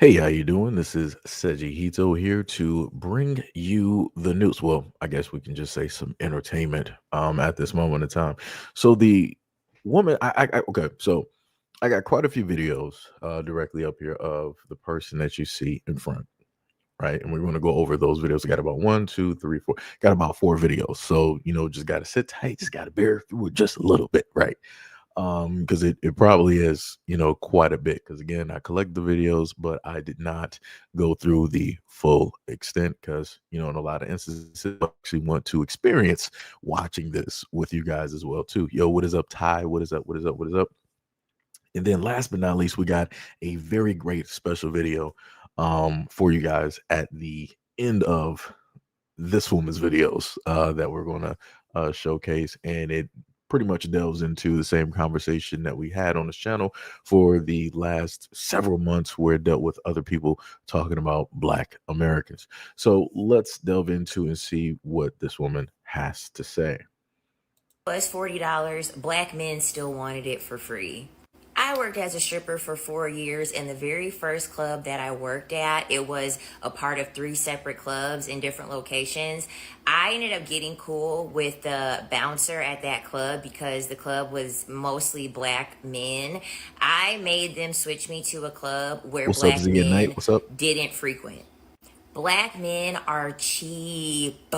Hey, how you doing? This is SEIJIHITO here to bring you the news. Well, I guess we can just say some entertainment at this moment in time. So the woman okay, so I got quite a few videos directly up here of the person that you see in front, right? And we're going to go over those videos. I got about one, two, three, four, got about four videos. So, just gotta sit tight, just gotta bear through it just a little bit, right? Because it probably is, quite a bit. Because again, I collect the videos, but I did not go through the full extent because, in a lot of instances, I actually want to experience watching this with you guys as well too. Yo, what is up, Ty? What is up? What is up? What is up? And then last but not least, we got a very great special video for you guys at the end of this woman's videos that we're going to showcase. And it pretty much delves into the same conversation that we had on this channel for the last several months, where it dealt with other people talking about Black Americans. So let's delve into and see what this woman has to say. Was $40, black men still wanted it for free. I worked as a stripper for 4 years, and the very first club that I worked at, it was a part of three separate clubs in different locations. I ended up getting cool with the bouncer at that club because the club was mostly black men. I made them switch me to a club where What's up, black Z at Night? men What's up? didn't frequent. Black men are cheap.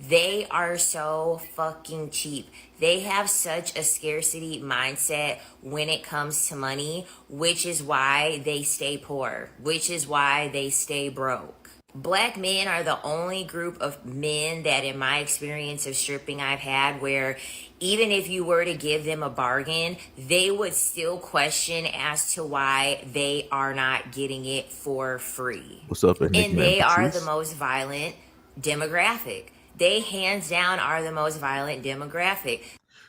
They are so fucking cheap. They have such a scarcity mindset when it comes to money, which is why they stay poor, which is why they stay broke. Black men are the only group of men that, in my experience of stripping, I've had where even if you were to give them a bargain, they would still question as to why they are not getting it for free. What's up, And Enigma and they are the Patrice? most violent demographic. They hands down are the most violent demographic.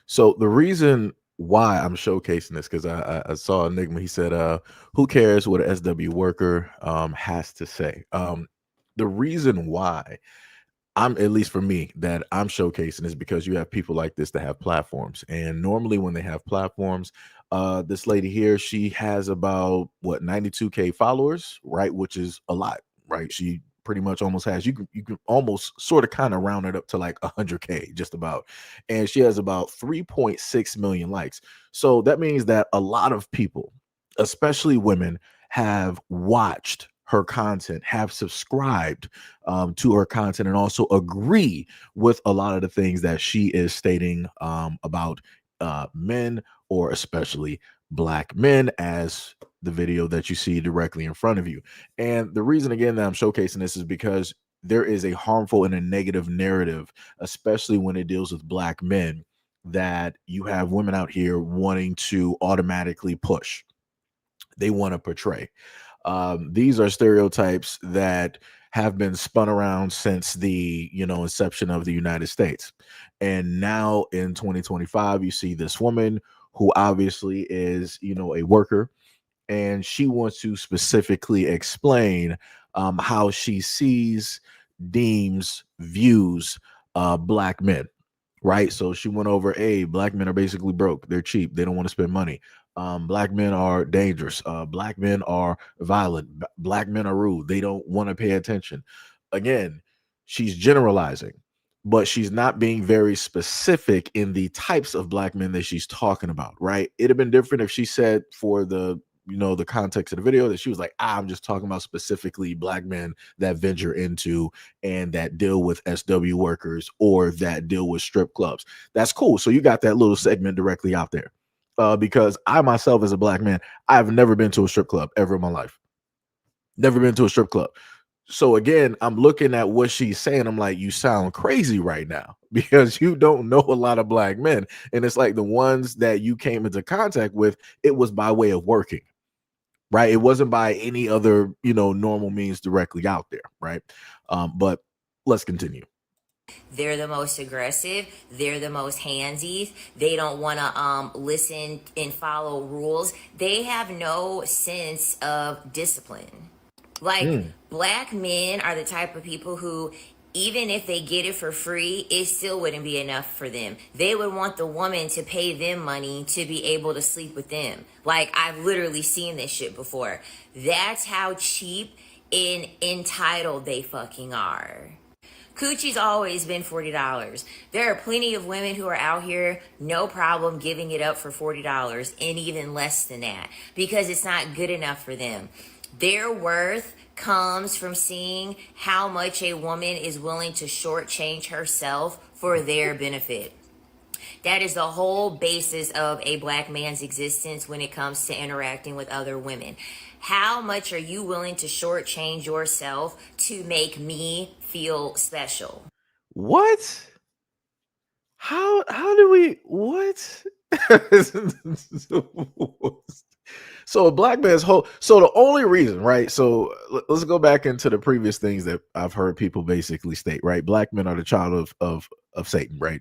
So the reason why I'm showcasing this, because I saw Enigma. He said, "Who cares what a SW worker has to say?" The reason why I'm, at least for me, that I'm showcasing is because you have people like this that have platforms, and normally when they have platforms, this lady here, she has about what 92K followers, right? Which is a lot, right? She pretty much almost has, you can almost sort of kind of round it up to like 100K just about, and she has about 3.6 million likes. So that means that a lot of people, especially women, have watched her content, have subscribed to her content, and also agree with a lot of the things that she is stating about men, or especially Black men, as the video that you see directly in front of you. And the reason, again, that I'm showcasing this is because there is a harmful and a negative narrative, especially when it deals with Black men, that you have women out here wanting to automatically push. They want to portray. These are stereotypes that have been spun around since the inception of the United States, and now in 2025, you see this woman who obviously is a worker, and she wants to specifically explain how she sees, deems, views Black men, right? So she went over, hey, Black men are basically broke. They're cheap. They don't want to spend money. Black men are dangerous. Black men are violent. Black men are rude. They don't want to pay attention. Again, she's generalizing, but she's not being very specific in the types of Black men that she's talking about, right? It'd have been different if she said, for the context of the video, that she was like, I'm just talking about specifically Black men that venture into and that deal with SW workers, or that deal with strip clubs. That's cool. So you got that little segment directly out there. Because I myself, as a Black man, I've never been to a strip club ever in my life. Never been to a strip club. So again, I'm looking at what she's saying. I'm like, you sound crazy right now because you don't know a lot of Black men. And it's like the ones that you came into contact with, it was by way of working, right? It wasn't by any other, normal means directly out there, right? But let's continue. They're the most aggressive. They're the most handsy. They don't want to listen and follow rules. They have no sense of discipline. Like, Mm. black men are the type of people who, even if they get it for free, it still wouldn't be enough for them. They would want the woman to pay them money to be able to sleep with them. Like, I've literally seen this shit before. That's how cheap and entitled they fucking are. Coochie's always been $40. There are plenty of women who are out here, no problem giving it up for $40 and even less than that because it's not good enough for them. Their worth comes from seeing how much a woman is willing to shortchange herself for their benefit. That is the whole basis of a black man's existence when it comes to interacting with other women. How much are you willing to shortchange yourself to make me feel special? What? How do we what? So a black man's whole so the only reason, right? So let's go back into the previous things that I've heard people basically state, right? Black men are the child of Satan, right?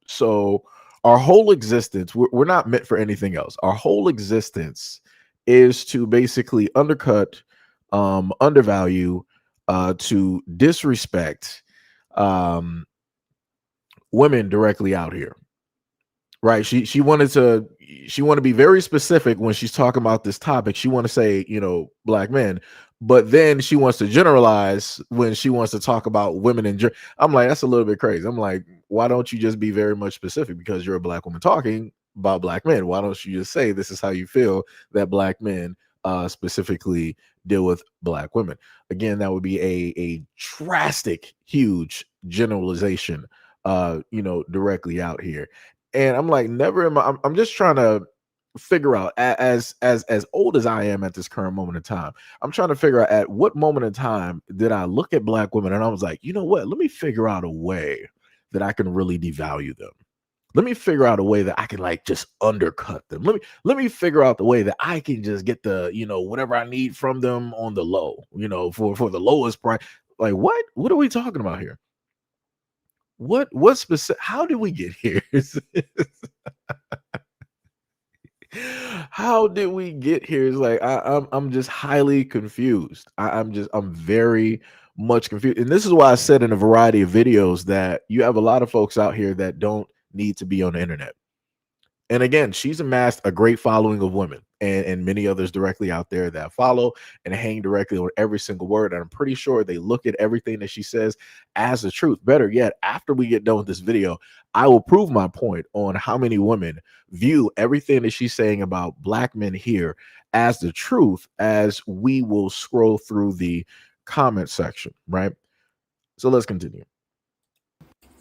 So our whole existence, we're not meant for anything else. Our whole existence is to basically undercut, undervalue, to disrespect um women directly out here, right? She wanted to be very specific when she's talking about this topic. She want to say, black men, but then she wants to generalize when she wants to talk about women I'm like, that's a little bit crazy. I'm like, why don't you just be very much specific? Because you're a black woman talking about black men. Why don't you just say this is how you feel that black men specifically deal with black women? Again, that would be a drastic, huge generalization directly out here. And I'm like, never am I. I'm just trying to figure out, as old as I am at this current moment in time, I'm trying to figure out at what moment in time did I look at black women and I was like, you know what? Let me figure out a way that I can really devalue them. Let me figure out a way that I can like just undercut them. Let me figure out the way that I can just get the, whatever I need from them on the low, for the lowest price. Like what are we talking about here? What specific? How did we get here? How did we get here? It's like I'm just highly confused. I'm very much confused, and this is why I said in a variety of videos that you have a lot of folks out here that don't need to be on the internet. And again, she's amassed a great following of women and many others directly out there that follow and hang directly on every single word. And I'm pretty sure they look at everything that she says as the truth. Better yet, after we get done with this video, I will prove my point on how many women view everything that she's saying about black men here as the truth, as we will scroll through the comment section, right? So let's continue.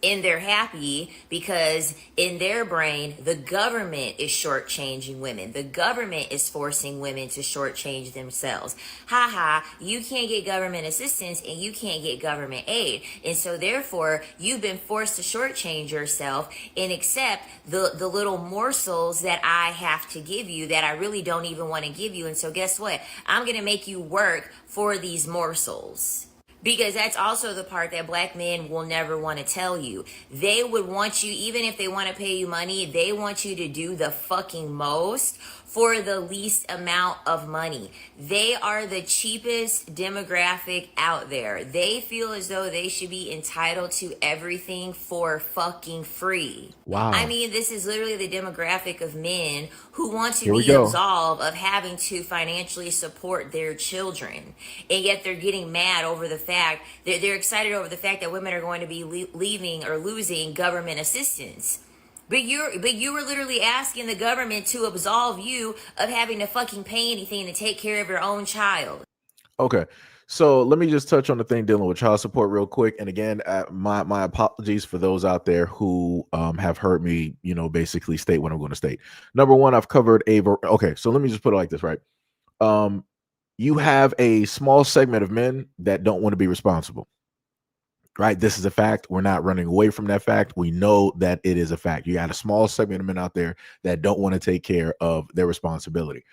And they're happy because in their brain, the government is shortchanging women. The government is forcing women to shortchange themselves. Ha ha, you can't get government assistance and you can't get government aid. And so therefore, you've been forced to shortchange yourself and accept the little morsels that I have to give you that I really don't even want to give you. And so guess what? I'm going to make you work for these morsels. Because that's also the part that black men will never want to tell you. They would want you, even if they want to pay you money, they want you to do the fucking most for the least amount of money. They are the cheapest demographic out there. They feel as though they should be entitled to everything for fucking free. Wow. I mean, this is literally the demographic of men who want to be absolved of having to financially support their children. And yet they're getting mad over the fact that they're excited over the fact that women are going to be leaving or losing government assistance. But you were literally asking the government to absolve you of having to fucking pay anything to take care of your own child. Okay. So let me just touch on the thing dealing with child support real quick. And again, my apologies for those out there who have heard me, basically state what I'm going to state. Number one, I've covered okay. So let me just put it like this, right? You have a small segment of men that don't want to be responsible. Right. This is a fact. We're not running away from that fact. We know that it is a fact. You got a small segment of men out there that don't want to take care of their responsibility.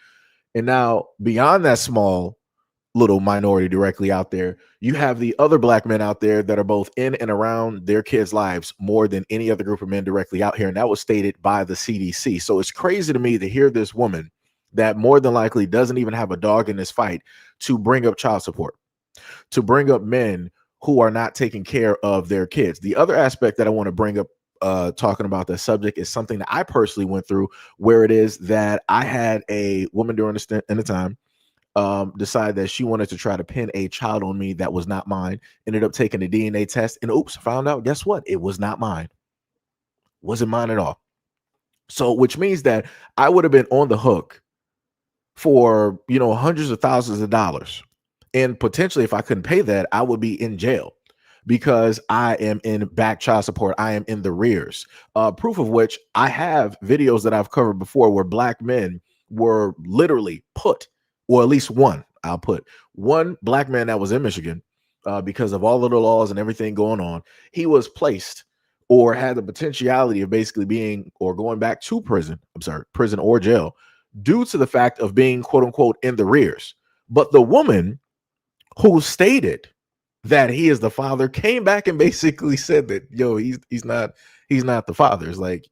And now beyond that small little minority directly out there, you have the other black men out there that are both in and around their kids' lives more than any other group of men directly out here. And that was stated by the CDC. So it's crazy to me to hear this woman that more than likely doesn't even have a dog in this fight to bring up child support, to bring up men who are not taking care of their kids. The other aspect that I want to bring up talking about this subject is something that I personally went through, where it is that I had a woman during the time decide that she wanted to try to pin a child on me that was not mine. Ended up taking a DNA test, and oops, found out, guess what? It was not mine. Wasn't mine at all. So, which means that I would have been on the hook for, hundreds of thousands of dollars. And potentially, if I couldn't pay that, I would be in jail because I am in back child support. I am in the rears. Proof of which, I have videos that I've covered before where black men were literally put, or at least one, I'll put one black man that was in Michigan, because of all of the laws and everything going on. He was placed or had the potentiality of basically being or going back to prison. I'm sorry, prison or jail, due to the fact of being quote unquote in the rears. But the woman who stated that he is the father came back and basically said that, yo, he's not the father. It's like,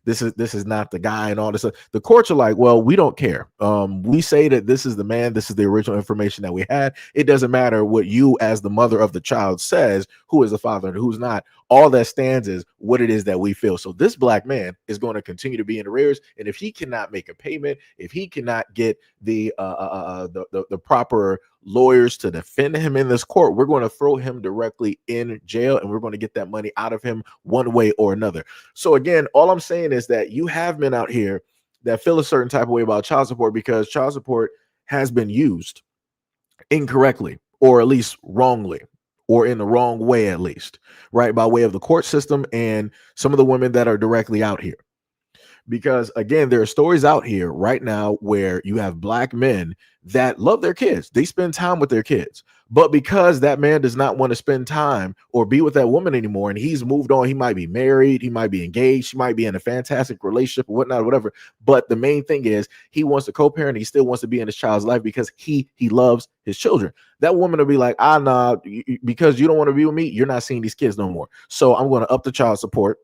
this is not the guy and all this stuff. The courts are like, well, we don't care. We say that this is the man. This is the original information that we had. It doesn't matter what you, as the mother of the child, says who is the father and who's not. All that stands is what it is that we feel. So this black man is going to continue to be in arrears, and if he cannot make a payment, if he cannot get the proper lawyers to defend him in this court, we're going to throw him directly in jail, and we're going to get that money out of him one way or another. So again, all I'm saying is that you have men out here that feel a certain type of way about child support because child support has been used incorrectly, or at least wrongly, or in the wrong way, at least, right, by way of the court system and some of the women that are directly out here. Because again, there are stories out here right now where you have black men that love their kids. They spend time with their kids. But because that man does not want to spend time or be with that woman anymore, and he's moved on, he might be married, he might be engaged, he might be in a fantastic relationship or whatnot, or whatever. But the main thing is he wants to co-parent. He still wants to be in his child's life because he loves his children. That woman will be like, nah, because you don't want to be with me, you're not seeing these kids no more. So I'm going to up the child support,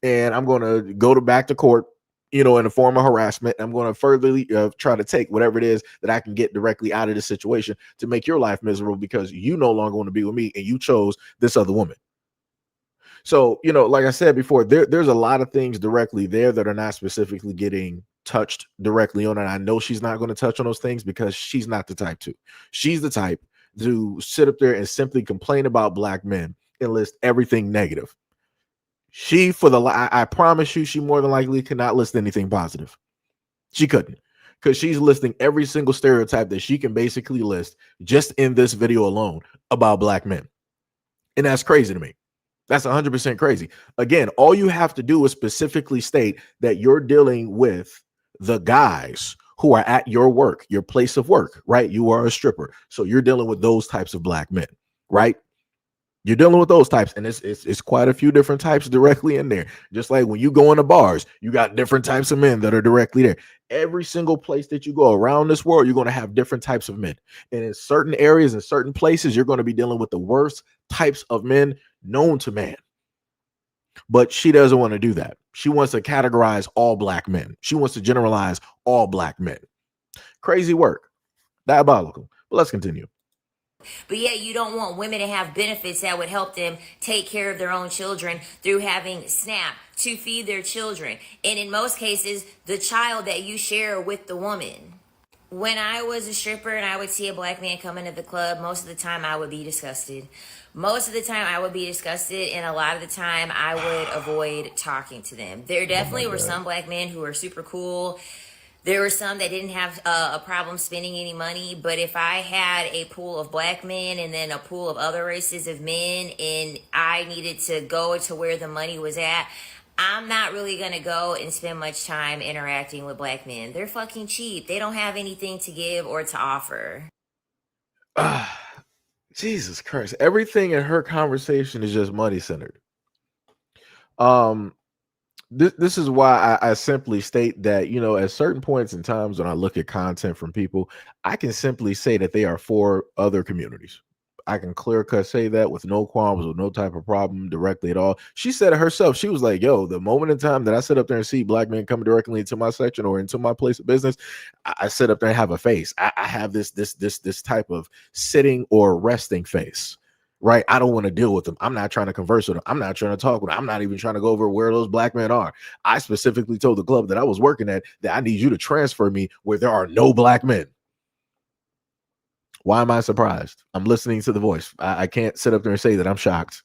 and I'm going to go back to court, in the form of harassment. I'm going to further try to take whatever it is that I can get directly out of this situation to make your life miserable because you no longer want to be with me and you chose this other woman. So, like I said before, there's a lot of things directly there that are not specifically getting touched directly on. And I know she's not going to touch on those things because she's not the type to. She's the type to sit up there and simply complain about black men and list everything negative. I promise you, she more than likely could not list anything positive. She couldn't, because she's listing every single stereotype that she can basically list just in this video alone about black men. And that's crazy to me. That's 100% crazy. Again, all you have to do is specifically state that you're dealing with the guys who are at your work, your place of work, right? You are a stripper. So you're dealing with those types of black men, right? You're dealing with those types, and it's quite a few different types directly in there. Just like when you go into bars, you got different types of men that are directly there. Every single place that you go around this world, you're going to have different types of men. And in certain areas, in certain places, you're going to be dealing with the worst types of men known to man. But she doesn't want to do that. She wants to categorize all black men. She wants to generalize all black men. Crazy work. Diabolical. But let's continue. But yet you don't want women to have benefits that would help them take care of their own children through having SNAP to feed their children. And in most cases, the child that you share with the woman. When I was a stripper and I would see a black man come into the club, most of the time I would be disgusted. Most of the time I would be disgusted, and a lot of the time I would avoid talking to them. There definitely were some black men who were super cool. There were some that didn't have a problem spending any money, but if I had a pool of black men and then a pool of other races of men and I needed to go to where the money was at, I'm not really going to go and spend much time interacting with black men. They're fucking cheap. They don't have anything to give or to offer. Jesus Christ. Everything in her conversation is just money centered. This is why I simply state that, at certain points in times when I look at content from people, I can simply say that they are for other communities. I can clear cut say that with no qualms, with no type of problem directly at all. She said it herself. She was like, yo, the moment in time that I sit up there and see black men come directly into my section or into my place of business, I sit up there and have a face. I have this type of sitting or resting face. Right. I don't want to deal with them. I'm not trying to converse with them. I'm not trying to talk with them. I'm not even trying to go over where those black men are. I specifically told the club that I was working at that I need you to transfer me where there are no black men. Why am I surprised? I'm listening to the voice. I can't sit up there and say that I'm shocked.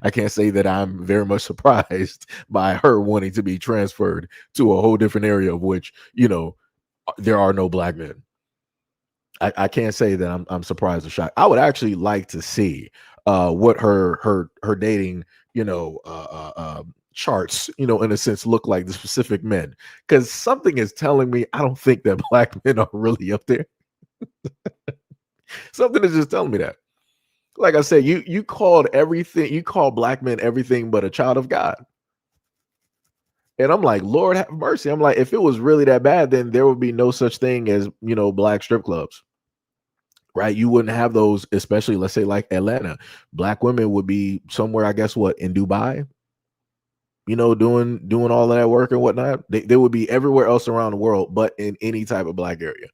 I can't say that I'm very much surprised by her wanting to be transferred to a whole different area of which, there are no black men. I can't say that I'm surprised or shocked. I would actually like to see what her dating, charts, in a sense, look like the specific men. Because something is telling me I don't think that black men are really up there. Something is just telling me that. Like I said, you called black men everything but a child of God. And I'm like, Lord have mercy. I'm like, if it was really that bad, then there would be no such thing as, black strip clubs. Right? You wouldn't have those, especially let's say like Atlanta. Black women would be somewhere, I guess in Dubai, doing all of that work and whatnot. They would be everywhere else around the world, but in any type of black area.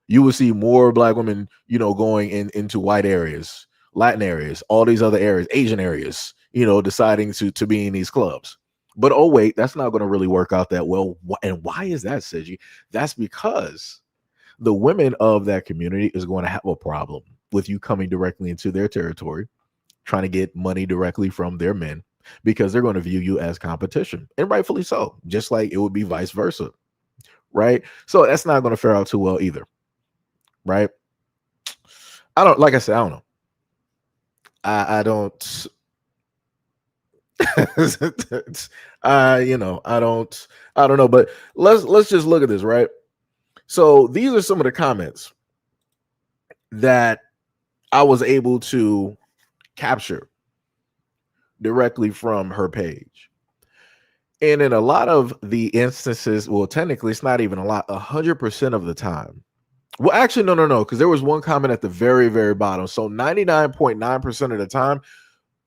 You will see more black women, going into white areas, Latin areas, all these other areas, Asian areas, deciding to be in these clubs. But oh wait, that's not going to really work out that well. And why is that, Siji? That's because the women of that community is going to have a problem with you coming directly into their territory, trying to get money directly from their men, because they're going to view you as competition, and rightfully so, just like it would be vice versa. Right? So that's not going to fare out too well either. Right? Like I said, I don't know. I don't I don't know, but let's just look at this, right? So these are some of the comments that I was able to capture directly from her page. And in a lot of the instances, well, technically it's not even a lot, 100% of the time. Well, actually, no, because there was one comment at the very, very bottom. So 99.9% of the time,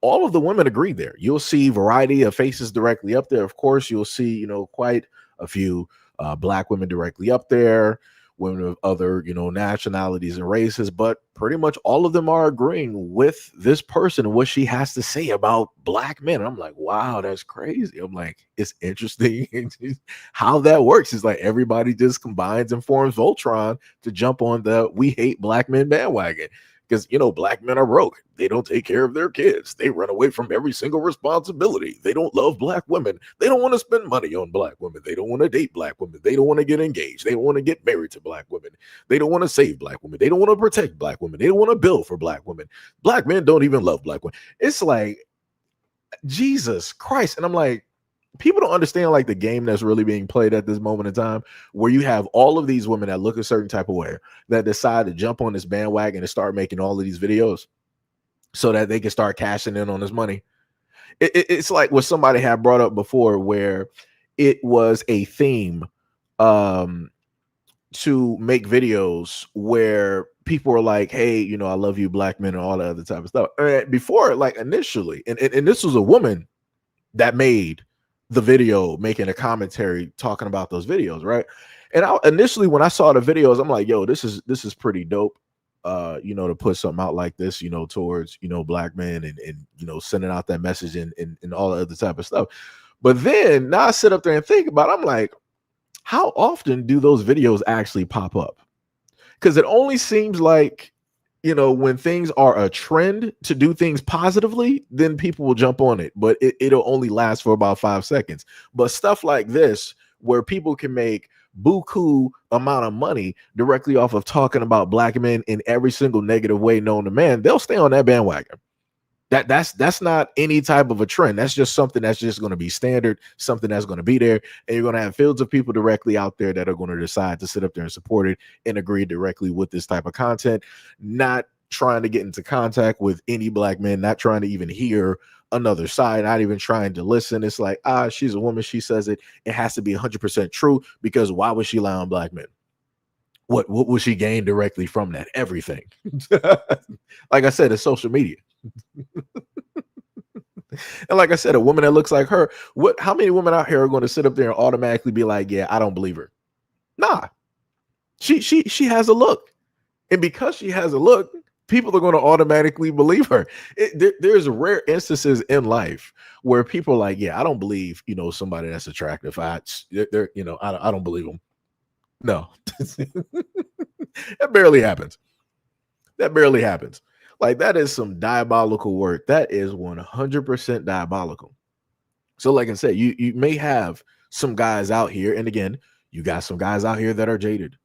all of the women agreed there. You'll see variety of faces directly up there. Of course, you'll see, quite a few black women directly up there, women of other, nationalities and races, but pretty much all of them are agreeing with this person and what she has to say about black men. And I'm like, wow, that's crazy. I'm like, it's interesting how that works. It's like everybody just combines and forms Voltron to jump on the we hate black men bandwagon. Because, black men are broke. They don't take care of their kids. They run away from every single responsibility. They don't love black women. They don't want to spend money on black women. They don't want to date black women. They don't want to get engaged. They don't want to get married to black women. They don't want to save black women. They don't want to protect black women. They don't want to build for black women. Black men don't even love black women. It's like, Jesus Christ. And I'm like, people don't understand like the game that's really being played at this moment in time, where you have all of these women that look a certain type of way that decide to jump on this bandwagon and start making all of these videos so that they can start cashing in on this money. It's like what somebody had brought up before, where it was a theme to make videos where people were like, hey, I love you, black men, and all that other type of stuff. Before, like initially, and this was a woman that made the video, making a commentary talking about those videos, right? And initially when I saw the videos, I'm like, yo, this is pretty dope, to put something out like this, towards, black men and sending out that message and all the other type of stuff. But then now I sit up there and think about it, I'm like, how often do those videos actually pop up? Because it only seems like, when things are a trend to do things positively, then people will jump on it, but it'll only last for about 5 seconds. But stuff like this, where people can make buku amount of money directly off of talking about black men in every single negative way known to man, they'll stay on that bandwagon. That's not any type of a trend. That's just something that's just going to be standard, something that's going to be there. And you're going to have fields of people directly out there that are going to decide to sit up there and support it and agree directly with this type of content, not trying to get into contact with any black men, not trying to even hear another side, not even trying to listen. It's like, she's a woman, she says it. It has to be 100% true, because why would she lie on black men? What will she gain directly from that? Everything. Like I said, it's social media. And like I said, a woman that looks like her, how many women out here are going to sit up there and automatically be like, yeah, I don't believe her? Nah. She has a look. And because she has a look, people are going to automatically believe her. There's rare instances in life where people are like, yeah, I don't believe, somebody that's attractive. I don't believe them. No. That barely happens. That barely happens. Like, that is some diabolical work. That is 100% diabolical. So like I said, you may have some guys out here, and again, you got some guys out here that are jaded.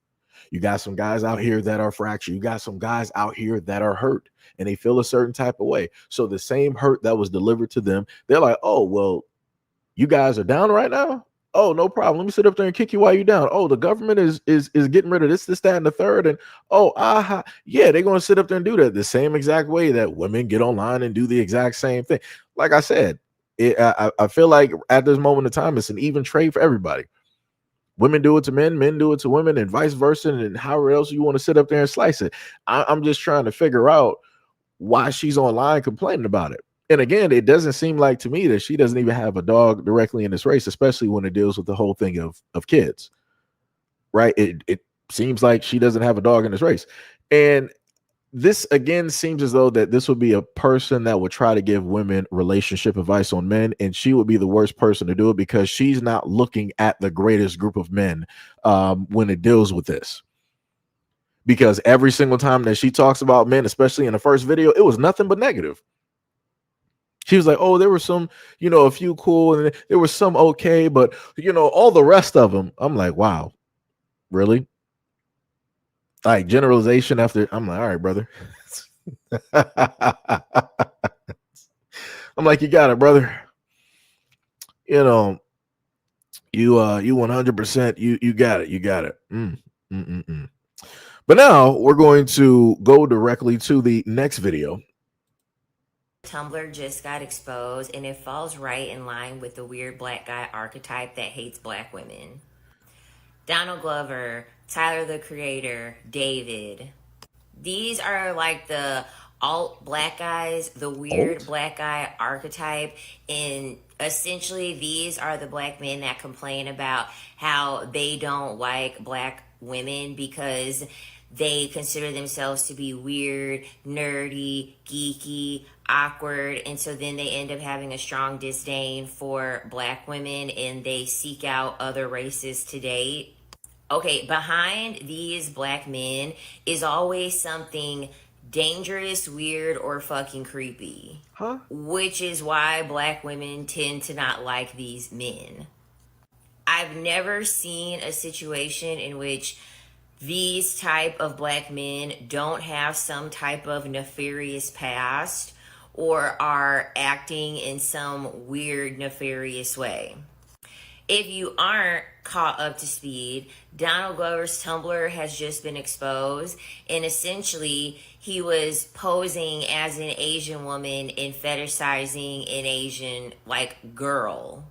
You got some guys out here that are fractured. You got some guys out here that are hurt and they feel a certain type of way. So the same hurt that was delivered to them, they're like, oh, well, you guys are down right now? Oh, no problem. Let me sit up there and kick you while you're down. Oh, the government is getting rid of this, that, and the third. And yeah, they're going to sit up there and do that the same exact way that women get online and do the exact same thing. Like I said, I feel like at this moment in time, it's an even trade for everybody. Women do it to men, men do it to women, and vice versa, and however else you want to sit up there and slice it. I'm just trying to figure out why she's online complaining about it. And again, it doesn't seem like to me that she doesn't even have a dog directly in this race, especially when it deals with the whole thing of kids, right? It seems like she doesn't have a dog in this race. And this again seems as though that this would be a person that would try to give women relationship advice on men, and she would be the worst person to do it because she's not looking at the greatest group of men when it deals with this. Because every single time that she talks about men, especially in the first video, it was nothing but negative. She was like, oh, there were some, a few cool, and there was some okay, but all the rest of them, I'm like, wow, really? Like, generalization after, I'm like, all right, brother. I'm like, you got it, brother. You 100%, you got it. You got it. But now we're going to go directly to the next video. Tumblr just got exposed, and it falls right in line with the weird black guy archetype that hates black women. Donald Glover, Tyler the Creator, David. These are like the alt black guys, the weird black guy archetype. And essentially, these are the black men that complain about how they don't like black women because they consider themselves to be weird, nerdy, geeky, awkward, and so then they end up having a strong disdain for black women and they seek out other races to date. Okay, behind these black men is always something dangerous, weird, or fucking creepy. Huh? Which is why black women tend to not like these men. I've never seen a situation in which these type of black men don't have some type of nefarious past or are acting in some weird nefarious way. If you aren't caught up to speed, Donald Glover's Tumblr has just been exposed, and essentially he was posing as an Asian woman and fetishizing an Asian girl,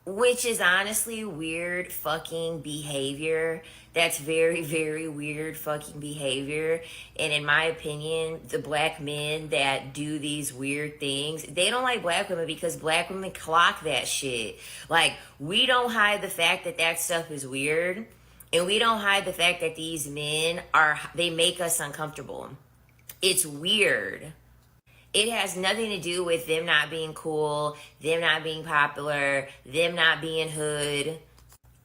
which is honestly weird fucking behavior. That's very, very weird fucking behavior. And in my opinion, the black men that do these weird things, they don't like black women because black women clock that shit. Like, we don't hide the fact that that stuff is weird. And we don't hide the fact that these men they make us uncomfortable. It's weird. It has nothing to do with them not being cool, them not being popular, them not being hood.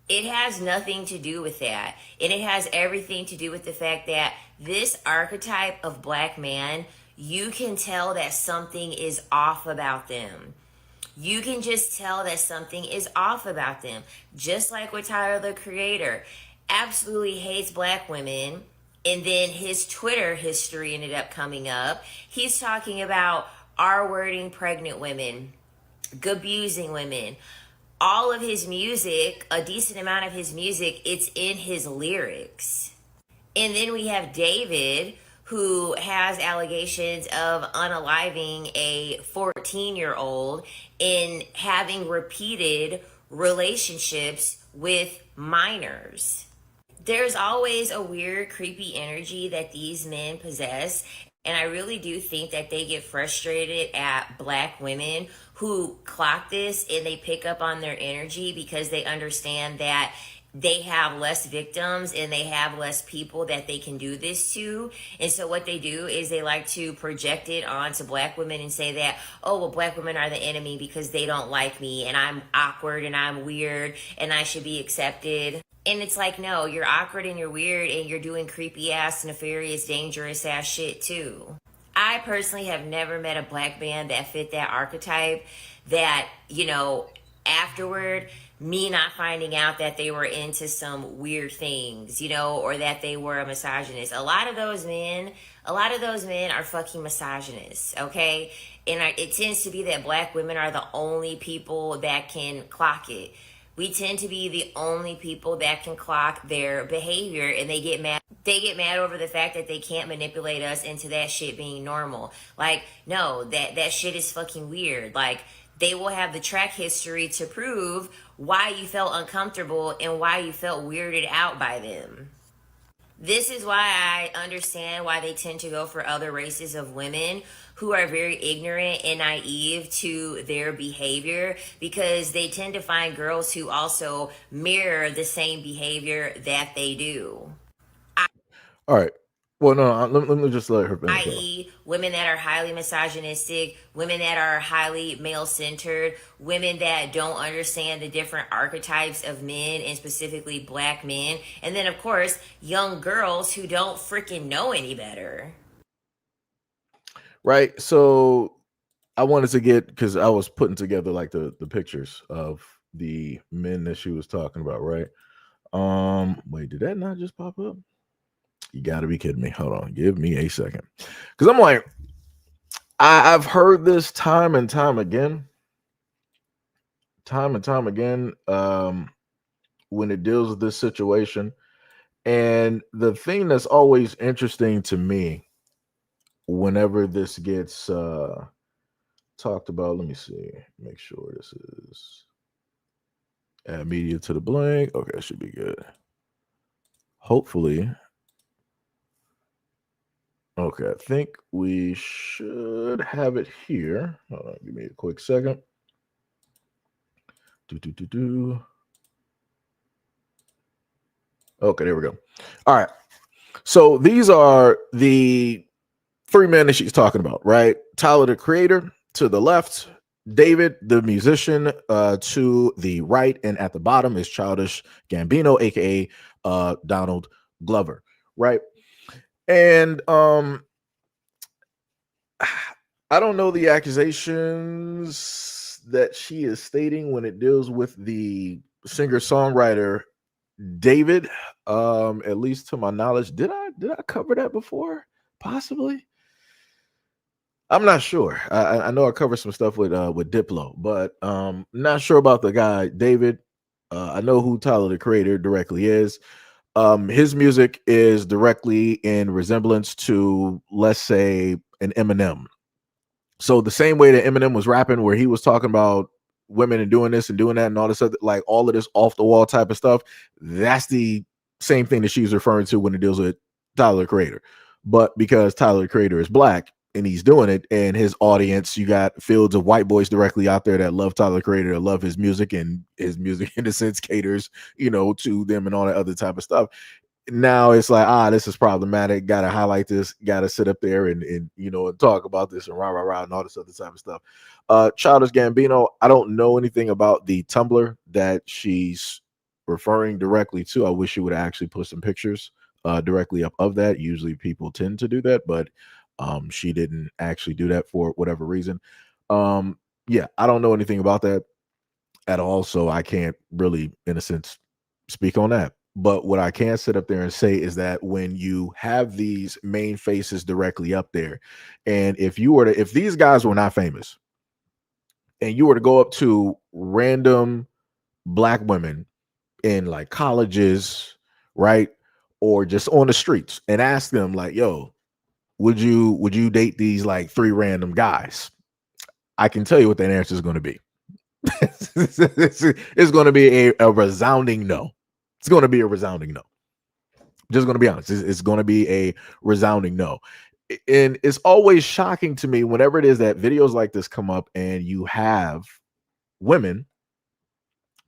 It has nothing to do with that. And it has everything to do with the fact that this archetype of black man, you can tell that something is off about them. You can just tell that something is off about them. Just like with Tyler the Creator. Absolutely hates black women. And then his Twitter history ended up coming up. He's talking about R-wording pregnant women, abusing women. All of his music, a decent amount of his music, it's in his lyrics. And then we have David, who has allegations of unaliving a 14-year-old and having repeated relationships with minors. There's always a weird, creepy energy that these men possess. And I really do think that they get frustrated at black women who clock this and they pick up on their energy because they understand that they have less victims and they have less people that they can do this to. And so what they do is they like to project it onto black women and say that, oh, well, black women are the enemy because they don't like me and I'm awkward and I'm weird and I should be accepted. And it's like, no, you're awkward and you're weird and you're doing creepy ass, nefarious, dangerous ass shit too. I personally have never met a black man that fit that archetype that, afterward, me not finding out that they were into some weird things, or that they were a misogynist. A lot of those men are fucking misogynists, okay? And it tends to be that black women are the only people that can clock it. We tend to be the only people that can clock their behavior, and they get mad. They get mad over the fact that they can't manipulate us into that shit being normal. Like, no, that shit is fucking weird. Like, they will have the track history to prove why you felt uncomfortable and why you felt weirded out by them. This is why I understand why they tend to go for other races of women who are very ignorant and naive to their behavior, because they tend to find girls who also mirror the same behavior that they do. All right. Well, no, let me just let her finish. I.e., women that are highly misogynistic, women that are highly male centered, women that don't understand the different archetypes of men and specifically black men, and then, of course, young girls who don't freaking know any better. Right. So I wanted to get, because I was putting together like the pictures of the men that she was talking about, right? Wait, did that not just pop up? You got to be kidding me. Hold on, give me a second, because I'm like, I've heard this time and time again, when it deals with this situation. And the thing that's always interesting to me whenever this gets talked about, let me see, make sure this is add media to the blank. Okay, that should be good. Hopefully. Okay, I think we should have it here. Hold on, give me a quick second. Okay, there we go. All right. So these are the three men that she's talking about, right? Tyler, the creator, to the left, David, the musician, to the right, and at the bottom is Childish Gambino, aka Donald Glover, right? And I don't know the accusations that she is stating when it deals with the singer-songwriter David. At least to my knowledge, did I cover that before? Possibly. I'm not sure. I know I covered some stuff with Diplo, but not sure about the guy David. I know who Tyler the Creator directly is. His music is directly in resemblance to, let's say, an Eminem. So the same way that Eminem was rapping, where he was talking about women and doing this and doing that and all this other, like all of this off the wall type of stuff, that's the same thing that she's referring to when it deals with Tyler the Creator. But because Tyler the Creator is black and he's doing it, and his audience, you got fields of white boys directly out there that love Tyler the Creator, that love his music, and his music in a sense caters, to them and all that other type of stuff. Now it's like, this is problematic. Got to highlight this. Got to sit up there and and talk about this and rah and all this other type of stuff. Childish Gambino, I don't know anything about the Tumblr that she's referring directly to. I wish she would actually put some pictures directly up of that. Usually people tend to do that, but she didn't actually do that for whatever reason. Yeah, I don't know anything about that at all, so I can't really, in a sense, speak on that. But what I can sit up there and say is that when you have these main faces directly up there, and if these guys were not famous, and you were to go up to random black women in like colleges, right, or just on the streets, and ask them like, "Yo, would you date these like three random guys?" I can tell you what that answer is going to be. It's going to be a resounding no. It's going to be a resounding no. Just going to be honest. It's going to be a resounding no. And it's always shocking to me whenever it is that videos like this come up and you have women.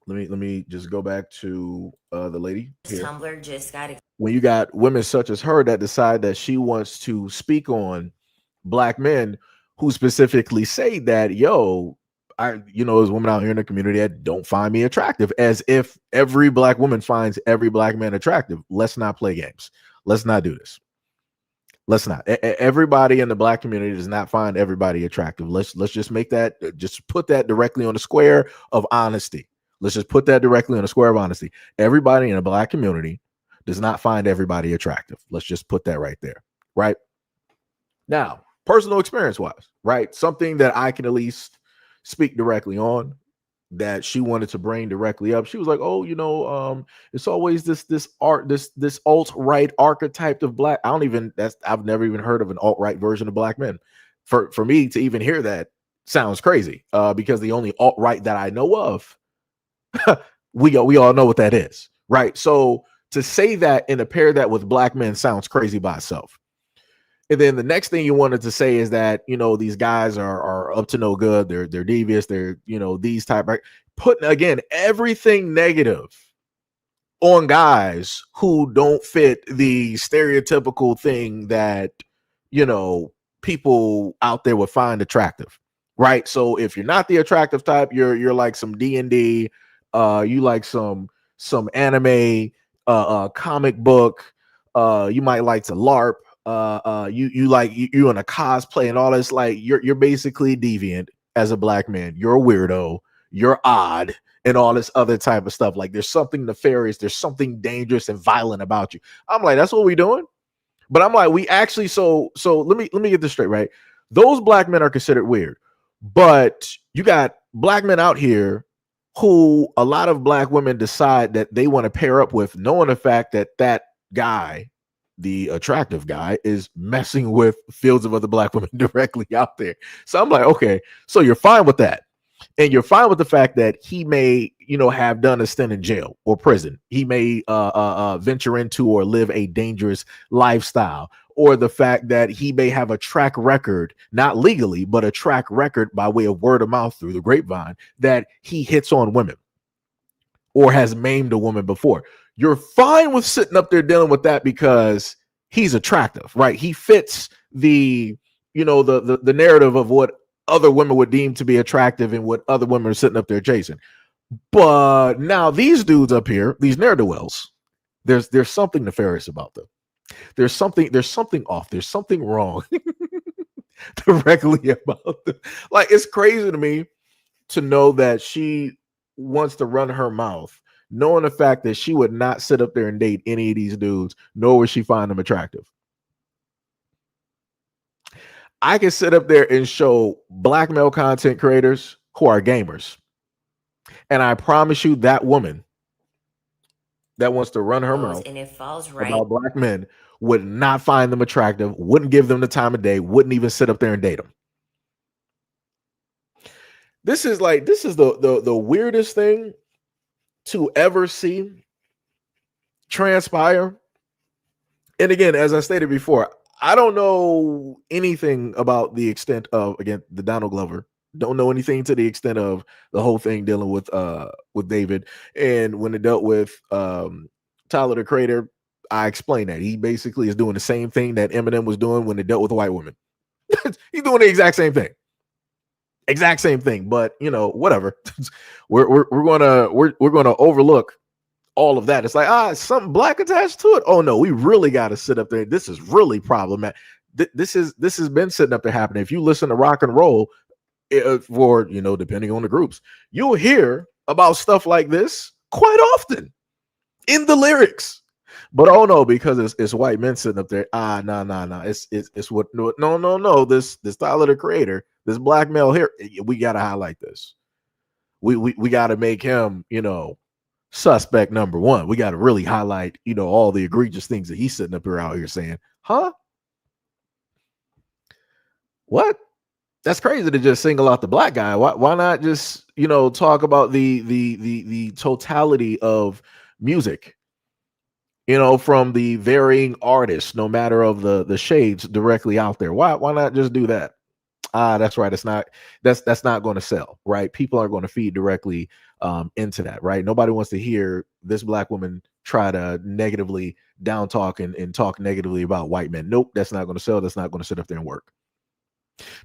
Let me just go back to the lady here. Tumblr just got When you got women such as her that decide that she wants to speak on black men who specifically say that, yo, there's women out here in the community that don't find me attractive, as if every black woman finds every black man attractive. Let's not play games. Let's not do this. Let's not. Everybody in the black community does not find everybody attractive. Let's just make that, just put that directly on the square of honesty. Let's just put that directly on the square of honesty. Everybody in the black community does not find everybody attractive. Let's just put that right there. Right now, personal experience wise, right? Something that I can at least speak directly on, that she wanted to bring directly up. She was like, "Oh, it's always this alt-right archetype of black." I've never even heard of an alt-right version of black men. For me to even hear that sounds crazy. Because the only alt-right that I know of, we all know what that is, right? So to say that and to pair that with black men sounds crazy by itself. And then the next thing you wanted to say is that, these guys are up to no good. They're devious. They're, these type, right? Putting, again, everything negative on guys who don't fit the stereotypical thing that, people out there would find attractive, right? So if you're not the attractive type, you're like some D&D, you like some anime, comic book, you might like to LARP. You in a cosplay and all this, like you're basically deviant as a black man. You're a weirdo, you're odd, and all this other type of stuff. Like there's something nefarious, there's something dangerous and violent about you. I'm like, that's what we doing. But I'm like, we actually, so let me get this straight, right? Those black men are considered weird, but you got black men out here who a lot of black women decide that they want to pair up with, knowing the fact that that guy, the attractive guy, is messing with fields of other black women directly out there. So I'm like, okay, so you're fine with that. And you're fine with the fact that he may, have done a stint in jail or prison. He may venture into or live a dangerous lifestyle, or the fact that he may have a track record, not legally, but a track record by way of word of mouth through the grapevine, that he hits on women or has maimed a woman before. You're fine with sitting up there dealing with that because he's attractive, right? He fits the narrative of what other women would deem to be attractive and what other women are sitting up there chasing. But now these dudes up here, these ne'er-do-wells, there's something nefarious about them. There's something off. There's something wrong directly about them. Like, it's crazy to me to know that she wants to run her mouth, knowing the fact that she would not sit up there and date any of these dudes, nor would she find them attractive. I can sit up there and show black male content creators who are gamers. And I promise you that woman that wants to run her mouth and it falls right about black men would not find them attractive, wouldn't give them the time of day, wouldn't even sit up there and date them. This is the weirdest thing to ever see transpire. And again, as I stated before, I don't know anything about the extent of, again, the Donald Glover. Don't know anything to the extent of the whole thing dealing with David. And when it dealt with Tyler the Creator, I explained that he basically is doing the same thing that Eminem was doing when it dealt with white women. He's doing the exact same thing. Exact same thing, but whatever. we're gonna overlook all of that. It's like, something black attached to it. Oh no, we really got to sit up there. This is really problematic. This has been sitting up there happening. If you listen to rock and roll, for depending on the groups, you'll hear about stuff like this quite often in the lyrics. But oh no, because it's white men sitting up there. No. It's what no. This Tyler the Creator, this black male here, we gotta highlight this. We gotta make him, suspect number one. We gotta really highlight, all the egregious things that he's sitting up here out here saying. Huh? What? That's crazy to just single out the black guy. Why not just, talk about the totality of music? from the varying artists, no matter of the shades directly out there. Why not just do that? That's right. That's not going to sell, right? People are going to feed directly into that, right? Nobody wants to hear this black woman try to negatively down talk and talk negatively about white men. Nope, that's not going to sell. That's not going to sit up there and work.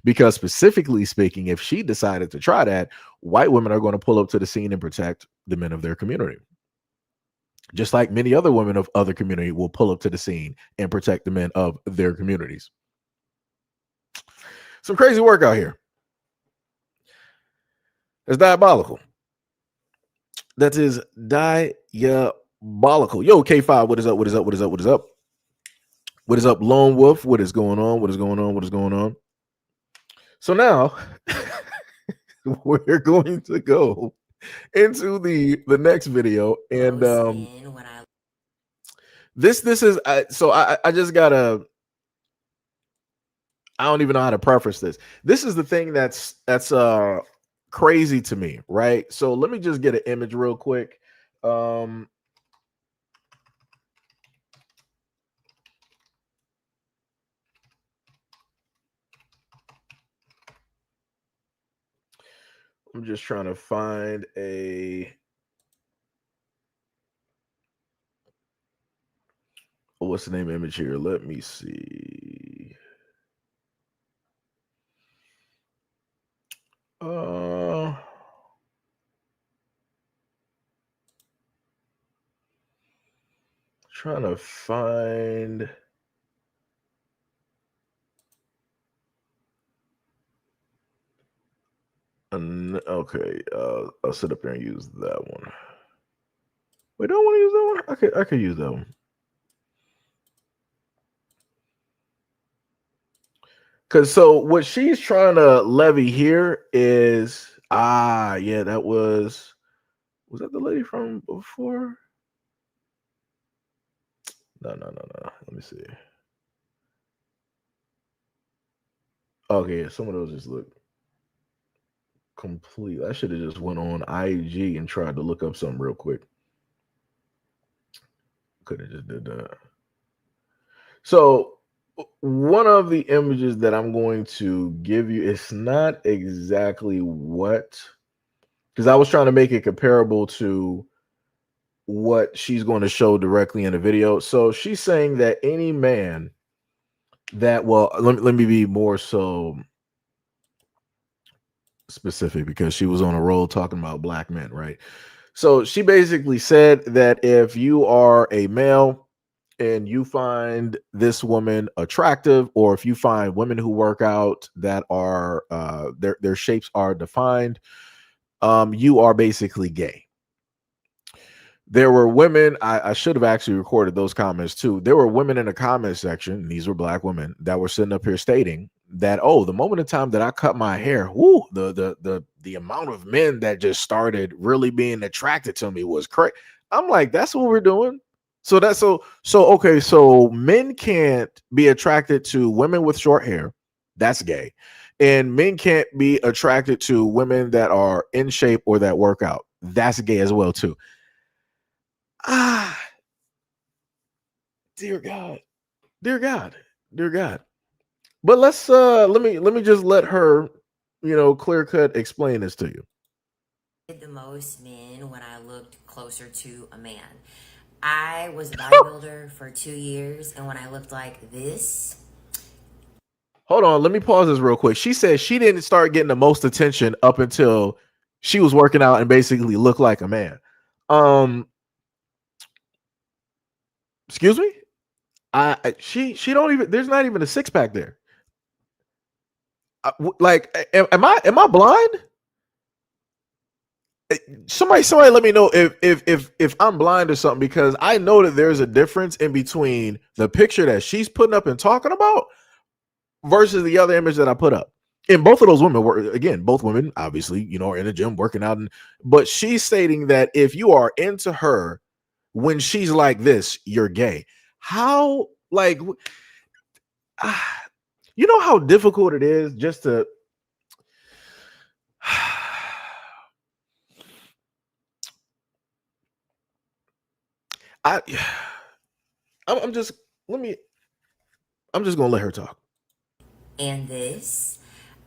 Because specifically speaking, if she decided to try that, white women are going to pull up to the scene and protect the men of their community. Just like many other women of other community will pull up to the scene and protect the men of their communities. Some crazy work out here. It's diabolical. That is diabolical. Yo, K5, what is up? What is up? What is up? What is up? What is up, Lone Wolf? What is going on? What is going on? What is going on? So now we're going to go into the next video, and this is so I just gotta, I don't even know how to preface this. This is the thing that's crazy to me, right? So let me just get an image real quick. I'm just trying to find what's the name image here? Let me see. Trying to find. Okay, I'll sit up there and use that one. Wait, don't want to use that one? I could use that one. Because so what she's trying to levy here is yeah, that was that the lady from before? No. Let me see. Okay, yeah, some of those just look complete. I should have just went on IG and tried to look up something real quick. Could have just did that. So one of the images that I'm going to give you, it's not exactly what, because I was trying to make it comparable to what she's going to show directly in the video. So she's saying that any man that, well, let me be more so specific, because she was on a roll talking about black men, right? So she basically said that if you are a male and you find this woman attractive, or if you find women who work out that are their shapes are defined, you are basically gay. There were women, I should have actually recorded those comments too. There were women in the comment section, these were black women, that were sitting up here stating that, oh, the moment in time that I cut my hair, whoo, the amount of men that just started really being attracted to me was crazy. I'm like, that's what we're doing. So that's so okay. So men can't be attracted to women with short hair. That's gay. And men can't be attracted to women that are in shape or that work out. That's gay as well too. Dear God, dear God, dear God. But let's let me just let her, clear cut explain this to you. The most men when I looked closer to a man. I was a bodybuilder for 2 years, and when I looked like this. Hold on, let me pause this real quick. She said she didn't start getting the most attention up until she was working out and basically looked like a man. Excuse me? She don't even, there's not even a six pack there. Am I blind? Somebody let me know if I'm blind or something, because I know that there's a difference in between the picture that she's putting up and talking about versus the other image that I put up. And both of those women were, again, both women obviously, are in the gym working out, but she's stating that if you are into her when she's like this, you're gay. How, like, you know how difficult it is just to I'm just let me. I'm just gonna let her talk. And this,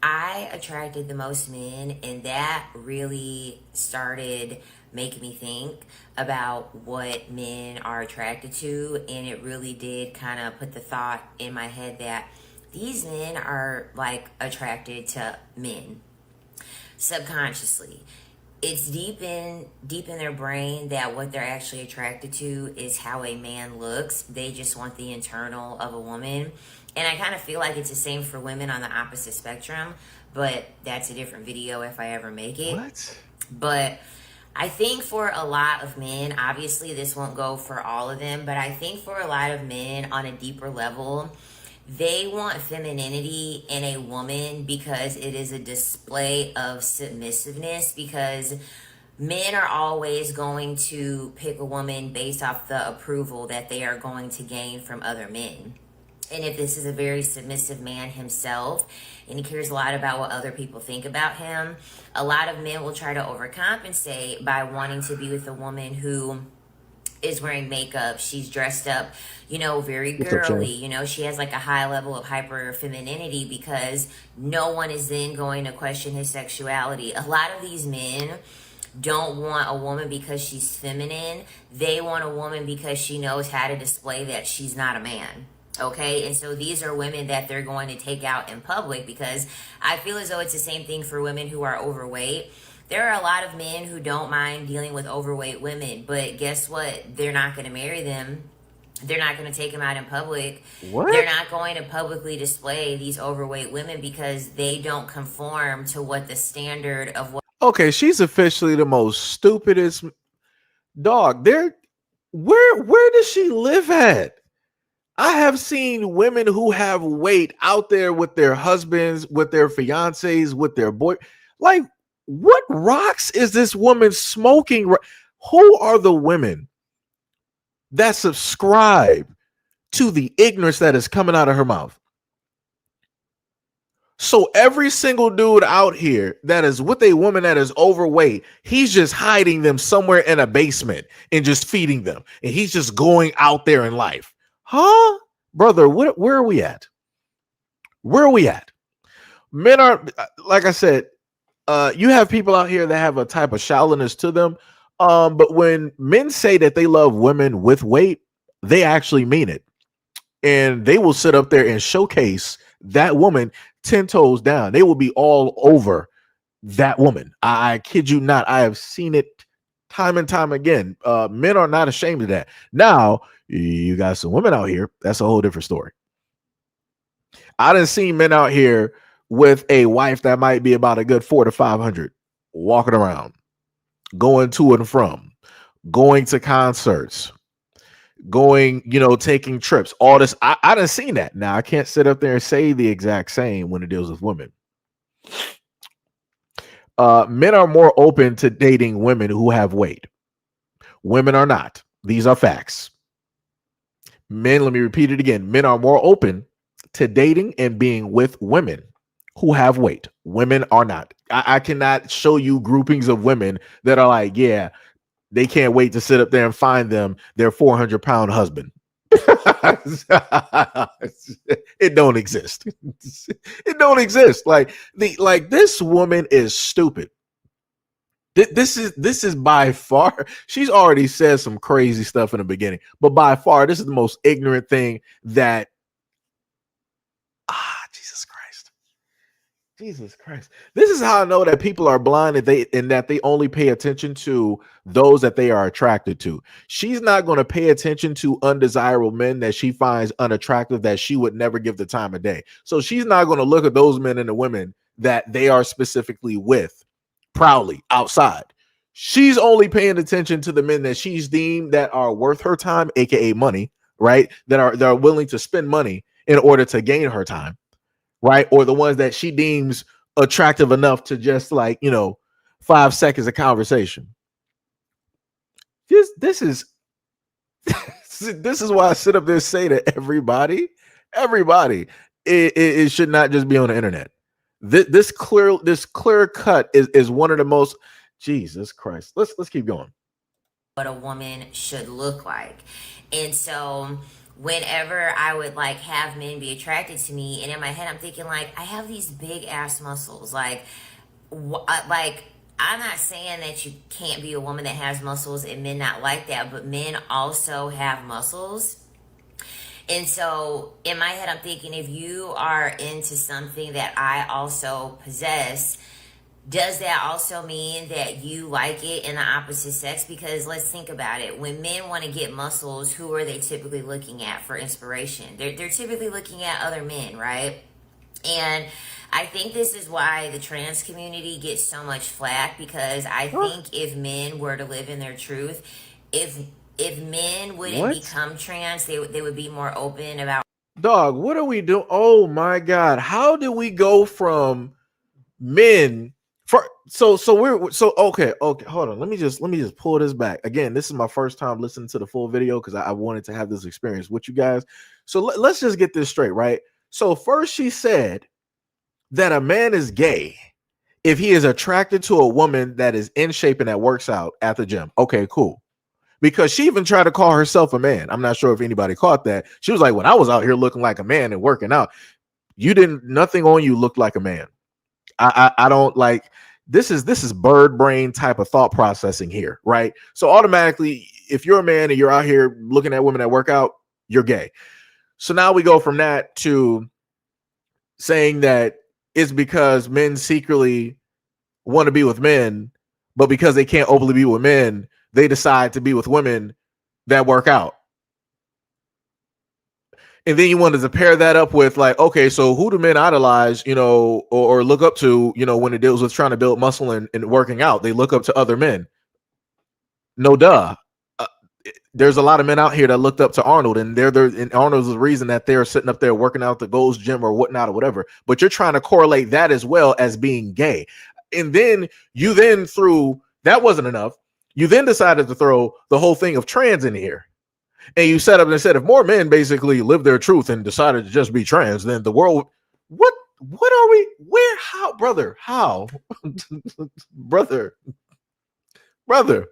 I attracted the most men, and that really started making me think about what men are attracted to. And it really did kind of put the thought in my head that these men are like attracted to men subconsciously. It's deep in their brain that what they're actually attracted to is how a man looks. They just want the internal of a woman. And I kind of feel like it's the same for women on the opposite spectrum, but that's a different video if I ever make it. What? But I think for a lot of men, obviously this won't go for all of them, but I think for a lot of men on a deeper level, they want femininity in a woman because it is a display of submissiveness. Because men are always going to pick a woman based off the approval that they are going to gain from other men. And if this is a very submissive man himself and he cares a lot about what other people think about him, a lot of men will try to overcompensate by wanting to be with a woman who is wearing makeup. She's dressed up, very What's up, girly. Shannon? She has like a high level of hyper femininity because no one is then going to question his sexuality. A lot of these men don't want a woman because she's feminine. They want a woman because she knows how to display that she's not a man. Okay, and so these are women that they're going to take out in public, because I feel as though it's the same thing for women who are overweight. There are a lot of men who don't mind dealing with overweight women, but guess what? They're not going to marry them. They're not going to take them out in public. They're What? not going to publicly display these overweight women because they don't conform to what the standard of what. Okay, she's officially the most stupidest dog. Where does she live at? I have seen women who have weight out there with their husbands, with their fiancés, with their boy. Like, what rocks is this woman smoking? Who are the women that subscribe to the ignorance that is coming out of her mouth? So every single dude out here that is with a woman that is overweight, he's just hiding them somewhere in a basement and just feeding them. And he's just going out there in life. Huh? Brother, where are we at? Where are we at? Men are, like I said, you have people out here that have a type of shallowness to them. But when men say that they love women with weight, they actually mean it. And they will sit up there and showcase that woman 10 toes down. They will be all over that woman. I kid you not. I have seen it time and time again. Men are not ashamed of that. Now, you got some women out here. That's a whole different story. I done seen men out here with a wife that might be about a good 400 to 500 walking around, going to and from, going to concerts, going, taking trips, all this. I done seen that. Now, I can't sit up there and say the exact same when it deals with women. Men are more open to dating women who have weight. Women are not. These are facts. Men, let me repeat it again. Men are more open to dating and being with women who have weight. Women are not. I cannot show you groupings of women that are like, yeah, they can't wait to sit up there and find them their 400-pound husband. It don't exist. It don't exist. Like this woman is stupid. This is by far. She's already said some crazy stuff in the beginning, but by far, this is the most ignorant thing that. Jesus Christ. Jesus Christ. This is how I know that people are blind and that they only pay attention to those that they are attracted to. She's not going to pay attention to undesirable men that she finds unattractive, that she would never give the time of day. So she's not going to look at those men and the women that they are specifically with proudly outside. She's only paying attention to the men that she's deemed that are worth her time, aka money, right? That are willing to spend money in order to gain her time, right? Or the ones that she deems attractive enough to just 5 seconds of conversation. This is this is why I sit up there and say to everybody, it should not just be on the internet. This clear cut is one of the most. Jesus Christ. Let's keep going. What a woman should look like. And so whenever I would like have men be attracted to me, and in my head I'm thinking like, I have these big ass muscles, like I'm not saying that you can't be a woman that has muscles and men not like that, but men also have muscles. And so in my head I'm thinking, if you are into something that I also possess, does that also mean that you like it in the opposite sex? Because let's think about it. When men want to get muscles, who are they typically looking at for inspiration? They're typically looking at other men, right? And I think this is why the trans community gets so much flack, because I think if men were to live in their truth, if if men wouldn't What? become trans, they would be more open about. Dog, what are we doing? Oh my God. How do we go from men for so okay, hold on. Let me just pull this back. Again, this is my first time listening to the full video because I wanted to have this experience with you guys. So let's just get this straight, right? So first she said that a man is gay if he is attracted to a woman that is in shape and that works out at the gym. Okay, cool. Because she even tried to call herself a man. I'm not sure if anybody caught that. She was like, when I was out here looking like a man and working out, you didn't, nothing on you looked like a man. I don't like, this is bird brain type of thought processing here, right? So automatically, if you're a man and you're out here looking at women that work out, you're gay. So now we go from that to saying that it's because men secretly want to be with men, but because they can't openly be with men, they decide to be with women that work out. And then you wanted to pair that up with like, okay, so who do men idolize, or look up to, when it deals with trying to build muscle and working out? They look up to other men. No duh. Uh, there's a lot of men out here that looked up to Arnold, and and Arnold's the reason that they're sitting up there working out the Gold's Gym or whatnot or whatever. But you're trying to correlate that as well as being gay. And then you then threw, that wasn't enough. You then decided to throw the whole thing of trans in here. And you set up and said, if more men basically live their truth and decided to just be trans, then the world, what are we, where, how, brother, how, brother, brother,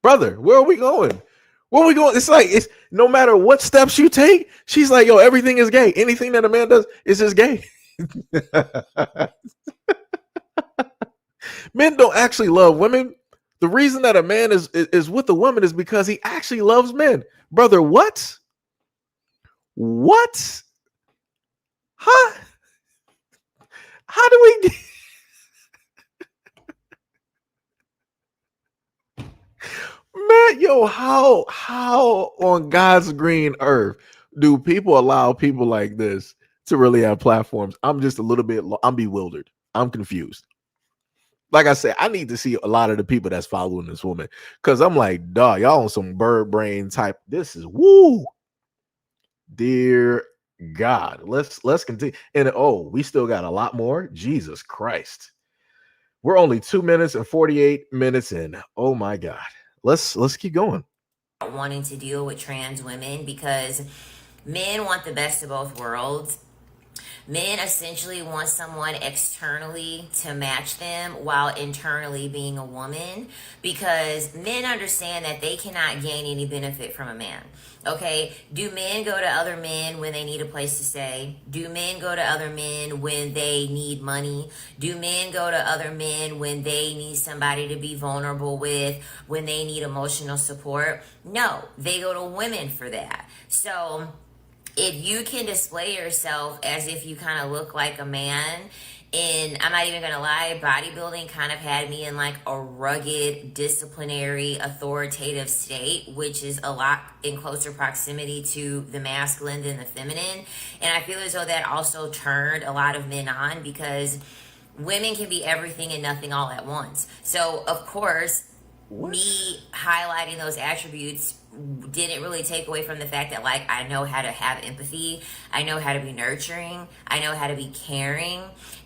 brother, where are we going? Where are we going? It's like, it's no matter what steps you take, she's like, yo, everything is gay. Anything that a man does is just gay. Men don't actually love women. The reason that a man is with a woman is because he actually loves men. Brother, what? What? Huh? How do we get... Man, yo, how on God's green earth do people allow people like this to really have platforms? I'm just a little bit, I'm bewildered. I'm confused. Like I said, I need to see a lot of the people that's following this woman, because I'm like, dog, y'all on some bird brain type. This is woo, dear God. Let's continue. And we still got a lot more. Jesus Christ, we're only 2 minutes and 48 minutes in. Oh my God, let's keep going. Wanting to deal with trans women, because men want the best of both worlds. Men essentially want someone externally to match them while internally being a woman, because men understand that they cannot gain any benefit from a man. Okay, do men go to other men when they need a place to stay? Do men go to other men when they need money? Do men go to other men when they need somebody to be vulnerable with, when they need emotional support? No, they go to women for that. So if you can display yourself as if you kind of look like a man, and I'm not even gonna lie, bodybuilding kind of had me in like a rugged, disciplinary, authoritative state, which is a lot in closer proximity to the masculine than the feminine. And I feel as though that also turned a lot of men on, because women can be everything and nothing all at once. So of course, me highlighting those attributes didn't really take away from the fact that, like, I know how to have empathy, I know how to be nurturing, I know how to be caring.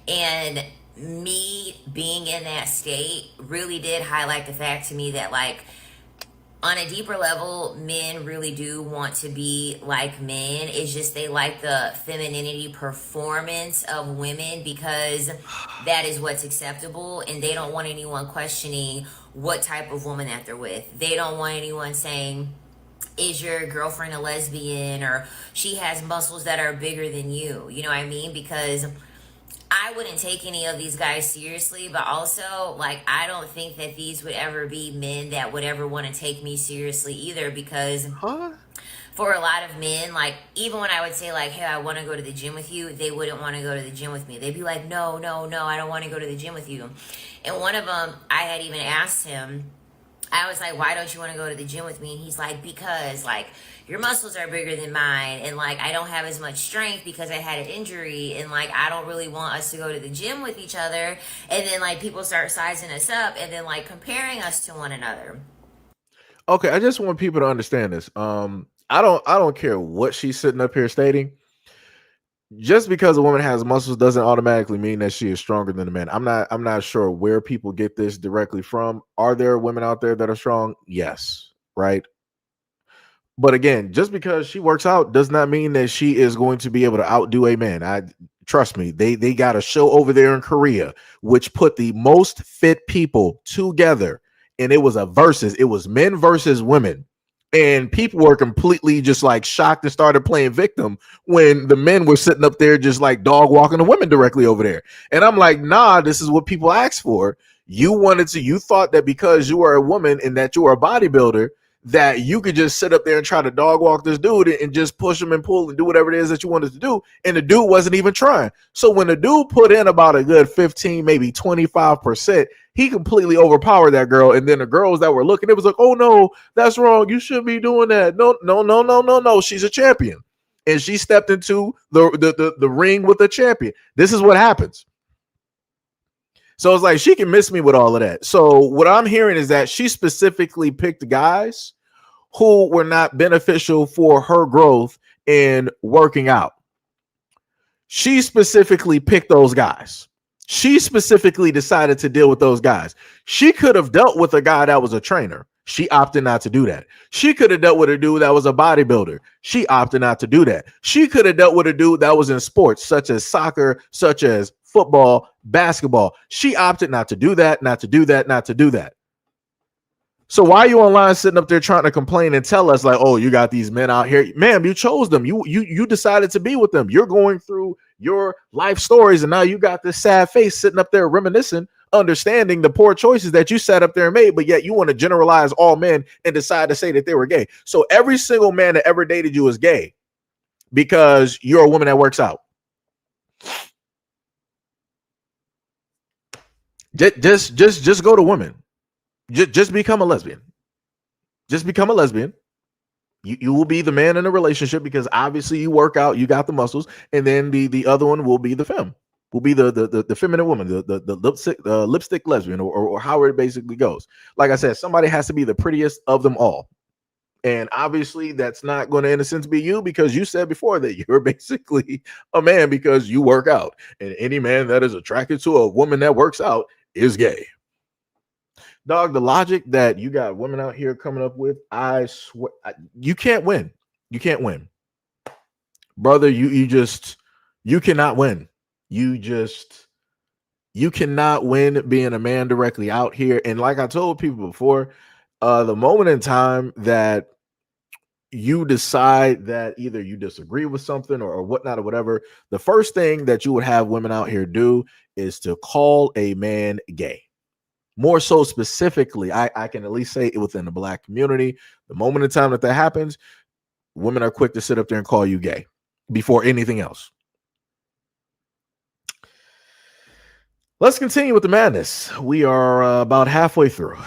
And me being in that state really did highlight the fact to me that, like, on a deeper level, men really do want to be like men. It's just they like the femininity performance of women, because that is what's acceptable, and they don't want anyone questioning what type of woman that they're with. They don't want anyone saying, is your girlfriend a lesbian, or she has muscles that are bigger than you know what I mean? Because I wouldn't take any of these guys seriously, but also, like, I don't think that these would ever be men that would ever want to take me seriously either. Because Huh? for a lot of men, like, even when I would say, like, hey, I want to go to the gym with you, they wouldn't want to go to the gym with me. They'd be like, no, no, no, I don't want to go to the gym with you. And one of them, I had even asked him, I was like, why don't you want to go to the gym with me? And he's like, because, like, your muscles are bigger than mine. And, like, I don't have as much strength because I had an injury. And, like, I don't really want us to go to the gym with each other. And then, like, people start sizing us up and then, like, comparing us to one another. Okay, I just want people to understand this. I don't care what she's sitting up here stating. Just because a woman has muscles doesn't automatically mean that she is stronger than a man. I'm not sure where people get this directly from. Are there women out there that are strong? Yes, right? But again, just because she works out does not mean that she is going to be able to outdo a man. I trust me, they got a show over there in Korea which put the most fit people together, and it was a versus. It was men versus women. And people were completely just like shocked and started playing victim when the men were sitting up there just like dog walking the women directly over there. And I'm like, nah, this is what people asked for. You thought that because you are a woman and that you are a bodybuilder, that you could just sit up there and try to dog walk this dude and just push him and pull and do whatever it is that you wanted to do. And the dude wasn't even trying. So when the dude put in about a good 15, maybe 25%, he completely overpowered that girl. And then the girls that were looking, it was like, oh no, that's wrong. You shouldn't be doing that. No, no, no, no, no, no. She's a champion. And she stepped into the ring with a champion. This is what happens. So it's like she can miss me with all of that. So what I'm hearing is that she specifically picked guys who were not beneficial for her growth in working out. She specifically picked those guys. She specifically decided to deal with those guys. She could have dealt with a guy that was a trainer. She opted not to do that. She could have dealt with a dude that was a bodybuilder. She opted not to do that. She could have dealt with a dude that was in sports, such as soccer, such as football, basketball. She opted not to do that, not to do that, not to do that. So why are you online sitting up there trying to complain and tell us like, oh, you got these men out here? Ma'am, you chose them. You decided to be with them. You're going through your life stories, and now you got this sad face sitting up there reminiscing, understanding the poor choices that you sat up there and made, but yet you want to generalize all men and decide to say that they were gay. So every single man that ever dated you is gay because you're a woman that works out. Just go to women. Just become a lesbian. Just become a lesbian. You will be the man in a relationship because obviously you work out, you got the muscles, and then the other one will be the femme, will be the feminine woman, the lipstick lesbian, or how it basically goes. Like I said, somebody has to be the prettiest of them all. And obviously that's not going to in a sense be you, because you said before that you're basically a man because you work out. And any man that is attracted to a woman that works out is gay. Dog, the logic that you got women out here coming up with, I swear, you can't win. You can't win, brother. You cannot win. You cannot win being a man directly out here. And like I told people before, the moment in time that you decide that either you disagree with something or whatnot or whatever, the first thing that you would have women out here do is to call a man gay. More so specifically, I can at least say it within the black community. The moment in time that happens, women are quick to sit up there and call you gay before anything else. Let's continue with the madness. We are about halfway through.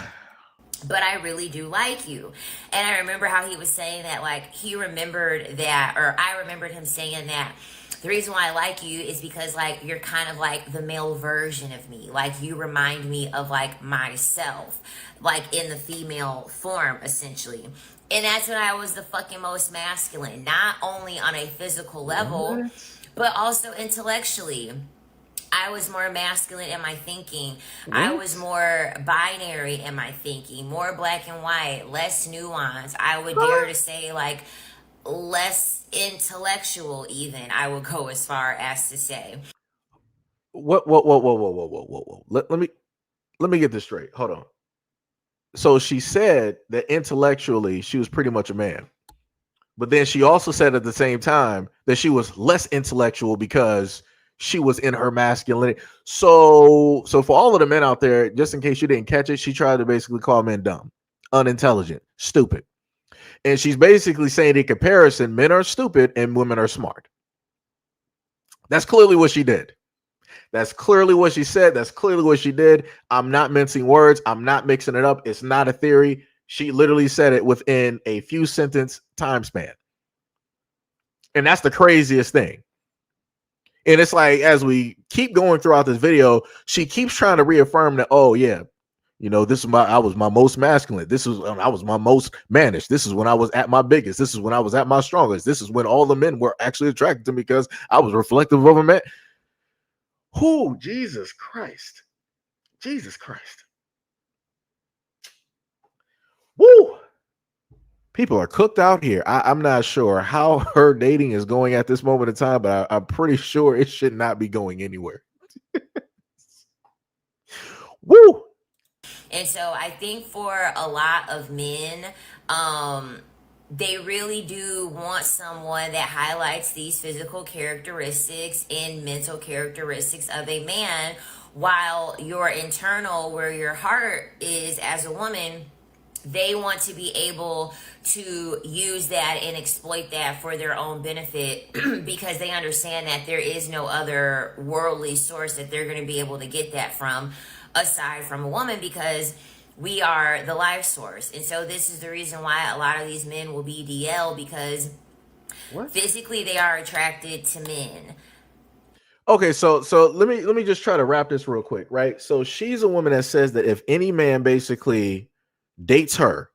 But I really do like you. And I remember how he was saying that, like, he remembered that, or I remembered him saying that the reason why I like you is because, like, you're kind of like the male version of me. Like, you remind me of, like, myself, like, in the female form, essentially. And that's when I was the fucking most masculine, not only on a physical level, but also intellectually. I was more masculine in my thinking. What? I was more binary in my thinking, more black and white, less nuance. I would dare to say, like, less intellectual, even. I would go as far as to say. What? Whoa. Let me get this straight. Hold on. So she said that intellectually she was pretty much a man. But then she also said at the same time that she was less intellectual because she was in her masculinity. So for all of the men out there, just in case you didn't catch it, she tried to basically call men dumb, unintelligent, stupid. And she's basically saying in comparison, men are stupid and women are smart. That's clearly what she did. That's clearly what she said. That's clearly what she did. I'm not mincing words. I'm not mixing it up. It's not a theory. She literally said it within a few sentence time span. And that's the craziest thing. And it's like, as we keep going throughout this video, she keeps trying to reaffirm that, oh, yeah, you know, I was my most masculine. I was my most mannish. This is when I was at my biggest. This is when I was at my strongest. This is when all the men were actually attracted to me because I was reflective of a man. Who? Jesus Christ. Jesus Christ. Woo. People are cooked out here. I'm not sure how her dating is going at this moment in time, but I'm pretty sure it should not be going anywhere. Woo! And so I think for a lot of men, they really do want someone that highlights these physical characteristics and mental characteristics of a man, while your internal, where your heart is as a woman, they want to be able to use that and exploit that for their own benefit because they understand that there is no other worldly source that they're going to be able to get that from aside from a woman, because we are the life source. And so this is the reason why a lot of these men will be DL, because physically they are attracted to men. Okay, so let me just try to wrap this real quick, right? So she's a woman that says that if any man basically dates her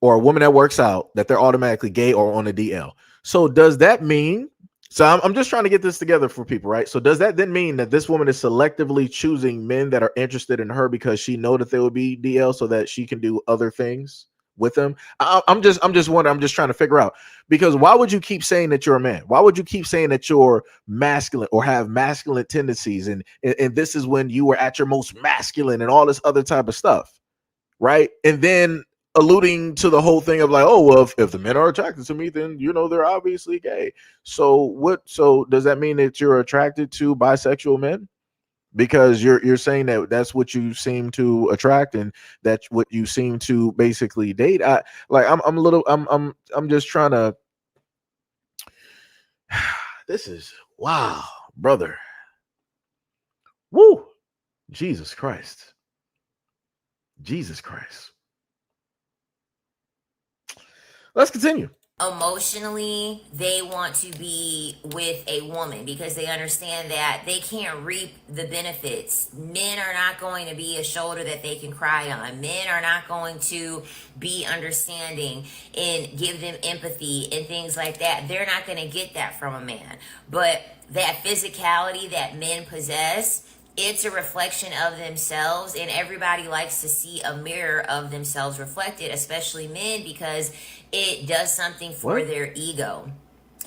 or a woman that works out, that they're automatically gay or on a DL. So does that mean, so I'm just trying to get this together for people, right? So does that then mean that this woman is selectively choosing men that are interested in her because she know that they would be DL so that she can do other things with them? I'm just wondering, I'm just trying to figure out, because why would you keep saying that you're a man? Why would you keep saying that you're masculine or have masculine tendencies? And this is when you were at your most masculine and all this other type of stuff, right? And then alluding to the whole thing of like, oh, well, if the men are attracted to me, then you know they're obviously gay. So does that mean that you're attracted to bisexual men? Because you're saying that that's what you seem to attract and that's what you seem to basically date. I'm just trying to this is wow, brother. Woo! Jesus Christ. Jesus Christ. Let's continue. Emotionally, they want to be with a woman because they understand that they can't reap the benefits. Men are not going to be a shoulder that they can cry on. Men are not going to be understanding and give them empathy and things like that. They're not going to get that from a man. But that physicality that men possess, it's a reflection of themselves, and everybody likes to see a mirror of themselves reflected, especially men, because it does something for their ego.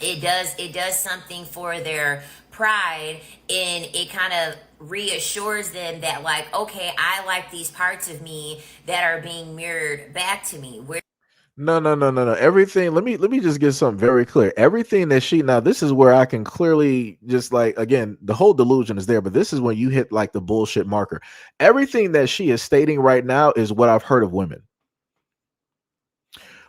It does something for their pride, and it kind of reassures them that, like, okay, I like these parts of me that are being mirrored back to me. No. Everything. Let me just get something very clear. Everything that she, now this is where I can clearly just like, again, the whole delusion is there, but this is when you hit like the bullshit marker. Everything that she is stating right now is what I've heard of women.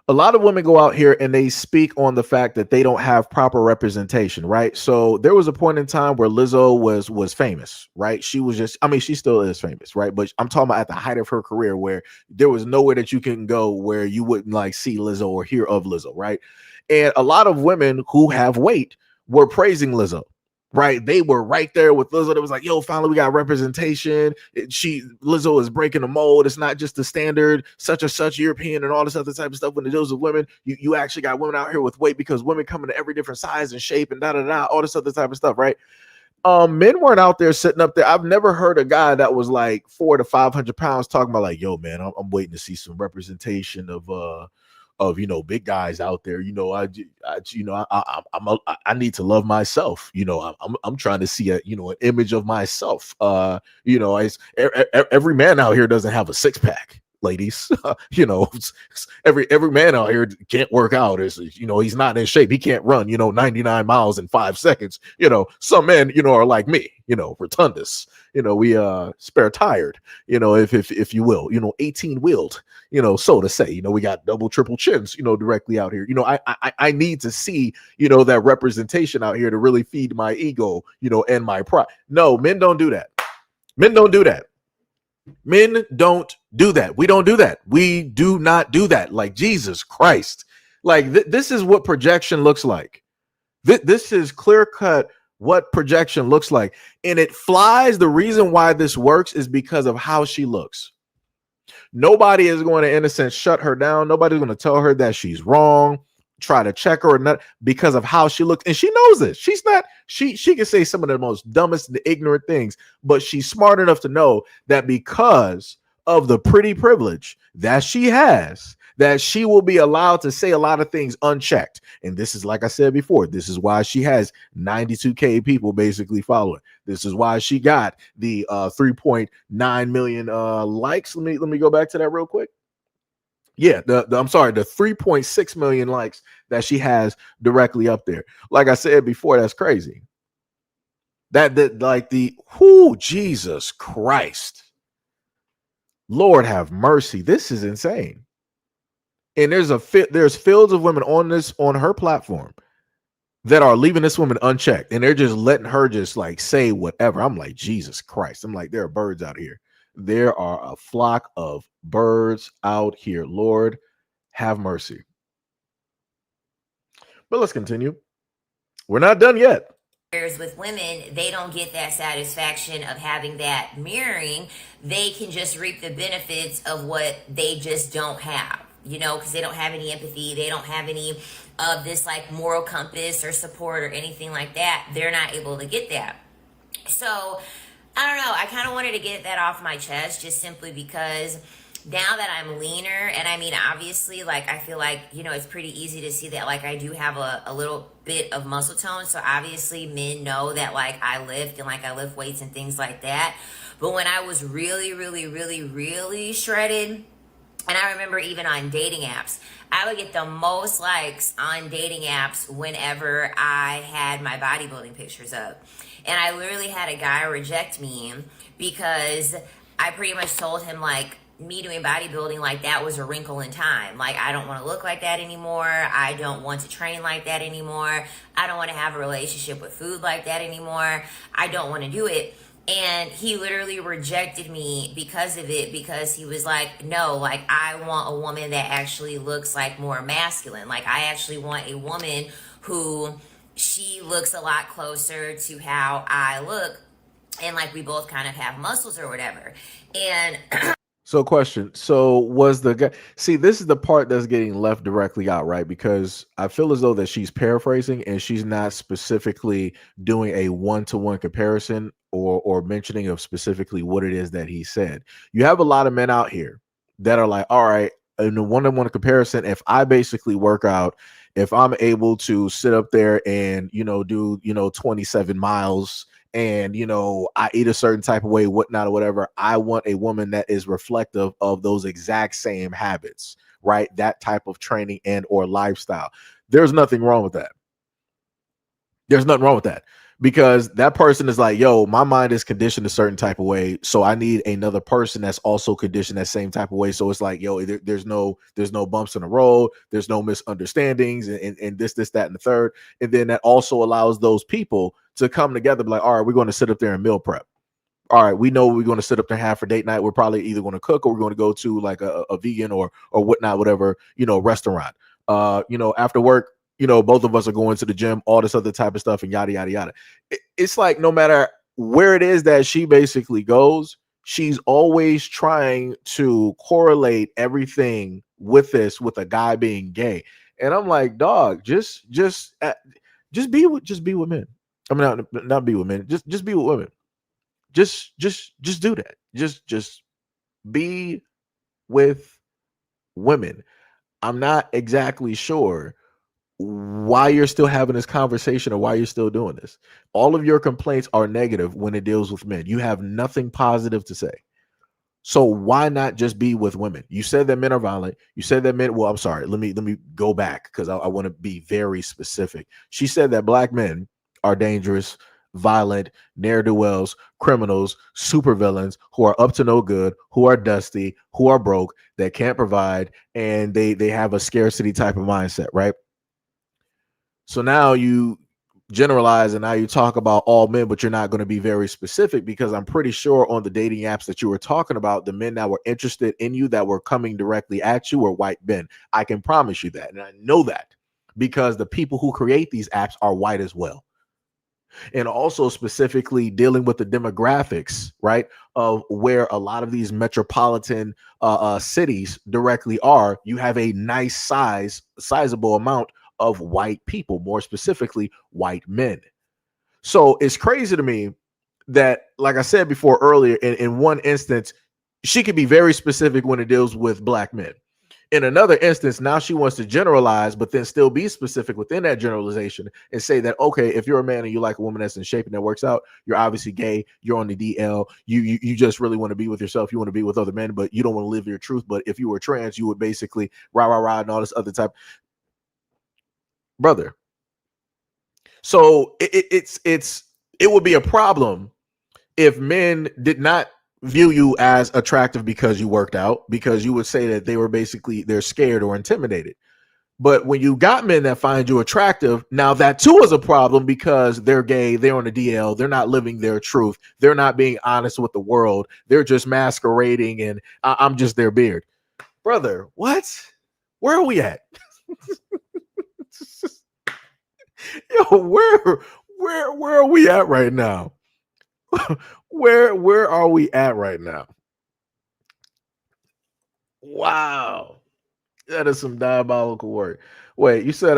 A lot of women go out here and they speak on the fact that they don't have proper representation, right? So there was a point in time where Lizzo was famous, right? She was just, I mean, she still is famous, right? But I'm talking about at the height of her career, where there was nowhere that you can go where you wouldn't like see Lizzo or hear of Lizzo, right? And a lot of women who have weight were praising Lizzo, right? They were right there with Lizzo. It was like, yo, finally we got representation. Lizzo is breaking the mold. It's not just the standard such and such European and all this other type of stuff. When it deals with women, you actually got women out here with weight, because women come in every different size and shape and all this other type of stuff, right? Men weren't out there sitting up there. I've never heard a guy that was like 400 to 500 pounds talking about like, yo, man, I'm waiting to see some representation of big guys out there. I need to love myself. I'm trying to see an image of myself. Every man out here doesn't have a six pack. ladies. Every man out here can't work out. Is he's not in shape. He can't run 99 miles in 5 seconds. Some men are like me. Rotundus. We spare tired. If you will. 18 wheeled. So to say. We got double triple chins. Directly out here. I need to see that representation out here to really feed my ego. And my pride. No, men don't do that. Men don't do that. Men don't do that. We don't do that. We do not do that. Like, Jesus Christ. Like, this is what projection looks like. This is clear cut what projection looks like. And it flies. The reason why this works is because of how she looks. Nobody is going to, in a sense, shut her down. Nobody's going to tell her that she's wrong, try to check her or not, because of how she looks. And she knows this. She's not, she can say some of the most dumbest and ignorant things, but she's smart enough to know that because of the pretty privilege that she has, that she will be allowed to say a lot of things unchecked. And this is, like I said before, this is why she has 92K people basically following. This is why she got the 3.9 million likes. Let me go back to that real quick. Yeah, I'm sorry, the 3.6 million likes that she has directly up there. Like I said before, that's crazy. Jesus Christ. Lord have mercy. This is insane. And there's fields of women on her platform that are leaving this woman unchecked, and they're just letting her just like say whatever. I'm like, Jesus Christ. I'm like, there are birds out here. There are a flock of birds out here. Lord, have mercy. But let's continue. We're not done yet. Whereas with women, they don't get that satisfaction of having that mirroring. They can just reap the benefits of what they just don't have, because they don't have any empathy. They don't have any of this like moral compass or support or anything like that. They're not able to get that. So I don't know. I kind of wanted to get that off my chest just simply because now that I'm leaner, and I mean, obviously, like, I feel like, it's pretty easy to see that, like, I do have a little bit of muscle tone. So obviously men know that, like, I lift and like I lift weights and things like that. But when I was really, really, really, really shredded, and I remember even on dating apps, I would get the most likes on dating apps whenever I had my bodybuilding pictures up. And I literally had a guy reject me because I pretty much told him, like, me doing bodybuilding, like, that was a wrinkle in time. Like, I don't want to look like that anymore. I don't want to train like that anymore. I don't want to have a relationship with food like that anymore. I don't want to do it. And he literally rejected me because of it, because he was like, no, like, I want a woman that actually looks like more masculine. Like, I actually want a woman who she looks a lot closer to how I look. And like, we both kind of have muscles or whatever. And so question. So was the guy, see, this is the part that's getting left directly out, right? Because I feel as though that she's paraphrasing and she's not specifically doing a one-to-one comparison or mentioning of specifically what it is that he said. You have a lot of men out here that are like, all right, in a one-to-one comparison, if I basically work out, if I'm able to sit up there and, do, 27 miles and, I eat a certain type of way, whatnot, or whatever, I want a woman that is reflective of those exact same habits, right? That type of training and or lifestyle. There's nothing wrong with that. There's nothing wrong with that. Because that person is like, yo, my mind is conditioned a certain type of way, so I need another person that's also conditioned that same type of way. So it's like, yo, there's no bumps in the road, there's no misunderstandings, and this, that, and the third. And then that also allows those people to come together, be like, all right, we're going to sit up there and meal prep. All right, we know we're going to sit up there and have for date night. We're probably either going to cook or we're going to go to like a vegan or whatnot, whatever, restaurant. After work, both of us are going to the gym, all this other type of stuff, and yada, yada, yada. It's like no matter where it is that she basically goes, she's always trying to correlate everything with a guy being gay. And I'm like, dog, just be with men. I mean, not be with men. Just be with women. Just do that. Just be with women. I'm not exactly sure why you're still having this conversation or why you're still doing this. All of your complaints are negative when it deals with men. You have nothing positive to say. So why not just be with women? You said that men are violent. You said that men. Well, I'm sorry. Let me go back because I want to be very specific. She said that black men are dangerous, violent, ne'er do wells, criminals, supervillains who are up to no good, who are dusty, who are broke, that can't provide, and they have a scarcity type of mindset, right? So now you generalize and now you talk about all men, but you're not going to be very specific because I'm pretty sure on the dating apps that you were talking about, the men that were interested in you that were coming directly at you were white men. I can promise you that. And I know that because the people who create these apps are white as well. And also specifically dealing with the demographics, right, of where a lot of these metropolitan cities directly are. You have a nice sizable amount of white people, more specifically white men. So it's crazy to me that, like I said before earlier, in one instance, she could be very specific when it deals with black men. In another instance, now she wants to generalize, but then still be specific within that generalization and say that, okay, if you're a man and you like a woman that's in shape and that works out, you're obviously gay, you're on the DL, you just really want to be with yourself, you want to be with other men, but you don't want to live your truth. But if you were trans, you would basically rah, rah, rah, and all this other type. Brother. So it would be a problem if men did not view you as attractive because you worked out, because you would say that they were basically they're scared or intimidated. But when you got men that find you attractive, now that too is a problem because they're gay, they're on the DL, they're not living their truth, they're not being honest with the world, they're just masquerading, and I'm just their beard. Brother, what? Where are we at? Yo, where are we at right now? where are we at right now? Wow. That is some diabolical work. Wait, you said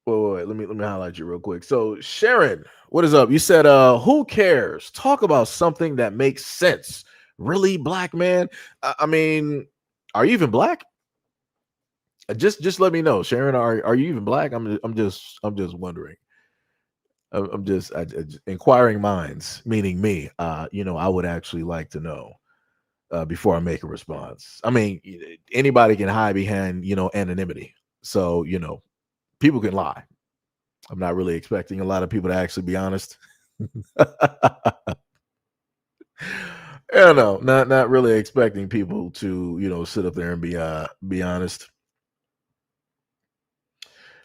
wait, let me highlight you real quick. So Sharon, what is up? You said who cares? Talk about something that makes sense. Really, black man? I mean, are you even black? Just let me know, Sharon. Are you even black? I'm just wondering. I'm just inquiring minds, meaning me. I would actually like to know before I make a response. I mean, anybody can hide behind anonymity, so people can lie. I'm not really expecting a lot of people to actually be honest. Yeah, no, not really expecting people to sit up there and be honest.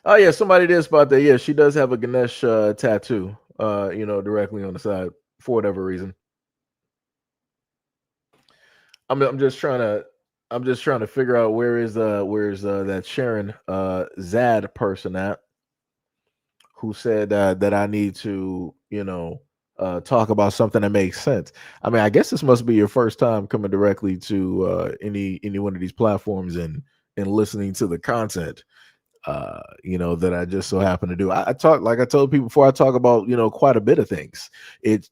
Oh yeah, somebody did spot that. Yeah, she does have a Ganesh tattoo, directly on the side for whatever reason. I'm just trying to figure out where's that Sharon Zad person at who said that I need to talk about something that makes sense. I mean, I guess this must be your first time coming directly to any one of these platforms and listening to the content that I just so happen to do. I talk, like I told people before, I talk about quite a bit of things. It's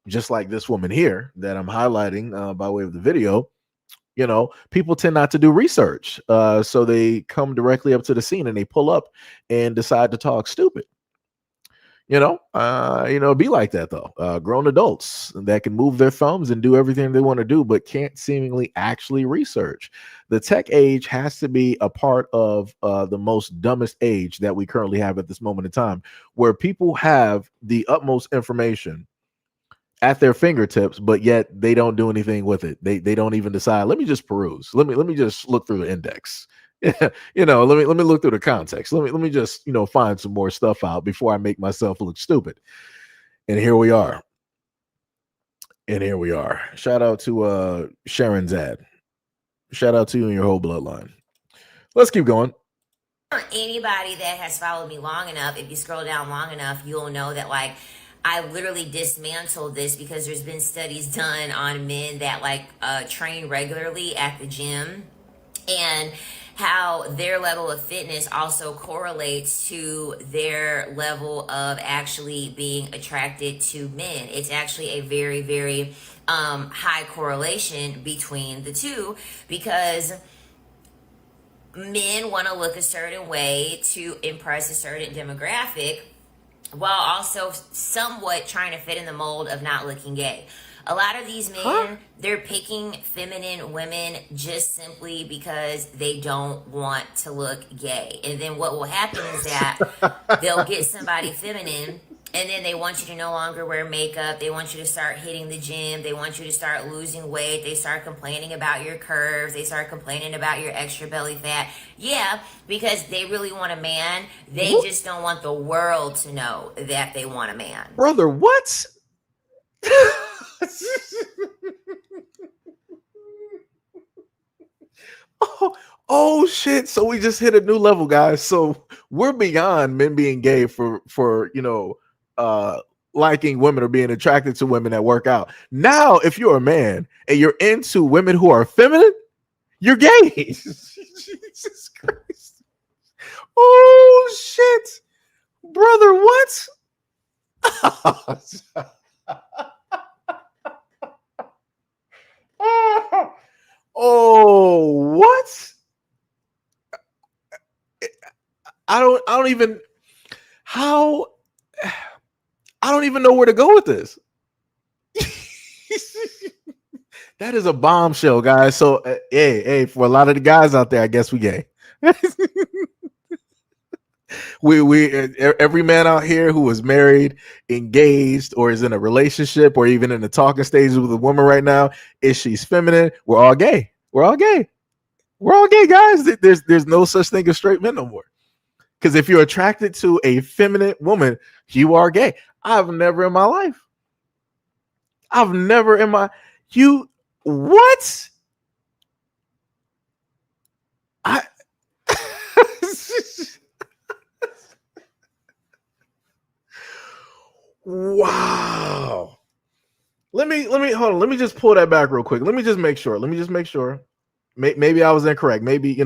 just like this woman here that I'm highlighting by way of the video. People tend not to do research, so they come directly up to the scene and they pull up and decide to talk stupid. Be like that though. Grown adults that can move their thumbs and do everything they want to do, but can't seemingly actually research. The tech age has to be a part of the most dumbest age that we currently have at this moment in time, where people have the utmost information at their fingertips, but yet they don't do anything with it. They don't even decide. Let me just peruse. Let me just look through the index. Let me look through the context. Let me just find some more stuff out before I make myself look stupid. And here we are. Shout out to Sharon's ad. Shout out to you and your whole bloodline. Let's keep going. For anybody that has followed me long enough, if you scroll down long enough, you'll know that I literally dismantled this because there's been studies done on men that train regularly at the gym, and how their level of fitness also correlates to their level of actually being attracted to men. It's actually a very, very high correlation between the two, because men want to look a certain way to impress a certain demographic while also somewhat trying to fit in the mold of not looking gay. A lot of these Huh? men, they're picking feminine women just simply because they don't want to look gay. And then what will happen is that they'll get somebody feminine, and then they want you to no longer wear makeup. They want you to start hitting the gym. They want you to start losing weight. They start complaining about your curves. They start complaining about your extra belly fat. Yeah, because they really want a man. They just don't want the world to know that they want a man. Brother, what? oh, oh shit. So we just hit a new level, guys. So we're beyond men being gay for liking women or being attracted to women that work out. Now, if you're a man and you're into women who are feminine, you're gay. Jesus Christ. Oh shit. Brother, what? Oh, what? I don't even how I don't even know where to go with this. That is a bombshell, guys. So, hey, for a lot of the guys out there, I guess we gay. Every man out here who is married, engaged, or is in a relationship, or even in the talking stages with a woman right now, if she's feminine, we're all gay. We're all gay. We're all gay, guys. There's no such thing as straight men no more. Because if you're attracted to a feminine woman, you are gay. I've never in my life. You what? I wow. Let me hold on. Let me just pull that back real quick. Let me just make sure. Maybe I was incorrect. Maybe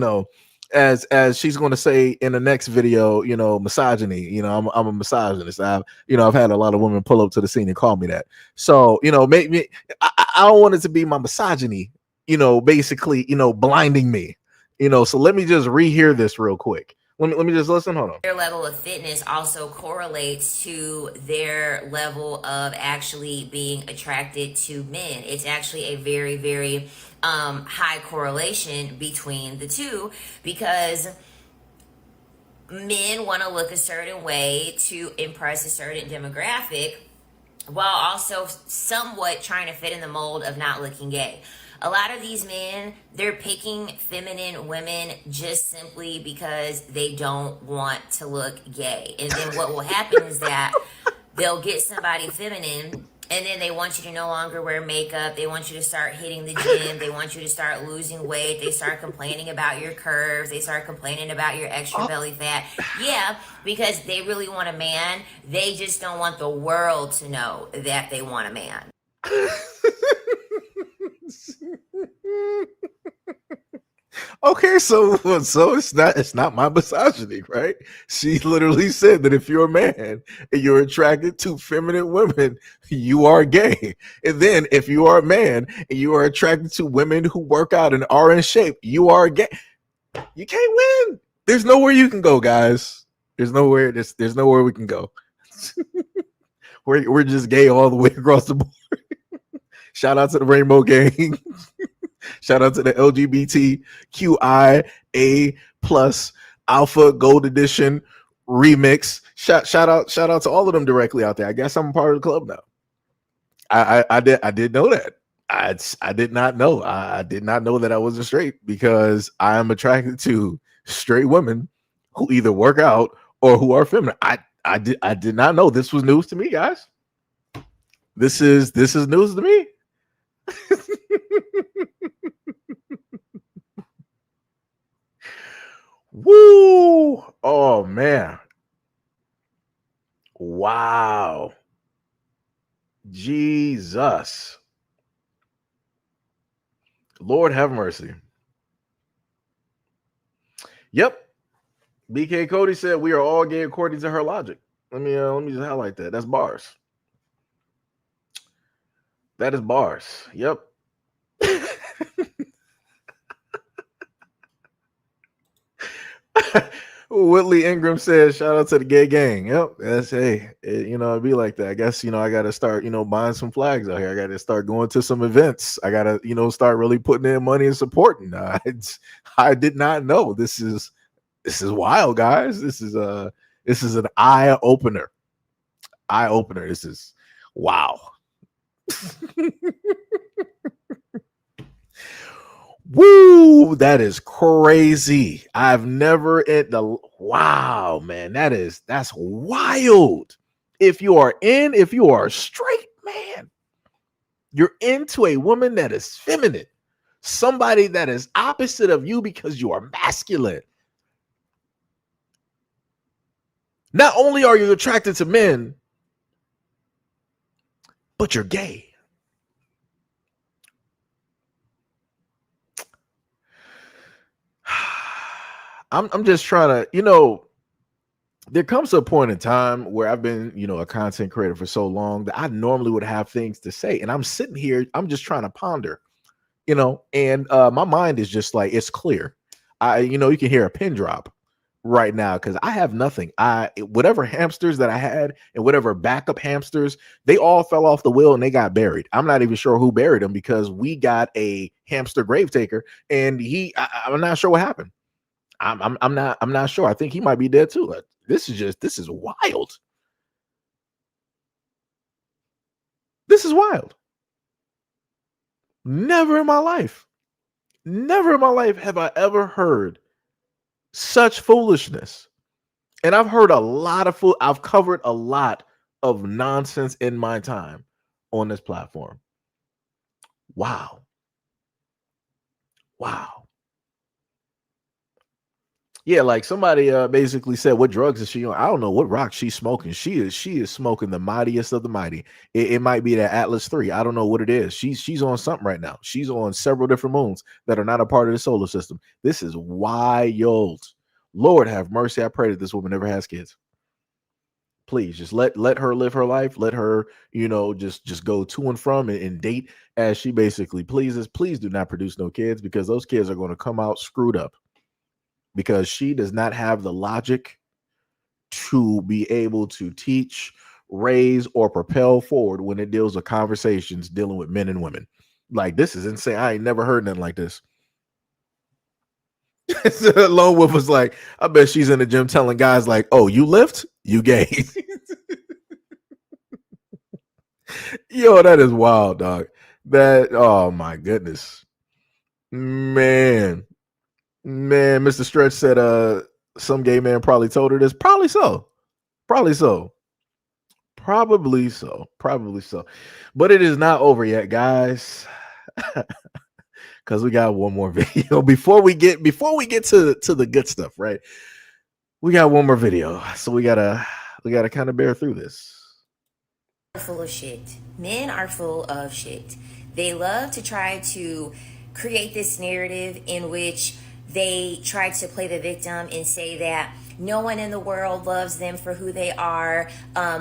as she's going to say in the next video, misogyny. I'm a misogynist. I've had a lot of women pull up to the scene and call me that. So maybe I don't want it to be my misogyny. Basically, blinding me. So let me just rehear this real quick. Let me just listen. Hold on. Their level of fitness also correlates to their level of actually being attracted to men. It's actually a very, very high correlation between the two, because men want to look a certain way to impress a certain demographic, while also somewhat trying to fit in the mold of not looking gay. A lot of these men, they're picking feminine women just simply because they don't want to look gay. And then what will happen is that they'll get somebody feminine, and then they want you to no longer wear makeup. They want you to start hitting the gym. They want you to start losing weight. They start complaining about your curves. They start complaining about your extra belly fat. Yeah, because they really want a man. They just don't want the world to know that they want a man. Okay, so it's not my misogyny, right? She literally said that if you're a man and you're attracted to feminine women, you are gay. And then if you are a man and you are attracted to women who work out and are in shape, you are gay. You can't win. There's nowhere you can go, guys. There's nowhere we can go. We're just gay all the way across the board. Shout out to the Rainbow Gang. Shout out to the LGBTQIA plus Alpha Gold Edition remix. Shout out to all of them directly out there. I guess I'm a part of the club now. I did know that. I did not know. I did not know that I wasn't straight, because I am attracted to straight women who either work out or who are feminine. I did not know. This was news to me, guys. This is news to me. Woo! Oh man. Wow. Jesus. Lord have mercy. Yep. BK Cody said we are all gay according to her logic. Let me just highlight that. That's bars. That is bars. Yep. Whitley Ingram says, "Shout out to the gay gang." Yep, that's it'd be like that. I guess I got to start buying some flags out here. I got to start going to some events. I got to start really putting in money and supporting. I did not know this is wild, guys. This is an eye opener. Eye opener. This is wow. Woo, that is crazy. I've never wow, man. That's wild. If you are a straight man, you're into a woman that is feminine, somebody that is opposite of you because you are masculine. Not only are you attracted to men, but you're gay. I'm just trying to, there comes a point in time where I've been, a content creator for so long that I normally would have things to say. And I'm sitting here, I'm just trying to ponder, and my mind is just like, it's clear. You can hear a pin drop right now because I have nothing. Whatever hamsters that I had and whatever backup hamsters, they all fell off the wheel and they got buried. I'm not even sure who buried them because we got a hamster grave taker and I'm not sure what happened. I'm not sure. I think he might be dead too. This is wild. This is wild. Never in my life have I ever heard such foolishness. And I've heard a lot of I've covered a lot of nonsense in my time on this platform. Wow. Yeah, like somebody basically said, "What drugs is she on?" I don't know what rock she's smoking. She is smoking the mightiest of the mighty. It might be that Atlas 3. I don't know what it is. She's on something right now. She's on several different moons that are not a part of the solar system. This is wild. Lord have mercy. I pray that this woman never has kids. Please just let her live her life. Let her, just go to and from and date as she basically pleases. Please do not produce no kids because those kids are going to come out screwed up. Because she does not have the logic to be able to teach, raise, or propel forward when it deals with conversations dealing with men and women. Like, this is insane. I ain't never heard nothing like this. Lone Wolf was like, I bet she's in the gym telling guys like, "Oh, you lift? You gay." Yo, that is wild, dog. Oh my goodness. Man, Mr. Stretch said some gay man probably told her this. Probably so. But it is not over yet, guys. Because we got one more video before we get to the good stuff, right? We got one more video. So we gotta kind of bear through this. Full of shit. Men are full of shit. They love to try to create this narrative in which they try to play the victim and say that no one in the world loves them for who they are.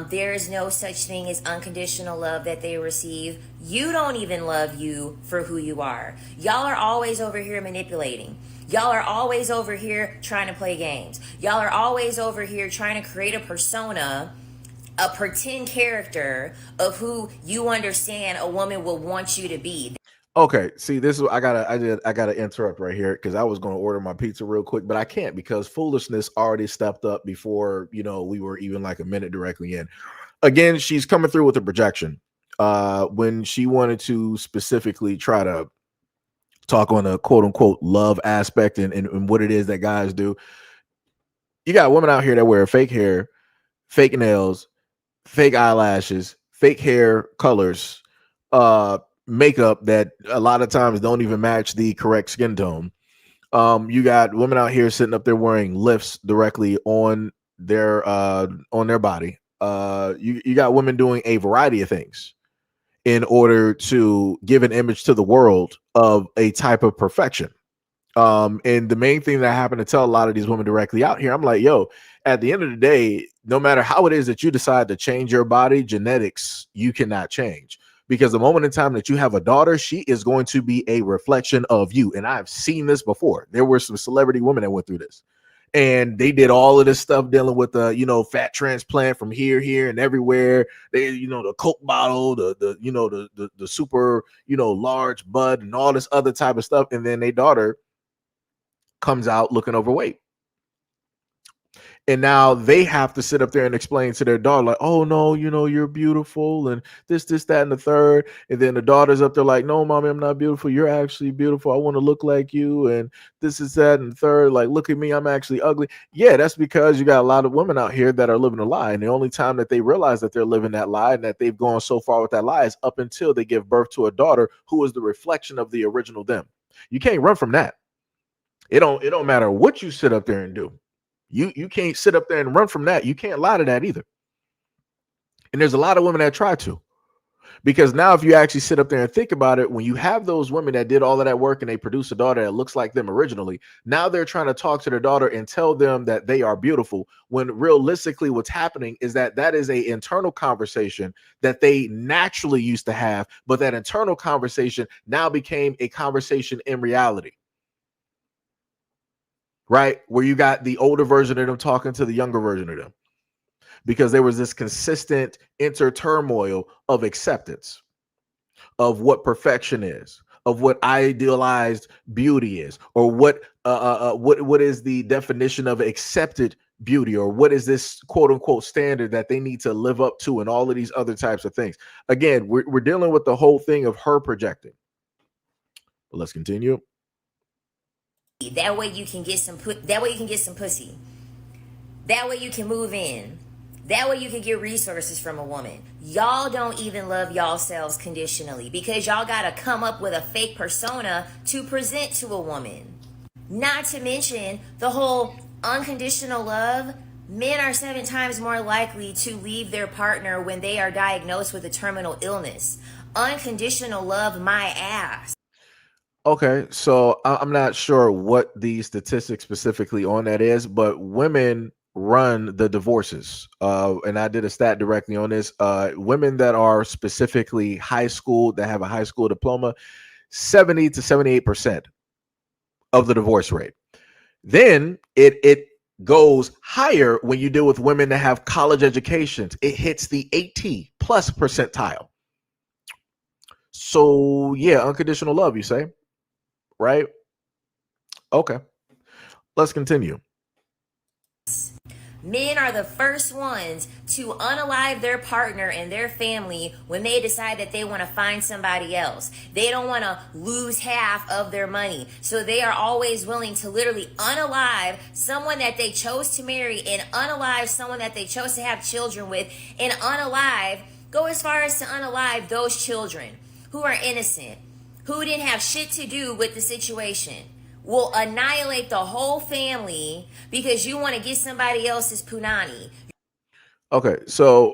There is no such thing as unconditional love that they receive. You don't even love you for who you are. Y'all are always over here manipulating. Y'all are always over here trying to play games. Y'all are always over here trying to create a persona, a pretend character of who you understand a woman will want you to be. Okay, see, this is I gotta interrupt right here because I was going to order my pizza real quick, but I can't because foolishness already stepped up before we were even like a minute directly in. Again, she's coming through with a projection. When she wanted to specifically try to talk on a quote unquote love aspect and what it is that guys do. You got women out here that wear fake hair, fake nails, fake eyelashes, fake hair colors, makeup that a lot of times don't even match the correct skin tone. You got women out here sitting up there wearing lifts directly on their body. You got women doing a variety of things in order to give an image to the world of a type of perfection. And the main thing that I happen to tell a lot of these women directly out here, I'm like, yo, at the end of the day, no matter how it is that you decide to change your body, genetics, you cannot change. Because the moment in time that you have a daughter, she is going to be a reflection of you. And I've seen this before. There were some celebrity women that went through this. and they did all of this stuff dealing with the, fat transplant from here, and everywhere. They, the Coke bottle, the super, large bud, and all this other type of stuff. And then their daughter comes out looking overweight. And now they have to sit up there and explain to their daughter, like, oh, no, you're beautiful, and this, that, and the third. And then the daughter's up there like, no, mommy, I'm not beautiful. You're actually beautiful. I want to look like you. And this is that and the third. Like, look at me. I'm actually ugly. Yeah, that's because you got a lot of women out here that are living a lie. And the only time that they realize that they're living that lie and that they've gone so far with that lie is up until they give birth to a daughter who is the reflection of the original them. You can't run from that. It don't matter what you sit up there and do. You can't sit up there and run from that. You can't lie to that either. And there's a lot of women that try to, because now if you actually sit up there and think about it, when you have those women that did all of that work and they produce a daughter that looks like them originally, now they're trying to talk to their daughter and tell them that they are beautiful, when realistically what's happening is that is a internal conversation that they naturally used to have, but that internal conversation now became a conversation in reality. Right? Where you got the older version of them talking to the younger version of them, because there was this consistent turmoil of acceptance of what perfection is, of what idealized beauty is, or what is the definition of accepted beauty, or what is this quote unquote standard that they need to live up to, and all of these other types of things. Again, we're dealing with the whole thing of her projecting. But let's continue. That way you can get some pussy. That way you can move in. That way you can get resources from a woman. Y'all don't even love yourselves conditionally, because y'all gotta come up with a fake persona to present to a woman. Not to mention the whole unconditional love. Men are 7 times more likely to leave their partner when they are diagnosed with a terminal illness. Unconditional love, my ass. Okay, so I'm not sure what the statistics specifically on that is, but women run the divorces. And I did a stat directly on this. Women that are specifically high school, that have a high school diploma, 70 to 78% of the divorce rate. Then it goes higher when you deal with women that have college educations. It hits the 80 plus percentile. So yeah, unconditional love, you say? Right? Okay. Let's continue. Men are the first ones to unalive their partner and their family when they decide that they want to find somebody else. They don't want to lose half of their money. So they are always willing to literally unalive someone that they chose to marry, and unalive someone that they chose to have children with, and go as far as to unalive those children who are innocent, who didn't have shit to do with the situation. Will annihilate the whole family because you want to get somebody else's punani. Okay, so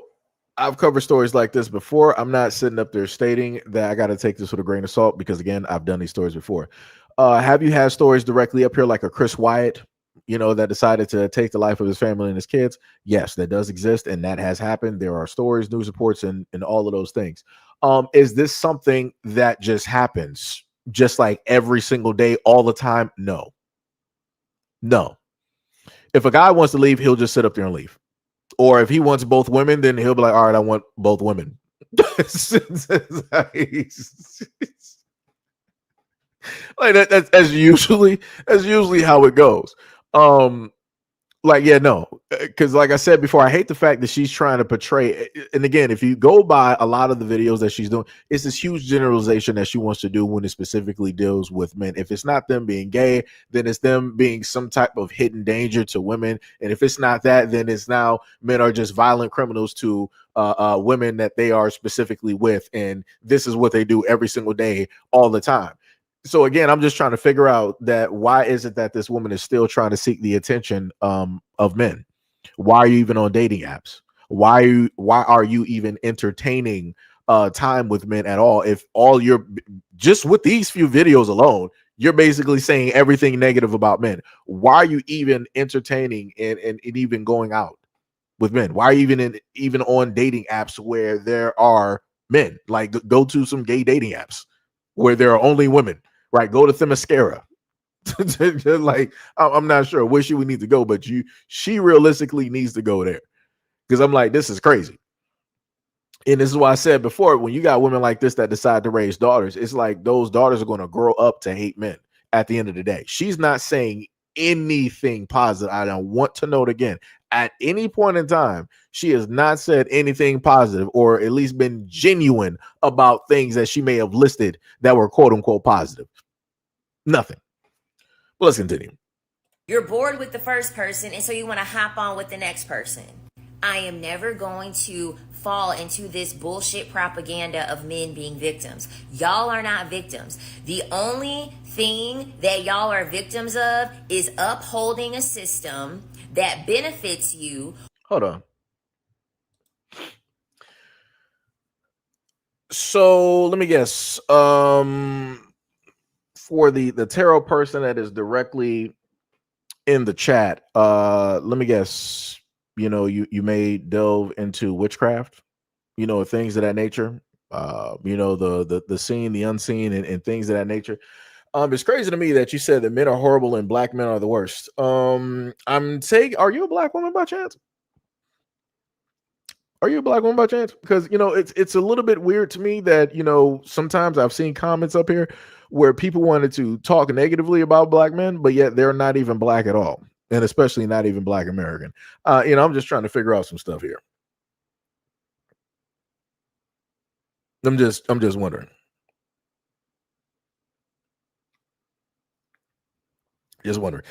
I've covered stories like this before. I'm not sitting up there stating that I got to take this with a grain of salt, because again, I've done these stories before. Have you had stories directly up here like a Chris Wyatt, that decided to take the life of his family and his kids? Yes, that does exist, and that has happened. There are stories, news reports, and all of those things. Is this something that just happens just like every single day, all the time? No. If a guy wants to leave, he'll just sit up there and leave. Or if he wants both women, then he'll be like, all right, I want both women. Like that's usually how it goes. Because like I said before, I hate the fact that she's trying to portray. And again, if you go by a lot of the videos that she's doing, it's this huge generalization that she wants to do when it specifically deals with men. If it's not them being gay, then it's them being some type of hidden danger to women. And if it's not that, then it's now men are just violent criminals to women that they are specifically with. And this is what they do every single day, all the time. So again, I'm just trying to figure out that why is it that this woman is still trying to seek the attention of men? Why are you even on dating apps? Why are you even entertaining time with men at all? If all you're just with these few videos alone, you're basically saying everything negative about men. Why are you even entertaining and even going out with men? Why are you even on dating apps where there are men? Like, go to some gay dating apps where there are only women. Right, go to Themyscira. Like I'm not sure where she would need to go, but she realistically needs to go there because I'm like, this is crazy. And this is why I said before, when you got women like this that decide to raise daughters, it's like those daughters are going to grow up to hate men at the end of the day. She's not saying anything positive. I don't want to note again. At any point in time, she has not said anything positive or at least been genuine about things that she may have listed that were quote unquote positive. Nothing. But let's continue. You're bored with the first person, and so you want to hop on with the next person. I am never going to fall into this bullshit propaganda of men being victims. Y'all are not victims. The only thing that y'all are victims of is upholding a system that benefits you. Hold on. So let me guess. For the tarot person that is directly in the chat, let me guess. You may delve into witchcraft, things of that nature. The seen, the unseen, and things of that nature. It's crazy to me that you said that men are horrible and black men are the worst. I'm saying, are you a black woman by chance? Are you a black woman by chance? Because it's a little bit weird to me that sometimes I've seen comments up here where people wanted to talk negatively about black men, but yet they're not even black at all, and especially not even black American. I'm just trying to figure out some stuff here. I'm just wondering. Just wondering.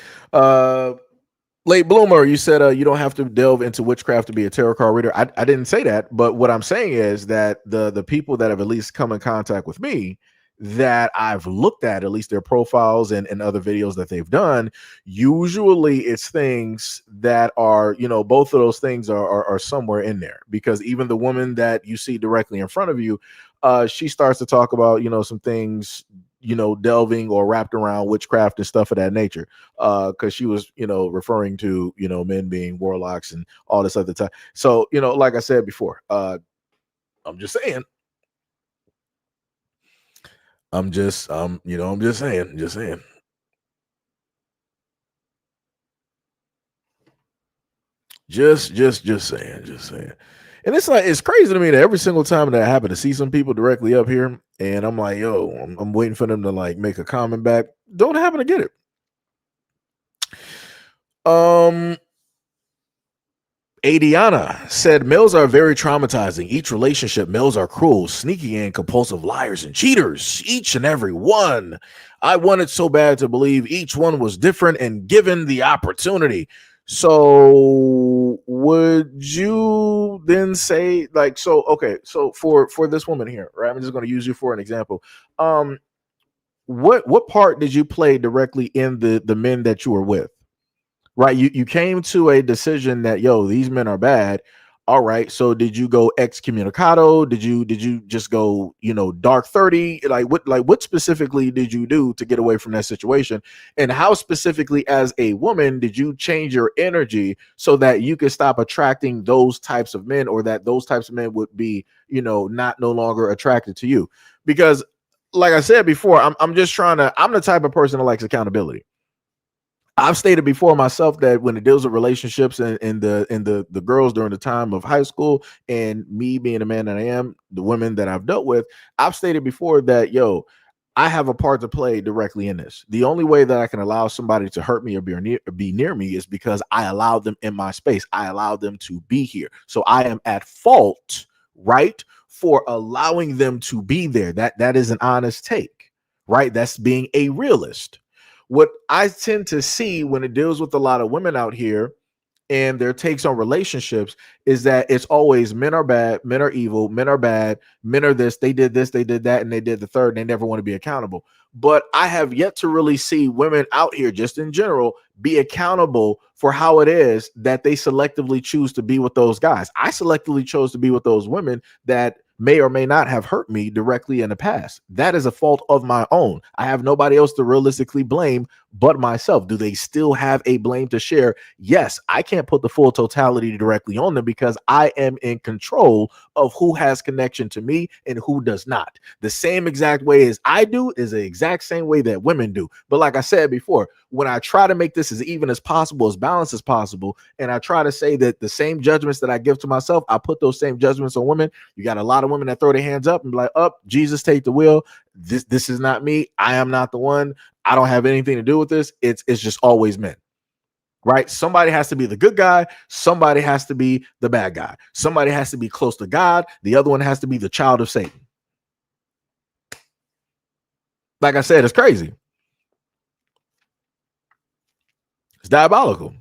Late bloomer, you said you don't have to delve into witchcraft to be a tarot card reader. I didn't say that, but what I'm saying is that the people that have at least come in contact with me that I've looked at least their profiles and other videos that they've done, usually it's things that are, both of those things are somewhere in there, because even the woman that you see directly in front of you, she starts to talk about, some things, delving or wrapped around witchcraft and stuff of that nature, because she was, referring to, men being warlocks and all this other time. So, like I said before, I'm just saying. I'm just saying. Just saying. Just saying. And it's like, it's crazy to me that every single time that I happen to see some people directly up here, and I'm like, yo, I'm waiting for them to like make a comment back. Don't happen to get it. Adiana said, males are very traumatizing. Each relationship, males are cruel, sneaky, and compulsive liars and cheaters. Each and every one. I wanted so bad to believe each one was different and given the opportunity. So would you then say, like, so okay, so for this woman here, right? I'm just going to use you for an example. What part did you play directly in the men that you were with? Right, you came to a decision that, yo, these men are bad. All right, so did you go excommunicado? Did you just go, dark 30? What specifically did you do to get away from that situation? And how specifically as a woman did you change your energy so that you could stop attracting those types of men, or that those types of men would be, no longer attracted to you? Because like I said before, I'm the type of person that likes accountability. I've stated before myself that when it deals with relationships and the girls during the time of high school, and me being the man that I am, the women that I've dealt with, I've stated before that, yo, I have a part to play directly in this. The only way that I can allow somebody to hurt me or be near me is because I allowed them in my space. I allowed them to be here. So I am at fault, right, for allowing them to be there. That is an honest take, right? That's being a realist. What I tend to see when it deals with a lot of women out here and their takes on relationships is that it's always men are bad, men are evil, men are bad, men are this, they did that, and they did the third, and they never want to be accountable. But I have yet to really see women out here, just in general, be accountable for how it is that they selectively choose to be with those guys. I selectively chose to be with those women that may or may not have hurt me directly in the past. That is a fault of my own. I have nobody else to realistically blame but myself? Do they still have a blame to share? Yes, I can't put the full totality directly on them because I am in control of who has connection to me and who does not. The same exact way as I do is the exact same way that women do. But like I said before, when I try to make this as even as possible, as balanced as possible, and I try to say that the same judgments that I give to myself, I put those same judgments on women. You got a lot of women that throw their hands up and be like, "Up, Jesus, take the wheel. This is not me. I am not the one. I don't have anything to do with this." It's just always men. Right? Somebody has to be the good guy. Somebody has to be the bad guy. Somebody has to be close to God. The other one has to be the child of Satan. Like I said, it's crazy. It's diabolical.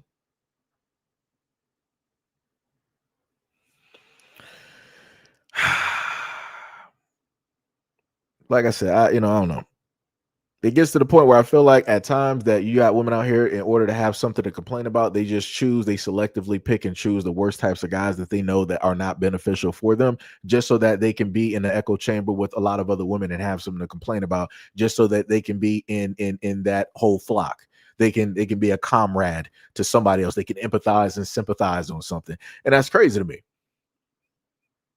Like I said, I don't know. It gets to the point where I feel like at times that you got women out here, in order to have something to complain about, they selectively pick and choose the worst types of guys that they know that are not beneficial for them, just so that they can be in the echo chamber with a lot of other women and have something to complain about, just so that they can be in that whole flock. They can be a comrade to somebody else. They can empathize and sympathize on something. And that's crazy to me.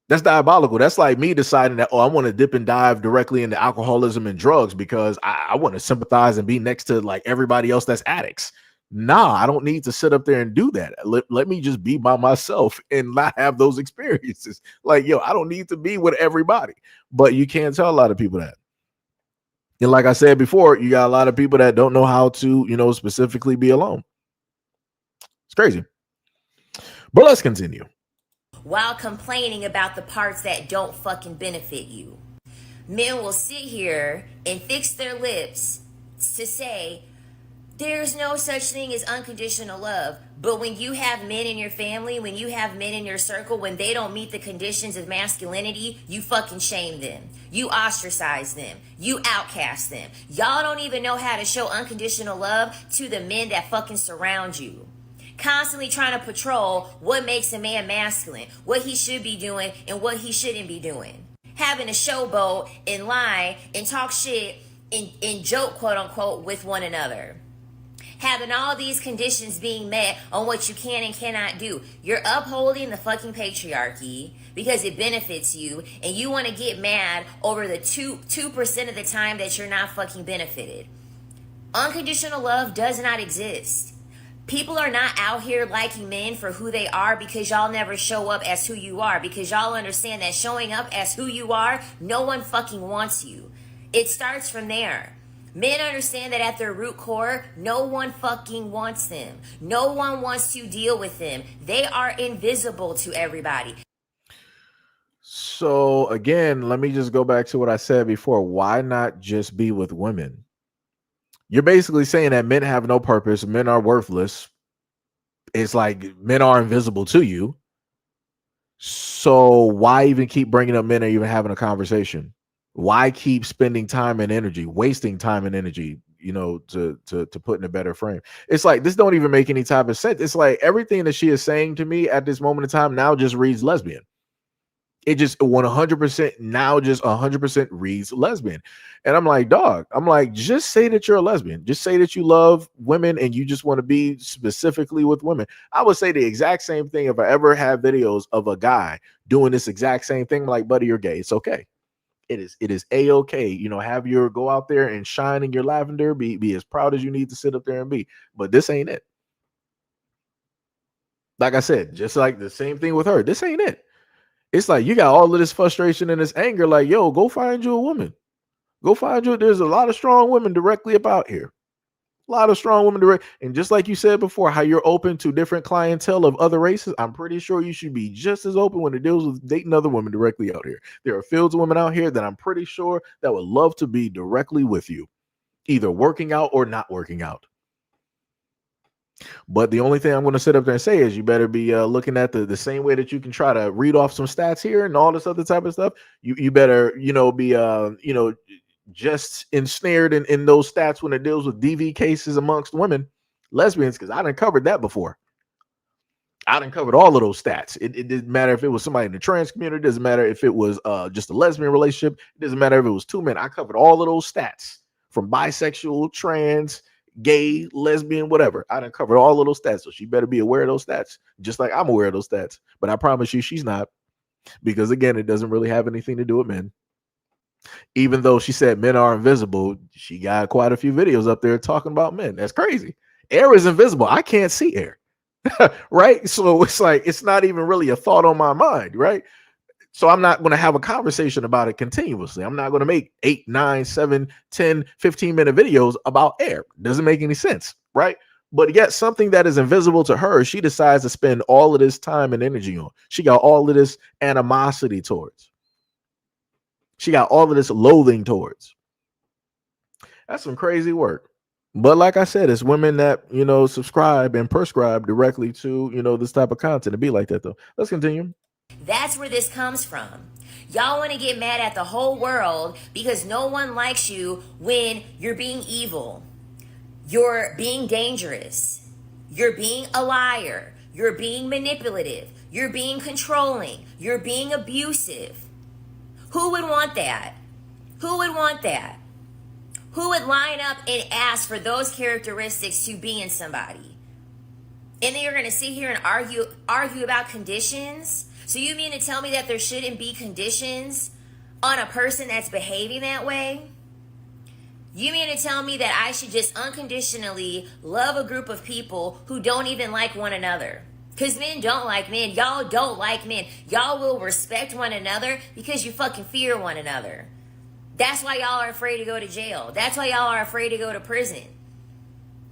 That's diabolical. That's like me deciding that, I want to dip and dive directly into alcoholism and drugs because I want to sympathize and be next to like everybody else that's addicts. Nah, I don't need to sit up there and do that. Let me just be by myself and not have those experiences. Like, I don't need to be with everybody. But you can't tell a lot of people that. And like I said before, you got a lot of people that don't know how to, specifically be alone. It's crazy. But let's continue. While complaining about the parts that don't fucking benefit you. Men will sit here and fix their lips to say, there's no such thing as unconditional love. But when you have men in your family, when you have men in your circle, when they don't meet the conditions of masculinity, you fucking shame them. You ostracize them. You outcast them. Y'all don't even know how to show unconditional love to the men that fucking surround you. Constantly trying to patrol what makes a man masculine, what he should be doing and what he shouldn't be doing. Having a showboat and lie and talk shit and joke, quote unquote, with one another. Having all these conditions being met on what you can and cannot do. You're upholding the fucking patriarchy because it benefits you, and you want to get mad over the 2% of the time that you're not fucking benefited. Unconditional love does not exist. People are not out here liking men for who they are because y'all never show up as who you are, because y'all understand that showing up as who you are, no one fucking wants you. It starts from there. Men understand that at their root core, no one fucking wants them. No one wants to deal with them. They are invisible to everybody. So again, let me just go back to what I said before. Why not just be with women? You're basically saying that men have no purpose, men are worthless. It's like men are invisible to you. So why even keep bringing up men or even having a conversation? Why keep spending time and energy, wasting time and energy, to put in a better frame? It's like, this don't even make any type of sense. It's like everything that she is saying to me at this moment in time now just reads lesbian. It just 100% now just 100% reads lesbian. And I'm like, dog, just say that you're a lesbian. Just say that you love women and you just want to be specifically with women. I would say the exact same thing if I ever have videos of a guy doing this exact same thing. Like, buddy, you're gay. It's okay. It is a-okay. Have your go out there and shine in your lavender, be as proud as you need to sit up there and be. But this ain't it. Like I said, just like the same thing with her. This ain't it. It's like you got all of this frustration and this anger. Like, yo, go find you a woman. Go find you. There's a lot of strong women directly about here. A lot of strong women direct. And just like you said before, how you're open to different clientele of other races, I'm pretty sure you should be just as open when it deals with dating other women directly out here. There are fields of women out here that I'm pretty sure that would love to be directly with you, either working out or not working out. But the only thing I'm going to sit up there and say is you better be looking at the same way that you can try to read off some stats here and all this other type of stuff. You better, be, just ensnared in those stats when it deals with DV cases amongst women, lesbians, because I done covered that before. I done covered all of those stats. It didn't matter if it was somebody in the trans community. It doesn't matter if it was just a lesbian relationship. It doesn't matter if it was two men. I covered all of those stats from bisexual, trans, gay, lesbian, whatever. I done covered all of those stats, so she better be aware of those stats, just like I'm aware of those stats. But I promise you, she's not, because again, it doesn't really have anything to do with men. Even though she said men are invisible, she got quite a few videos up there talking about men. That's crazy. Air is invisible. I can't see air. Right? So it's like it's not even really a thought on my mind, right? So I'm not going to have a conversation about it continuously. I'm not going to make 8, 9, 7, 10, 15-minute videos about air. Doesn't make any sense, right? But yet something that is invisible to her, she decides to spend all of this time and energy on. She got all of this animosity towards. She got all of this loathing towards. That's some crazy work. But like I said, it's women that, subscribe and prescribe directly to, this type of content. To be like that, though. Let's continue. That's where this comes from. Y'all want to get mad at the whole world because no one likes you when you're being evil. You're being dangerous. You're being a liar. You're being manipulative. You're being controlling. You're being abusive. Who would want that? Who would want that? Who would line up and ask for those characteristics to be in somebody? And then you're going to sit here and argue about conditions? So you mean to tell me that there shouldn't be conditions on a person that's behaving that way? You mean to tell me that I should just unconditionally love a group of people who don't even like one another? Because men don't like men. Y'all don't like men. Y'all will respect one another because you fucking fear one another. That's why y'all are afraid to go to jail. That's why y'all are afraid to go to prison.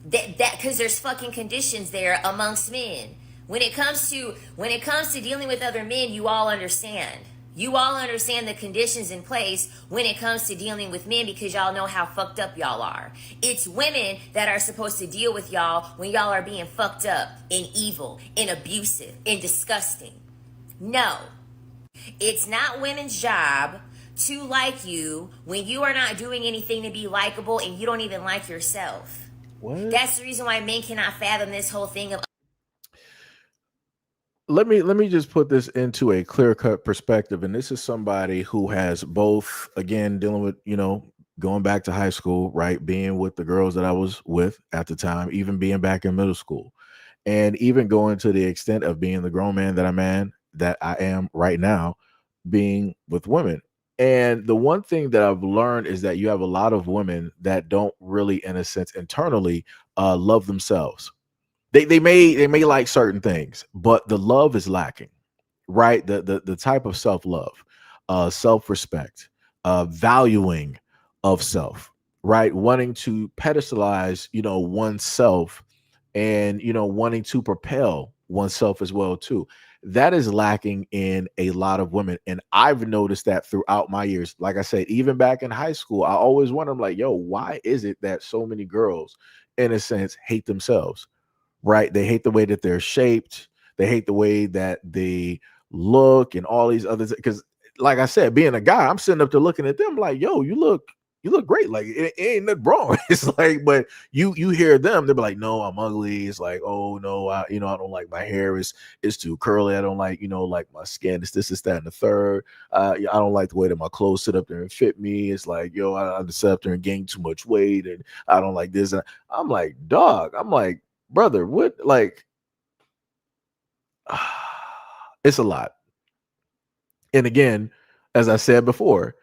That because there's fucking conditions there amongst men. When it comes to dealing with other men, you all understand. You all understand the conditions in place when it comes to dealing with men because y'all know how fucked up y'all are. It's women that are supposed to deal with y'all when y'all are being fucked up and evil and abusive and disgusting. No. It's not women's job to like you when you are not doing anything to be likable and you don't even like yourself. What? That's the reason why men cannot fathom this whole thing of. Let me just put this into a clear-cut perspective. And this is somebody who has both, again, dealing with, going back to high school, right? Being with the girls that I was with at the time, even being back in middle school, and even going to the extent of being the grown man that I am right now, being with women. And the one thing that I've learned is that you have a lot of women that don't really, in a sense, internally love themselves. They may like certain things, but the love is lacking, right? The type of self-love, self-respect, valuing of self, right? Wanting to pedestalize, oneself, and wanting to propel oneself as well too. That is lacking in a lot of women, and I've noticed that throughout my years. Like I said, even back in high school, I always wondered, like, yo, why is it that so many girls, in a sense, hate themselves? Right? They hate the way that they're shaped. They hate the way that they look and all these others. Because, like I said, being a guy, I'm sitting up there looking at them like, yo, you look great. Like it ain't nothing wrong. It's like, but you hear them, they'll be like, no, I'm ugly. It's like, oh no, I don't like my hair is too curly. I don't like, like my skin. It's this, that, and the third. I don't like the way that my clothes sit up there and fit me. It's like, yo, I just sit up there and gain too much weight, and I don't like this. And I'm like, dog. I'm like, brother, what? Like, it's a lot. And again, as I said before,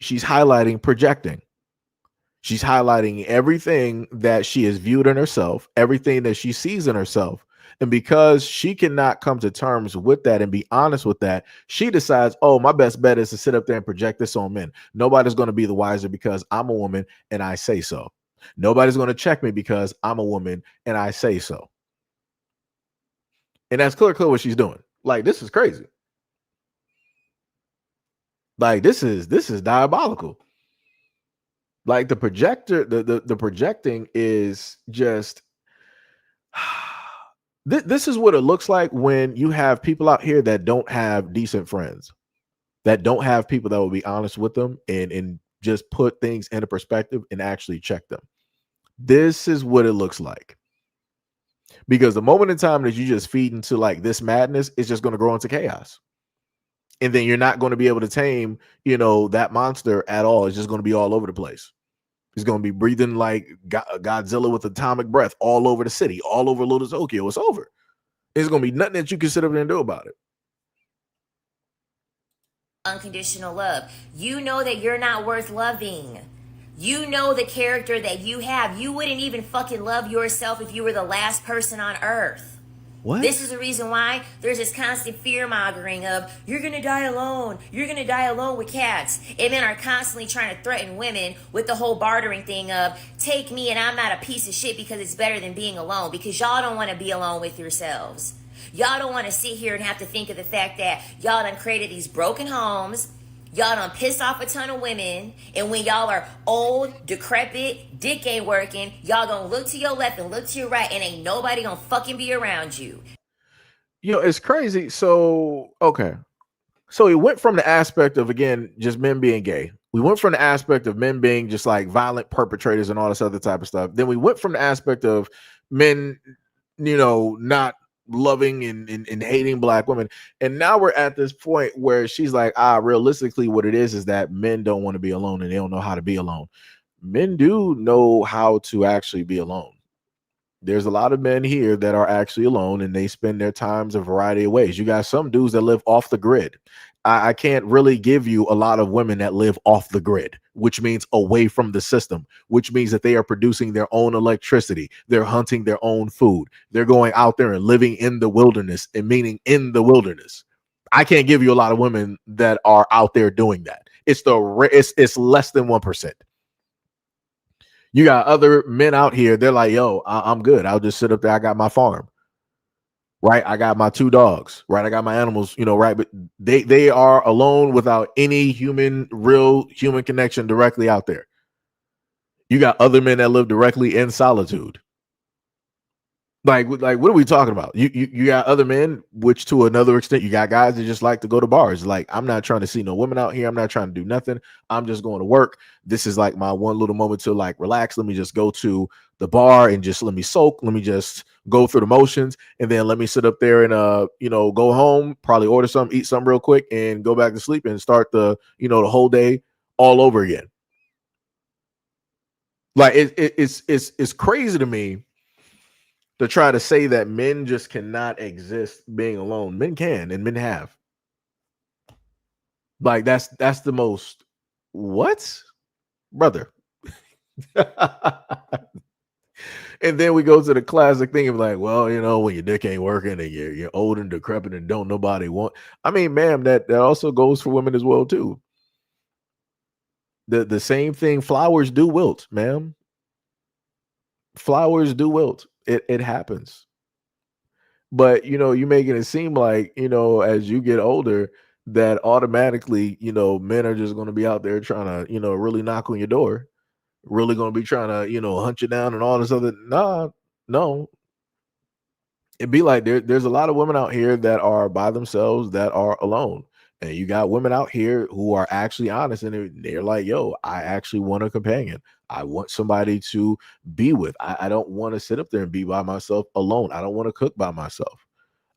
she's projecting. She's highlighting everything that she has viewed in herself, everything that she sees in herself. And because she cannot come to terms with that and be honest with that, she decides, oh, my best bet is to sit up there and project this on men. Nobody's going to be the wiser because I'm a woman and I say so. Nobody's going to check me because I'm a woman and I say so. And that's clear what she's doing. Like, this is crazy. Like, this is diabolical. Like, the projector, the projecting is just this is what it looks like when you have people out here that don't have decent friends, that don't have people that will be honest with them and just put things into perspective and actually check them. This is what it looks like. Because the moment in time that you just feed into like this madness, it's just going to grow into chaos. And then you're not going to be able to tame, that monster at all. It's just going to be all over the place. He's going to be breathing like Godzilla with atomic breath all over the city, all over Little Tokyo. It's over. There's going to be nothing that you can sit up there and do about it. Unconditional love. You know that you're not worth loving. You know the character that you have. You wouldn't even fucking love yourself if you were the last person on earth. What? This is the reason why there's this constant fear mongering of you're gonna die alone. You're gonna die alone with cats. And men are constantly trying to threaten women with the whole bartering thing of take me and I'm not a piece of shit because it's better than being alone. Because y'all don't want to be alone with yourselves. Y'all don't want to sit here and have to think of the fact that y'all done created these broken homes. Y'all done pissed off a ton of women. And when y'all are old, decrepit, dick ain't working, y'all gonna look to your left and look to your right and ain't nobody gonna fucking be around you. You know, it's crazy. So, okay. So we went from the aspect of, again, just men being gay. We went from the aspect of men being just like violent perpetrators and all this other type of stuff. Then we went from the aspect of men, you know, not loving and hating black women. And now we're at this point where she's like, realistically, what it is that men don't want to be alone and they don't know how to be alone. Men do know how to actually be alone. There's a lot of men here that are actually alone and they spend their times a variety of ways. You got some dudes that live off the grid. I can't really give you a lot of women that live off the grid, which means away from the system, which means that they are producing their own electricity. They're hunting their own food. They're going out there and living in the wilderness, and meaning in the wilderness. I can't give you a lot of women that are out there doing that. It's less than 1%. You got other men out here. They're like, yo, I'm good. I'll just sit up there. I got my farm, right? I got my 2 dogs, right? I got my animals, you know, right? But they are alone without any real human connection directly out there. You got other men that live directly in solitude. Like what are we talking about? You got other men, which to another extent, you got guys that just like to go to bars. Like, I'm not trying to see no women out here. I'm not trying to do nothing. I'm just going to work. This is like my one little moment to like relax. Let me just go to the bar and just let me soak. Let me just go through the motions, and then let me sit up there and go home, probably order something, eat something real quick, and go back to sleep and start the whole day all over again. Like it's crazy to me to try to say that men just cannot exist being alone. Men can, and men have. Like that's the most what, brother? And then we go to the classic thing of like, well, when your dick ain't working and you're old and decrepit and don't nobody want. I mean, ma'am, that also goes for women as well too. The same thing. Flowers do wilt, ma'am. Flowers do wilt. It happens. But you're making it seem like, as you get older, that automatically, men are just going to be out there trying to, really knock on your door, really going to be trying to, hunt you down and all this other. Nah, no. It'd be like there's a lot of women out here that are by themselves, that are alone. And you got women out here who are actually honest, and they're like, yo, I actually want a companion. I want somebody to be with. I don't want to sit up there and be by myself alone. I don't want to cook by myself.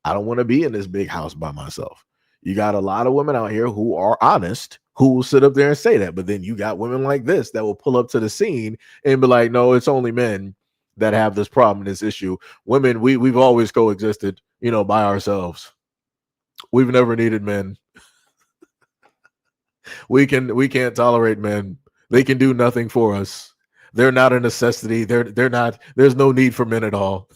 I don't want to be in this big house by myself. You got a lot of women out here who are honest, who will sit up there and say that. But then you got women like this that will pull up to the scene and be like, no, it's only men that have this problem, this issue. Women, we've always coexisted, by ourselves. We've never needed men. We can't tolerate men. They can do nothing for us. They're not a necessity. They're not. There's no need for men at all.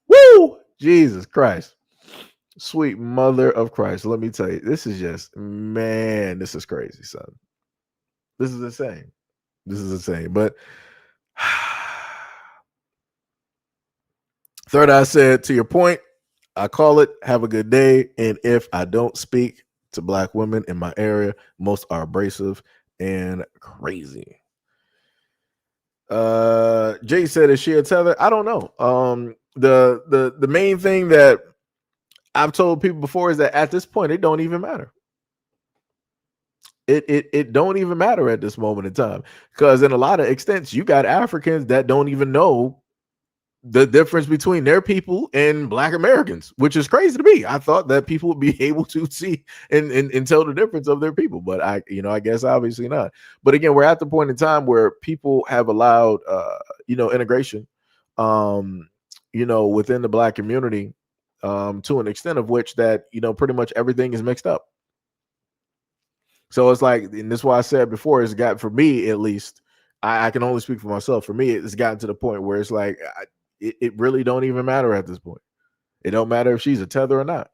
Woo! Jesus Christ. Sweet mother of Christ. Let me tell you, this is just, man, this is crazy, son. This is insane. This is insane. But Third Eye said, to your point, I call it, have a good day. And if I don't speak to black women in my area, most are abrasive and crazy. Jay said, is she a tether? I don't know. The main thing that I've told people before is that at this point, it don't even matter. It don't even matter at this moment in time, because in a lot of extents, you got Africans that don't even know the difference between their people and Black Americans, which is crazy to me. I thought that people would be able to see and tell the difference of their people, but I guess obviously not. But again, we're at the point in time where people have allowed, integration, within the Black community, to an extent of which that, pretty much everything is mixed up. So it's like, and this is why I said before, it's got, for me at least, I can only speak for myself. For me, it's gotten to the point where it's like, it really don't even matter at this point. It don't matter if she's a tether or not,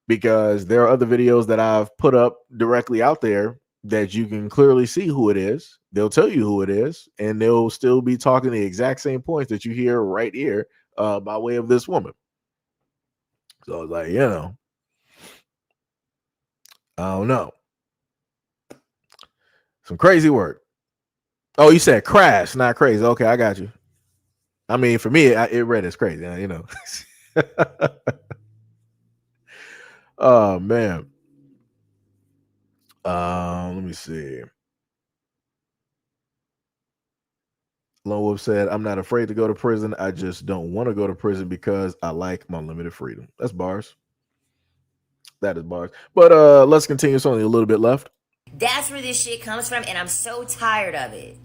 because there are other videos that I've put up directly out there that you can clearly see who it is. They'll tell you who it is, and they'll still be talking the exact same points that you hear right here, by way of this woman. So it's like, I don't know. Some crazy work. Oh, you said crash, not crazy. Okay, I got you. I mean, for me, it read as crazy, Oh man. Let me see. Lone Wolf said, "I'm not afraid to go to prison. I just don't want to go to prison because I like my limited freedom." That's bars. That is bars. But let's continue. It's only a little bit left. That's where this shit comes from, and I'm so tired of it.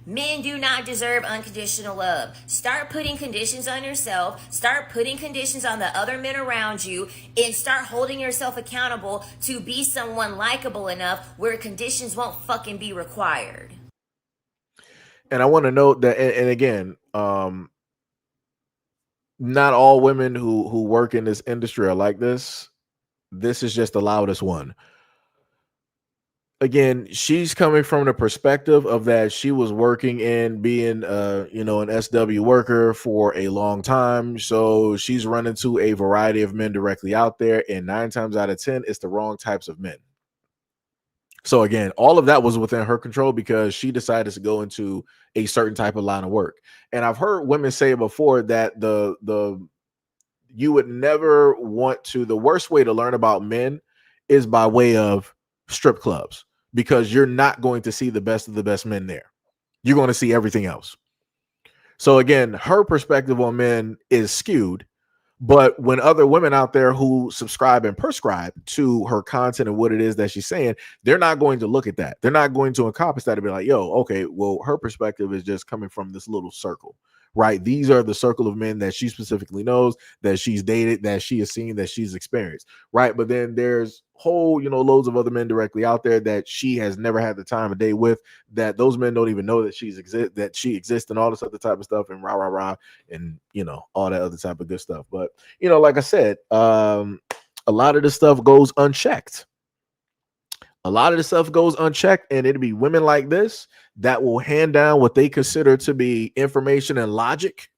Men do not deserve unconditional love. Start putting conditions on yourself. Start putting conditions on the other men around you, and start holding yourself accountable to be someone likable enough where conditions won't fucking be required. And I want to note that, and again, not all women who work in this industry are like this. This is just the loudest one. Again, she's coming from the perspective of that she was working and being an SW worker for a long time. So she's run into a variety of men directly out there, and 9 times out of 10, it's the wrong types of men. So again, all of that was within her control because she decided to go into a certain type of line of work. And I've heard women say before that the you would never want to, the worst way to learn about men is by way of strip clubs, because you're not going to see the best of the best men there. You're going to see everything else. So again, her perspective on men is skewed. But when other women out there who subscribe and prescribe to her content and what it is that she's saying, they're not going to look at that. They're not going to encompass that and be like, yo, okay, well, her perspective is just coming from this little circle, right? These are the circle of men that she specifically knows, that she's dated, that she has seen, that she's experienced, right? But then there's whole, loads of other men directly out there that she has never had the time of day with, that those men don't even know that she exists and all this other type of stuff, and rah, and, all that other type of good stuff. But, like I said, a lot of this stuff goes unchecked. A lot of the stuff goes unchecked, and it'll be women like this that will hand down what they consider to be information and logic,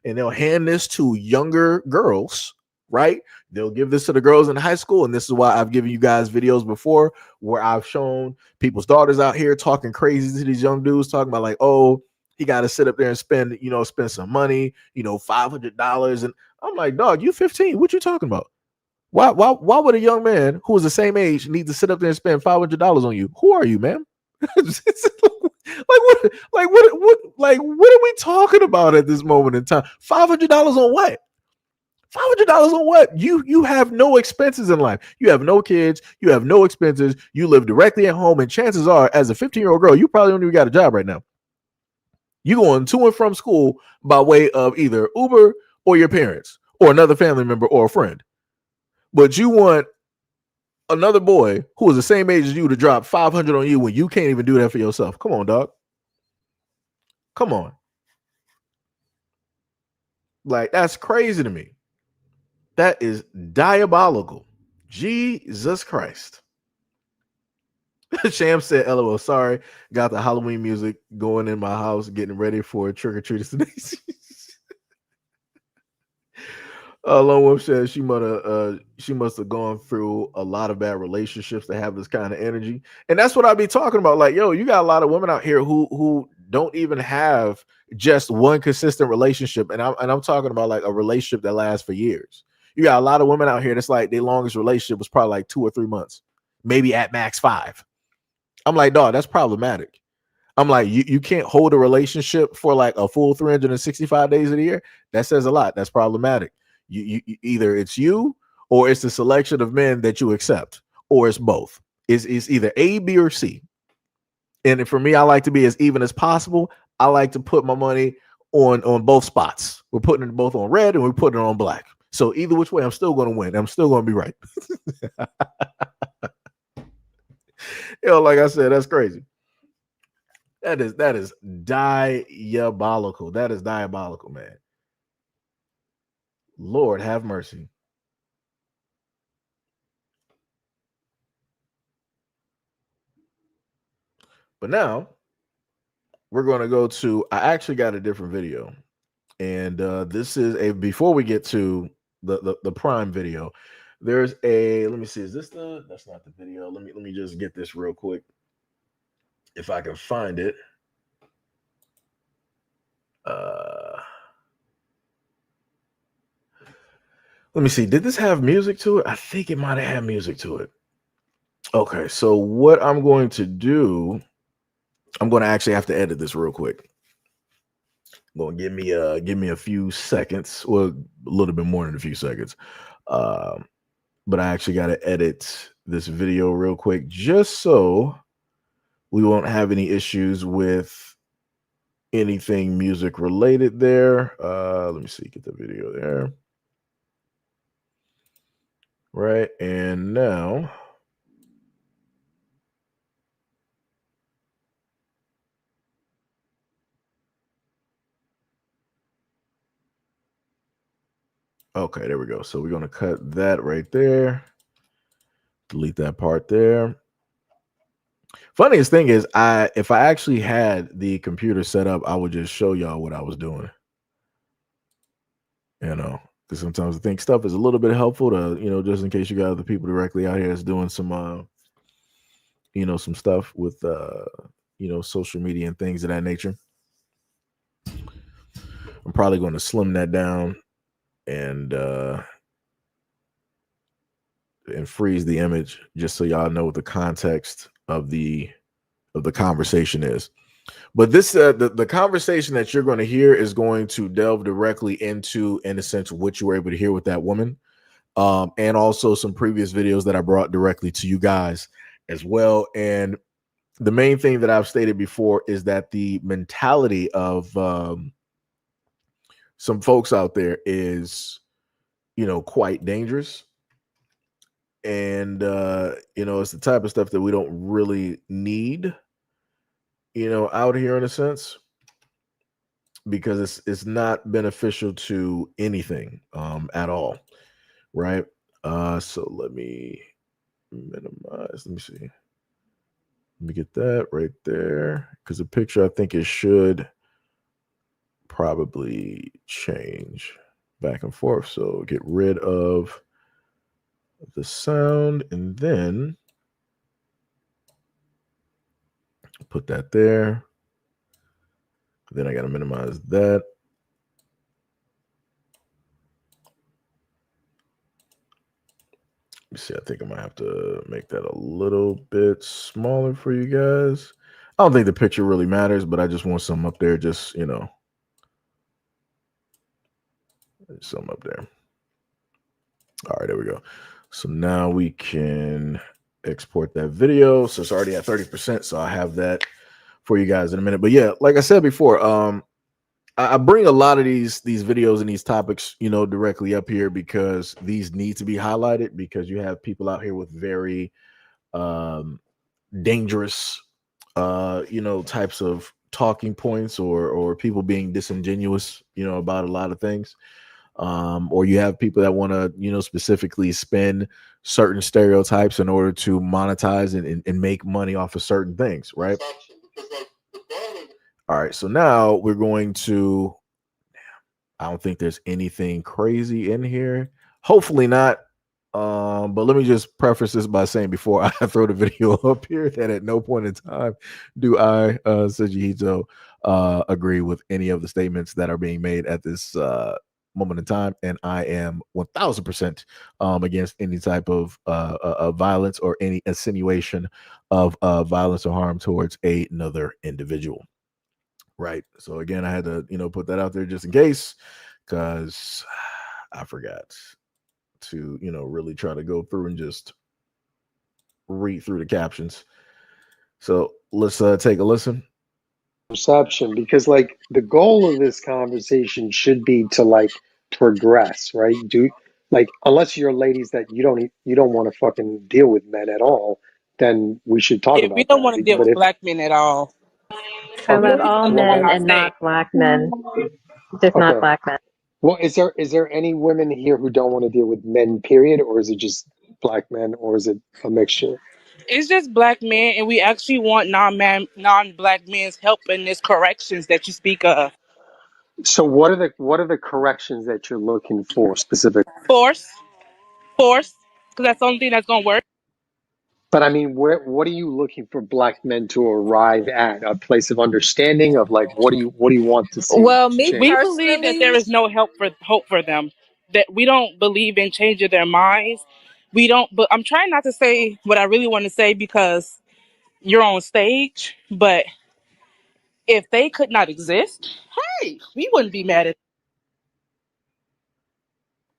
and they'll hand this to younger girls, right? They'll give this to the girls in high school, and this is why I've given you guys videos before where I've shown people's daughters out here talking crazy to these young dudes, talking about like, oh, he got to sit up there and spend some money, $500. And I'm like, dog, you 15. What you talking about? Why would a young man who is the same age need to sit up there and spend $500 on you? Who are you, man? What are we talking about at this moment in time? $500 on what? $500 on what? You have no expenses in life. You have no kids. You have no expenses. You live directly at home, and chances are, as a 15-year-old girl, you probably don't even got a job right now. You going to and from school by way of either Uber or your parents or another family member or a friend. But you want another boy who is the same age as you to drop $500 on you when you can't even do that for yourself. Come on, dog. Come on. Like, that's crazy to me. That is diabolical. Jesus Christ. Sham said, LOL, sorry. Got the Halloween music going in my house, getting ready for trick-or-treaters today. Lone Wolf says she must have gone through a lot of bad relationships to have this kind of energy. And that's what I'd be talking about. Like, yo, you got a lot of women out here who don't even have just one consistent relationship. And I'm talking about like a relationship that lasts for years. You got a lot of women out here that's like their longest relationship was probably like 2 or 3 months, maybe at max 5. I'm like, dog, that's problematic. I'm like, you can't hold a relationship for like a full 365 days of the year. That says a lot. That's problematic. Either it's you or it's the selection of men that you accept, or it's both. It's either A, B, or C. And for me, I like to be as even as possible. I like to put my money on both spots. We're putting it both on red and we're putting it on black. So either which way, I'm still going to win. I'm still going to be right. Like I said, that's crazy. That is diabolical. That is diabolical, man. Lord have mercy. But now we're going to go to, I actually got a different video. And this is before we get to the prime video, there's let me see, is this that's not the video. Let me just get this real quick. If I can find it. Let me see. Did this have music to it? I think it might have had music to it. Okay, so what I'm going to do, I'm going to actually have to edit this real quick. Going to give me a few seconds, well, a little bit more than a few seconds. But I actually got to edit this video real quick just so we won't have any issues with anything music related there. Let me see, get the video there. Right, and now okay, there we go. So we're going to cut that right there. Delete that part there. Funniest thing is, if I actually had the computer set up, I would just show y'all what I was doing. Because sometimes I think stuff is a little bit helpful to, just in case you got other people directly out here that's doing some, some stuff with, social media and things of that nature. I'm probably going to slim that down and freeze the image just so y'all know what the context of the conversation is. But this the conversation that you're going to hear is going to delve directly into, in a sense, what you were able to hear with that woman, and also some previous videos that I brought directly to you guys as well. And the main thing that I've stated before is that the mentality of some folks out there is, quite dangerous. And it's the type of stuff that we don't really need, out here, in a sense, because it's not beneficial to anything at all, right? So let me minimize. Let me see. Let me get that right there, because the picture, I think it should probably change back and forth. So get rid of the sound and then put that there. Then I got to minimize that. Let me see. I think I might have to make that a little bit smaller for you guys. I don't think the picture really matters, but I just want some up there. Just, some up there. All right, there we go. So now we can export that video. So it's already at 30%. So I have that for you guys in a minute. But yeah, like I said before, I bring a lot of these videos and these topics, directly up here because these need to be highlighted, because you have people out here with very dangerous, types of talking points, or people being disingenuous, about a lot of things. Or you have people that want to, specifically spin certain stereotypes in order to monetize and make money off of certain things, right? All right, so now we're going to, I don't think there's anything crazy in here. Hopefully not. But let me just preface this by saying, before I throw the video up here, that at no point in time do I, SEIJIHITO, agree with any of the statements that are being made at this moment in time, and I am 1000% against any type of violence or any insinuation of violence or harm towards another individual. Right. So again, I had to, put that out there just in case, because I forgot to, really try to go through and just read through the captions. So let's take a listen. Perception, because like the goal of this conversation should be to like progress, right? Do like unless you're ladies that you don't want to fucking deal with men at all, then we should talk Yeah, we about don't that. want to deal But with if black men at all. I okay, love Please all understand well what men then I'm and saying. not black men, just not okay. black men. Well, is there any women here who don't want to deal with men, period, or is it just black men, or is it a mixture? It's just black men, and we actually want non-black men's help in this corrections that you speak of. So what are the corrections that you're looking for specifically? Force, force, because that's the only thing that's gonna work. But I mean, what are you looking for black men to arrive at? A place of understanding of like what do you want to see Well, me We change? believe that personally, there is no hope for them. That we don't believe in changing their minds. We don't. But I'm trying not to say what I really want to say because you're on stage. But if they could not exist, hey, we wouldn't be mad at.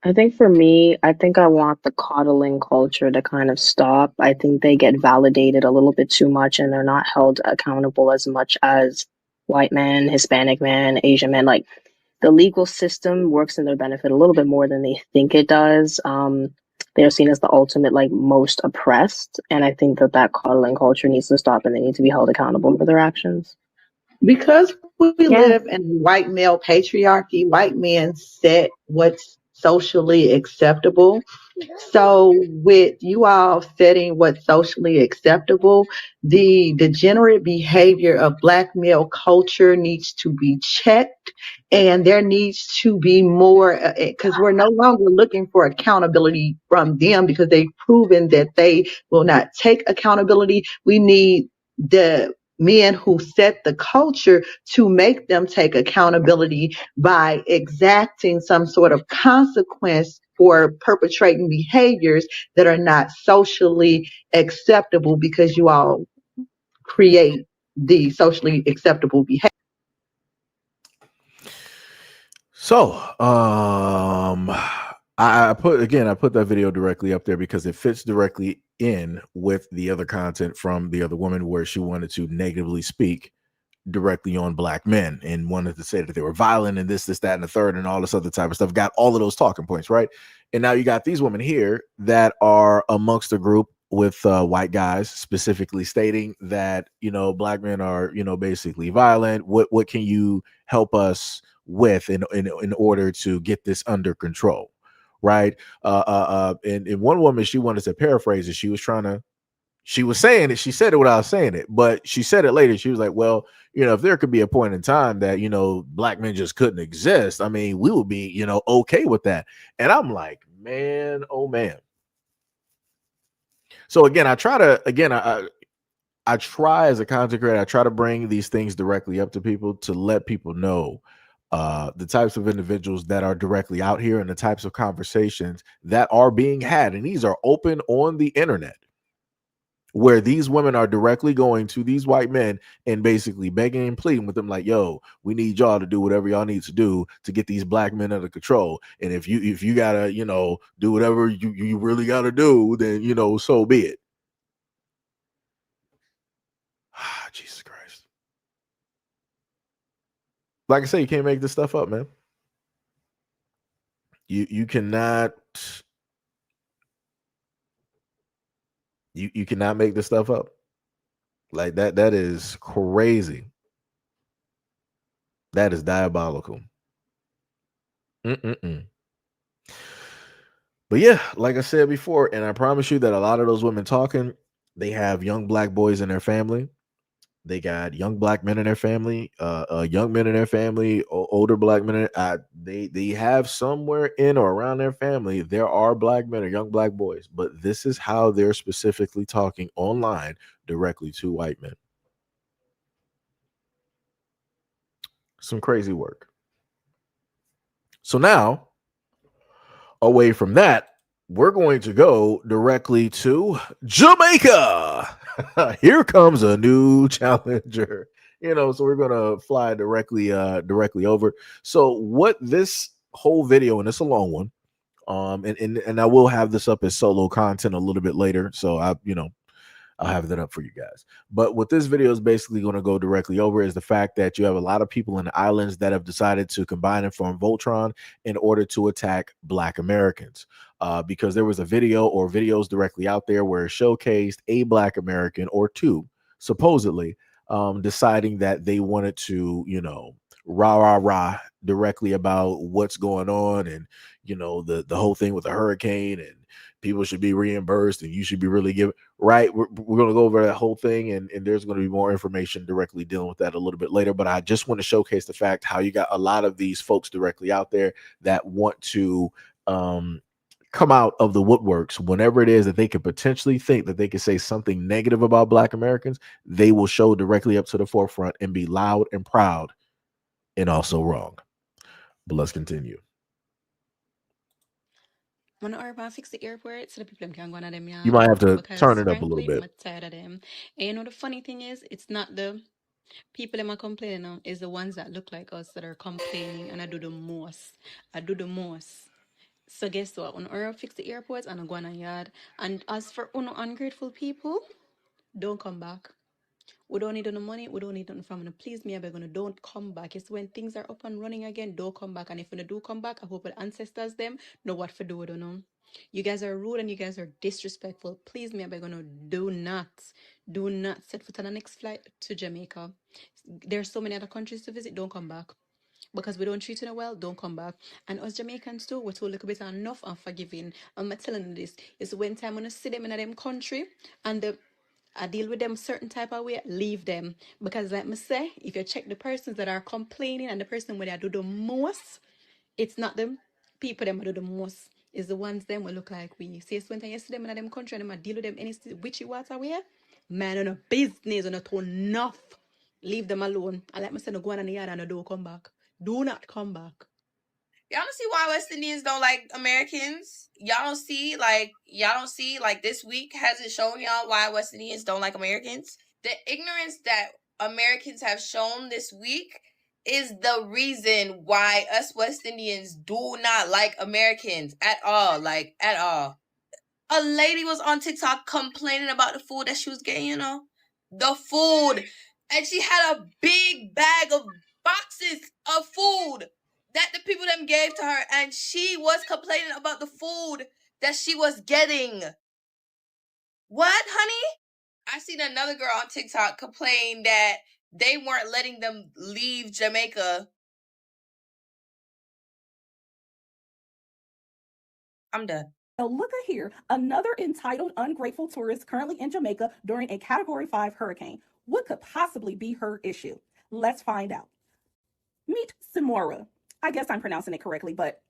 I think for me, I think I want the coddling culture to kind of stop. I think they get validated a little bit too much and they're not held accountable as much as white men, Hispanic men, Asian men. Like the legal system works in their benefit a little bit more than they think it does. They're seen as the ultimate, like most oppressed. And I think that that coddling culture needs to stop and they need to be held accountable for their actions. Because we Yeah. live in white male patriarchy, white men set what's socially acceptable. So, with you all setting what's socially acceptable, the degenerate behavior of black male culture needs to be checked, and there needs to be more because we're no longer looking for accountability from them because they've proven that they will not take accountability. We need the men who set the culture to make them take accountability by exacting some sort of consequence for perpetrating behaviors that are not socially acceptable because you all create the socially acceptable behavior. So, I put that video directly up there because it fits directly in with the other content from the other woman where she wanted to negatively speak directly on black men and wanted to say that they were violent and this, that, and the third, and all this other type of stuff. Got all of those talking points, right? And now you got these women here that are amongst a group with white guys specifically stating that black men are basically violent. What can you help us with in order to get this under control, right? And one woman, she wanted to paraphrase it. She was saying it. She said it without saying it, but she said it later. She was like, well, if there could be a point in time that, black men just couldn't exist, I mean, we would be, okay with that. And I'm like, man, oh man. So again, I try as a content creator, I try to bring these things directly up to people to let people know the types of individuals that are directly out here and the types of conversations that are being had. And these are open on the internet, where these women are directly going to these white men and basically begging and pleading with them like, yo, we need y'all to do whatever y'all need to do to get these black men under control. And if you gotta, do whatever you really gotta do, then, so be it. Jesus Christ. Like I say, you can't make this stuff up, man. You cannot you cannot make this stuff up. Like that is crazy. That is diabolical. Mm-mm-mm. But yeah, like I said before, and I promise you that a lot of those women talking, they have young black boys in their family. They got young black men in their family, young men in their family, older black men. They have somewhere in or around their family, there are black men or young black boys. But this is how they're specifically talking online directly to white men. Some crazy work. So now away from that, we're going to go directly to Jamaica. Here comes a new challenger. So we're gonna fly directly over. So what this whole video, and it's a long one, and I will have this up as solo content a little bit later. So I'll have that up for you guys. But what this video is basically going to go directly over is the fact that you have a lot of people in the islands that have decided to combine and form Voltron in order to attack Black Americans. Because there was a video or videos directly out there where it showcased a Black American or two, supposedly, deciding that they wanted to, rah directly about what's going on, and the whole thing with the hurricane, and people should be reimbursed and you should be really giving right. We're going to go over that whole thing, and there's going to be more information directly dealing with that a little bit later. But I just want to showcase the fact how you got a lot of these folks directly out there that want to come out of the woodworks whenever it is that they could potentially think that they could say something negative about Black Americans. They will show directly up to the forefront and be loud and proud and also wrong. But let's continue. When urban fix the airport so the people can go on them yard. You might have to Because turn it up a frankly, little bit. I'm tired of them. And the funny thing is, it's not the people that are complaining now, it's the ones that look like us that are complaining, and I do the most. So guess what? When urban fix the airports and I go on a yard, and as for ungrateful people, don't come back. We don't need no money. We don't need nothing from you. Please, me, I beg you, don't come back. It's when things are up and running again, don't come back. And if you do come back, I hope the ancestors them know what to do with you. You guys are rude and you guys are disrespectful. Please, me, I beg you, do not set foot on the next flight to Jamaica. There's so many other countries to visit. Don't come back. Because we don't treat you well, don't come back. And us Jamaicans too, we're too little bit enough and forgiving. I'm telling you this. It's when time when I see them in them country and I deal with them certain type of way, leave them. Because like me say, if you check the persons that are complaining and the person where they do the most, it's not them people them who do the most. It's the ones them will look like we. See, it's when you see them in them country and them deal with them any witchy water way, man on a business on a to enough. Leave them alone. And like me say, no go on in the yard and don't come back. Do not come back. Y'all don't see why West Indians don't like Americans? Y'all don't see like this week has it shown y'all why West Indians don't like Americans? The ignorance that Americans have shown this week is the reason why us West Indians do not like Americans at all. Like, at all. A lady was on TikTok complaining about the food that she was getting, the food. And she had a big bag of boxes of food that the people them gave to her, and she was complaining about the food that she was getting. What, honey? I seen another girl on TikTok complain that they weren't letting them leave Jamaica. I'm done. So look at here, another entitled, ungrateful tourist currently in Jamaica during a Category 5 hurricane. What could possibly be her issue? Let's find out. Meet Simora. I guess I'm pronouncing it correctly, but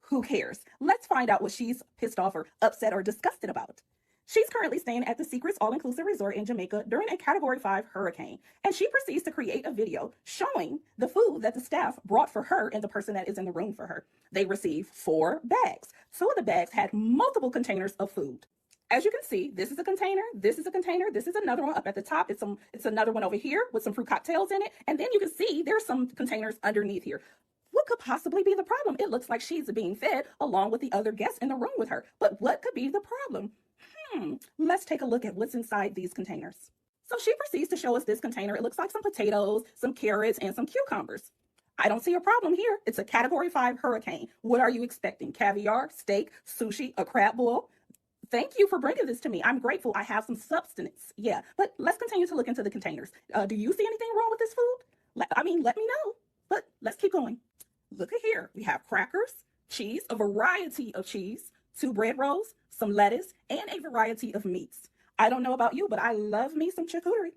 who cares? Let's find out what she's pissed off or upset or disgusted about. She's currently staying at the Secrets All-Inclusive Resort in Jamaica during a Category 5 hurricane, and she proceeds to create a video showing the food that the staff brought for her and the person that is in the room for her. They received 4 bags. 2 of the bags had multiple containers of food. As you can see, this is a container, this is a container, this is another one up at the top. It's another one over here with some fruit cocktails in it, and then you can see there's some containers underneath here. What could possibly be the problem? It looks like she's being fed along with the other guests in the room with her. But what could be the problem? Let's take a look at what's inside these containers. So she proceeds to show us this container. It looks like some potatoes, some carrots, and some cucumbers. I don't see a problem here. It's a Category 5 hurricane. What are you expecting? Caviar, steak, sushi, a crab boil? Thank you for bringing this to me. I'm grateful I have some substance. Yeah, but let's continue to look into the containers. Do you see anything wrong with this food? Let me know. But let's keep going. Look at here. We have crackers, cheese, a variety of cheese, 2 bread rolls, some lettuce, and a variety of meats. I don't know about you, but I love me some charcuterie.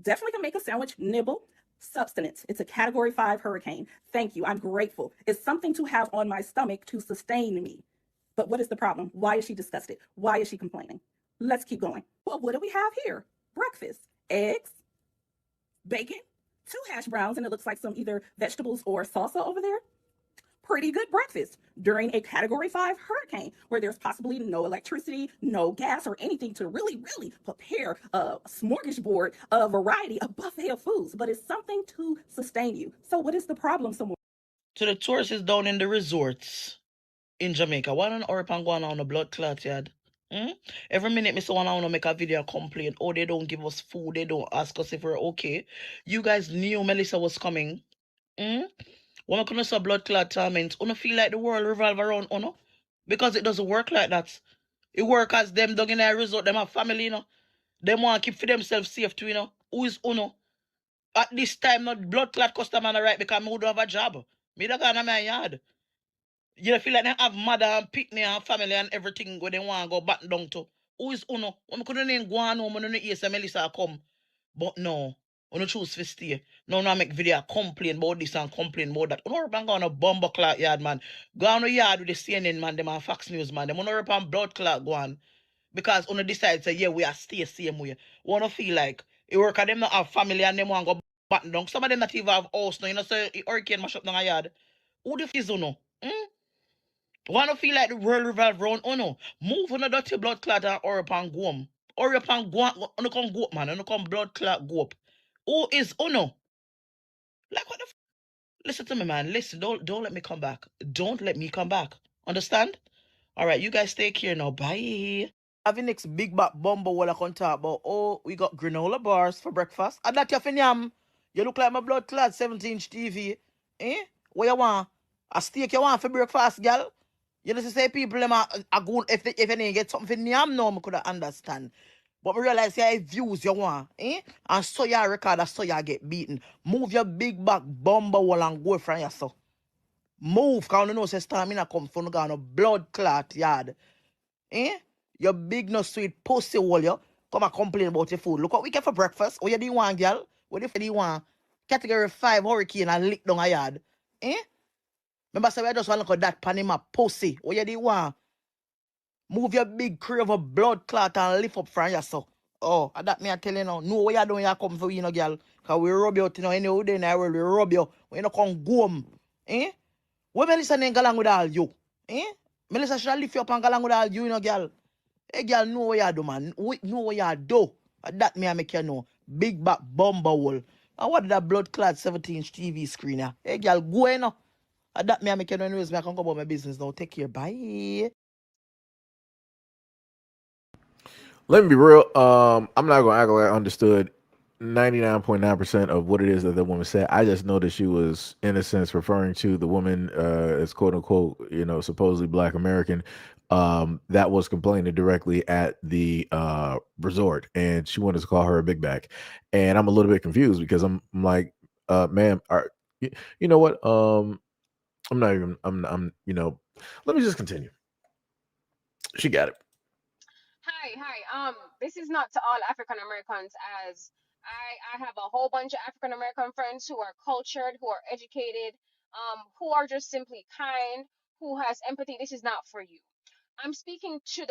Definitely can make a sandwich, nibble. Substance. It's a Category 5 hurricane. Thank you. I'm grateful. It's something to have on my stomach to sustain me. But what is the problem? Why is she disgusted? Why is she complaining? Let's keep going. Well, what do we have here? Breakfast. Eggs, bacon, 2 hash browns, and it looks like some either vegetables or salsa over there. pretty good breakfast during a Category 5 hurricane where there's possibly no electricity, no gas, or anything to really prepare a smorgasbord, a variety, a buffet of foods, but it's something to sustain you. So, what is the problem, Samora? To the tourists down in the resorts in Jamaica, why don't Oripan go on a blood clot yard? Every minute, Mr. One, I want to make a video complain. Oh, they don't give us food. They don't ask us if we're okay. You guys knew Melissa was coming. When we couldn't saw blood clot torment, you don't feel like the world revolve around Uno? Because it doesn't work like that. It work as them dug in their resort, them have family, you know. Them want to keep for themselves safe too, you know. Who is Uno? At this time, not blood clot customer right because me don't have a job. Me don't go in my yard. You feel like they have mother and picnic and family and everything where they want to go back down to. Who is Uno? When couldn't even go on home, I don't hear Melissa come. But no, Uno choose to stay. No, no make video complain about this and complain about that. Uno rep and go on a bomber clock yard, man. Go on a yard with the CNN, man. Them and Fox News, man. Them Uno rep and blood clot go on. Because Uno decide say, yeah, we are stay same way. Wanna feel like it work at them not have family and them want to go back down. Some of them not even have house now. You know, so hurricane mash up down a yard. Who the f is Uno? Wanna feel like the world revolve round Uno? Move on a dirty blood clot and hurry up and go home. Hurry up and go on. Uno come go up, man. Uno come blood clot go up. Who is Uno? Like what the f? Listen to me, man. Listen, don't let me come back. Don't let me come back. Understand? Alright, you guys take care now. Bye. Having next big back bumbo while I can talk about, oh, we got granola bars for breakfast. And that you finyam. You look like my blood clot 17-inch TV. Eh? What you want? A steak you want for breakfast, girl? You know, say people them are going if they get something for yam no, I could understand. But we realize yeah, views you want, eh? And so you record that so you get beaten. Move your big back bumbo while and go from yourself. Move, cause you know say stamina come from a blood clot yard. Eh? Your big no sweet pussy hole you. Come and complain about your food. Look what we get for breakfast. What you do you want, girl? What do you want? Category 5 hurricane and lick down a yard. Eh? Remember say we just want to look at that panima pussy. What you do you want? Move your big crave of blood clot and lift up from yourself. Oh, that me I tell you now. No, what you doing you come for you know, girl. Cause we rub you out, you know, any day in the world, we rub you. We not come go home. Eh? What Melissa ain't galang with all you? Eh? Melissa should lift you up and galang with all you know, girl. Hey, girl, know what you do, man. Know what you do. That me I make you know. Big back bumper hole. And what that blood clot 17-inch TV screen? Hey, girl, go in now. That me I make you know. Anyways, me I can go about my business now. Take care. Bye. Let me be real. I'm not gonna act like I understood 99.9% of what it is that the woman said. I just know that she was, in a sense, referring to the woman as quote unquote, you know, supposedly Black American, that was complaining directly at the resort, and she wanted to call her a big back. And I'm a little bit confused because I'm like, ma'am, you know what? I'm not even. I'm. You know, let me just continue. She got it. Hi. This is not to all African Americans, as I have a whole bunch of African American friends who are cultured, who are educated, who are just simply kind, who has empathy. This is not for you. I'm speaking to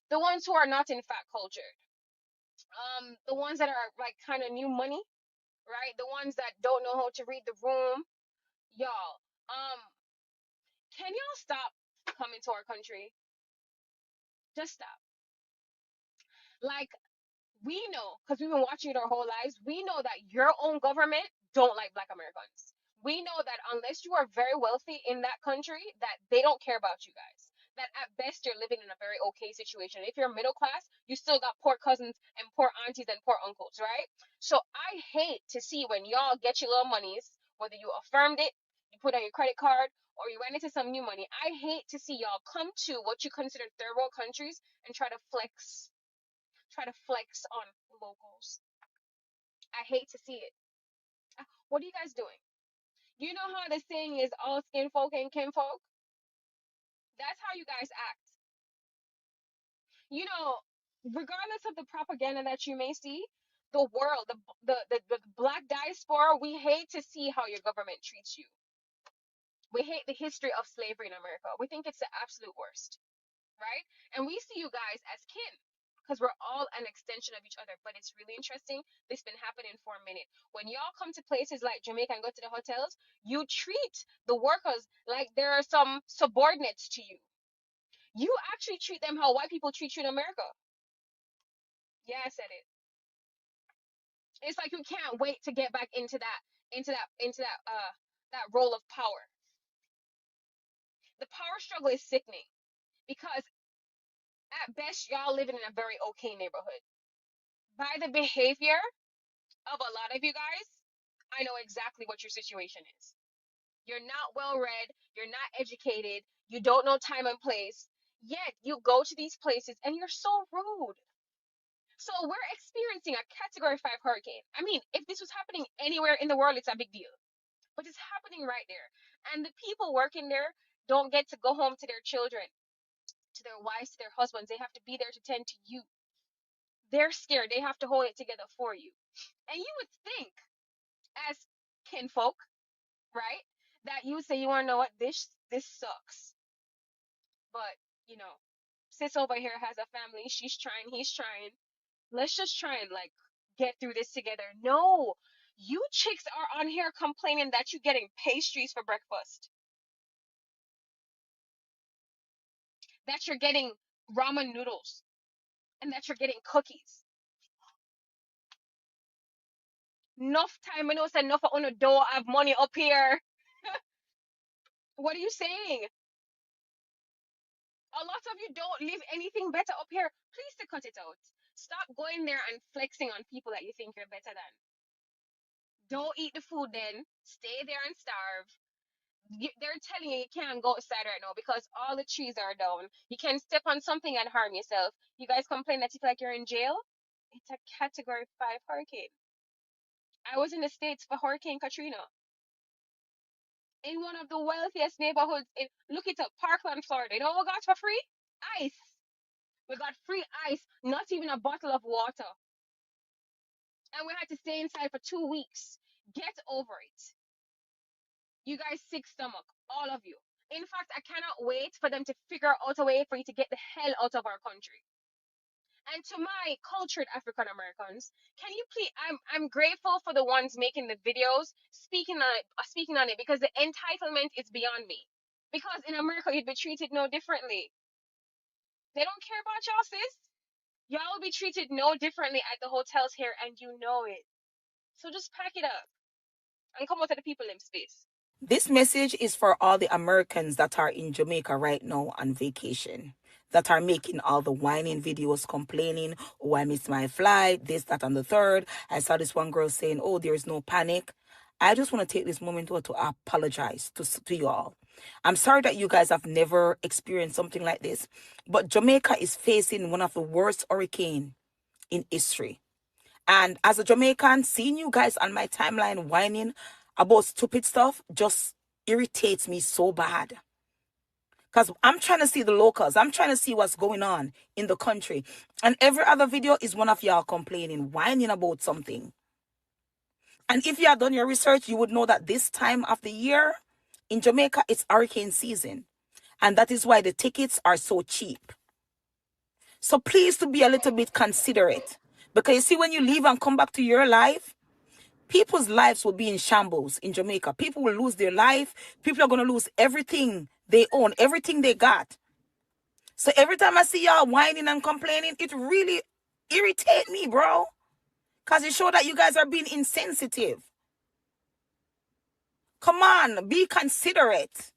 the ones who are not in fact cultured, the ones that are like kind of new money, right? The ones that don't know how to read the room, y'all. Can y'all stop coming to our country? Just stop. Like, we know, because we've been watching it our whole lives, we know that your own government don't like Black Americans. We know that unless you are very wealthy in that country, that they don't care about you guys. That at best you're living in a very okay situation. If you're middle class, you still got poor cousins and poor aunties and poor uncles, right? So I hate to see when y'all get your little monies, whether you affirmed it, you put on your credit card, or you went into some new money. I hate to see y'all come to what you consider third world countries and try to flex on locals. I hate to see it. What are you guys doing? You know how the saying is all skin folk and kin folk? That's how you guys act. You know, regardless of the propaganda that you may see, the world, the black diaspora, we hate to see how your government treats you. We hate the history of slavery in America. We think it's the absolute worst, right? And we see you guys as kin because we're all an extension of each other. But it's really interesting. This been happening for a minute. When y'all come to places like Jamaica and go to the hotels, you treat the workers like there are some subordinates to you. You actually treat them how white people treat you in America. Yeah, I said it. It's like you can't wait to get back into that role of power. The power struggle is sickening because at best y'all living in a very okay neighborhood. By the behavior of a lot of you guys, I know exactly what your situation is. You're not well read, you're not educated, you don't know time and place, yet you go to these places and you're so rude. So we're experiencing a category 5 hurricane. I mean, if this was happening anywhere in the world, it's a big deal. But it's happening right there. And the people working there don't get to go home to their children, to their wives, to their husbands. They have to be there to tend to you. They're scared. They have to hold it together for you. And you would think, as kinfolk, right, that you would say, you want to know what? This sucks. But, you know, sis over here has a family. She's trying. He's trying. Let's just try and, like, get through this together. No. You chicks are on here complaining that you're getting pastries for breakfast, that you're getting ramen noodles, and that you're getting cookies. Enough time, I know it's enough on the door. I have money up here. What are you saying? A lot of you don't leave anything better up here. Please to cut it out. Stop going there and flexing on people that you think you're better than. Don't eat the food then. Stay there and starve. They're telling you can't go outside right now because all the trees are down. You can step on something and harm yourself. You guys complain that you feel like you're in jail? It's a category 5 hurricane. I was in the States for Hurricane Katrina. In one of the wealthiest neighborhoods look it up, Parkland, Florida. You know what we got for free? Ice. We got free ice, not even a bottle of water. And we had to stay inside for 2 weeks. Get over it. You guys sick stomach, all of you. In fact, I cannot wait for them to figure out a way for you to get the hell out of our country. And to my cultured African Americans, can you please? I'm grateful for the ones making the videos, speaking on it, because the entitlement is beyond me. Because in America, you'd be treated no differently. They don't care about y'all, sis. Y'all will be treated no differently at the hotels here, and you know it. So just pack it up and come out to the people in space. This message is for all the Americans that are in Jamaica right now on vacation, that are making all the whining videos complaining, oh, I missed my flight, this, that, and the third. I saw this one girl saying, oh, there's no panic. I just want to take this moment to apologize to you all. I'm sorry that you guys have never experienced something like this, but Jamaica is facing one of the worst hurricanes in history. And as a Jamaican, seeing you guys on my timeline whining about stupid stuff just irritates me so bad. Because I'm trying to see the locals. I'm trying to see what's going on in the country. And every other video is one of y'all complaining, whining about something. And if you had done your research, you would know that this time of the year in Jamaica, it's hurricane season. And that is why the tickets are so cheap. So please to be a little bit considerate. Because you see, when you leave and come back to your life, people's lives will be in shambles in Jamaica. People will lose their life. People are going to lose everything they own, everything they got. So every time I see y'all whining and complaining, it really irritates me, bro. Because it shows that you guys are being insensitive. Come on, be considerate.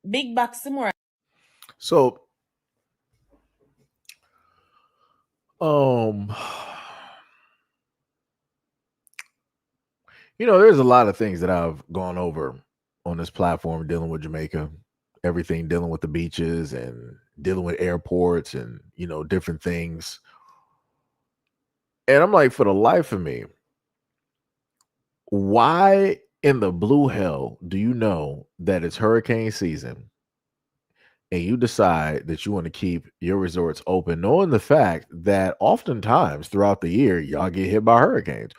Big back some more. So, um, there's a lot of things that I've gone over on this platform dealing with Jamaica. Everything dealing with the beaches and dealing with airports and, different things. And I'm like, for the life of me, why in the blue hell do you know that it's hurricane season and you decide that you want to keep your resorts open, knowing the fact that oftentimes throughout the year, y'all get hit by hurricanes?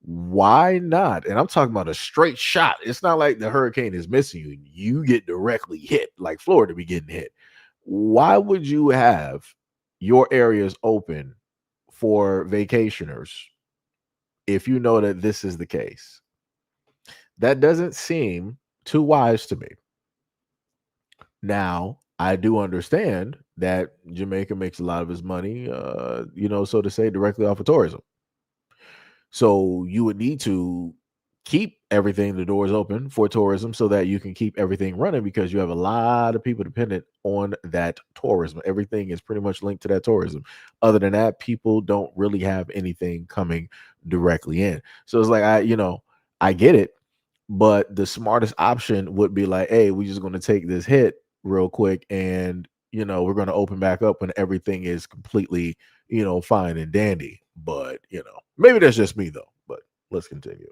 Why not? And I'm talking about a straight shot. It's not like the hurricane is missing you. You get directly hit, like Florida be getting hit. Why would you have your area is open for vacationers if you know that this is the case. That doesn't seem too wise to me. Now, I do understand that Jamaica makes a lot of its money, so to say, directly off of tourism. So you would need to keep everything, the doors open for tourism so that you can keep everything running because you have a lot of people dependent on that tourism. Everything is pretty much linked to that tourism. Other than that, people don't really have anything coming directly in. So it's like, I get it, but the smartest option would be like, hey, we're just going to take this hit real quick and we're going to open back up when everything is completely fine and dandy. But maybe that's just me though. But let's continue.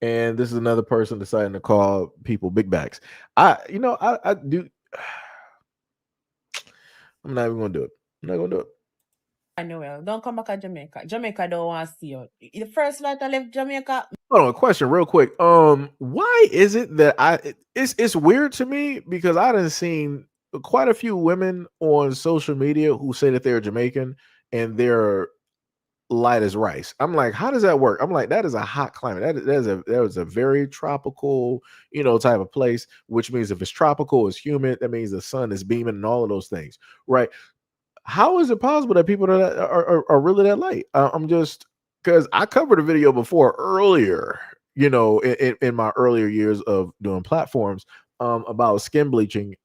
And this is another person deciding to call people big bags. I do. I'm not even gonna do it. I'm not gonna do it. Noel, don't come back to Jamaica. Jamaica don't want to see you. The first flight I left Jamaica. Hold on, a question real quick. Why is it that it's weird to me because I done seen quite a few women on social media who say that they're Jamaican and they're light as rice. I'm like, how does that work? I'm like, that is a hot climate. That is a very tropical, type of place, which means if it's tropical, it's humid, that means the sun is beaming and all of those things, right? How is it possible that people are really that light? I'm just because I covered a video before earlier, in my earlier years of doing platforms, about skin bleaching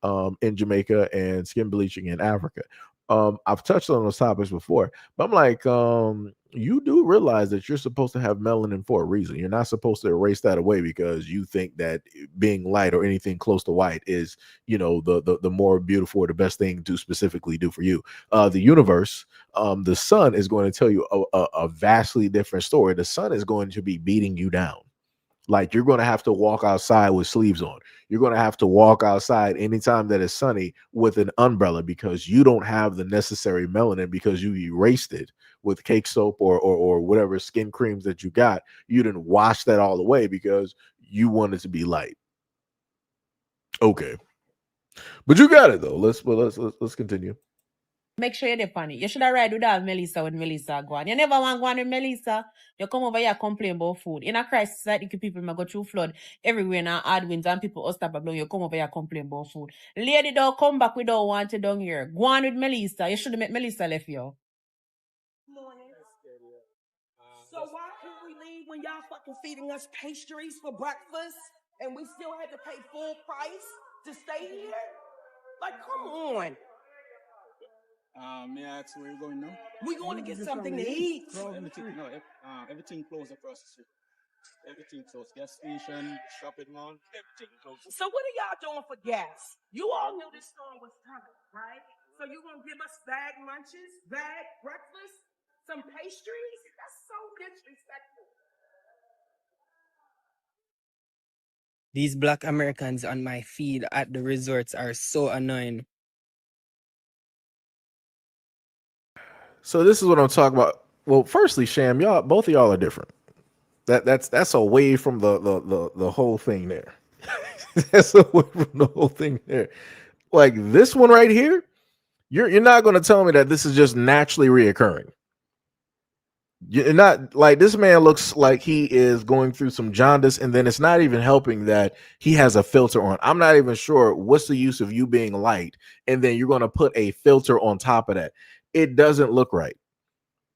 in Jamaica and skin bleaching in Africa. I've touched on those topics before, but I'm like, you do realize that you're supposed to have melanin for a reason. You're not supposed to erase that away because you think that being light or anything close to white is, the more beautiful or the best thing to specifically do for you. The universe, the sun is going to tell you a vastly different story. The sun is going to be beating you down. Like you're going to have to walk outside with sleeves on. You're going to have to walk outside anytime that it's sunny with an umbrella because you don't have the necessary melanin because you erased it with cake soap or whatever skin creams that you got. You didn't wash that all away because you wanted to be light. Okay, but you got it though. Let's continue. Make sure you're there, Fanny. You should have ride with that Melissa when Melissa go on. You never want to go on with Melissa. You come over here complain about food. In a crisis like the people might go through flood everywhere in hard winds and people all stop blowing. You come over here complain about food. Lady, don't come back. We don't want you down here. Go on with Melissa. You should have met Melissa left you. Morning. So why couldn't we leave when y'all fucking feeding us pastries for breakfast and we still had to pay full price to stay here? Like, come on. May I ask where you're going now? We going to get something to eat. Everything closed across the street. Everything closed. Gas station, shopping mall, everything closed. So what are y'all doing for gas? You all knew this storm was coming, right? So you gonna give us bag lunches, bag breakfast, some pastries? That's so disrespectful. These black Americans on my feed at the resorts are so annoying. So this is what I'm talking about. Well, firstly, Sham, both of y'all are different. That's away from the whole thing there. That's away from the whole thing there. Like this one right here, you're not going to tell me that this is just naturally reoccurring. You're not like this man looks like he is going through some jaundice, and then it's not even helping that he has a filter on. I'm not even sure what's the use of you being light, and then you're going to put a filter on top of that. It doesn't look right.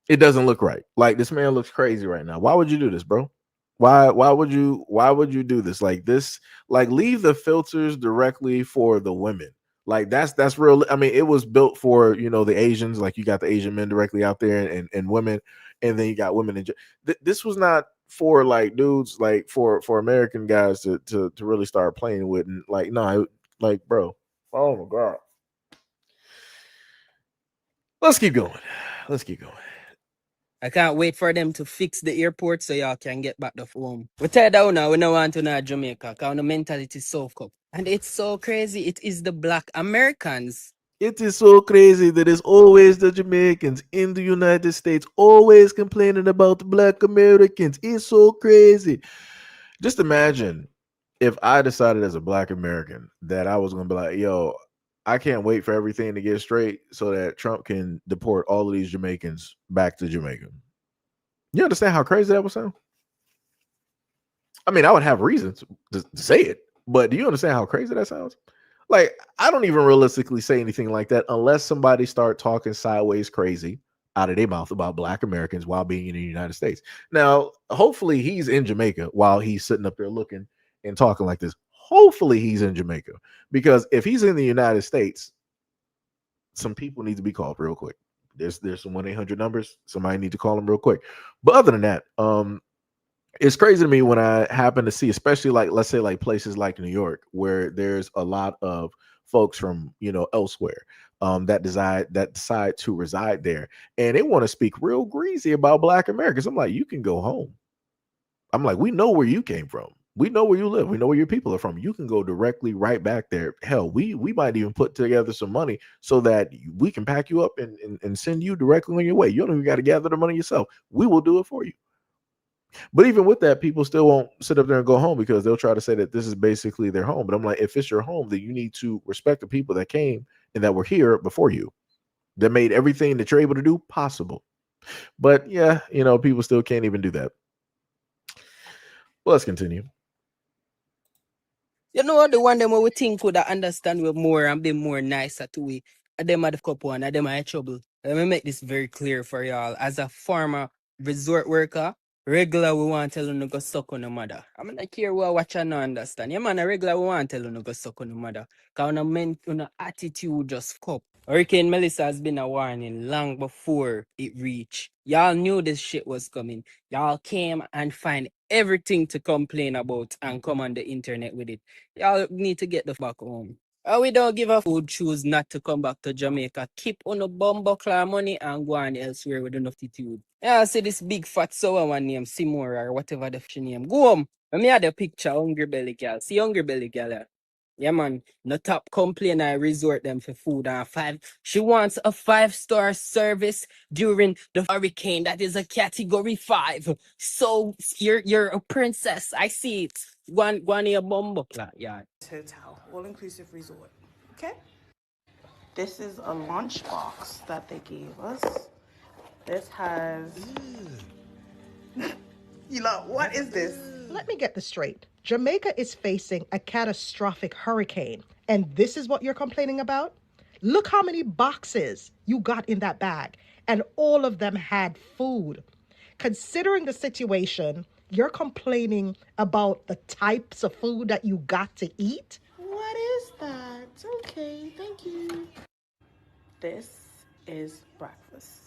It doesn't look right. Like this man looks crazy right now. Why would you do this, bro? Why would you do this? Like this, like leave the filters directly for the women. Like that's real. I mean, it was built for, the Asians, like you got the Asian men directly out there and women, and then you got women. This was not for like dudes, like for American guys to really start playing with. And like, no, like, bro, oh my God. Let's keep going. I can't wait for them to fix the airport so y'all can get back to home. We tear down now, we don't want to know Jamaica because the mentality is so up. And it's so crazy. It is the black Americans. It is so crazy that it's always the Jamaicans in the United States always complaining about the black Americans. It's so crazy. Just imagine if I decided as a black American that I was going to be like, yo, I can't wait for everything to get straight so that Trump can deport all of these Jamaicans back to Jamaica. You understand how crazy that would sound? I mean, I would have reasons to say it, but do you understand how crazy that sounds? Like, I don't even realistically say anything like that unless somebody start talking sideways crazy out of their mouth about Black Americans while being in the United States. Now, hopefully he's in Jamaica while he's sitting up there looking and talking like this. Hopefully he's in Jamaica, because if he's in the United States, some people need to be called real quick. There's some 1-800 numbers. Somebody need to call them real quick. But other than that, it's crazy to me when I happen to see, especially like, let's say, like places like New York, where there's a lot of folks from, elsewhere, that decide to reside there, and they want to speak real greasy about Black Americans. I'm like, you can go home. I'm like, we know where you came from. We know where you live. We know where your people are from. You can go directly right back there. Hell, we might even put together some money so that we can pack you up and send you directly on your way. You don't even got to gather the money yourself. We will do it for you. But even with that, people still won't sit up there and go home, because they'll try to say that this is basically their home. But I'm like, if it's your home, then you need to respect the people that came and that were here before you, that made everything that you're able to do possible. But yeah, people still can't even do that. Well, let's continue. You know, the one them we think could understand we more and be more nicer to we. And them are the couple one, and them are in trouble. Let me make this very clear for y'all. As a former resort worker, regular we want to tell you to go suck on the mother. I'm not care what watch and not understand. Yeah, man, a regular we want to tell you to go suck on the mother. Because on attitude just cup. Hurricane Melissa has been a warning long before it reached. Y'all knew this shit was coming. Y'all came and find everything to complain about and come on the internet with it. Y'all need to get the back home. We don't give a food choose not to come back to Jamaica. Keep on the bumbuckler money and go on elsewhere with enough attitude. Yeah, I see this big fat sour one named Simora or whatever the f*** name. Go home. Let me have the picture, Hungry Belly Girl. See Hungry Belly Girl. Yeah, man. No top complain. I resort them for food and five. She wants a 5-star service during the hurricane. That is a category 5. So you're a princess. I see it. One your bumbo clock, yeah. Hotel, all-inclusive resort. Okay. This is a lunch box that they gave us. This has. You know, what is this? Let me get this straight. Jamaica is facing a catastrophic hurricane, and this is what you're complaining about? Look how many boxes you got in that bag, and all of them had food. Considering the situation, you're complaining about the types of food that you got to eat? What is that? Okay, thank you. This is breakfast.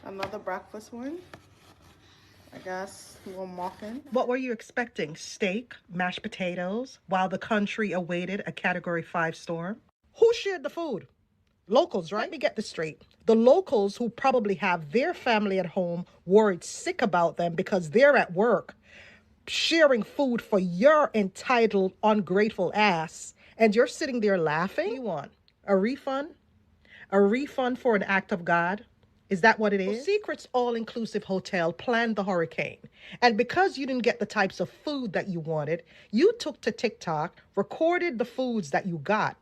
Another breakfast one. I guess one muffin. What were you expecting? Steak, mashed potatoes, while the country awaited a Category 5 storm? Who shared the food? Locals, right? Let me get this straight. The locals who probably have their family at home worried sick about them because they're at work, sharing food for your entitled, ungrateful ass, and you're sitting there laughing? What do you want? A refund? A refund for an act of God? Is that what it is? Well, Secret's all-inclusive hotel planned the hurricane. And because you didn't get the types of food that you wanted, you took to TikTok, recorded the foods that you got,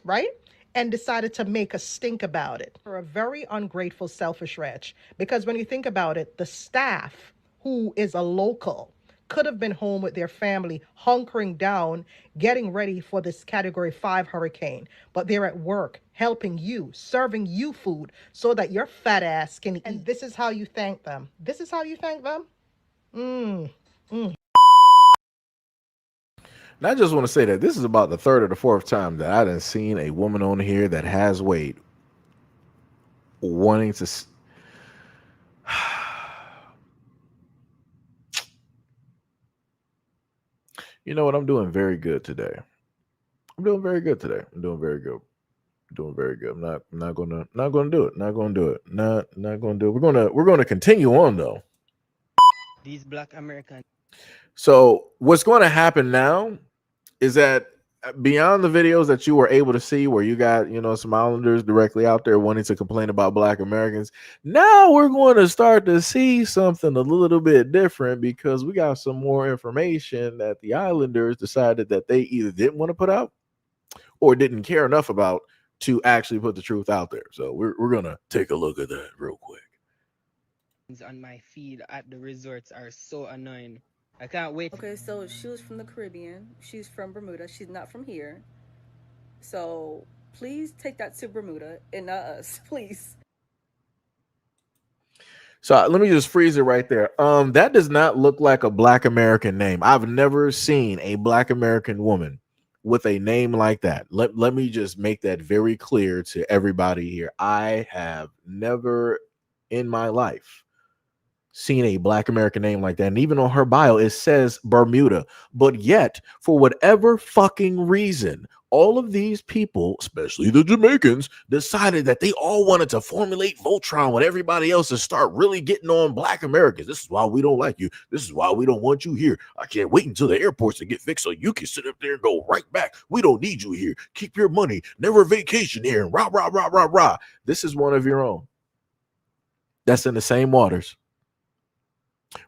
right? And decided to make a stink about it. You're a very ungrateful, selfish wretch. Because when you think about it, the staff, who is a local, could have been home with their family, hunkering down, getting ready for this Category 5 hurricane. But they're at work, helping you, serving you food, so that your fat ass can eat. And this is how you thank them. This is how you thank them? Now, I just want to say that this is about the third or the fourth time that I done seen a woman on here that has weight wanting to. You know what? I'm doing very good today. I'm doing very good today. I'm doing very good. Doing very good. I'm not gonna do it. Not gonna do it. Not gonna do it. We're gonna continue on though. These Black Americans. So what's going to happen now is that beyond the videos that you were able to see where you got, some islanders directly out there wanting to complain about Black Americans, now we're going to start to see something a little bit different because we got some more information that the islanders decided that they either didn't want to put out or didn't care enough about to actually put the truth out there. So we're going to take a look at that real quick. On my feed at the resorts are so annoying. I can't wait. Okay, so she was from the Caribbean. She's from Bermuda. She's not from here. So please take that to Bermuda and not us, please. So let me just freeze it right there. That does not look like a Black American name. I've never seen a Black American woman with a name like that. Let me just make that very clear to everybody here. I have never in my life seen a Black American name like that. And even on her bio, it says Bermuda. But yet, for whatever fucking reason, all of these people, especially the Jamaicans, decided that they all wanted to formulate Voltron with everybody else and start really getting on Black Americans. This is why we don't like you. This is why we don't want you here. I can't wait until the airports to get fixed so you can sit up there and go right back. We don't need you here. Keep your money. Never vacation here. Rah, rah, rah, rah, rah. This is one of your own. That's in the same waters.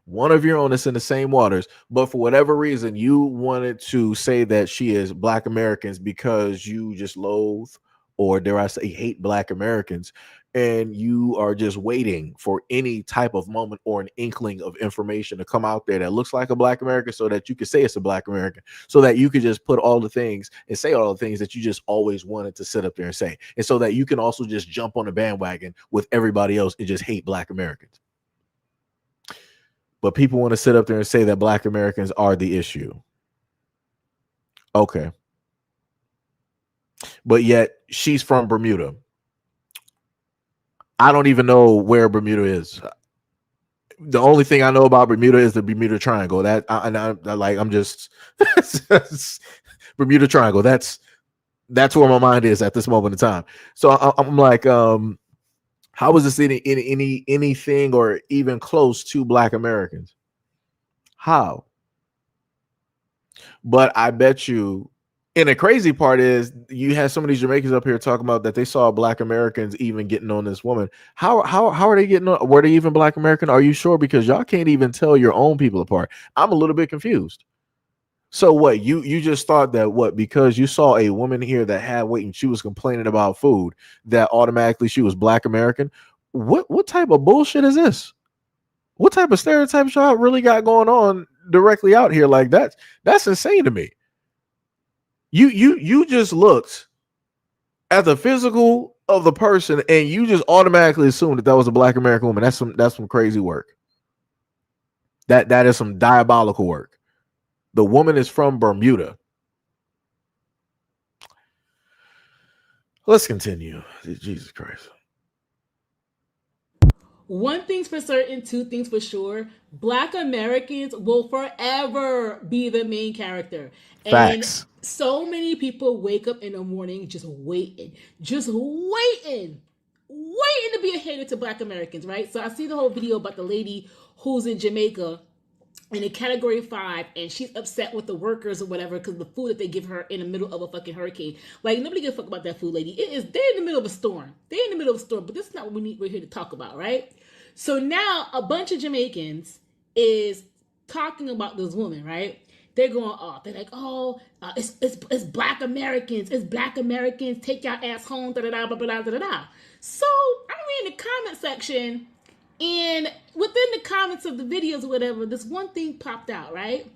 One of your own that's in the same waters, but for whatever reason, you wanted to say that she is Black Americans because you just loathe, or dare I say, hate Black Americans, and you are just waiting for any type of moment or an inkling of information to come out there that looks like a Black American so that you can say it's a Black American, so that you could just put all the things and say all the things that you just always wanted to sit up there and say, and so that you can also just jump on the bandwagon with everybody else and just hate Black Americans. But people want to sit up there and say that Black Americans are the issue. Okay. But yet she's from Bermuda. I don't even know where Bermuda is. The only thing I know about Bermuda is the Bermuda Triangle. I'm just Bermuda Triangle. That's where my mind is at this moment in time. So I'm like, how is this anything or even close to Black Americans? How? But I bet you, and the crazy part is you had some of these Jamaicans up here talking about that they saw Black Americans even getting on this woman. How are they getting on? Were they even Black American? Are you sure? Because y'all can't even tell your own people apart. I'm a little bit confused. So what, you just thought that because you saw a woman here that had weight and she was complaining about food, that automatically she was Black American? What type of bullshit is this? What type of stereotypes y'all really got going on directly out here like that? That's insane to me. You just looked at the physical of the person and you just automatically assumed that was a Black American woman. That's some crazy work. That is some diabolical work. The woman is from Bermuda. Let's continue. Jesus Christ. One thing's for certain, two things for sure. Black Americans will forever be the main character. Facts. And so many people wake up in the morning just waiting to be a hater to Black Americans, right? So I see the whole video about the lady who's in Jamaica in a category 5, and she's upset with the workers or whatever because the food that they give her in the middle of a fucking hurricane. Like, nobody gives a fuck about that food, lady. They're in the middle of a storm. But this is not what we're here to talk about, right? So now a bunch of Jamaicans is talking about this woman, right? They're going off. They're like, it's Black Americans. It's Black Americans. Take your ass home. Da da da blah blah da da da. So I'm reading the comment section. And within the comments of the videos or whatever, this one thing popped out, right?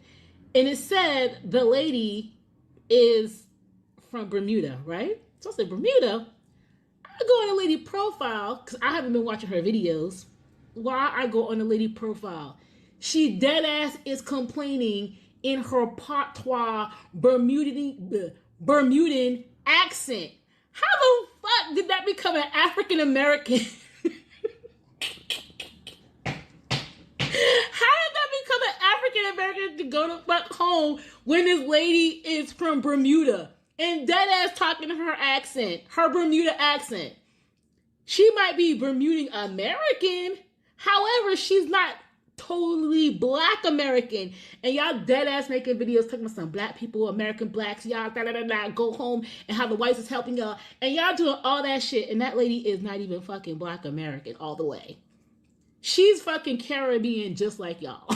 And it said the lady is from Bermuda, right? So I said, Bermuda? I go on the lady profile, because I haven't been watching her videos. Why I go on the lady profile? She dead ass is complaining in her patois Bermudan accent. How the fuck did that become an African American? How did that become an African American to go to fuck home when this lady is from Bermuda and dead ass talking her accent, her Bermuda accent? She might be Bermudan American, however, she's not totally Black American, and y'all dead ass making videos talking about some Black people, American Blacks, y'all da da da da, go home and how the whites is helping y'all, and y'all doing all that shit, and that lady is not even fucking Black American all the way. She's fucking Caribbean just like y'all.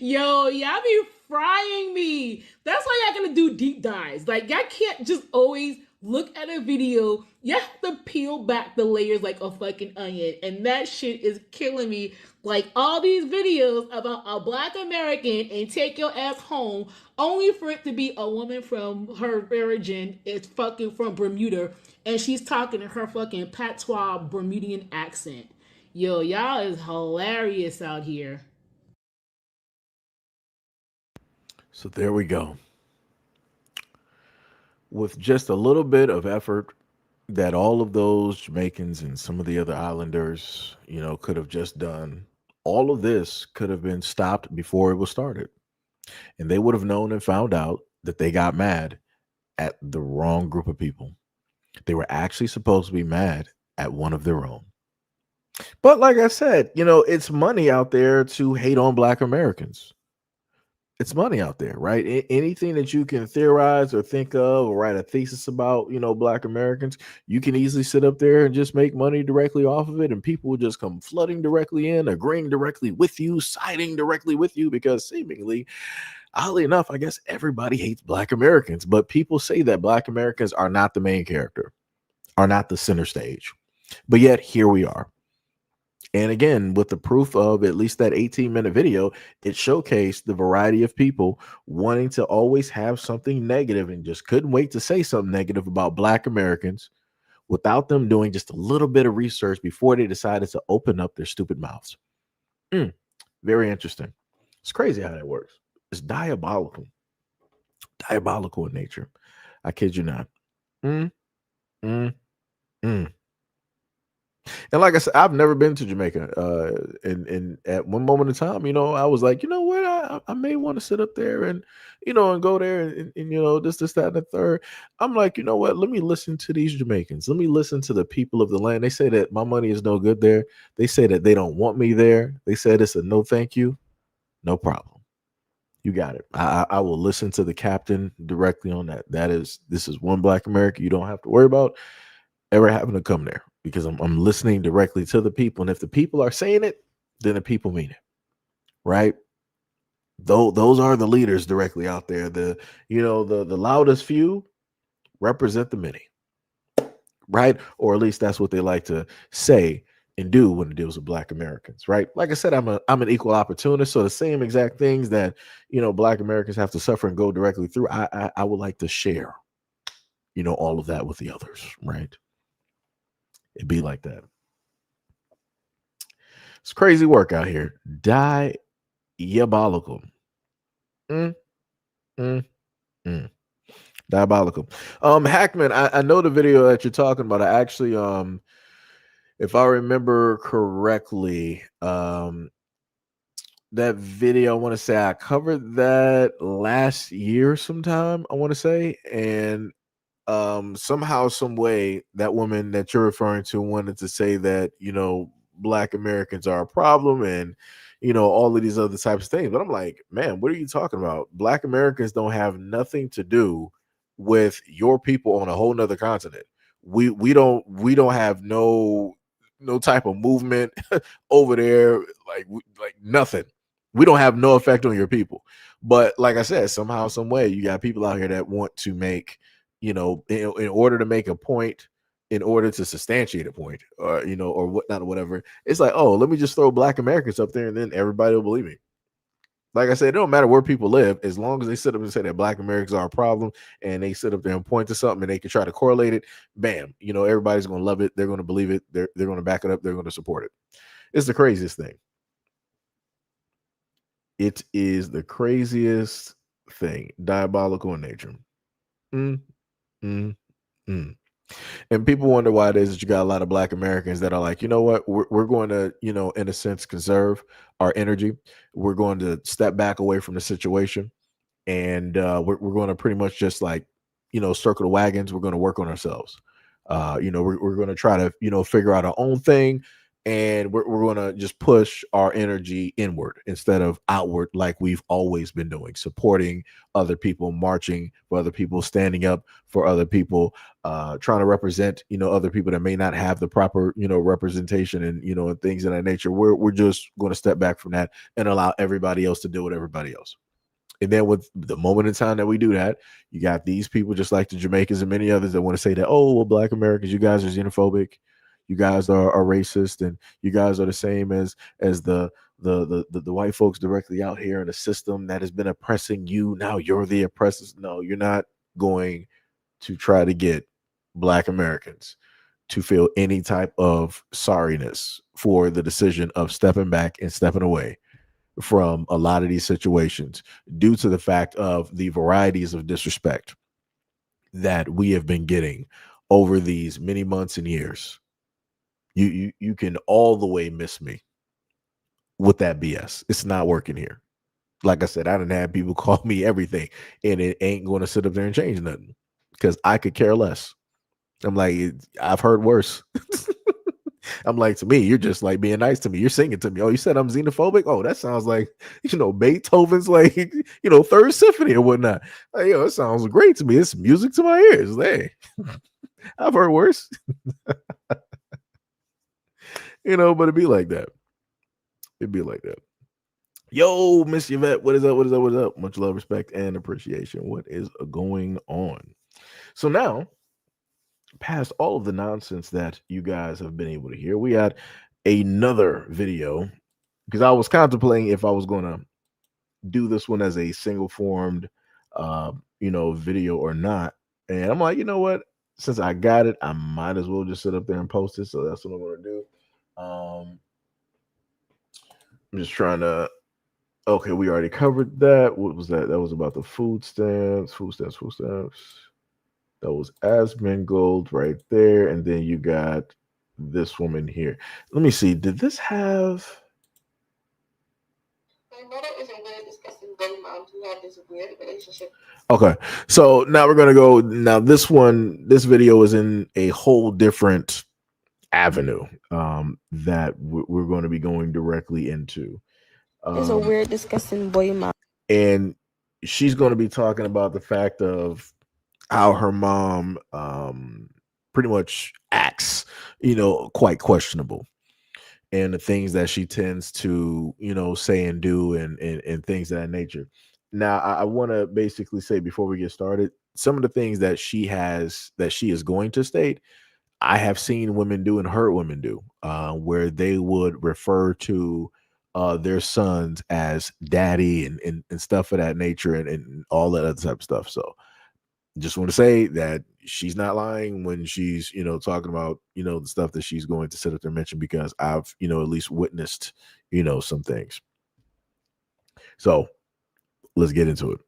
Yo, y'all be frying me. That's why y'all gonna do deep dives. Like, y'all can't just always look at a video. You have to peel back the layers like a fucking onion. And that shit is killing me. Like, all these videos about a Black American and take your ass home, only for it to be a woman from her origin. It's fucking from Bermuda. And she's talking in her fucking patois Bermudian accent. Yo, y'all is hilarious out here. So there we go. With just a little bit of effort that all of those Jamaicans and some of the other islanders, could have just done, all of this could have been stopped before it was started. And they would have known and found out that they got mad at the wrong group of people. They were actually supposed to be mad at one of their own. But like I said, it's money out there to hate on Black Americans. It's money out there, right? Anything that you can theorize or think of or write a thesis about, Black Americans, you can easily sit up there and just make money directly off of it. And people will just come flooding directly in, agreeing directly with you, siding directly with you, because seemingly, oddly enough, I guess everybody hates Black Americans. But people say that Black Americans are not the main character, are not the center stage. But yet here we are. And again, with the proof of at least that 18-minute video, it showcased the variety of people wanting to always have something negative and just couldn't wait to say something negative about Black Americans without them doing just a little bit of research before they decided to open up their stupid mouths. Very interesting. It's crazy how that works. It's diabolical. Diabolical in nature. I kid you not. Mm, mm, mm. And like I said, I've never been to Jamaica. And at one moment in time, I was like, you know what, I may want to sit up there and, and go there and this, that, and the third. I'm like, you know what? Let me listen to these Jamaicans. Let me listen to the people of the land. They say that my money is no good there. They say that they don't want me there. They said it's a no, thank you. No problem. You got it. I will listen to the captain directly on that. This is one Black America you don't have to worry about ever having to come there, because I'm listening directly to the people. And if the people are saying it, then the people mean it, right? Those are the leaders directly out there. The loudest few represent the many, right? Or at least that's what they like to say and do when it deals with Black Americans, right? Like I said, I'm an equal opportunist, so the same exact things that Black Americans have to suffer and go directly through, I would like to share, all of that with the others, right? It'd be like that. It's crazy work out here. Diabolical. Mm, mm, mm. Diabolical. Hackman, I know the video that you're talking about. I actually, if I remember correctly, that video, I want to say I covered that last year sometime, I want to say. And somehow, some way, that woman that you're referring to wanted to say that Black Americans are a problem and all of these other types of things. But I'm like, man, what are you talking about? Black Americans don't have nothing to do with your people on a whole nother continent. We don't have no type of movement over there, like nothing. We don't have no effect on your people. But like I said, somehow, some way, you got people out here that want to make, in order to make a point, in order to substantiate a point, or or whatnot, or whatever. It's like, oh, let me just throw Black Americans up there, and then everybody will believe me. Like I said, it don't matter where people live, as long as they sit up and say that Black Americans are a problem, and they sit up there and point to something, and they can try to correlate it. Bam, everybody's gonna love it. They're gonna believe it. They're gonna back it up. They're gonna support it. It's the craziest thing. It is the craziest thing. Diabolical in nature. Mm, mm, mm. And people wonder why it is that you got a lot of Black Americans that are like, you know what, we're going to, in a sense, conserve our energy. We're going to step back away from the situation. And we're going to pretty much just like, circle the wagons. We're going to work on ourselves. We're going to try to, figure out our own thing. and we're going to just push our energy inward instead of outward, like we've always been doing, supporting other people, marching for other people, standing up for other people, trying to represent, other people that may not have the proper, representation and, and things of that nature. We're just going to step back from that and allow everybody else to deal with everybody else. And then with the moment in time that we do that, you got these people just like the Jamaicans and many others that want to say that, oh, well, Black Americans, you guys are xenophobic, you guys are racist, and you guys are the same as the white folks directly out here in a system that has been oppressing you. Now you're the oppressors. No, you're not going to try to get Black Americans to feel any type of sorriness for the decision of stepping back and stepping away from a lot of these situations due to the fact of the varieties of disrespect that we have been getting over these many months and years. You can all the way miss me with that BS. It's not working here. Like I said, I didn't have people call me everything, and it ain't going to sit up there and change nothing because I could care less. I'm like, I've heard worse. I'm like, to me, you're just like being nice to me. You're singing to me. Oh, you said I'm xenophobic? Oh, that sounds like, Beethoven's like, third symphony or whatnot. Like, it sounds great to me. It's music to my ears. Hey, I've heard worse. But it'd be like that. It'd be like that. Yo, Miss Yvette, what is up? What is up? What is up? Much love, respect, and appreciation. What is going on? So now, past all of the nonsense that you guys have been able to hear, we had another video because I was contemplating if I was going to do this one as a single formed, video or not. And I'm like, you know what? Since I got it, I might as well just sit up there and post it. So that's what I'm going to do. I'm just trying to. Okay, we already covered that. What was that? That was about the food stamps. That was Asmongold right there. And then you got this woman here. Let me see. Did this have... My mother is a weird, disgusting bunny mom who had this weird relationship. Okay, so now we're going to go. Now this video is in a whole different avenue that we're going to be going directly into. There's a weird, disgusting boy mom. And she's going to be talking about the fact of how her mom pretty much acts, quite questionable. And the things that she tends to, say and do and things of that nature. Now, I want to basically say before we get started, some of the things that she is going to state, I have seen women do and heard women do, where they would refer to their sons as daddy and stuff of that nature and all that other type of stuff. So just want to say that she's not lying when she's, talking about, the stuff that she's going to sit up there and mention, because I've, at least witnessed, some things. So let's get into it.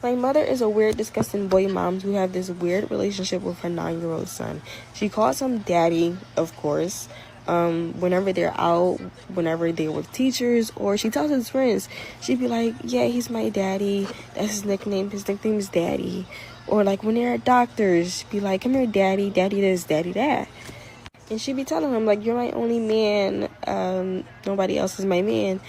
My mother is a weird, disgusting boy mom who have this weird relationship with her 9-year-old son. She calls him daddy, of course. Whenever they're out, whenever they're with teachers, or she tells his friends, she'd be like, yeah, he's my daddy. That's his nickname. His nickname is daddy. Or like when they're at doctors, be like, come here, daddy, daddy this, daddy that. And she'd be telling him, like, you're my only man. Nobody else is my man.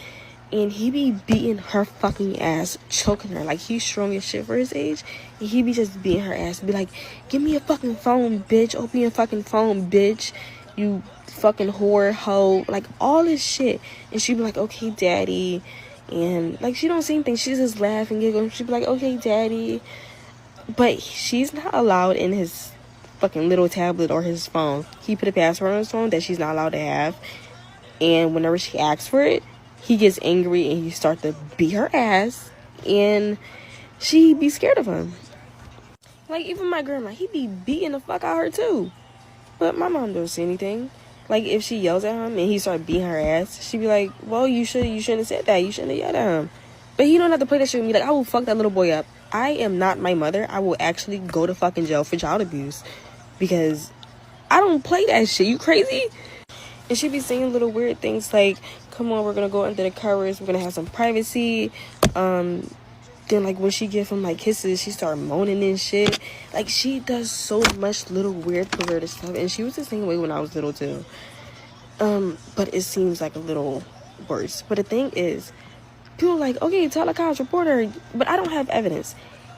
And he be beating her fucking ass, choking her. Like, he's strong as shit for his age. And he be just beating her ass. Be like, give me a fucking phone, bitch. Open your fucking phone, bitch. You fucking whore, hoe. Like, all this shit. And she'd be like, okay, daddy. And, like, she don't say anything. She just laugh and giggle. She'd be like, okay, daddy. But she's not allowed in his fucking little tablet or his phone. He put a password on his phone that she's not allowed to have. And whenever she asks for it, he gets angry and he starts to beat her ass, and she be scared of him. Like, even my grandma, he be beating the fuck out of her too. But my mom don't say anything. Like, if she yells at him and he start beating her ass, she be like, well, you shouldn't have said that. You shouldn't have yelled at him. But he don't have to play that shit with me. Like, I will fuck that little boy up. I am not my mother. I will actually go to fucking jail for child abuse, because I don't play that shit. You crazy? And she be saying little weird things like, come on, we're gonna go under the covers, we're gonna have some privacy. Then like when she give him like kisses, she start moaning and shit. Like, she does so much little weird perverted stuff. And she was the same way when I was little too. But it seems like a little worse. But the thing is, people are like, okay, tell the cops, report her. But I don't have evidence.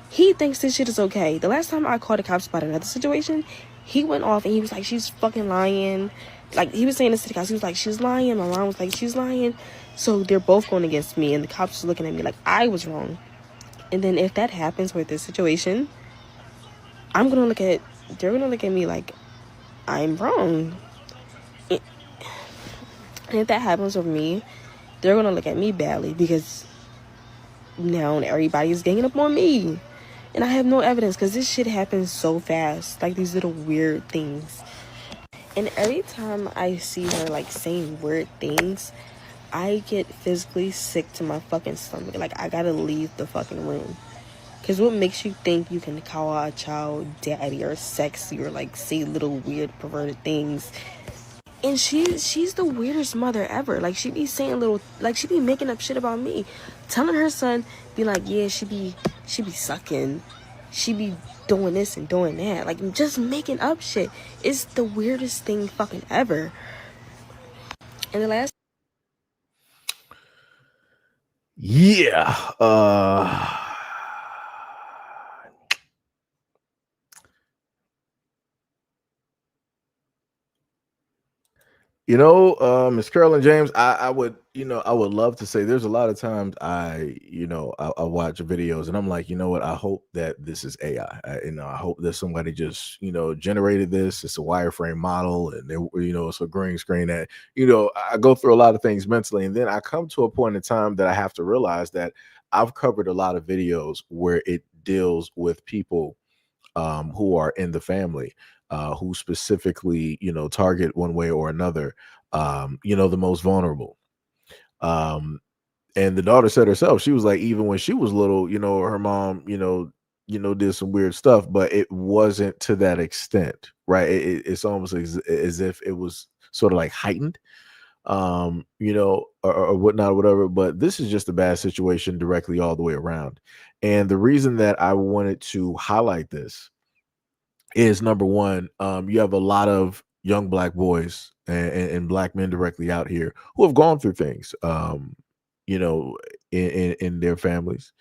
He thinks this shit is okay. The last time I called the cops about another situation, he went off and he was like, she's fucking lying. Like, he was saying this to the cops. He was like, she's lying. My mom was like, she's lying. So they're both going against me, and the cops are looking at me like I was wrong. And then if that happens with this situation, they're gonna look at me like I'm wrong. And if that happens with me, they're gonna look at me badly because now everybody's ganging up on me. And I have no evidence because this shit happens so fast. Like these little weird things. And every time I see her like saying weird things, I get physically sick to my fucking stomach. Like I gotta leave the fucking room. Because what makes you think you can call a child daddy or sexy or like say little weird perverted things? And she's the weirdest mother ever. Like she be saying little, like she be making up shit about me, telling her son, be like, yeah, she be sucking, she be doing this and doing that, like just making up shit. It's the weirdest thing fucking ever. And the last, Yeah. Miss Carolyn James, I would, I would love to say there's a lot of times I watch videos and I'm like, you know what? I hope that this is AI. I hope that somebody just, generated this. It's a wireframe model and it's a green screen that, I go through a lot of things mentally. And then I come to a point in time that I have to realize that I've covered a lot of videos where it deals with people who are in the family, who specifically, target one way or another, the most vulnerable. Um, and the daughter said herself, she was like, even when she was little, her mom, did some weird stuff, but it wasn't to that extent, right? It's almost as if it was sort of like heightened, or whatnot, or whatever. But this is just a bad situation directly all the way around. And the reason that I wanted to highlight this is number one, you have a lot of young black boys and black men directly out here who have gone through things, you know, in their families,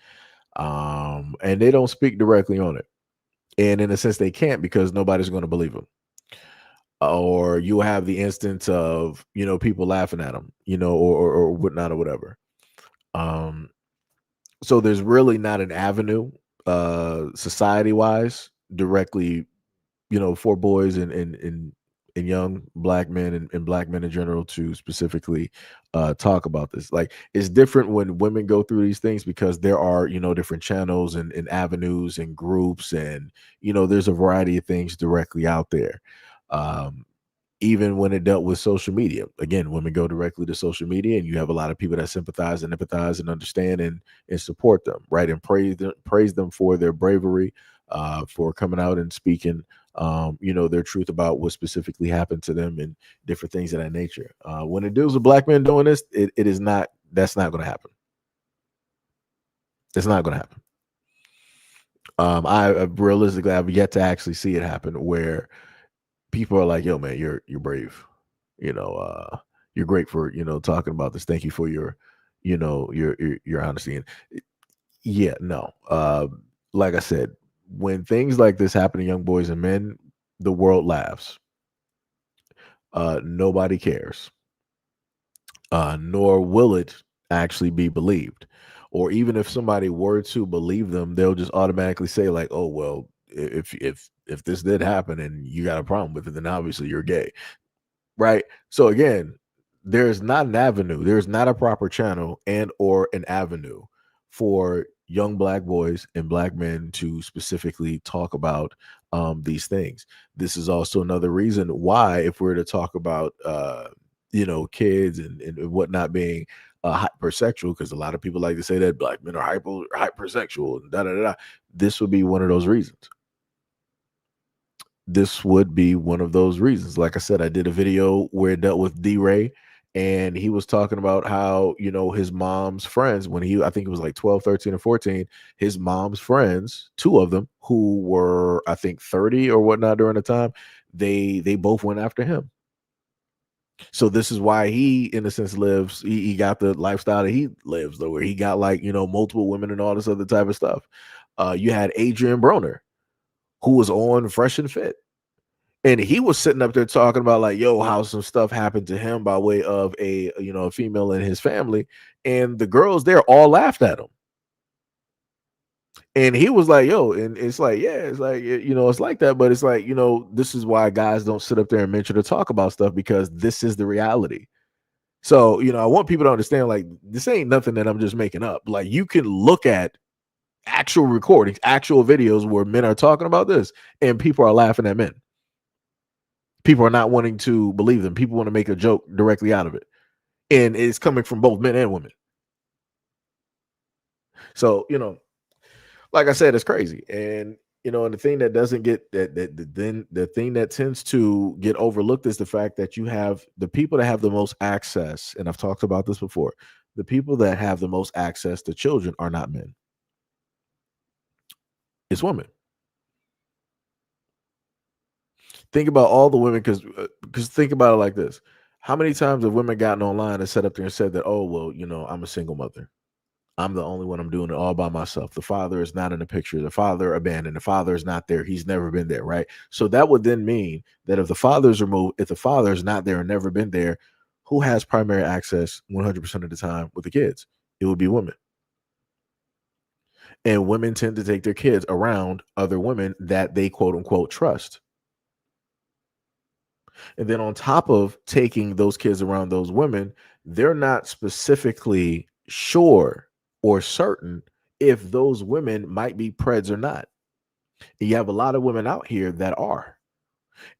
and they don't speak directly on it. And in a sense, they can't because nobody's going to believe them. Or you have the instance of people laughing at them, or whatnot or whatever. Um, so there's really not an avenue, society wise, directly for boys and young black men and black men in general to specifically talk about this. Like it's different when women go through these things because there are different channels and avenues and groups, and there's a variety of things directly out there. um Even when it dealt with social media, again, women go directly to social media and you have a lot of people that sympathize and empathize and understand and support them, right, and praise them for their bravery, for coming out and speaking their truth about what specifically happened to them and different things of that nature. When it deals with black men doing this, it is not, that's not going to happen. It's not going to happen. I realistically I've yet to actually see it happen where people are like, yo man, you're brave, you know you're great for talking about this, thank you for your your honesty. And yeah, no, like I said, when things like this happen to young boys and men, the world laughs. Nobody cares, nor will it actually be believed. Or even if somebody were to believe them, they'll just automatically say like, oh well, if this did happen and you got a problem with it, then obviously you're gay, right? So again, there's not an avenue, there's not a proper channel and or an avenue for young black boys and black men to specifically talk about these things. This is also another reason why, if we're to talk about kids and whatnot being hypersexual, because a lot of people like to say that black men are hypersexual and da da da da. This would be one of those reasons. This would be one of those reasons. Like I said, I did a video where it dealt with D-Ray, and he was talking about how, his mom's friends, when I think it was like 12, 13, or 14, his mom's friends, two of them who were, I think, 30 or whatnot during the time, they both went after him. So this is why he, in a sense, lives. He got the lifestyle that he lives, though, where he got like multiple women and all this other type of stuff. You had Adrian Broner, who was on Fresh and Fit, and he was sitting up there talking about like, yo, how some stuff happened to him by way of a female in his family, and the girls there all laughed at him. And he was like, yo, and it's like, yeah, it's like, it's like that. But it's like, this is why guys don't sit up there and mention or talk about stuff, because this is the reality. So, I want people to understand, like, this ain't nothing that I'm just making up. Like, you can look at actual recordings, actual videos where men are talking about this, and people are laughing at men. People are not wanting to believe them. People want to make a joke directly out of it. And it's coming from both men and women. So, like I said, it's crazy. And and the thing that doesn't get then the thing that tends to get overlooked is the fact that you have the people that have the most access, and I've talked about this before. The people that have the most access to children are not men. It's women. Think about all the women, because think about it like this. How many times have women gotten online and sat up there and said that, oh, well, I'm a single mother. I'm the only one. I'm doing it all by myself. The father is not in the picture. The father abandoned. The father is not there. He's never been there, right? So that would then mean that if the father is removed, if the father is not there and never been there, who has primary access 100% of the time with the kids? It would be women. And women tend to take their kids around other women that they quote unquote trust. And then on top of taking those kids around those women, they're not specifically sure or certain if those women might be preds or not. And you have a lot of women out here that are.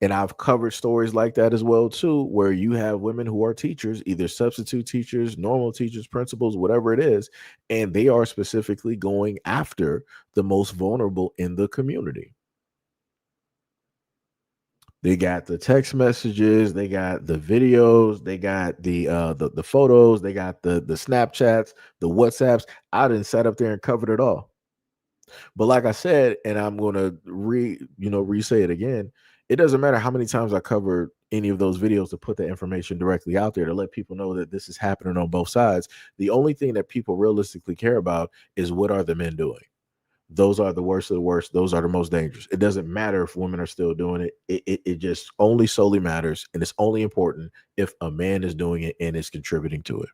And I've covered stories like that as well, too, where you have women who are teachers, either substitute teachers, normal teachers, principals, whatever it is, and they are specifically going after the most vulnerable in the community. They got the text messages, they got the videos, they got the photos, they got the Snapchats, the WhatsApps. I didn't set up there and covered it all. But like I said, and I'm gonna re-say it again, it doesn't matter how many times I cover any of those videos to put the information directly out there to let people know that this is happening on both sides. The only thing that people realistically care about is, what are the men doing? Those are the worst of the worst. Those are the most dangerous. It doesn't matter if women are still doing it. It just only solely matters, and it's only important if a man is doing it and is contributing to it.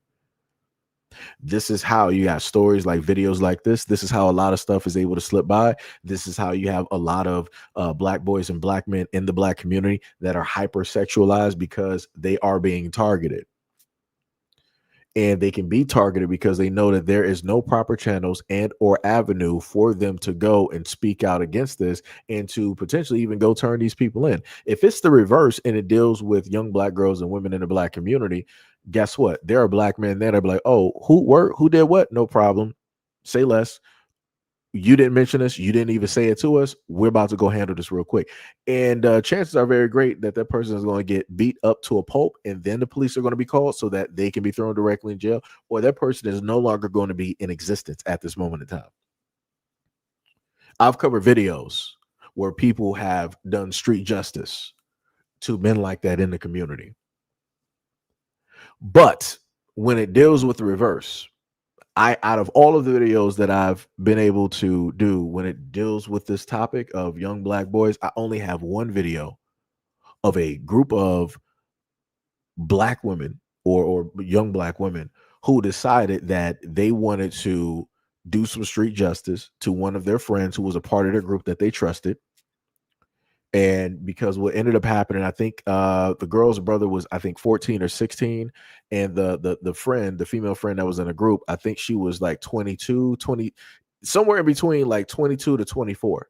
This is how you got stories like videos like this. This is how a lot of stuff is able to slip by. This is how you have a lot of black boys and black men in the black community that are hypersexualized because they are being targeted. And they can be targeted because they know that there is no proper channels and or avenue for them to go and speak out against this, and to potentially even go turn these people in. If it's the reverse and it deals with young black girls and women in the black community, guess what? There are black men there that be like, oh, who did what? No problem. Say less. You didn't mention us. You didn't even say it to us. We're about to go handle this real quick. And chances are very great that that person is going to get beat up to a pulp, and then the police are going to be called so that they can be thrown directly in jail, or that person is no longer going to be in existence at this moment in time. I've covered videos where people have done street justice to men like that in the community. But when it deals with the reverse, out of all of the videos that I've been able to do when it deals with this topic of young black boys, I only have one video of a group of black women or young black women who decided that they wanted to do some street justice to one of their friends who was a part of their group that they trusted. And because what ended up happening, I think the girl's brother was, I think, 14 or 16. And the friend, the female friend that was in a group, I think she was like 22, 20, somewhere in between like 22 to 24.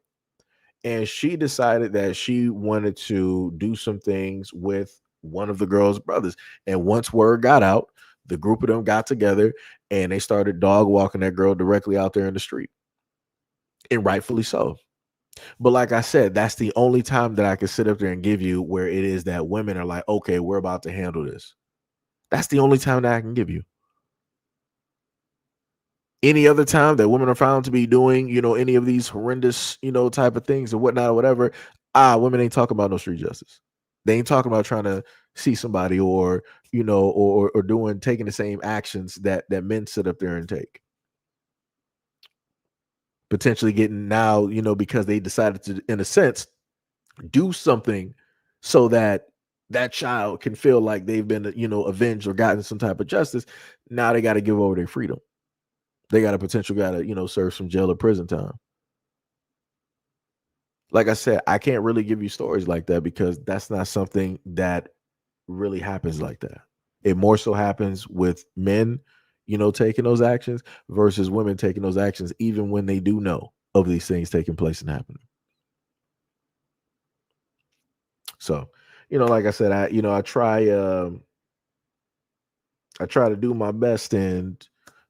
And she decided that she wanted to do some things with one of the girl's brothers. And once word got out, the group of them got together and they started dog walking that girl directly out there in the street. And rightfully so. But like I said, that's the only time that I can sit up there and give you where it is that women are like, okay, we're about to handle this. That's the only time that I can give you. Any other time that women are found to be doing, any of these horrendous, type of things or whatnot or whatever, women ain't talking about no street justice. They ain't talking about trying to see somebody, or or doing taking the same actions that men sit up there and take, potentially getting now, because they decided to, in a sense, do something so that that child can feel like they've been, avenged or gotten some type of justice. Now they got to give over their freedom. They got to serve some jail or prison time. Like I said, I can't really give you stories like that because that's not something that really happens like that. It more so happens with men, taking those actions versus women taking those actions, even when they do know of these things taking place and happening. So, like I said, I try to do my best and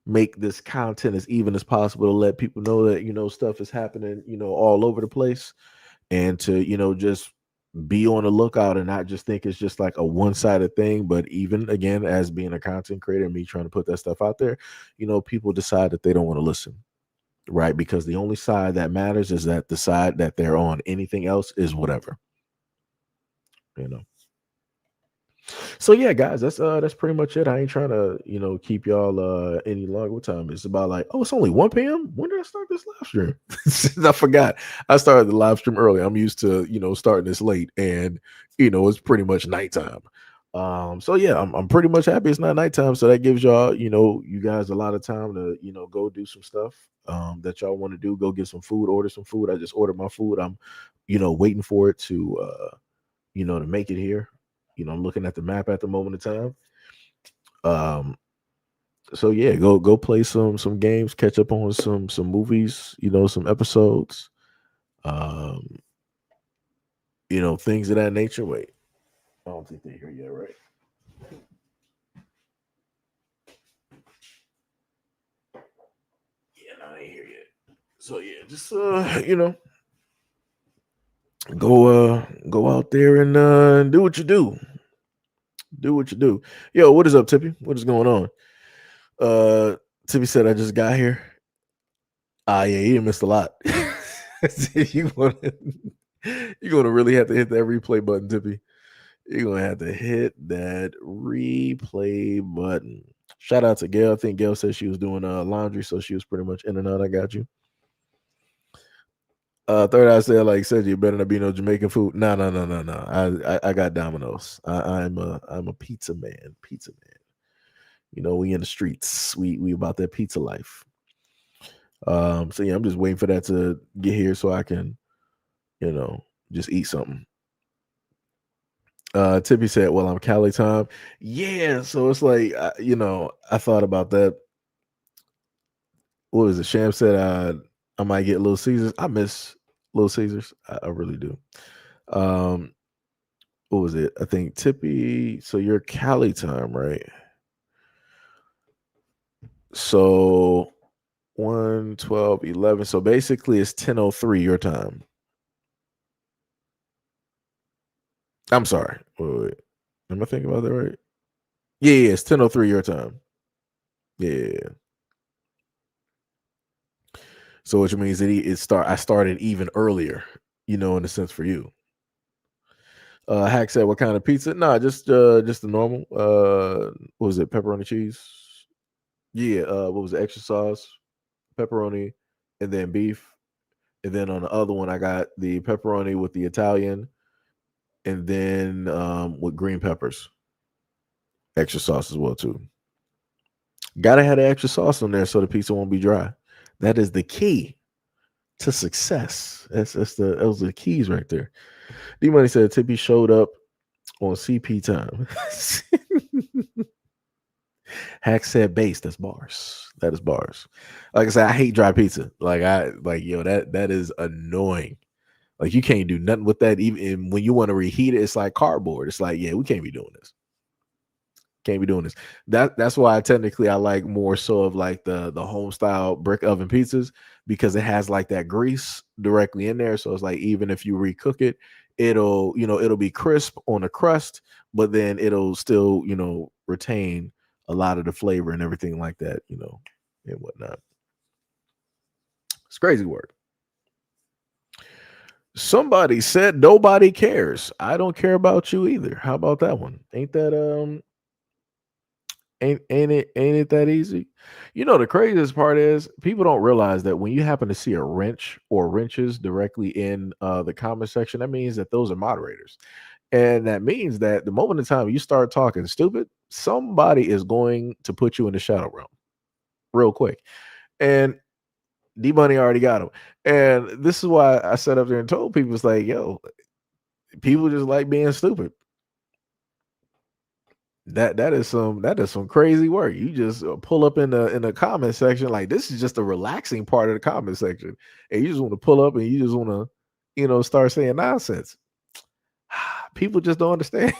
make this content as even as possible to let people know that, stuff is happening, all over the place, and to, just be on the lookout and not just think it's just like a one-sided thing. But even again, as being a content creator and me trying to put that stuff out there, people decide that they don't want to listen, right? Because the only side that matters is that the side that they're on. Anything else is whatever, you know. So yeah, guys, that's pretty much it. I ain't trying to, keep y'all any longer. What time? It's about like, oh, it's only 1 p.m. When did I start this live stream? I forgot. I started the live stream early. I'm used to, starting this late, and it's pretty much nighttime. So yeah, I'm pretty much happy it's not nighttime. So that gives y'all, you guys a lot of time to, go do some stuff that y'all want to do. Go get some food, order some food. I just ordered my food. I'm, waiting for it to to make it here. I'm looking at the map at the moment in time. So yeah, go play some games, catch up on some movies, some episodes, um, things of that nature. Wait, I don't think they're here yet, right? Yeah, no, they ain't here yet. So yeah, just go out there and do what you do. Do what you do. Yo, what is up, Tippy? What is going on? Tippy said I just got here. Ah, yeah, you missed a lot. you want you're gonna really have to hit that replay button, Tippy. You're gonna have to hit that replay button. Shout out to Gail. I think Gail said she was doing laundry, so she was pretty much in and out. I got you. Third Eye said, like said, you better not be no Jamaican food. No. I got Domino's. I'm a pizza man. Pizza man. We in the streets. We about that pizza life. So yeah, I'm just waiting for that to get here so I can, just eat something. Tippy said, well, I'm Cali time. Yeah, so it's like I thought about that. What was it? Sham said I might get Little Caesars. I miss Little Caesars. I really do. What was it? I think Tippy, so you're Cali time, right? So 1, 12, 11. So basically it's 10:03 your time. I'm sorry. Wait. Am I thinking about that right? Yeah, it's 10:03 your time. Yeah. So which means that I started even earlier, in a sense for you. Hack said, what kind of pizza? Nah, just the normal. What was it? Pepperoni cheese? Yeah, what was it? Extra sauce, pepperoni, and then beef. And then on the other one, I got the pepperoni with the Italian, and then with green peppers. Extra sauce as well too. Gotta have the extra sauce on there so the pizza won't be dry. That is the key to success. Those are the keys right there. D Money said Tippy showed up on CP time. Hack said base. That's bars. That is bars. Like I said, I hate dry pizza. That is annoying. Like you can't do nothing with that. Even when you want to reheat it, it's like cardboard. It's like, yeah, we can't be doing this. Can't be doing this. That's why I like more so of like the home style brick oven pizzas, because it has like that grease directly in there. So it's like even if you recook it, it'll be crisp on the crust, but then it'll still retain a lot of the flavor and everything like that, and whatnot. It's crazy work. Somebody said nobody cares. I don't care about you either. How about that one? Ain't it that easy? You know, the craziest part is people don't realize that when you happen to see a wrench or wrenches directly in the comment section, that means that those are moderators. And that means that the moment in time you start talking stupid, somebody is going to put you in the shadow realm real quick. And D Money already got him. And this is why I sat up there and told people, it's like, yo, people just like being stupid. That is some crazy work. You just pull up in the comment section, like this is just a relaxing part of the comment section, and you just want to pull up and you just want to, start saying nonsense. People just don't understand.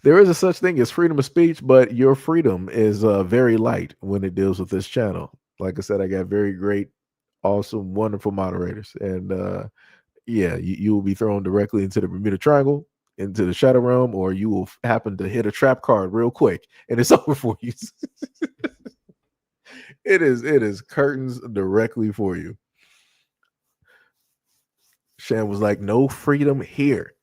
There is a such thing as freedom of speech, but your freedom is very light when it deals with this channel. Like I said, I got very great, awesome, wonderful moderators, and yeah, you will be thrown directly into the Bermuda Triangle, into the Shadow Realm, or you will happen to hit a trap card real quick, and it's over for you. It is curtains directly for you. Shan was like, "No freedom here."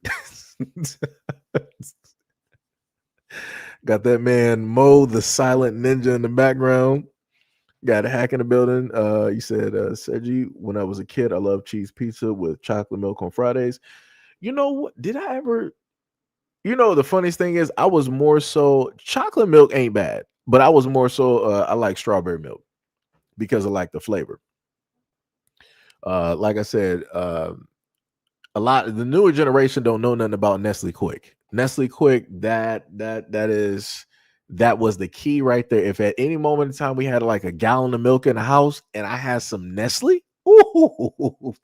Got that man Mo, the silent ninja, in the background. Got a hack in the building. You said, Seiji, when I was a kid, I loved cheese pizza with chocolate milk on Fridays. You know what? Did I ever? The funniest thing is, I was more so chocolate milk ain't bad, but I was more so I like strawberry milk because I like the flavor. Like I said, a lot of the newer generation don't know nothing about Nestle Quick. Nestle Quick, that was the key right there. If at any moment in time we had like a gallon of milk in the house and I had some Nestle, ooh,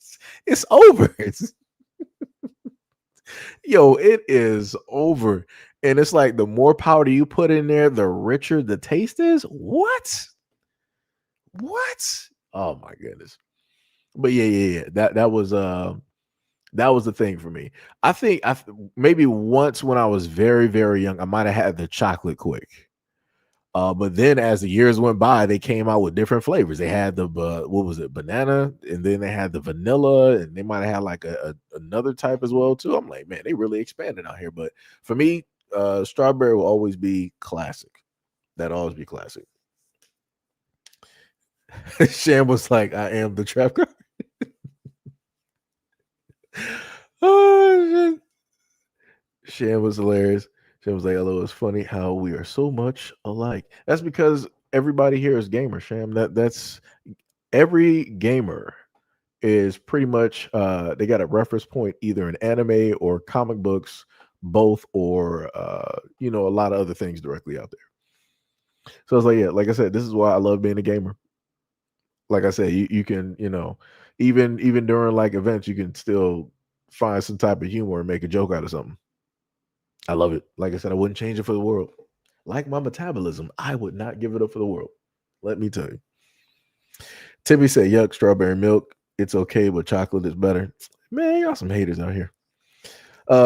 it's over. Yo, it is over. And it's like the more powder you put in there, the richer the taste is. What? What? Oh my goodness. But yeah. That was the thing for me. I think maybe once when I was very, very young, I might have had the chocolate quick. But then as the years went by, they came out with different flavors. They had the what was it, banana, and then they had the vanilla, and they might have had like another type as well too. I'm like, man, they really expanded out here. But for me, strawberry will always be classic. That'll always be classic. Sham was like, I am the trap card. Oh shit. Sham was hilarious. Sham was like, "Hello, it's funny how we are so much alike." That's because everybody here is gamer. Sham. That's every gamer is pretty much they got a reference point either in anime or comic books, both, or a lot of other things directly out there. So it's like, yeah, like I said, this is why I love being a gamer. Like I said, you can, even during like events, you can still find some type of humor and make a joke out of something. I love it. Like I said, I wouldn't change it for the world. Like my metabolism, I would not give it up for the world. Let me tell you. Timmy said, yuck, strawberry milk. It's okay, but chocolate is better. Man, y'all some haters out here.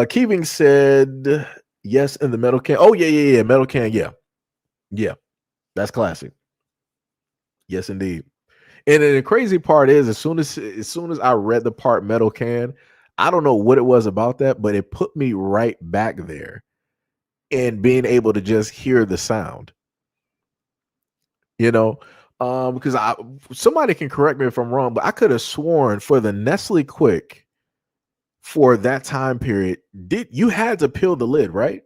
Keeping said, yes, in the metal can. Oh, yeah. Metal can, yeah. Yeah. That's classic. Yes, indeed. And then the crazy part is, as soon as I read the part metal can, I don't know what it was about that, but it put me right back there and being able to just hear the sound, because somebody can correct me if I'm wrong, but I could have sworn for the Nestle Quick for that time period, you had to peel the lid, right?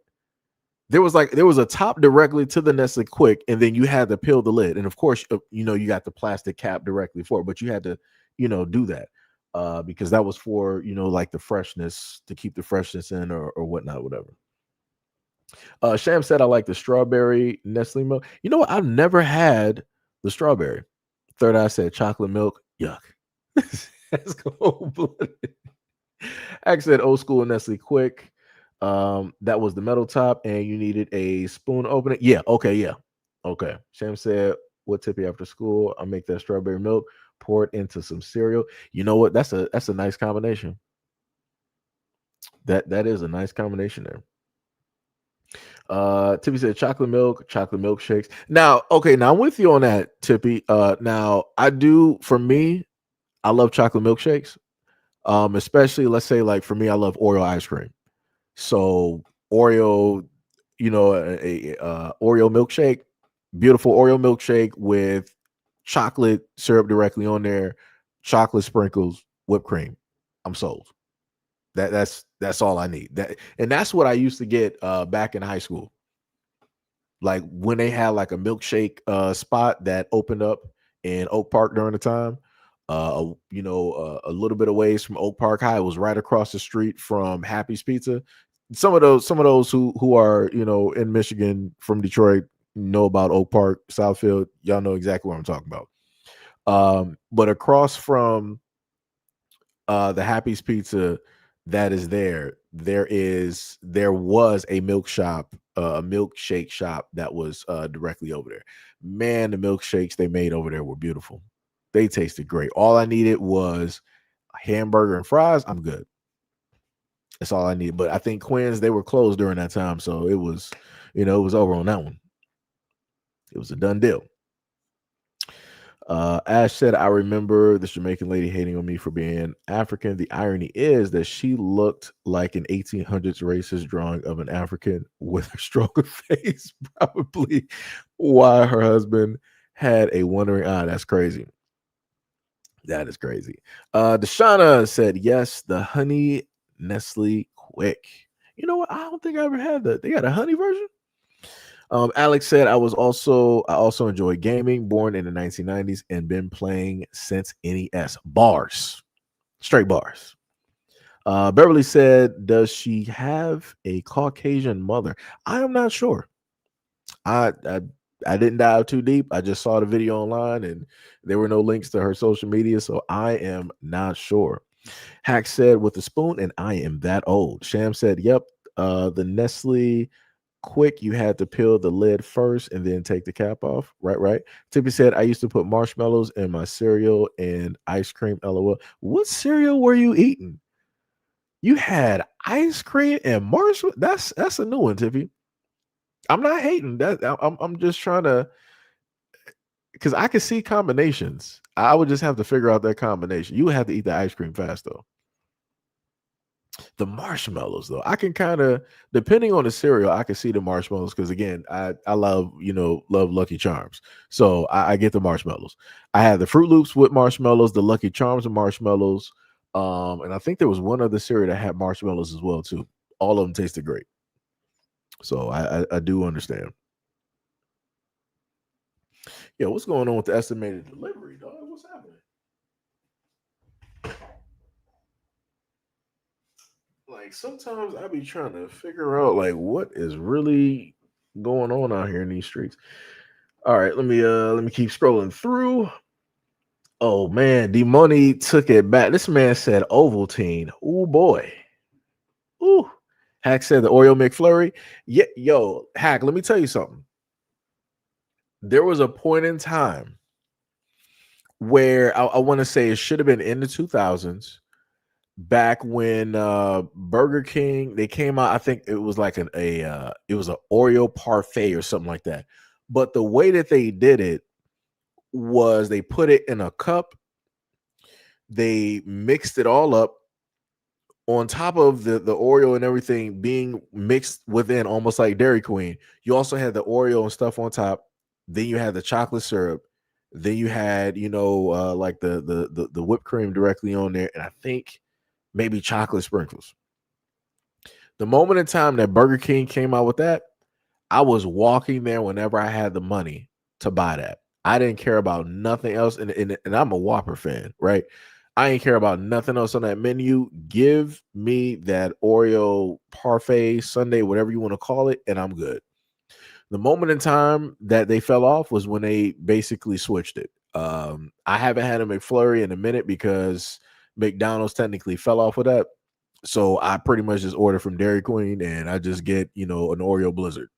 There was a top directly to the Nestle Quick, and then you had to peel the lid, and of course, you got the plastic cap directly for it, but you had to, do that because that was for like the freshness, to keep the freshness in or whatnot, whatever. Sham said, I like the strawberry Nestle milk. You know what? I've never had the strawberry. Third Eye said chocolate milk. Yuck. That's cold blooded. Axe said old school Nestle Quick. That was the metal top, and you needed a spoon opening. Yeah. Okay. Yeah. Okay. Sham said, what tip you after school? I'll make that strawberry milk, pour it into some cereal. You know what? That's a nice combination. That is a nice combination there. Tippy said chocolate milkshakes. Now, okay, now I'm with you on that, Tippy. Now I do, for me, I love chocolate milkshakes. Especially let's say like for me, I love Oreo ice cream. So Oreo, Oreo milkshake, beautiful Oreo milkshake with chocolate syrup directly on there, chocolate sprinkles, whipped cream. I'm sold. That's all I need. And that's what I used to get back in high school. Like when they had like a milkshake spot that opened up in Oak Park during the time. A little bit of ways from Oak Park High. It was right across the street from Happy's Pizza. Some of those who are in Michigan from Detroit know about Oak Park, Southfield. Y'all know exactly what I'm talking about. But across from the Happy's Pizza that is there was a milkshake shop that was directly over there. Man, the milkshakes they made over there were beautiful. They tasted great. All I needed was a hamburger and fries. I'm good. That's all I need. But I think Quinn's they were closed during that time, so it was over on that one. It was a done deal. Ash said, I remember this Jamaican lady hating on me for being African. The irony is that she looked like an 1800s racist drawing of an African with a stronger face, probably why her husband had a wondering eye. That's crazy. That is crazy. Deshauna said, yes, the honey Nestle Quick. You know what? I don't think I ever had that. They got a honey version? Alex said, I also enjoy gaming, born in the 1990s and been playing since NES. Bars. Straight bars. Beverly said, does she have a Caucasian mother? I am not sure. I didn't dive too deep. I just saw the video online and there were no links to her social media, so I am not sure. Hack said, with a spoon, and I am that old. Sham said, yep. The Nestle Quick, you had to peel the lid first and then take the cap off. Right. Tippy said, I used to put marshmallows in my cereal and ice cream. LOL. What cereal were you eating? You had ice cream and marshmallow. That's a new one, Tippy. I'm not hating that. I'm just trying to, because I can see combinations. I would just have to figure out that combination. You would have to eat the ice cream fast though. The marshmallows, though, I can kind of, depending on the cereal, I can see the marshmallows because again, I love Lucky Charms, so I get the marshmallows. I had the Fruit Loops with marshmallows, the Lucky Charms and marshmallows, and I think there was one other cereal that had marshmallows as well too. All of them tasted great, so I do understand. Yeah, what's going on with the estimated delivery, dog? What's happening? Like sometimes I be trying to figure out like what is really going on out here in these streets. All right, let me keep scrolling through. Oh man, D Money took it back. This man said Ovaltine. Oh boy. Ooh. Hack said the Oreo McFlurry. Yeah, yo, Hack, let me tell you something. There was a point in time where I want to say it should have been in the 2000s, back when Burger King they came out. I think it was like it was an Oreo parfait or something like that. But the way that they did it was they put it in a cup, they mixed it all up on top of the Oreo and everything being mixed within, almost like Dairy Queen. You also had the Oreo and stuff on top. Then you had the chocolate syrup. Then you had like the whipped cream directly on there, and I think maybe chocolate sprinkles. The moment in time that Burger King came out with that, I was walking there whenever I had the money to buy that. I didn't care about nothing else, and I'm a Whopper fan, right? I ain't care about nothing else on that menu. Give me that Oreo parfait Sunday, whatever you want to call it, and I'm good. The moment in time that they fell off was when they basically switched it. I haven't had a McFlurry in a minute because McDonald's technically fell off with that. So I pretty much just order from Dairy Queen and I just get, an Oreo Blizzard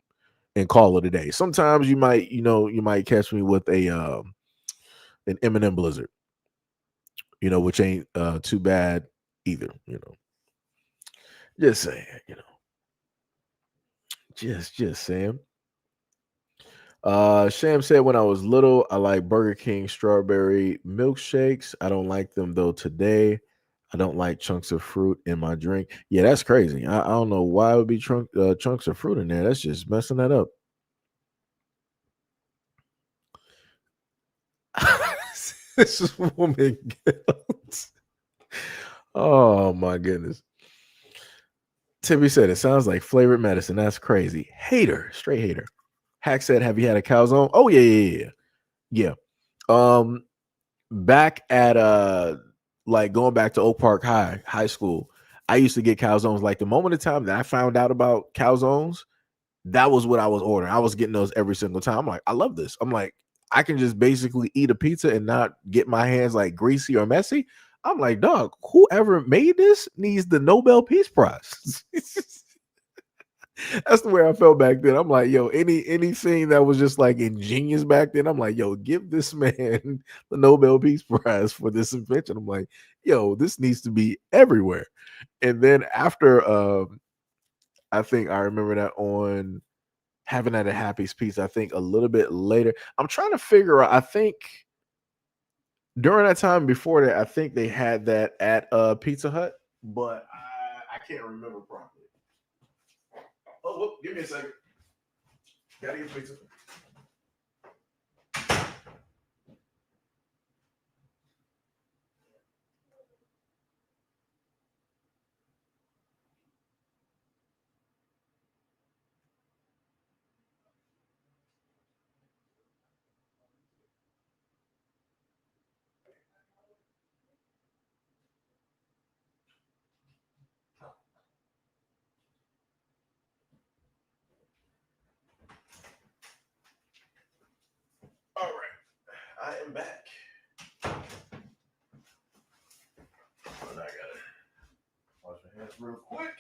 and call it a day. Sometimes you might catch me with an M&M Blizzard, which ain't too bad either. Just saying, just saying. Sham said when I was little, I like Burger King strawberry milkshakes. I don't like them though today. I don't like chunks of fruit in my drink. Yeah, that's crazy. I don't know why it would be chunks of fruit in there. That's just messing that up. This is woman guilt. Oh my goodness. Timmy said it sounds like flavored medicine. That's crazy. Hater, straight hater. Hack said, "Have you had a calzone?" Oh yeah. Back at like going back to Oak Park High School, I used to get calzones. Like the moment of time that I found out about calzones, that was what I was ordering. I was getting those every single time. I'm like, I love this. I'm like, I can just basically eat a pizza and not get my hands like greasy or messy. I'm like, dog, whoever made this needs the Nobel Peace Prize. That's the way I felt back then. I'm like, yo, anything that was just like ingenious back then, I'm like, yo, give this man the Nobel Peace Prize for this invention. I'm like, yo, this needs to be everywhere. And then after, I think I remember that on having that at Happy's Pizza. I think a little bit later. I'm trying to figure out. I think during that time before that, I think they had that at Pizza Hut, but I can't remember properly. Oh, whoop, give me a second. Gotta get pizza. All right, I am back. And I gotta wash my hands real quick.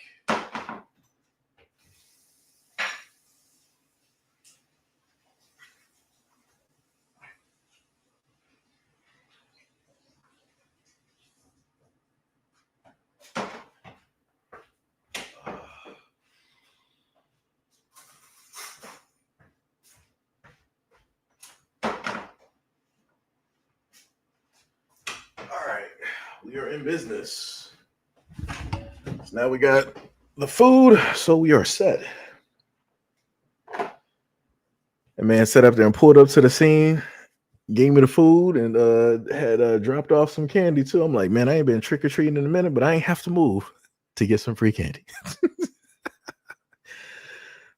All right, we are in business. So now we got the food, so we are set. And man sat up there and pulled up to the scene, gave me the food, and had dropped off some candy too. I'm like, man, I ain't been trick or treating in a minute, but I ain't have to move to get some free candy.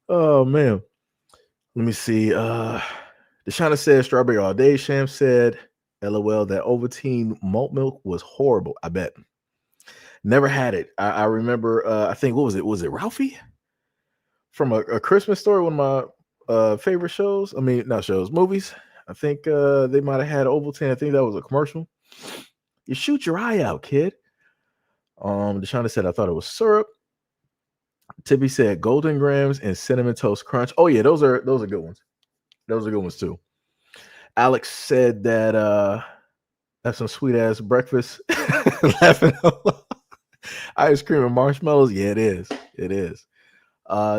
Oh man, let me see. Deshauna said strawberry all day. Sham said, "LOL, that Ovaltine malt milk was horrible. I bet. Never had it. I remember. I think what was it? Was it Ralphie from a Christmas Story? One of my favorite shows. I mean, not shows, movies. I think they might have had Ovaltine. I think that was a commercial. You shoot your eye out, kid. Deshauna said, I thought it was syrup. Tippy said golden grams and cinnamon toast crunch. Oh yeah, those are good ones. Those are good ones too. Alex said that that's some sweet ass breakfast. Laughing out loud. Ice cream and marshmallows. Yeah, it is. It is.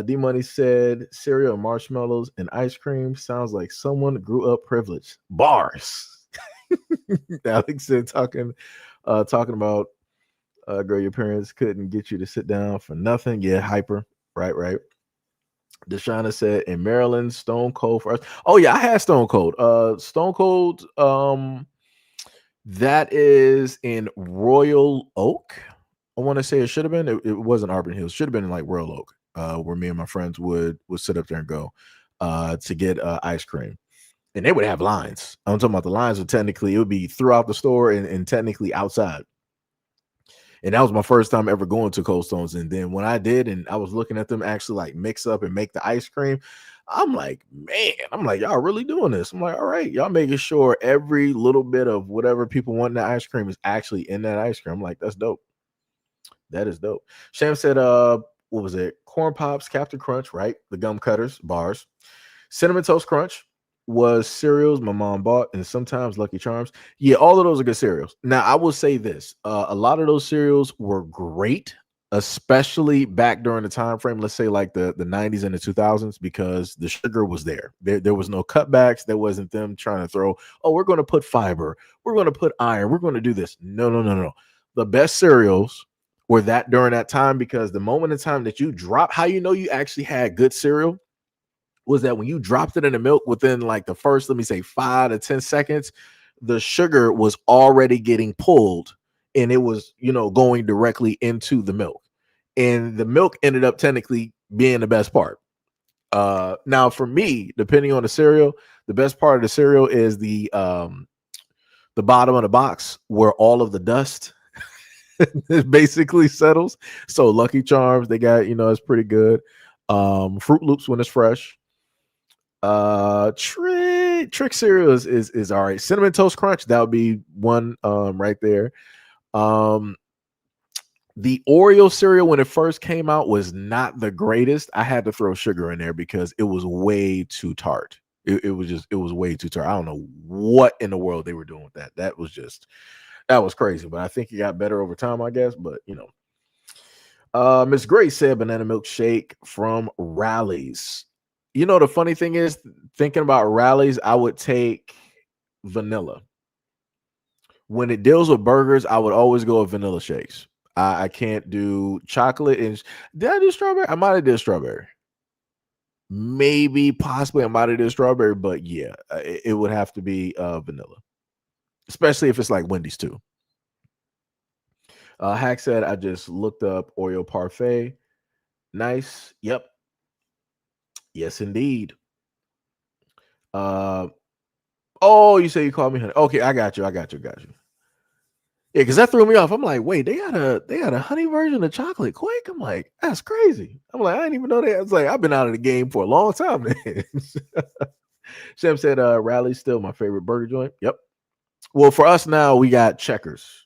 D Money said cereal, and marshmallows, and ice cream sounds like someone grew up privileged. Bars. Alex said talking about girl, your parents couldn't get you to sit down for nothing. Yeah, hyper. Right. Deshauna said in Maryland, Stone Cold for us. Oh yeah, I had Stone Cold. Stone Cold. That is in Royal Oak. I want to say it should have been. It wasn't Auburn Hills. Should have been in like Royal Oak, where me and my friends would sit up there and go to get ice cream, and they would have lines. I'm talking about the lines would technically it would be throughout the store and technically outside. And that was my first time ever going to Cold Stones. And then when I did, and I was looking at them actually like mix up and make the ice cream, I'm like, man, y'all really doing this. I'm like, all right, y'all making sure every little bit of whatever people want in the ice cream is actually in that ice cream. I'm like, that's dope. That is dope. Sham said, what was it? Corn Pops, Captain Crunch, right? The gum cutters, bars. Cinnamon Toast Crunch was cereals my mom bought, and sometimes Lucky Charms. Yeah, all of those are good cereals. Now, I will say this: a lot of those cereals were great, especially back during the time frame, let's say like the 90s and the 2000s, because the sugar was there. There was no cutbacks. There wasn't them trying to throw, oh, we're going to put fiber, we're going to put iron, we're going to do this. No, no, no, no. The best cereals were that during that time, because the moment in time that you drop, how you know you actually had good cereal was that when you dropped it in the milk within like the first, let me say 5 to 10 seconds, the sugar was already getting pulled and it was, going directly into the milk. And the milk ended up technically being the best part. Now for me, depending on the cereal, the best part of the cereal is the bottom of the box where all of the dust it basically settles. So Lucky Charms, they got, it's pretty good. Fruit Loops when it's fresh. Trick cereal is all right. Cinnamon Toast Crunch, that would be one right there. The Oreo cereal when it first came out was not the greatest. I had to throw sugar in there because it was way too tart. It was way too tart. I don't know what in the world they were doing with that. That was crazy. But I think it got better over time, I guess. But Miss Gray said banana milkshake from Rallies. The funny thing is, thinking about Rallies, I would take vanilla. When it deals with burgers, I would always go with vanilla shakes. I can't do chocolate. And did I do strawberry? I might have did strawberry. Maybe, possibly, I might have did strawberry. But yeah, it would have to be vanilla, especially if it's like Wendy's too. Hack said, I just looked up Oreo parfait. Nice. Yep. Yes, indeed. Oh, you say you called me honey. Okay, I got you. Yeah, because that threw me off. I'm like, wait, they had a honey version of chocolate Quake. I'm like, that's crazy. I'm like, I didn't even know that. I was like, I've been out of the game for a long time then. Sam said, Rally's still my favorite burger joint. Yep. Well, for us now, we got Checkers.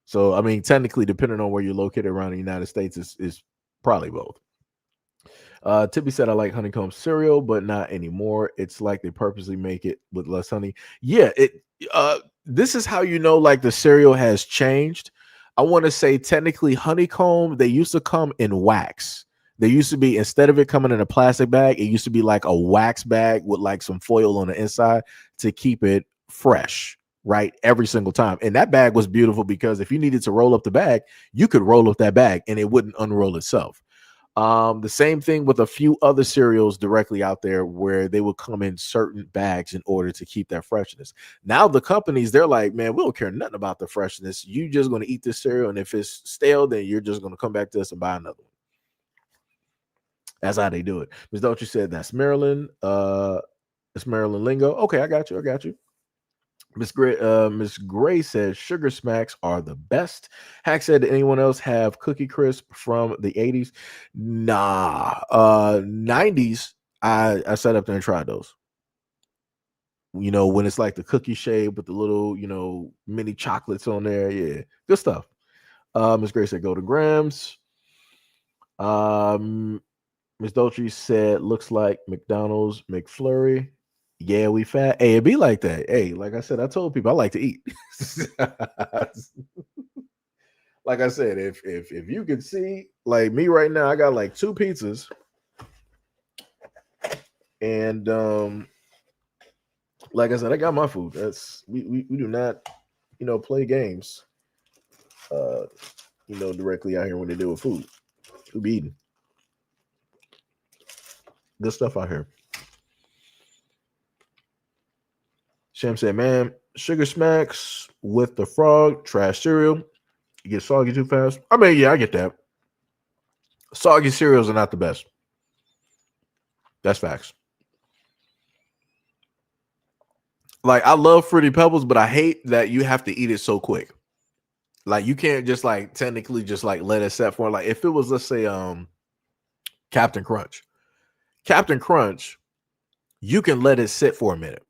So, I mean, technically, depending on where you're located around the United States, is probably both. Tippy said, I like honeycomb cereal, but not anymore. It's like they purposely make it with less honey. Yeah, this is how like the cereal has changed. I want to say technically honeycomb, they used to come in wax. They used to be, instead of it coming in a plastic bag, it used to be like a wax bag with like some foil on the inside to keep it fresh, right? Every single time. And that bag was beautiful because if you needed to roll up the bag, you could roll up that bag and it wouldn't unroll itself. The same thing with a few other cereals directly out there where they will come in certain bags in order to keep that freshness. Now the companies, they're like, man, we don't care nothing about the freshness. You just going to eat this cereal, and if it's stale, then you're just going to come back to us and buy another one. That's how they do it. Ms. Don't you said that's Maryland. It's Maryland lingo. Okay, I got you. Miss Gray says sugar smacks are the best. Hack said, did anyone else have Cookie Crisp from the 80s? Nah. 90s, I sat up there and tried those. When it's like the cookie shape with the little, mini chocolates on there. Yeah, good stuff. Miss Gray said, go to Grams. Miss Dolce said, looks like McDonald's McFlurry. Yeah, we fat. Hey, it be like that. Hey, like I said, I told people I like to eat. Like I said, if you could see, like me right now, I got like 2 pizzas, and like I said, I got my food. That's we do not, play games, directly out here when they deal with food. We be eating good stuff out here. Sham said, man, sugar smacks with the frog, trash cereal. You get soggy too fast. I mean, yeah, I get that. Soggy cereals are not the best. That's facts. Like, I love Fruity Pebbles, but I hate that you have to eat it so quick. Like, you can't just like technically just like let it set for, like, if it was, let's say, Captain Crunch, you can let it sit for a minute.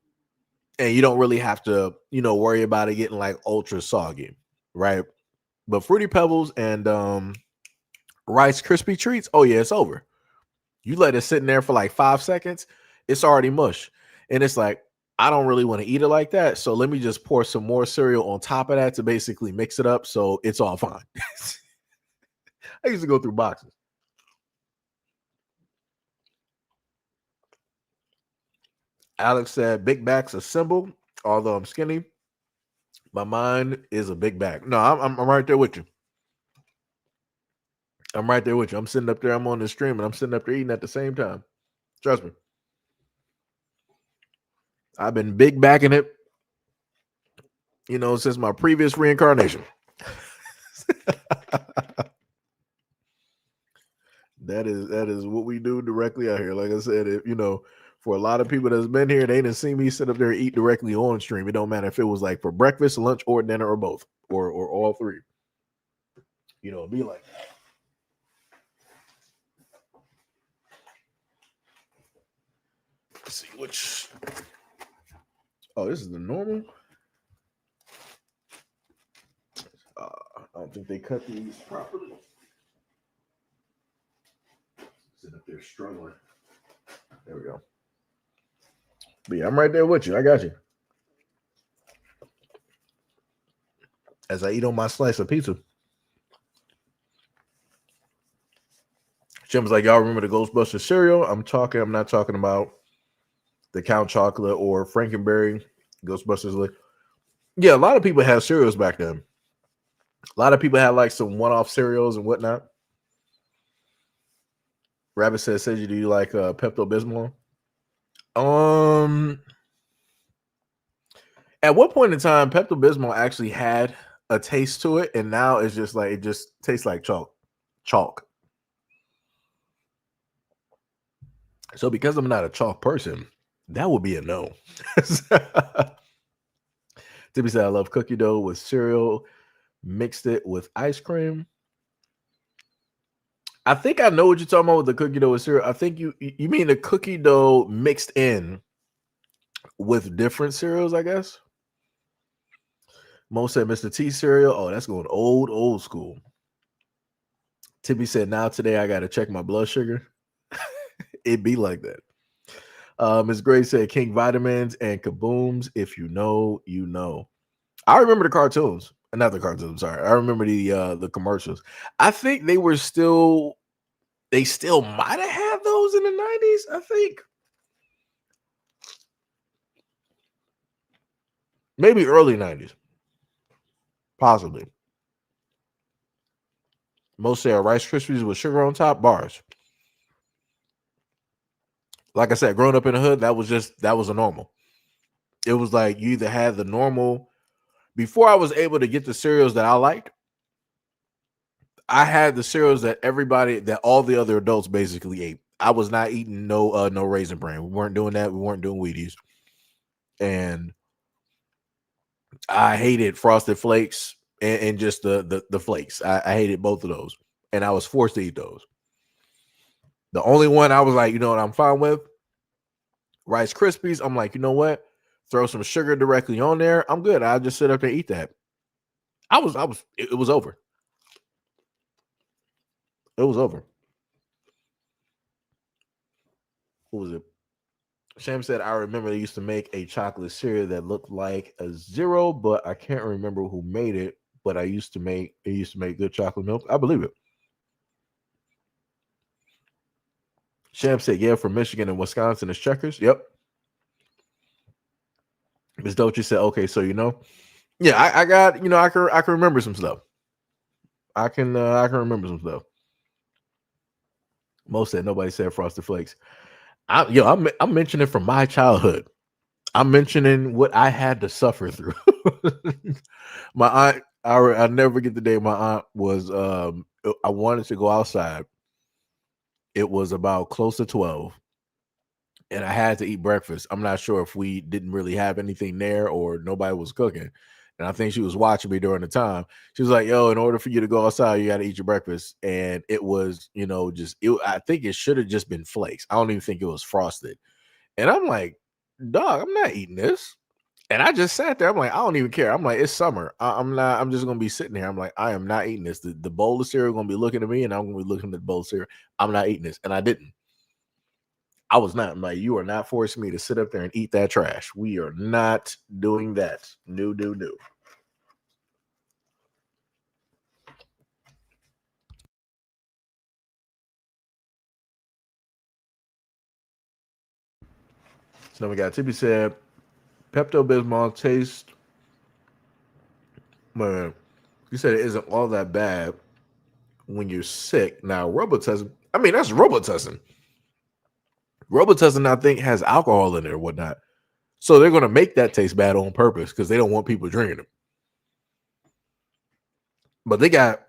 And you don't really have to, worry about it getting like ultra soggy, right? But Fruity Pebbles and Rice Krispie Treats, oh yeah, it's over. You let it sit in there for like 5 seconds, it's already mush. And it's like, I don't really want to eat it like that. So let me just pour some more cereal on top of that to basically mix it up so it's all fine. I used to go through boxes. Alex said, "Big back's a symbol. Although I'm skinny, my mind is a big back." No, I'm right there with you. I'm right there with you. I'm sitting up there. I'm on the stream, and I'm sitting up there eating at the same time. Trust me. I've been big backing it, since my previous reincarnation. That is what we do directly out here. Like I said, for a lot of people that's been here, they didn't see me sit up there and eat directly on stream. It don't matter if it was like for breakfast, lunch, or dinner, or both, or all three. It'd be like that. Let's see which. Oh, this is the normal. I don't think they cut these properly. Sitting up there struggling. There we go. But yeah, I'm right there with you. I got you. As I eat on my slice of pizza. Jim's like, y'all remember the Ghostbusters cereal? I'm not talking about the Count Chocolate or Frankenberry Ghostbusters. Yeah, a lot of people had cereals back then. A lot of people had like some one-off cereals and whatnot. Rabbit says, do you like Pepto-Bismol? At what point in time, Pepto-Bismol actually had a taste to it, and now it's just like, it just tastes like chalk. So because I'm not a chalk person, that would be a no. Tippy said, I love cookie dough with cereal, mixed it with ice cream. I think I know what you're talking about with the cookie dough with cereal. I think you mean the cookie dough mixed in with different cereals, I guess. Mo said Mr. T cereal. Oh, that's going old school. Tippy said, now today I got to check my blood sugar. It'd be like that. Ms. Gray said King Vitamins and Kabooms. If you know, you know. I remember the cartoons. Not the cartoons, sorry. I remember the commercials. I think they still might have had those in the 90s, I think. Maybe early 90s. Possibly. Most say Rice Krispies with sugar on top, bars. Like I said, growing up in the hood, that was a normal. It was like you either had the normal. Before I was able to get the cereals that I liked, I had the cereals that all the other adults basically ate. I was not eating no Raisin Bran. We weren't doing that. We weren't doing Wheaties. And I hated Frosted Flakes and just the flakes. I hated both of those. And I was forced to eat those. The only one I was like, you know what I'm fine with? Rice Krispies. I'm like, you know what? Throw some sugar directly on there. I'm good. I'll just sit up there and eat that. It was over. It was over. What was it? Sham said, I remember they used to make a chocolate cereal that looked like a zero, but I can't remember who made it. But it used to make good chocolate milk. I believe it. Sham said, yeah, from Michigan and Wisconsin is Checkers. Yep. Ms. Dolce said, okay, so yeah, I got, I can remember some stuff. I can remember some stuff. Most said nobody said Frosted Flakes. I'm mentioning from my childhood. I'm mentioning what I had to suffer through. My aunt, I never forget the day my aunt was. I wanted to go outside. It was about close to 12, and I had to eat breakfast. I'm not sure if we didn't really have anything there or nobody was cooking. And I think she was watching me during the time. She was like, yo, in order for you to go outside, you got to eat your breakfast. And it was, I think it should have just been flakes. I don't even think it was frosted. And I'm like, dog, I'm not eating this. And I just sat there. I'm like, I don't even care. I'm like, it's summer. I'm just going to be sitting here. I'm like, I am not eating this. The bowl of cereal going to be looking at me, and I'm going to be looking at the bowl of cereal. I'm not eating this. And I didn't. I was not. I'm like, you are not forcing me to sit up there and eat that trash. We are not doing that. No. Then we got Tippy said Pepto Bismol taste. Man, you said it isn't all that bad when you're sick. Now, Robitussin, I mean, that's Robitussin. Robitussin, I think, has alcohol in it or whatnot. So they're going to make that taste bad on purpose because they don't want people drinking them. But they got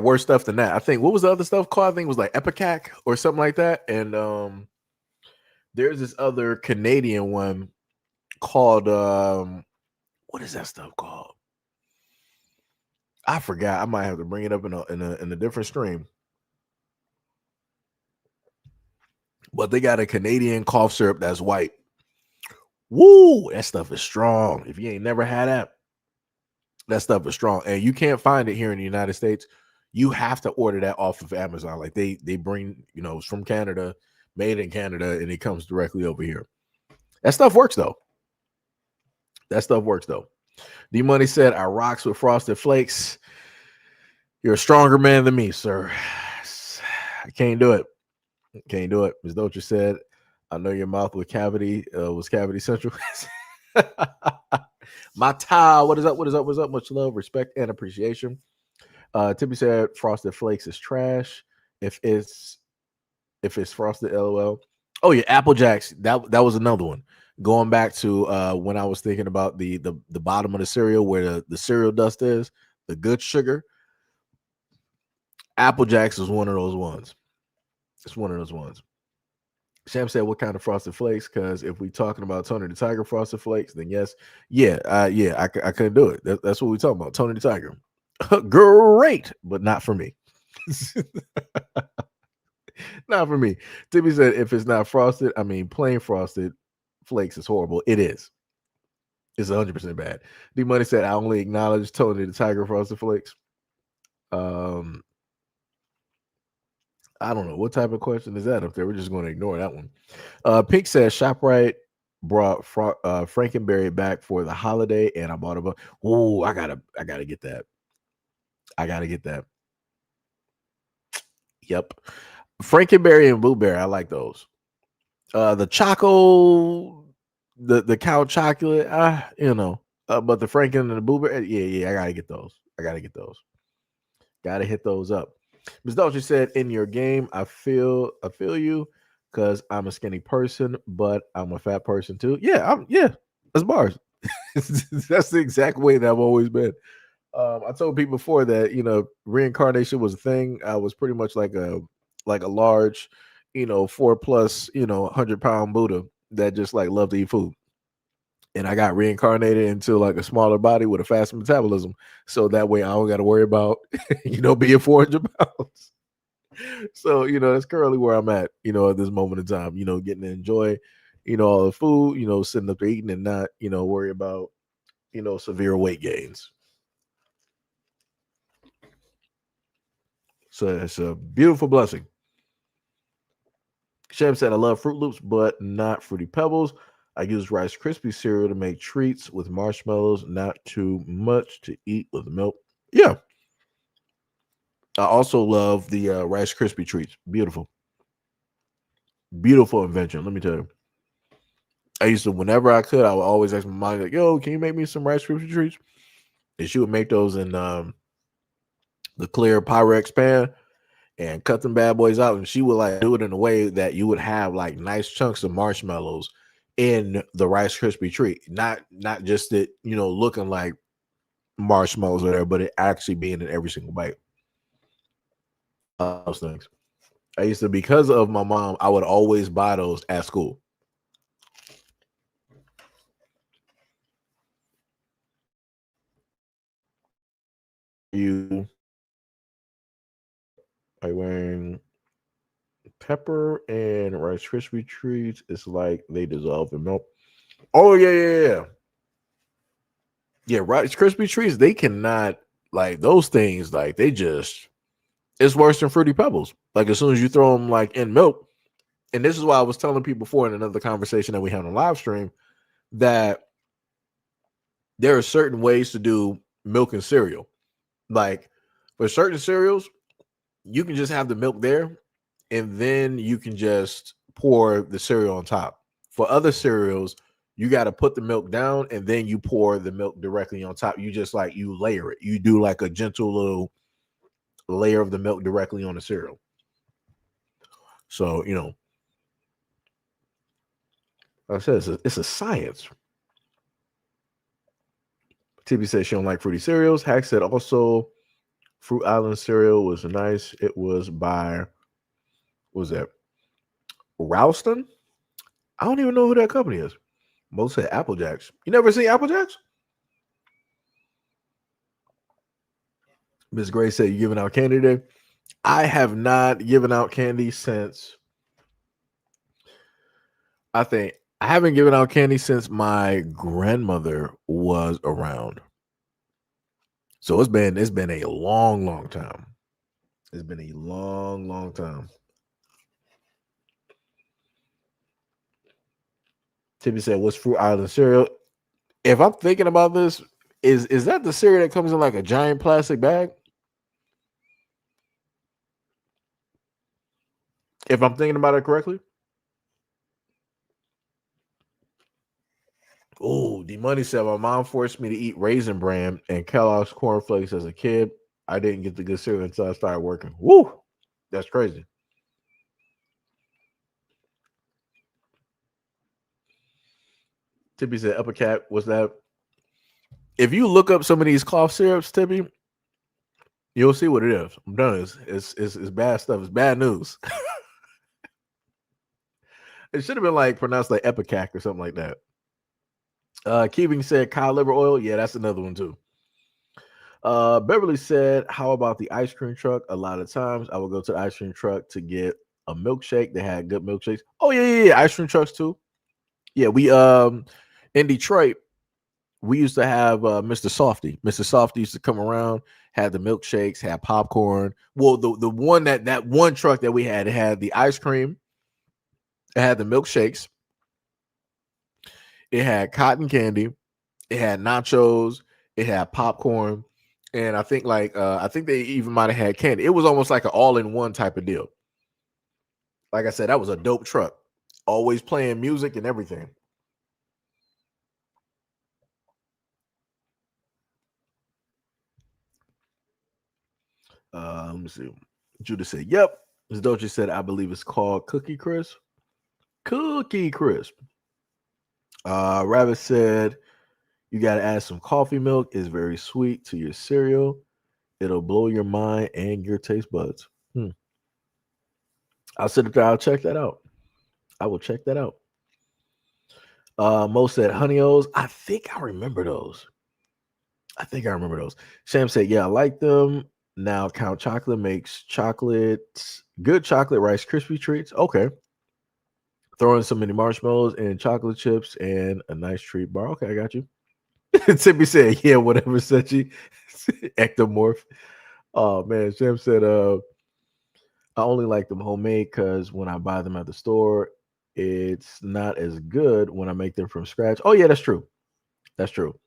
worse stuff than that. I think, what was the other stuff called? I think it was like Epicac or something like that. And there's this other Canadian one called, what is that stuff called? I forgot. I might have to bring it up in a different stream. But they got a Canadian cough syrup that's white. Woo! That stuff is strong. If you ain't never had that stuff is strong. And you can't find it here in the United States. You have to order that off of Amazon. Like they bring, it's from Canada, made in Canada, and it comes directly over here. That stuff works though. D Money said, I rocks with Frosted Flakes. You're a stronger man than me, sir. I can't do it. Ms. Doja said, I know your mouth was cavity central. My tie. What is up? Much love, respect, and appreciation. Tippy said Frosted Flakes is trash. If it's frosted, LOL. Oh yeah, Apple Jacks. That was another one. Going back to when I was thinking about the bottom of the cereal where the cereal dust is, the good sugar. Apple Jacks is one of those ones. It's one of those ones. Sham said, what kind of Frosted Flakes? Because if we're talking about Tony the Tiger Frosted Flakes, then yes. I couldn't do it. That's what we're talking about. Tony the Tiger. Great, but not for me. Not for me. Timmy said, if it's not frosted, I mean, plain Frosted Flakes is horrible. It is. It's 100% bad. D Money said, I only acknowledge Tony the Tiger Frosted Flakes. I don't know what type of question is that up there. We're just going to ignore that one. Pink says ShopRite brought Frankenberry back for the holiday, and I bought a. Oh, I gotta get that. I gotta get that. Yep, Frankenberry and Blueberry. I like those. The Choco, the cow chocolate. But the Franken and the Blueberry. Yeah. I gotta get those. Gotta hit those up. Ms. Dolce said, in your game, I feel you because I'm a skinny person, but I'm a fat person too. Yeah, that's bars. That's the exact way that I've always been. I told people before that, reincarnation was a thing. I was pretty much like a large, 4+ 100-pound Buddha that just like loved to eat food. And I got reincarnated into like a smaller body with a faster metabolism. So that way I don't got to worry about, being 400 pounds. So, that's currently where I'm at, at this moment in time, getting to enjoy, all the food, sitting up there eating and not, worry about, severe weight gains. So it's a beautiful blessing. Sham said, I love Fruit Loops, but not Fruity Pebbles. I use Rice Krispie cereal to make treats with marshmallows, not too much to eat with milk. Yeah. I also love the Rice Krispie treats. Beautiful. Beautiful invention. Let me tell you. I used to, whenever I could, I would always ask my mom, like, yo, can you make me some Rice Krispie treats? And she would make those in the clear Pyrex pan and cut them bad boys out. And she would like do it in a way that you would have like nice chunks of marshmallows in the Rice Krispie treat, not just it, looking like marshmallows or whatever, but it actually being in every single bite. Those things. I used to, because of my mom, I would always buy those at school. You are wearing pepper and Rice Krispie treats. It's like they dissolve in milk. Oh yeah. Rice Krispie treats, they cannot, like, those things, like, they just, it's worse than Fruity Pebbles. Like, as soon as you throw them like in milk, and this is why I was telling people before in another conversation that we had on live stream, that there are certain ways to do milk and cereal. Like, for certain cereals, you can just have the milk there, and then you can just pour the cereal on top. For other cereals, you got to put the milk down and then you pour the milk directly on top. You just like you layer it. You do like a gentle little layer of the milk directly on the cereal. So, like I said, it's a science. TB said she don't like fruity cereals. Hack said also Fruit Island cereal was nice. It was by, what was that? Ralston? I don't even know who that company is. Most said Apple Jacks. You never seen Apple Jacks? Miss Gray said you giving out candy today. I have not given out candy since, I think I haven't given out candy since my grandmother was around. So it's been a long time. It's been a long time. Timmy said, "What's Fruit Island cereal?" If I'm thinking about this, is that the cereal that comes in like a giant plastic bag? If I'm thinking about it correctly. Oh, the money said my mom forced me to eat Raisin Bran and Kellogg's Corn Flakes as a kid. I didn't get the good cereal until I started working. Woo, that's crazy. Tippy said, "Upper Cat, what's that?" If you look up some of these cough syrups, Tippy, you'll see what it is. I'm done. It's bad stuff. It's bad news. It should have been like pronounced like Epicac or something like that. Keeving said cod liver oil. Yeah, that's another one too. Beverly said, how about the ice cream truck? A lot of times I would go to the ice cream truck to get a milkshake. They had good milkshakes. Oh, yeah. Ice cream trucks too. Yeah, we in Detroit, we used to have Mr. Softy. Mr. Softy used to come around, had the milkshakes, had popcorn. Well, the one that one truck that we had, it had the ice cream, it had the milkshakes, it had cotton candy, it had nachos, it had popcorn, and I think I think they even might have had candy. It was almost like an all-in-one type of deal. Like I said, that was a dope truck. Always playing music and everything. Let me see. Judah said, "Yep." As Dolce said, "I believe it's called Cookie Crisp." Cookie Crisp. Rabbit said, "You got to add some coffee milk. It's very sweet to your cereal. It'll blow your mind and your taste buds." I'll sit up there. I'll check that out. I will check that out. Mo said, "Honey O's." I think I remember those. Sam said, "Yeah, I like them." Now Count Chocolate makes good chocolate Rice Krispie treats. Okay. Throw in some mini marshmallows and chocolate chips and a nice treat bar. Okay, I got you. Timmy said, "Yeah, whatever, Sechi." Ectomorph. Oh man, Sam said, "I only like them homemade because when I buy them at the store, it's not as good when I make them from scratch." Oh yeah, that's true. That's true.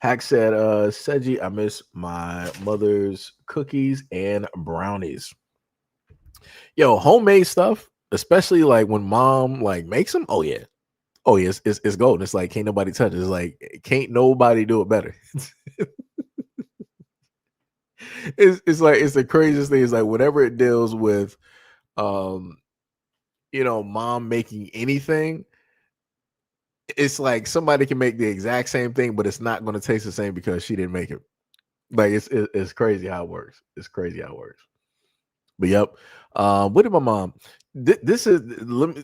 Hack said, Seji, I miss my mother's cookies and brownies. Yo, homemade stuff, especially like when mom like makes them. Oh yeah. Oh yeah, it's golden. It's like can't nobody touch it. It's like can't nobody do it better. It's like it's the craziest thing. It's like whatever it deals with, um, mom making anything, it's like somebody can make the exact same thing, but it's not going to taste the same because she didn't make it. Like it's crazy how it works. It's crazy how it works. But yep. What did my mom? This is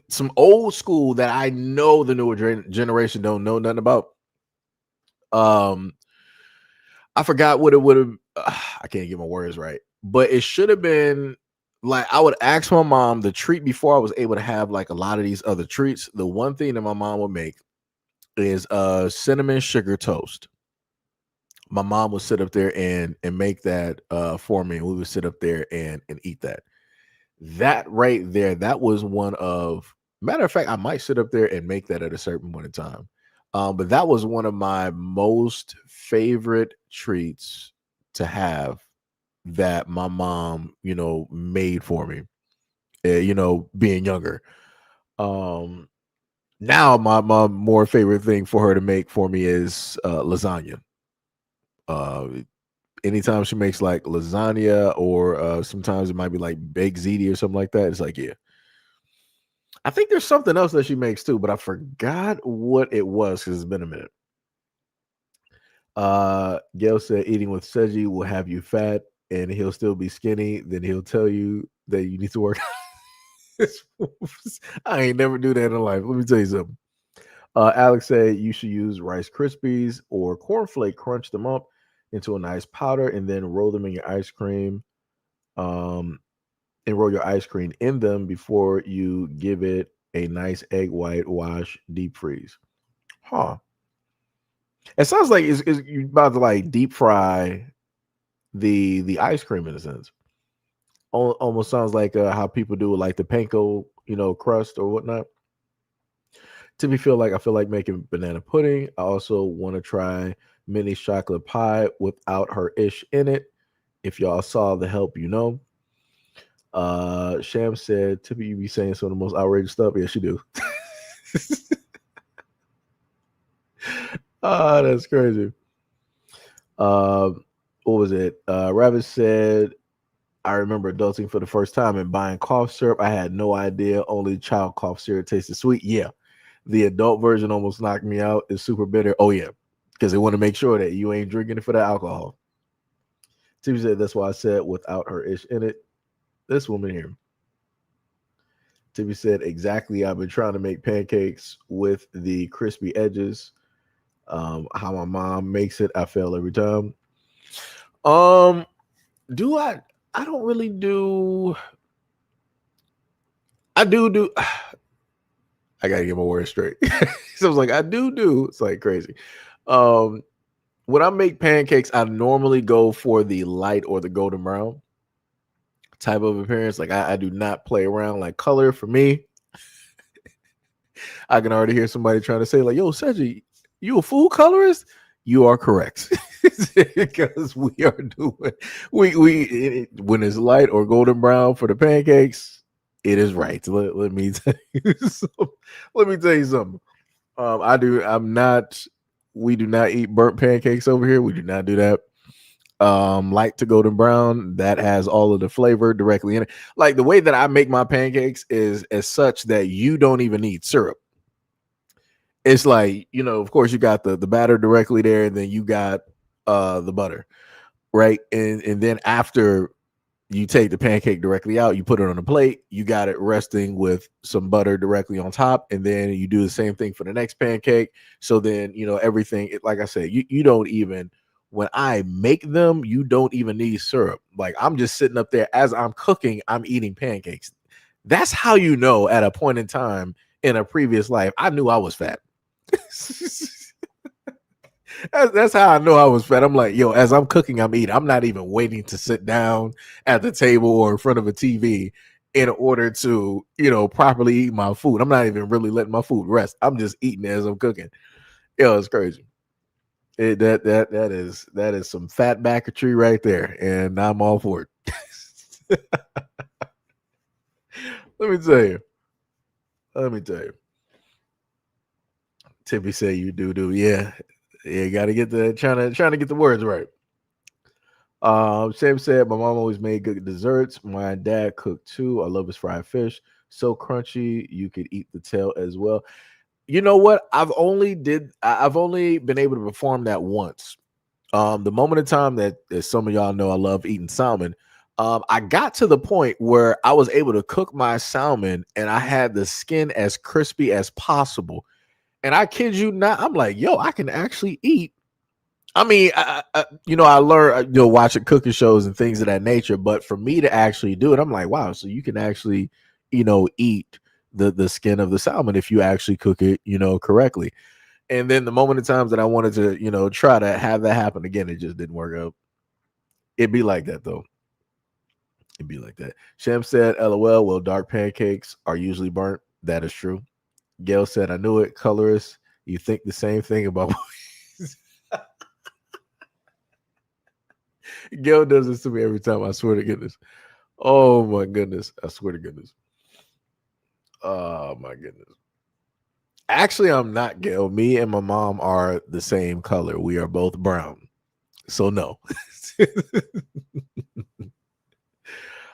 some old school that I know the newer generation don't know nothing about. I forgot what it would have. I can't get my words right, but it should have been like I would ask my mom the treat before I was able to have like a lot of these other treats. The one thing that my mom would make is cinnamon sugar toast. My mom would sit up there and make that for me, and we would sit up there and eat that. That right there, that was one of matter of fact, I might sit up there and make that at a certain point in time. But that was one of my most favorite treats to have that my mom, made for me. Being younger. Um, Now my more favorite thing for her to make for me is lasagna. Uh, Anytime she makes like lasagna or sometimes it might be like baked ziti or something like that, it's like, yeah. I think there's something else that she makes too, but I forgot what it was because it's been a minute. Gail said eating with Seji will have you fat and he'll still be skinny. Then he'll tell you that you need to work. I ain't never do that in life. Let me tell you something. Alex said you should use Rice Krispies or cornflake, crunch them up into a nice powder, and then roll them in your ice cream. Um, and roll your ice cream in them before you give it a nice egg white wash, deep freeze. Huh. It sounds like it's you're about to like deep fry the ice cream in a sense. Almost sounds like how people do like the panko, crust or whatnot. To be I feel like making banana pudding. I also want to try mini chocolate pie without her ish in it. If y'all saw the help, Sham said, Tippy, you be saying some of the most outrageous stuff. Yes, you do. That's crazy. What was it? Rabbit said, I remember adulting for the first time and buying cough syrup. I had no idea only child cough syrup tasted sweet. Yeah. The adult version almost knocked me out. It's super bitter. Oh, yeah. Because they want to make sure that you ain't drinking it for the alcohol. Tippy said, that's why I said without her ish in it. This woman here. Tippy said, exactly. I've been trying to make pancakes with the crispy edges. How my mom makes it, I fail every time. Do I don't really do. I do. I gotta get my words straight. So I was like, I do. It's like crazy. Um, when I make pancakes, I normally go for the light or the golden brown type of appearance. Like I do not play around. Like color for me, I can already hear somebody trying to say like, "Yo, Seji, you a food colorist?" You are correct because we are doing when it's light or golden brown for the pancakes. It is right. Let me tell you. Let me tell you something. I do. I'm not. We do not eat burnt pancakes over here. We do not do that. Light to golden brown that has all of the flavor directly in it. Like the way that I make my pancakes is as such that you don't even need syrup. It's like, of course you got the batter directly there, and then you got the butter, right? And then after you take the pancake directly out, you put it on a plate, you got it resting with some butter directly on top, and then you do the same thing for the next pancake. So then, everything, like I said, you don't even, when I make them, you don't even need syrup. Like I'm just sitting up there as I'm cooking, I'm eating pancakes. That's how at a point in time in a previous life, I knew I was fat. That's how I know I was fat. I'm like, yo, as I'm cooking, I'm eating. I'm not even waiting to sit down at the table or in front of a TV in order to, properly eat my food. I'm not even really letting my food rest. I'm just eating as I'm cooking. Yo, it's crazy. That is some fat backetry right there, and I'm all for it. Let me tell you. Let me tell you. Tippy say you do. Yeah. You gotta get trying to get the words right. Sam said my mom always made good desserts. My dad cooked too. I love his fried fish. So crunchy, you could eat the tail as well. You know what? I've only been able to perform that once. The moment of time that, as some of y'all know, I love eating salmon. I got to the point where I was able to cook my salmon and I had the skin as crispy as possible. And I kid you not, I'm like, yo, I can actually eat. I mean, I learned, watching cooking shows and things of that nature. But for me to actually do it, I'm like, wow, so you can actually, eat the skin of the salmon if you actually cook it, correctly. And then the moment of times that I wanted to, try to have that happen again, it just didn't work out. It'd be like that though. It'd be like that. Shem said, "LOL." Well, dark pancakes are usually burnt. That is true. Gail said, "I knew it." Colorist, you think the same thing about. Gail does this to me every time. I swear to goodness. Oh my goodness. I swear to goodness. Oh my goodness. Actually, I'm not, Gail. Me and my mom are the same color. We are both brown. So no.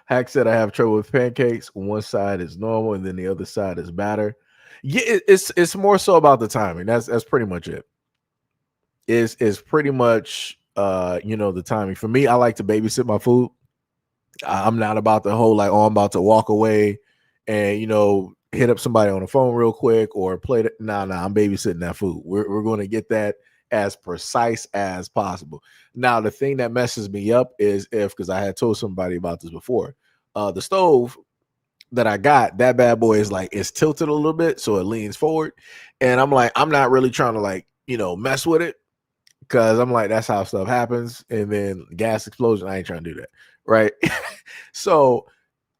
Hack said I have trouble with pancakes. One side is normal and then the other side is batter. Yeah, it's more so about the timing. That's pretty much it. Is pretty much the timing. For me, I like to babysit my food. I'm not about the whole like, oh, I'm about to walk away and hit up somebody on the phone real quick or play that. Nah, I'm babysitting that food. We're going to get that as precise as possible. Now, the thing that messes me up is because I had told somebody about this before, the stove that I got, that bad boy is like, it's tilted a little bit, so it leans forward. And I'm like, I'm not really trying to like, mess with it because I'm like, that's how stuff happens. And then gas explosion, I ain't trying to do that. Right. So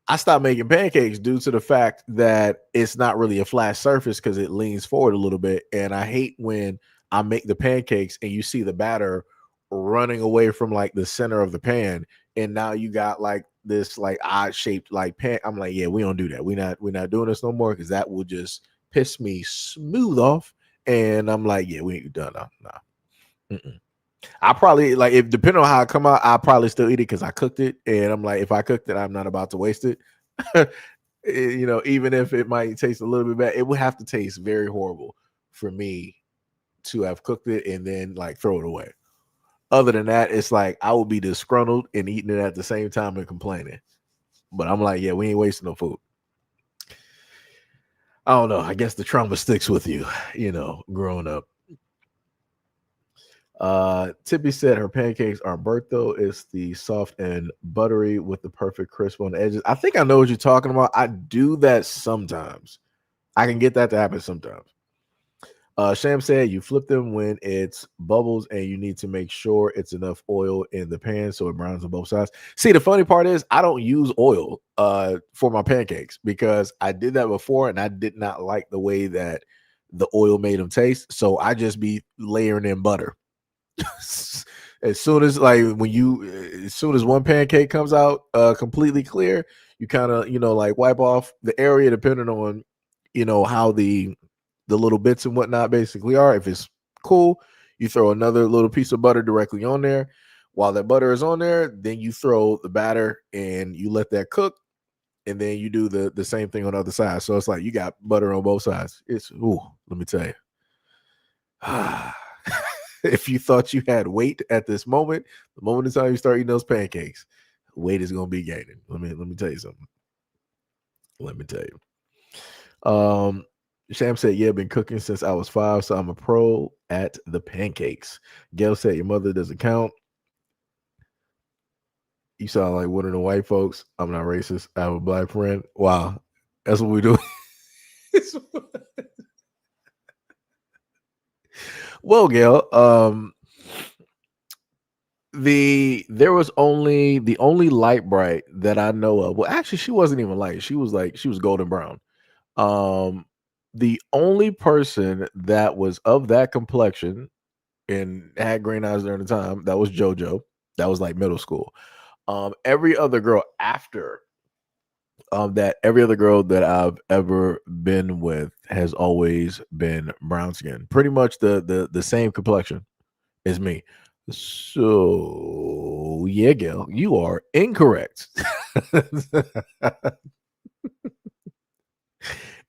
I stopped making pancakes due to the fact that it's not really a flat surface because it leans forward a little bit. And I hate when I make the pancakes and you see the batter running away from like the center of the pan. And now you got like this like odd shaped like pan. I'm like, yeah, we don't do that. We're not doing this no more because that will just piss me smooth off. And I'm like, yeah, we ain't done. Nah. I probably like if depending on how it come out, I'll probably still eat it because I cooked it. And I'm like, if I cooked it, I'm not about to waste it. Even if it might taste a little bit bad, it would have to taste very horrible for me to have cooked it and then like throw it away. Other than that, it's like I would be disgruntled and eating it at the same time and complaining. But I'm like, yeah, we ain't wasting no food. I don't know. I guess the trauma sticks with you, growing up. Tippy said her pancakes aren't burnt though. It's the soft and buttery with the perfect crisp on the edges. I think I know what you're talking about. I do that sometimes. I can get that to happen sometimes. Sham said you flip them when it's bubbles and you need to make sure it's enough oil in the pan so it browns on both sides. See, the funny part is I don't use oil for my pancakes because I did that before and I did not like the way that the oil made them taste. So I just be layering in butter. As soon as one pancake comes out completely clear, you kind of like wipe off the area depending on how the little bits and whatnot basically are. If it's cool, you throw another little piece of butter directly on there. While that butter is on there, then you throw the batter and you let that cook, and then you do the same thing on the other side. So it's like you got butter on both sides. Let me tell you. If you thought you had weight at this moment, the moment in time you start eating those pancakes, weight is going to be gaining. Let me tell you something. Let me tell you. Sham said, yeah, I've been cooking since I was 5, so I'm a pro at the pancakes. Gail said, your mother doesn't count. You sound like one of the white folks. I'm not racist. I have a black friend. Wow. That's what we do. Well, Gail, there was only the only light bright that I know of. Well, actually, she wasn't even light. She was golden brown. The only person that was of that complexion and had green eyes during the time, that was JoJo. That was like middle school. Every other girl after every other girl that I've ever been with has always been brown skin. Pretty much the same complexion as me. So yeah, Gail, you are incorrect.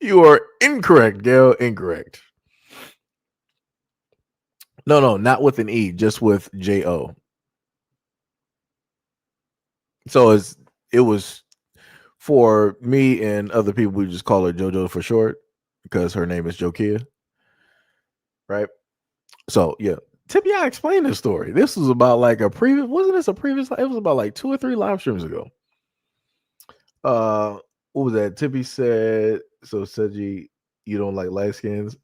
You are incorrect, Gail. Incorrect. No, not with an E, just with J-O. So it was for me and other people, we just call her JoJo for short because her name is Jokia. Right? So yeah. Tippy, I explained this story. This was about like wasn't this a previous, it was about like 2 or 3 live streams ago. What was that? Tippy said, so Seji, you don't like light skins.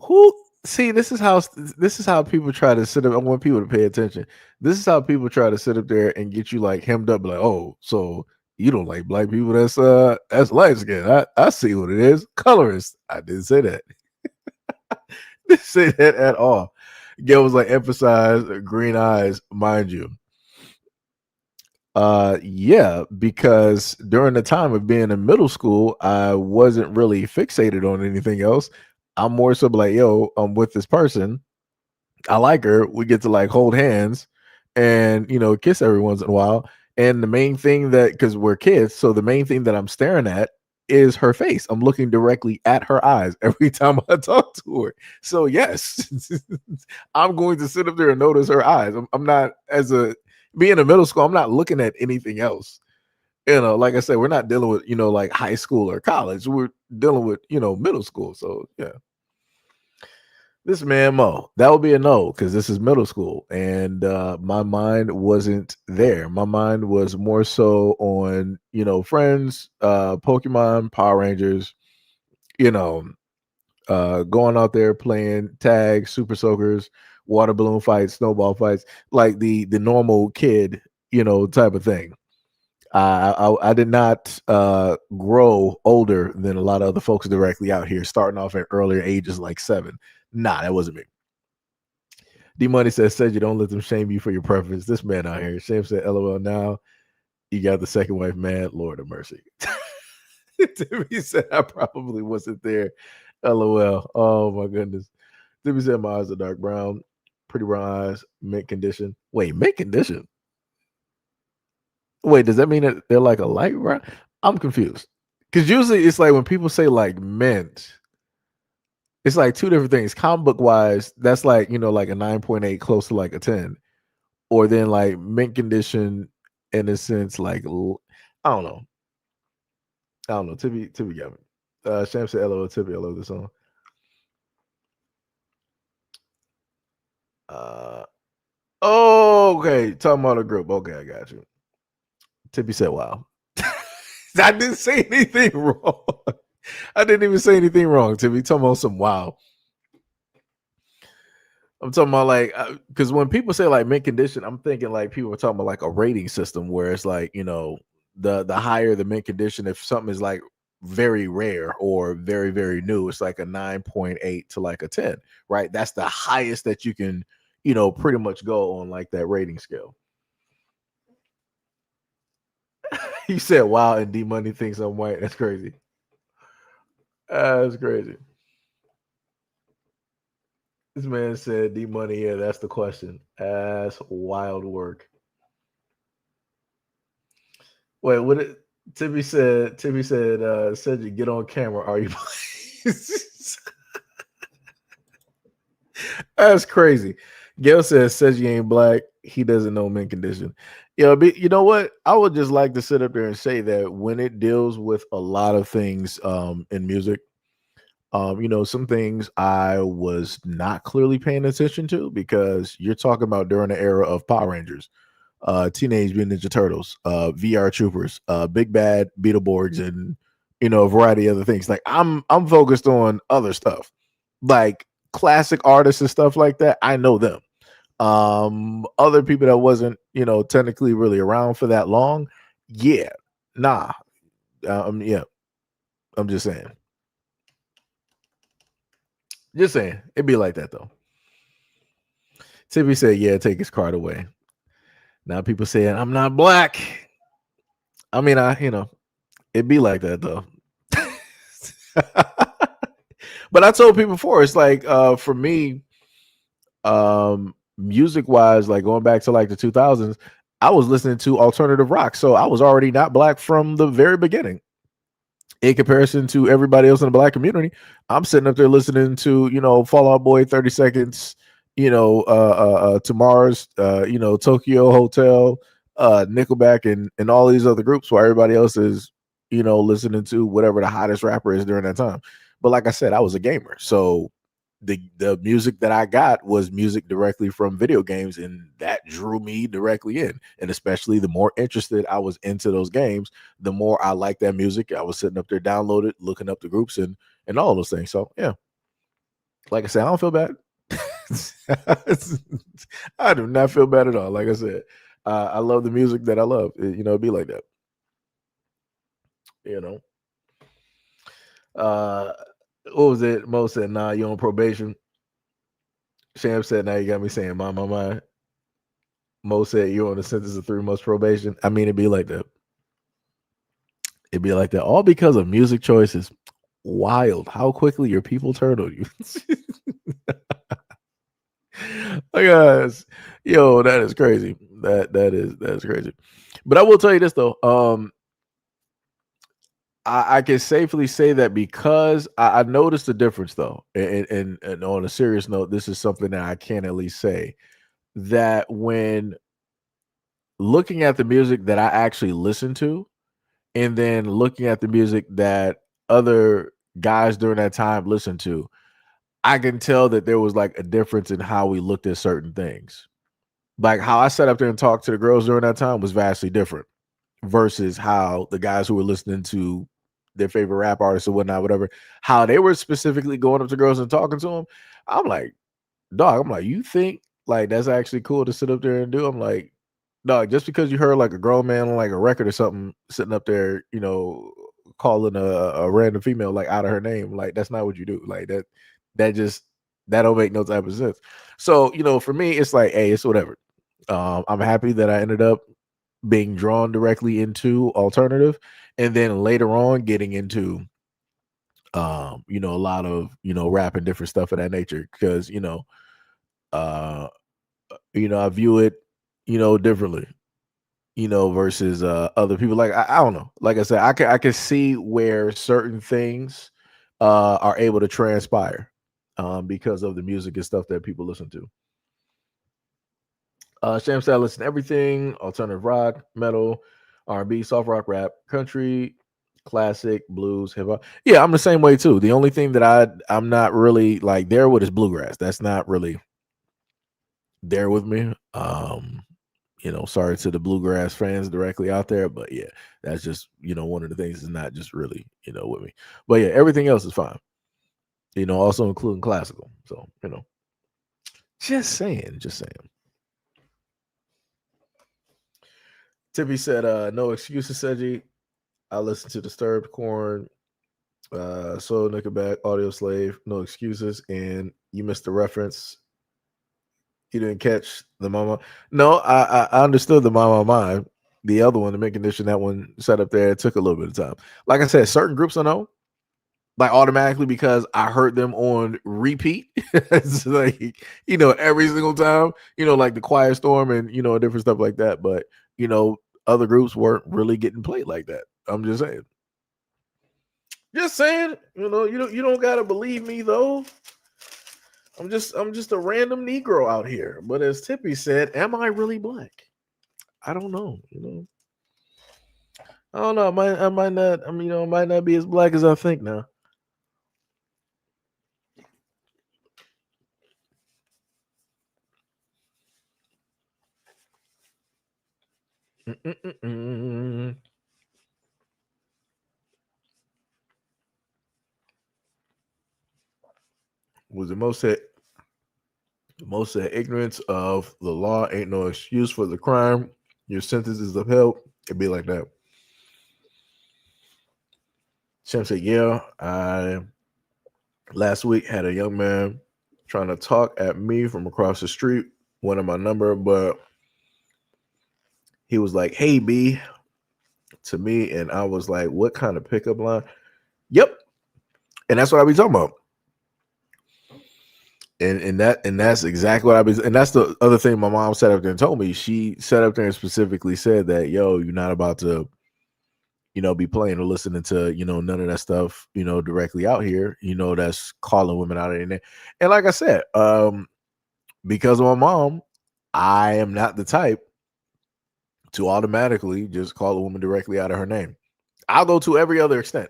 Who see this is how people try to sit up. I want people to pay attention. This is how people try to sit up there and get you like hemmed up, like, oh, so you don't like black people that's light skin. I see what it is. Colorist. I didn't say that. Didn't say that at all. Gail was like, emphasize green eyes, mind you. Yeah, because during the time of being in middle school, I wasn't really fixated on anything else. I'm more so like, yo, I'm with this person. I like her. We get to like hold hands and kiss every once in a while. And the main thing that because we're kids, so the main thing that I'm staring at is her face. I'm looking directly at her eyes every time I talk to her. So yes, I'm going to sit up there and notice her eyes. I'm not as a being in middle school. I'm not looking at anything else. Like I said, we're not dealing with like high school or college. We're dealing with middle school. So yeah. This man Mo, that would be a no because this is middle school, and my mind wasn't there. My mind was more so on friends, Pokemon, Power Rangers, you know, going out there playing tag, super soakers, water balloon fights, snowball fights, like the normal kid, type of thing. I did not grow older than a lot of other folks directly out here, starting off at earlier ages like 7. Nah, that wasn't me. D Money says you don't let them shame you for your preference. This man out here. Shame said, LOL now. You got the second wife mad. Lord of mercy. Timmy said I probably wasn't there. LOL. Oh my goodness. Timmy said my eyes are dark brown. Pretty brown eyes. Mint condition. Wait, mint condition? Wait, does that mean that they're like a light brown? I'm confused. Because usually it's like when people say like mint, it's like two different things. Comic book wise, that's like, like a 9.8 close to like a 10. Or then like mint condition in a sense, like I don't know. I don't know. Tippy got me. Sham said LOL Tippy, I love this song. Okay. Talking about a group. Okay, I got you. Tippy said wow. I didn't say anything wrong. I didn't even say anything wrong, Tippy. Talking about some wow. I'm talking about like because when people say like mint condition, I'm thinking like people are talking about like a rating system where it's like the higher the mint condition, if something is like very rare or very very new, it's like a 9.8 to like a 10, right? That's the highest that you can pretty much go on like that rating scale. He said wow, and D Money thinks I'm white. That's crazy. That's crazy. This man said D Money, yeah, that's the question. That's wild work. Wait, what it Timmy said you get on camera, are you please? That's crazy. Gail says you ain't black. He doesn't know mint condition. You know what? I would just like to sit up there and say that when it deals with a lot of things in music, some things I was not clearly paying attention to because you're talking about during the era of Power Rangers, Teenage Mutant Ninja Turtles, VR Troopers, Big Bad Beetleborgs, and a variety of other things. Like I'm focused on other stuff, like classic artists and stuff like that. I know them. Other people that wasn't technically really around for that long, yeah, nah, yeah. I'm just saying. Just saying. It'd be like that though. Tippy said, yeah, take his card away. Now people saying I'm not black. I mean, it'd be like that though. But I told people before, it's like for me, music wise, like going back to like the 2000s, I was listening to alternative rock. So I was already not black from the very beginning. In comparison to everybody else in the black community, I'm sitting up there listening to, Fall Out Boy, 30 Seconds, to Mars, Tokyo Hotel, Nickelback, and all these other groups where everybody else is, listening to whatever the hottest rapper is during that time. But like I said, I was a gamer. So the music that I got was music directly from video games, and that drew me directly in. And especially the more interested I was into those games, the more I liked that music. I was sitting up there downloaded, looking up the groups and all those things. So yeah, like I said, I don't feel bad. I do not feel bad at all. Like I said, I love the music that I love. It'd be like that. What was it? Mo said, nah, you on probation. Sham said, now you got me saying, my. Mo said, you're on a sentence of 3 months probation. I mean, it'd be like that. It'd be like that. All because of music choices. wild how quickly your people turn on you. Guys, yo, that is crazy. That is crazy. But I will tell you this though. I can safely say that because I noticed the difference though. And on a serious note, this is something that I can at least say that when looking at the music that I actually listen to, and then looking at the music that other guys during that time listened to, I can tell that there was like a difference in how we looked at certain things. Like how I sat up there and talked to the girls during that time was vastly different versus how the guys who were listening to their favorite rap artists or whatnot, whatever, how they were specifically going up to girls and talking to them. I'm like, dog, I'm like, you think like that's actually cool to sit up there and do? I'm like, dog, just because you heard like a grown man on like a record or something sitting up there, calling a random female like out of her name, like that's not what you do. Like that don't make no type of sense. So, for me, it's like, hey, it's whatever. I'm happy that I ended up being drawn directly into alternative, and then later on getting into a lot of rap and different stuff of that nature, because uh I view it differently, versus other people. Like I don't know, like I said, I can see where certain things are able to transpire because of the music and stuff that people listen to. Sham said I listen to everything: alternative rock, metal, R&B, soft rock, rap, country, classic, blues, hip hop. Yeah, I'm the same way too. The only thing that I'm not really like there with is bluegrass. That's not really there with me. Sorry to the bluegrass fans directly out there, but yeah, that's just one of the things is not just really with me. But yeah, everything else is fine. Also including classical. So just saying, just saying. Tippy said, no excuses, Seji. I listened to Disturbed, Corn, Soul Nickelback, Audio Slave, no excuses, and you missed the reference. You didn't catch the Mama. No, I understood the Mama Mine. The other one, the Mint Condition, that one set up there, it took a little bit of time. Like I said, certain groups I know, like automatically because I heard them on repeat. It's like, every single time, like the Quiet Storm and, different stuff like that. But, other groups weren't really getting played like that. I'm just saying. Just saying, you don't gotta believe me though. I'm just a random Negro out here. But as Tippy said, am I really black? I don't know. I don't know. I might not. I might not be as black as I think now. Mm-mm-mm-mm. Was the most said ignorance of the law ain't no excuse for the crime. Your sentence is upheld. It'd be like that. Shem said, yeah, I last week had a young man trying to talk at me from across the street, wanted my number, but he was like, hey B to me, and I was like, what kind of pickup line? Yep. And that's what I be talking about. And that's exactly what I was, and that's the other thing my mom sat up there and told me. She sat up there and specifically said that, yo, you're not about to, be playing or listening to, none of that stuff, directly out here, that's calling women out in there. And like I said, because of my mom, I am not the type to automatically just call a woman directly out of her name. I'll go to every other extent.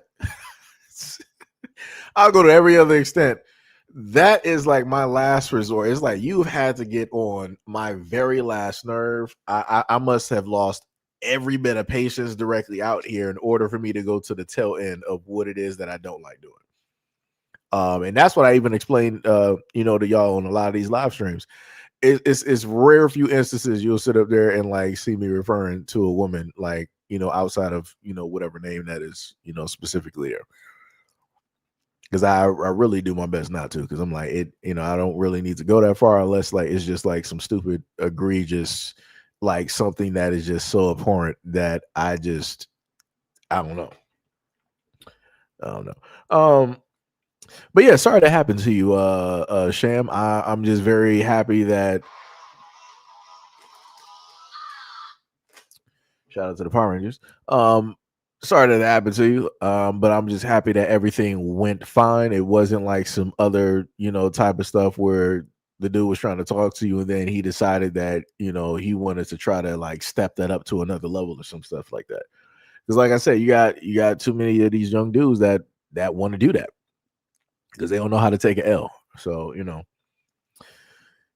I'll go to every other extent. That is like my last resort. It's like you've had to get on my very last nerve. I must have lost every bit of patience directly out here in order for me to go to the tail end of what it is that I don't like doing. And that's what I even explained, to y'all on a lot of these live streams. It's rare few instances you'll sit up there and like see me referring to a woman like outside of whatever name that is specifically there, because I really do my best not to, because I'm like I don't really need to go that far unless like it's just like some stupid egregious like something that is just so abhorrent that I don't know. I don't know. But yeah, sorry that happened to you, Sham. I'm just very happy that. Shout out to the Power Rangers. Sorry that happened to you. But I'm just happy that everything went fine. It wasn't like some other, type of stuff where the dude was trying to talk to you and then he decided that, he wanted to try to like step that up to another level or some stuff like that. Because like I said, you got too many of these young dudes that want to do that because they don't know how to take an L. So,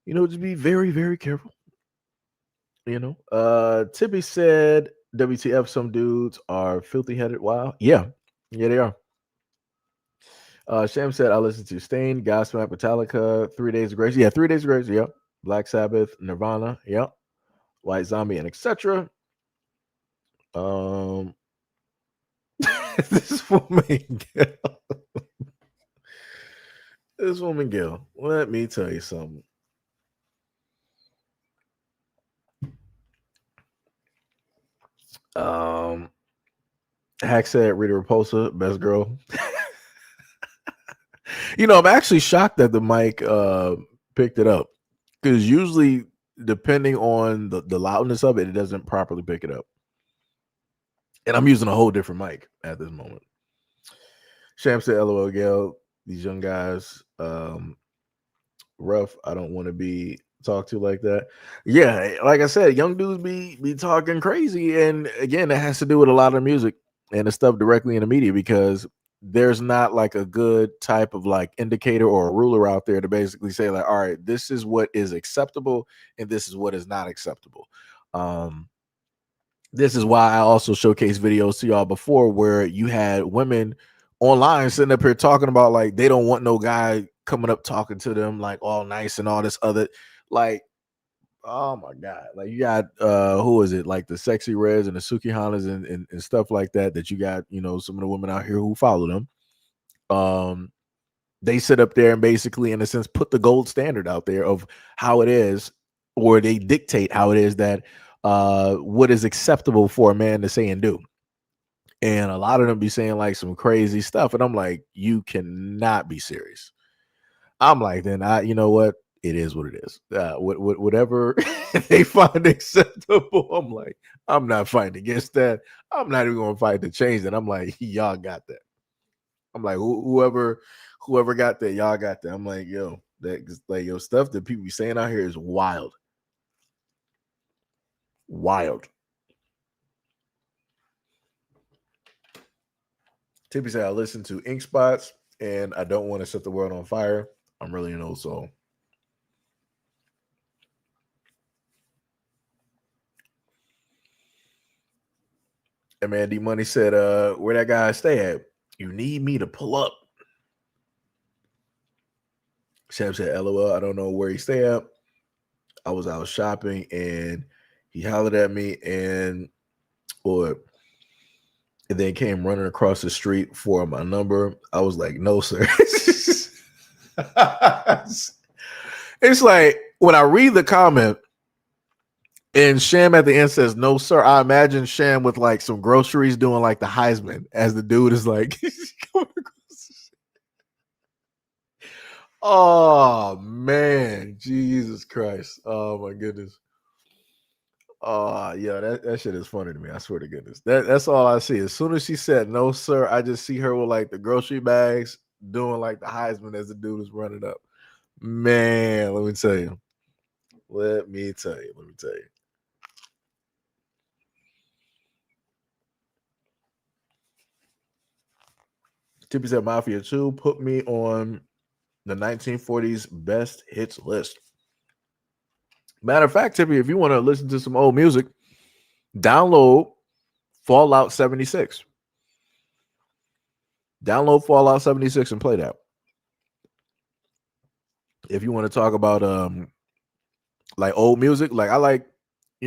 just be very, very careful. Tippy said, WTF, some dudes are filthy headed. Wow. Yeah. Yeah, they are. Sham said, I listened to Stain, Godsmack, Metallica, 3 Days of Grace. Yeah, 3 Days of Grace. Yep. Black Sabbath, Nirvana. Yep. White Zombie, and etc. Um, this woman, Gil. This woman, Gil. Let me tell you something. Um, Hack said, Rita Repulsa, best girl. I'm actually shocked that the mic picked it up because usually, depending on the loudness of it, it doesn't properly pick it up. And I'm using a whole different mic at this moment. Sham said, LOL, Gail, these young guys, rough. I don't want to be talked to like that. Yeah, like I said, young dudes be talking crazy. And again, that has to do with a lot of music and the stuff directly in the media because there's not like a good type of like indicator or a ruler out there to basically say like, all right, this is what is acceptable and this is what is not acceptable. This is why I also showcase videos to y'all before where you had women online sitting up here talking about like they don't want no guy coming up talking to them like all nice and all this other like, oh my god, like you got who is it, like the Sexy Reds and the Suki Hanas and stuff like that you got, some of the women out here who follow them. They sit up there and basically in a sense put the gold standard out there of how it is, or they dictate how it is that what is acceptable for a man to say and do. And a lot of them be saying like some crazy stuff and I'm like, you cannot be serious. I'm like, then you know what, it is what it is. Whatever they find acceptable, I'm like, I'm not fighting against that. I'm not even gonna fight to change that. I'm like, y'all got that. I'm like, whoever got that, y'all got that. I'm like, yo, that like your stuff that people be saying out here is wild. Wild. Tippy said, I listen to Ink Spots and I don't want to set the world on fire. I'm really an old soul. And man, D Money said, where that guy stay at? You need me to pull up. Shab said, LOL, I don't know where he stay at. I was out shopping and he hollered at me and then came running across the street for my number. I was like, no, sir. It's like when I read the comment and Sham at the end says, no, sir, I imagine Sham with like some groceries doing like the Heisman as the dude is like, oh man, Jesus Christ. Oh my goodness. Oh yeah, that shit is funny to me. I swear to goodness. That's all I see. As soon as she said no, sir, I just see her with like the grocery bags doing like the Heisman as the dude is running up. Man, let me tell you. Let me tell you. Tippy said Mafia 2 put me on the 1940s best hits list. Matter of fact, Tippy, if you want to listen to some old music, download Fallout 76. Download Fallout 76 and play that. If you want to talk about like old music, like I like,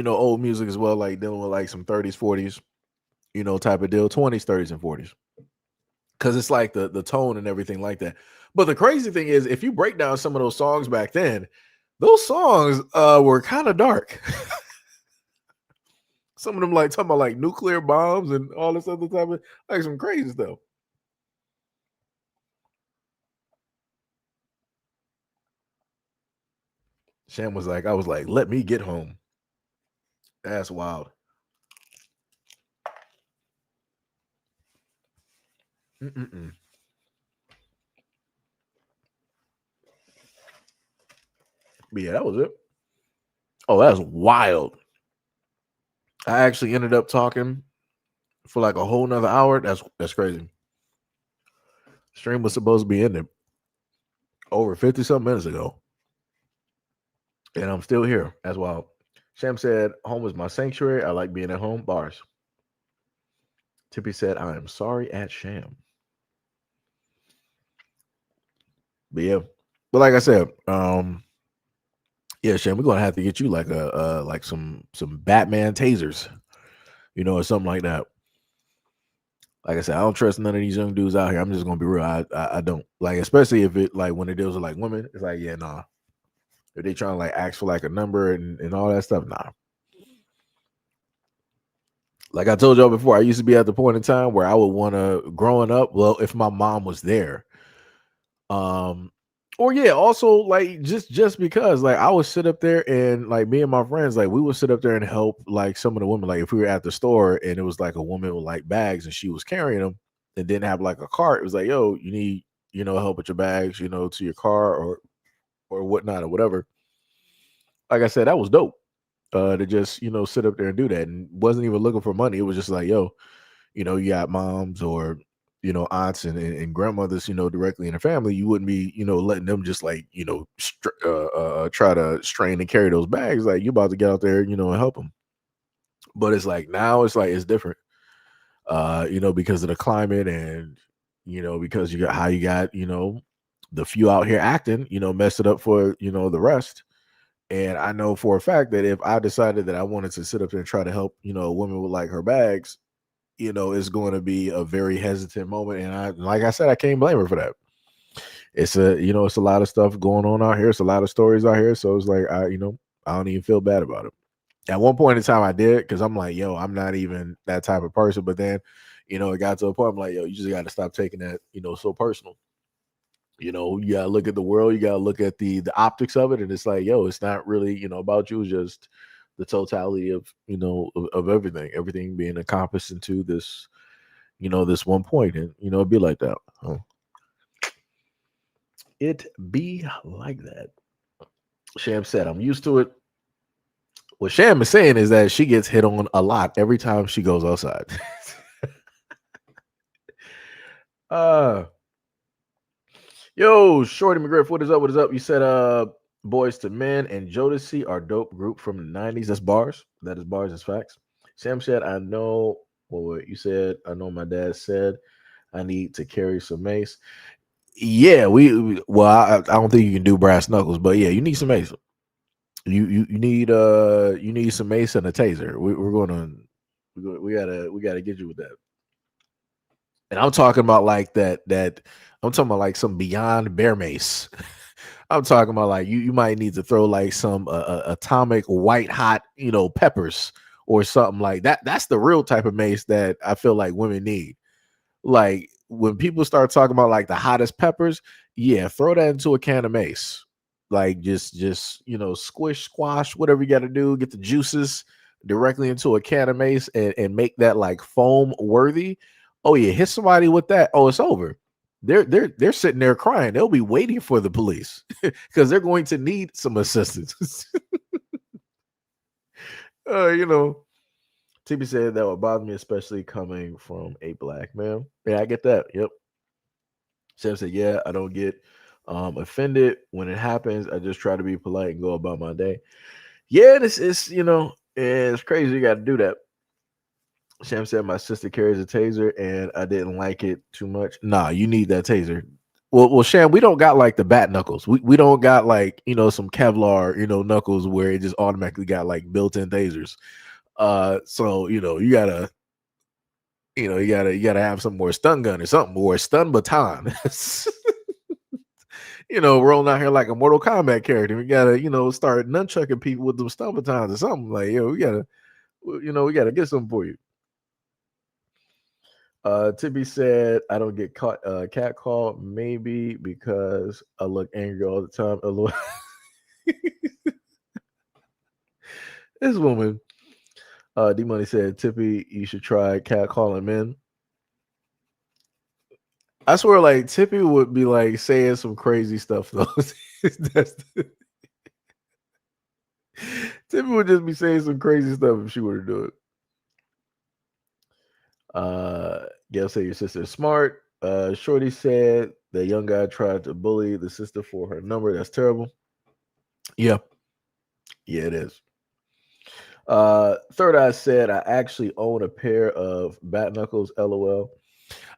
old music as well, like dealing with like some 30s, 40s, type of deal, 20s, 30s, and 40s. Because it's like the tone and everything like that. But the crazy thing is, if you break down some of those songs back then, those songs were kind of dark. Some of them like talking about like nuclear bombs and all this other type of like some crazy stuff. Sham was like, I was like, let me get home. That's wild. Mm-mm-mm. But yeah, that was it. Oh, that's wild. I actually ended up talking for like a whole nother hour. That's crazy. Stream was supposed to be ended over 50 something minutes ago. And I'm still here. That's wild. Sham said, home is my sanctuary. I like being at home. Bars. Tippy said, I am sorry at Sham. But yeah. But like I said, yeah, Sham, we're gonna have to get you like like some Batman tasers, or something like that. Like I said, I don't trust none of these young dudes out here. I'm just gonna be real. I don't like, especially if it like when it deals with like women. It's like, yeah, nah. If they trying to like ask for like a number and all that stuff, nah. Like I told y'all before, I used to be at the point in time where I would want to, growing up, well, if my mom was there, um, or yeah, also like just because like I would sit up there and like me and my friends, like we would sit up there and help like some of the women. Like if we were at the store and it was like a woman with like bags and she was carrying them and didn't have like a cart, it was like, yo, you need help with your bags, to your car or whatnot or whatever. Like I said, that was dope. To just sit up there and do that, and wasn't even looking for money. It was just like, yo, you got moms or aunts and grandmothers, directly in the family. You wouldn't be letting them just like try to strain and carry those bags. Like you about to get out there, and help them. But it's like now it's like it's different, because of the climate and because you got how you got the few out here acting, mess it up for the rest. And I know for a fact that if I decided that I wanted to sit up there and try to help, a woman with like her bags, it's going to be a very hesitant moment. And like I said, I can't blame her for that. It's it's a lot of stuff going on out here. It's a lot of stories out here. So it's like, I don't even feel bad about it. At one point in time I did, because I'm like, yo, I'm not even that type of person. But then, it got to a point I'm like, yo, you just got to stop taking that, so personal. You gotta look at the world, you gotta look at the optics of it, and it's like, yo, it's not really, about you, it's just the totality of, of everything being encompassed into this, this one point, and it'd be like that. It be like that. Sham said, I'm used to it. What Sham is saying is that she gets hit on a lot every time she goes outside. uh Yo, Shorty McGriff, what is up? What is up? You said Boys to Men and Jodeci are dope group from the 90s. That's bars. That is bars, that's facts. Sam said, I know what you said. I know my dad said I need to carry some mace. Yeah, well, I don't think you can do brass knuckles, but yeah, you need some mace. You need some mace and a taser. We gotta get you with that. And I'm talking about like that I'm talking about like some beyond bear mace. I'm talking about like you might need to throw like some atomic white hot, peppers or something like that. That's the real type of mace that I feel like women need. Like when people start talking about like the hottest peppers, yeah, throw that into a can of mace. Like just squish, squash, whatever you got to do, get the juices directly into a can of mace and make that like foam worthy. Oh yeah, hit somebody with that. Oh, it's over. They're sitting there crying. They'll be waiting for the police because they're going to need some assistance. You know, TB said that would bother me, especially coming from a black man. Yeah, I get that. Yep. Sam said, yeah, I don't get offended when it happens. I just try to be polite and go about my day. Yeah, this is, it's crazy you got to do that. Sam said my sister carries a taser and I didn't like it too much. Nah, you need that taser. Well, Sham, we don't got like the bat knuckles. We don't got like, some Kevlar, knuckles where it just automatically got like built-in tasers. So, you gotta have some more stun gun or something, or a stun baton. Rolling out here like a Mortal Kombat character. We gotta, start nunchucking people with them stun batons or something. Like, we gotta get something for you. Tibby said, I don't get caught cat called maybe because I look angry all the time. This woman, D Money said, Tippy, you should try cat calling men. I swear, like Tippy would be like saying some crazy stuff though. That's Tippy would just be saying some crazy stuff if she were to do it. Gail said your sister is smart. Shorty said the young guy tried to bully the sister for her number. That's terrible. Yeah. Yeah, it is. Third Eye said I actually own a pair of bat knuckles. LOL.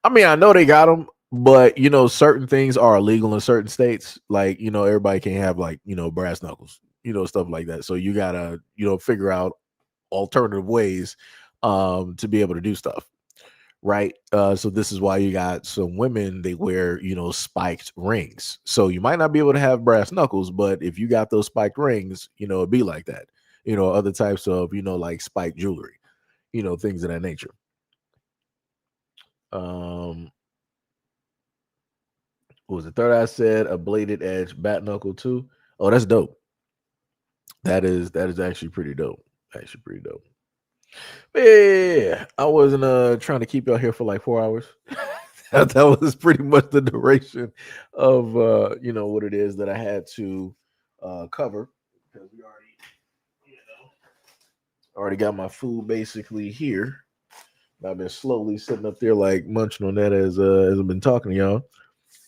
I mean, I know they got them, but you know, certain things are illegal in certain states. Like, you know, everybody can't have like, you know, brass knuckles, you know, stuff like that. So you gotta, you know, figure out alternative ways to be able to do stuff. Right. So this is why you got some women, they wear, you know, spiked rings. So you might not be able to have brass knuckles, but if you got those spiked rings, you know, it'd be like that. You know, other types of, you know, like spiked jewelry, you know, things of that nature. Um, what was the third? I said a bladed edge bat knuckle too. Oh, that's dope. That is actually pretty dope. Actually pretty dope. Yeah, I wasn't trying to keep y'all here for like 4 hours. That was pretty much the duration of you know what it is that I had to cover because we already, you know, already got my food basically here. I've been slowly sitting up there like munching on that as I've been talking to y'all.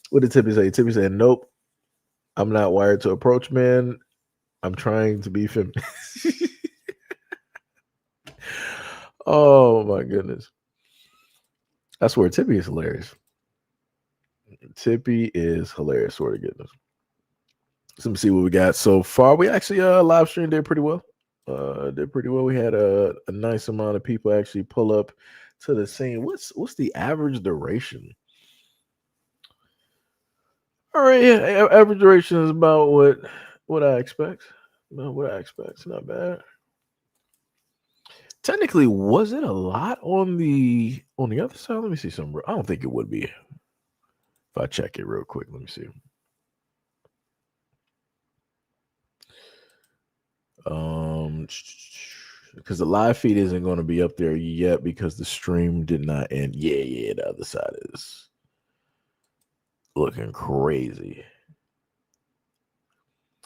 What did Tippy say? Tippy said, "Nope, I'm not wired to approach men. I'm trying to be feminine." Oh my goodness! I swear, Tippy is hilarious. Tippy is hilarious. Swear to goodness. So let me see what we got so far. We actually live stream did pretty well. Did pretty well. We had a nice amount of people actually pull up to the scene. What's the average duration? All right, yeah, average duration is about what I expect. About what I expect. It's not bad. Technically, was it a lot on the other side? Let me see some. I don't think it would be. If I check it real quick, let me see. Because the live feed isn't going to be up there yet because the stream did not end. Yeah, the other side is looking crazy.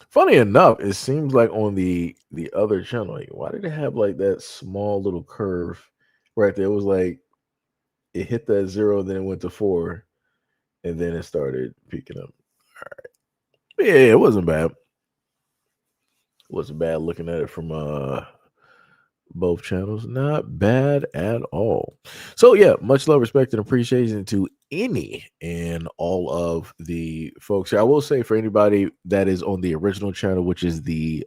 Funny enough, it seems like on the other channel, like, why did it have like that small little curve right there? It was like it hit that 0, then it went to 4, and then it started peaking up. All right, but yeah, it wasn't bad. It wasn't bad looking at it from both channels. Not bad at all. So yeah, much love, respect, and appreciation to any and all of the folks here. I will say for anybody that is on the original channel, which is the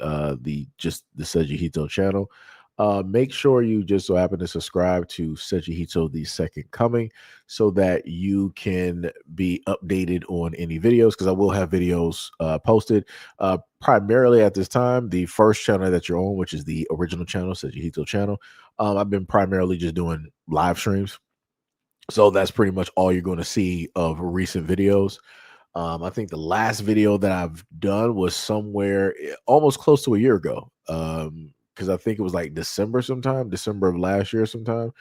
just the SEIJIHITO channel, make sure you just so happen to subscribe to SEIJIHITO the Second Coming so that you can be updated on any videos because I will have videos posted. Primarily at this time, the first channel that you're on, which is the original channel, SEIJIHITO channel, I've been primarily just doing live streams. So that's pretty much all you're going to see of recent videos. I think the last video that I've done was somewhere almost close to a year ago. Because I think it was like December of last year sometime.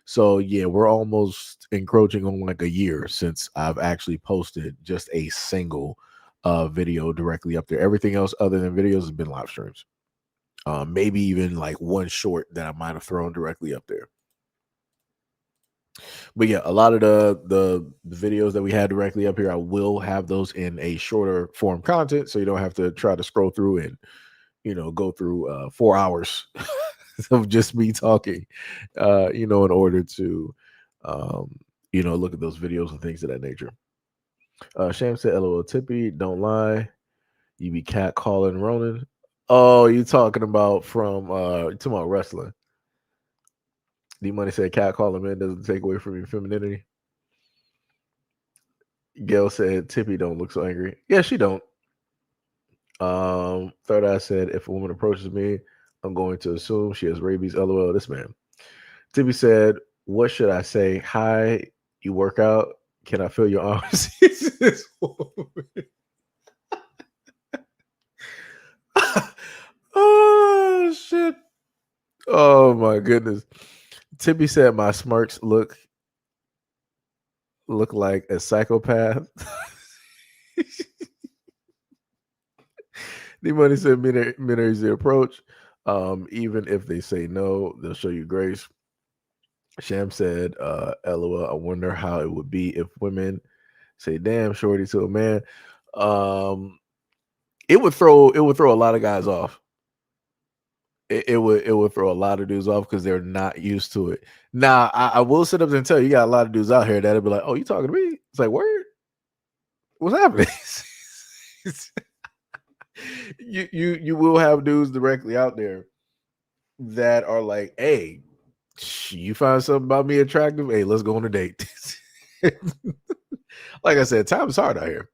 So yeah, we're almost encroaching on like a year since I've actually posted just a single video directly up there. Everything else other than videos has been live streams. Maybe even like one short that I might have thrown directly up there. But yeah, a lot of the videos that we had directly up here, I will have those in a shorter form content, so you don't have to try to scroll through and go through 4 hours of just me talking, in order to look at those videos and things of that nature. Sham said, "LOL, Tippy, don't lie, you be cat calling Ronan." Oh, you talking about you talking about wrestling? D Money said, "Cat calling man doesn't take away from your femininity." Gail said, "Tippy don't look so angry." Yeah, she don't. Third Eye said, "If a woman approaches me, I'm going to assume she has rabies." LOL, this man. Tippy said, "What should I say? Hi, you work out? Can I feel your arms?" Oh shit. Oh my goodness. Tippy said my smirks look like a psychopath. The money said men are easy to approach. Even if they say no, they'll show you grace. Sham said, LOL, I wonder how it would be if women say damn shorty to a man. Um it would throw a lot of guys off. It would throw a lot of dudes off because they're not used to it. Now, I will sit up and tell you, you got a lot of dudes out here that'll be like, "Oh, you talking to me?" It's like, "Word, what's happening?" You will have dudes directly out there that are like, "Hey, you find something about me attractive? Hey, let's go on a date." Like I said, time is hard out here.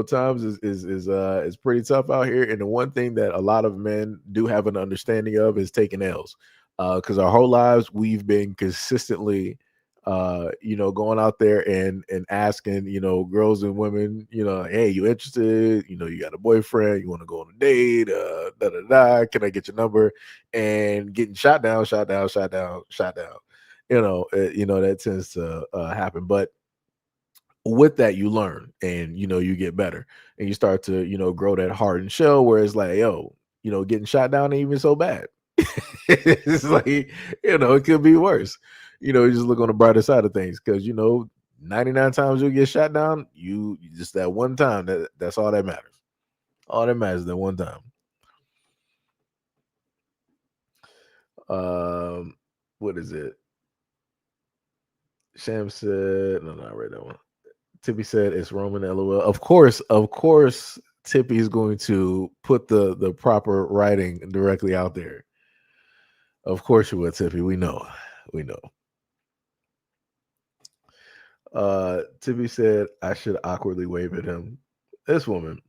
Times is pretty tough out here. And the one thing that a lot of men do have an understanding of is taking L's. Because our whole lives we've been consistently going out there and asking, girls and women, hey, you interested? You got a boyfriend, you want to go on a date, da da da, can I get your number? And getting shot down, shot down, shot down, shot down. That tends to happen. But with that you learn and you get better and you start to grow that hardened shell where it's like, yo, getting shot down ain't even so bad. It's like, it could be worse. You just look on the brighter side of things because 99 times you'll get shot down, you just that one time, that's all that matters. All that matters is that one time. What is it? Sham said, no, I read that one. Tippy said it's Roman, LOL. Of course, Tippy is going to put the proper writing directly out there. Of course you will, Tippy. We know. Tippy said I should awkwardly wave at him. This woman,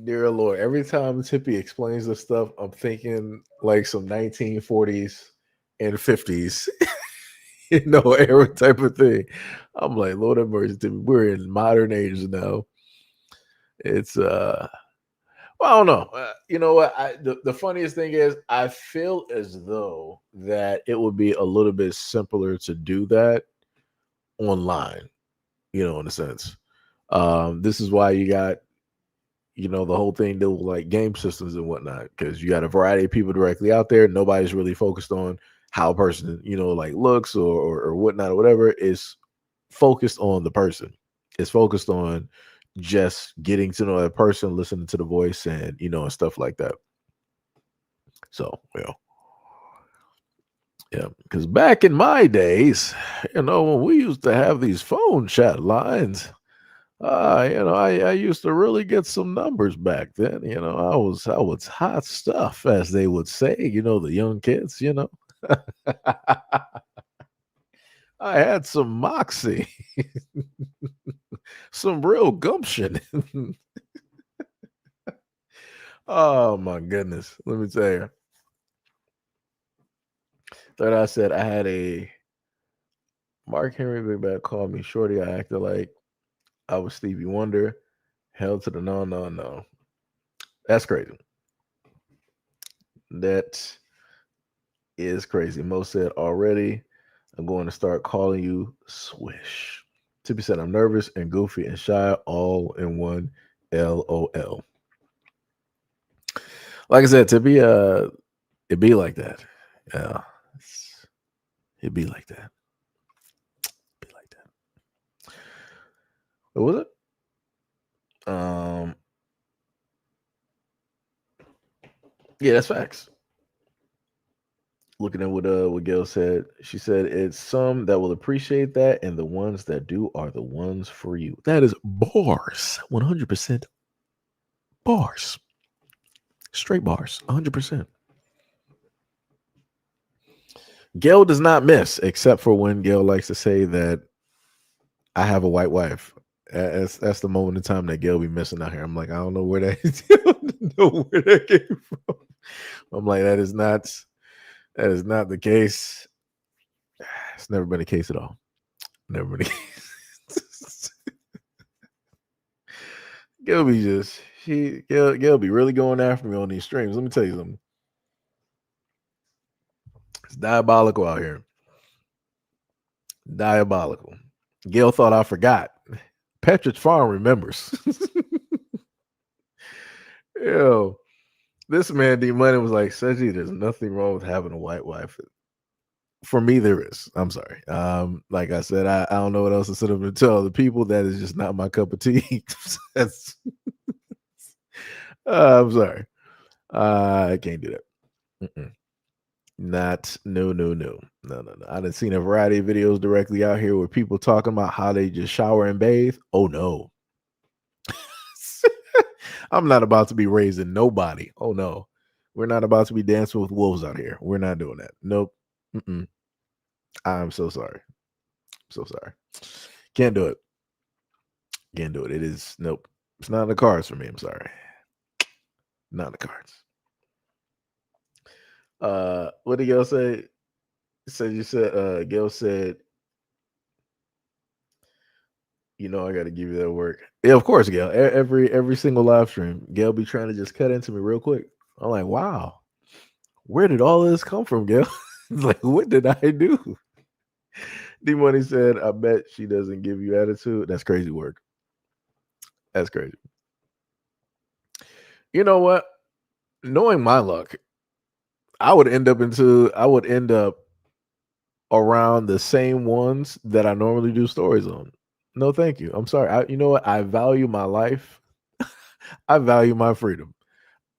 dear Lord, every time Tippy explains this stuff, I'm thinking like some 1940s and 50s, era type of thing. I'm like, Lord have mercy, Tippy. We're in modern age now. It's well, I don't know. You know what? The funniest thing is, I feel as though that it would be a little bit simpler to do that online. In a sense, this is why you got the whole thing deal with like game systems and whatnot because you got a variety of people directly out there. Nobody's really focused on how a person like looks or whatnot or whatever. Is focused on the person. It's focused on just getting to know that person, listening to the voice, and and stuff like that. So, yeah, because back in my days, when we used to have these phone chat lines, I used to really get some numbers back then. I was hot stuff, as they would say. The young kids. I had some moxie, some real gumption. Oh my goodness. Let me tell you. Third, I said I had a Mark Henry Big Bad called me shorty. I acted like I was Stevie Wonder. Hell to the no, no, no. That's crazy. That is crazy. Mo said already, I'm going to start calling you Swish. Tippy said I'm nervous and goofy and shy all in one. LOL. Like I said, Tippy, it be like that. Yeah. It be like that. Be like that. What was it? Yeah, that's facts. Looking at what Gail said, she said it's some that will appreciate that, and the ones that do are the ones for you. That is bars, 100% bars, straight bars, 100%. Gail does not miss, except for when Gail likes to say that I have a white wife. That's the moment in time that Gail be missing out here. I'm like, I don't know where that I don't know where that came from. I'm like, that is not the case. It's never been a case at all. Never been a case. Gail be Gail be really going after me on these streams. Let me tell you something. It's diabolical out here. Diabolical. Gail thought I forgot. Petridge Farm remembers. Yo, this man D Money was like, Seji, there's nothing wrong with having a white wife. For me, there is. I'm sorry. Like I said, I don't know what else to sit up and tell the people. That is just not my cup of tea. That's I'm sorry. I can't do that. Mm-mm. Not no. I done seen a variety of videos directly out here where people talking about how they just shower and bathe. Oh no. I'm not about to be raising nobody. Oh no. We're not about to be dancing with wolves out here. We're not doing that. Nope. Mm-mm. I'm so sorry. So sorry. Can't do it. Can't do it. It is nope. It's not in the cards for me. I'm sorry. Not in the cards. What did Gail say? Gail said, you know, I got to give you that work. Yeah, of course, Gail. Every single live stream, Gail be trying to just cut into me real quick. I'm like, wow, where did all this come from, Gail? Like, what did I do? D Money said, I bet she doesn't give you attitude. That's crazy work. That's crazy. You know what? Knowing my luck, I would end up around the same ones that I normally do stories on. No, thank you. I'm sorry. You know what? I value my life. I value my freedom.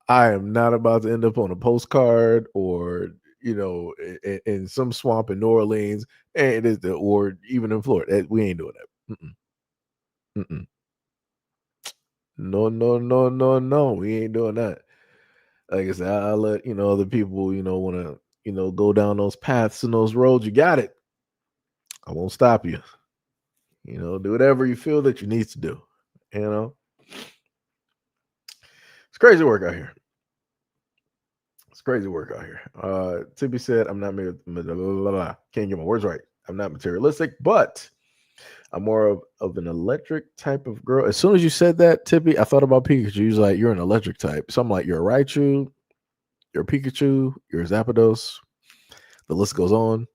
I am not about to end up on a postcard or in some swamp in New Orleans, or even in Florida. We ain't doing that. Mm-mm. No. We ain't doing that. Like I said, I'll let other people want to go down those paths and those roads. You got it. I won't stop you. Do whatever you feel that you need to do. It's crazy work out here. It's crazy work out here. Tippy said, I'm not can't get my words right. I'm not materialistic, but I'm more of an electric type of girl. As soon as you said that, Tippy, I thought about Pikachu. You was like, you're an electric type. So I'm like, you're a Raichu, you're a Pikachu, you're a Zapdos. The list goes on.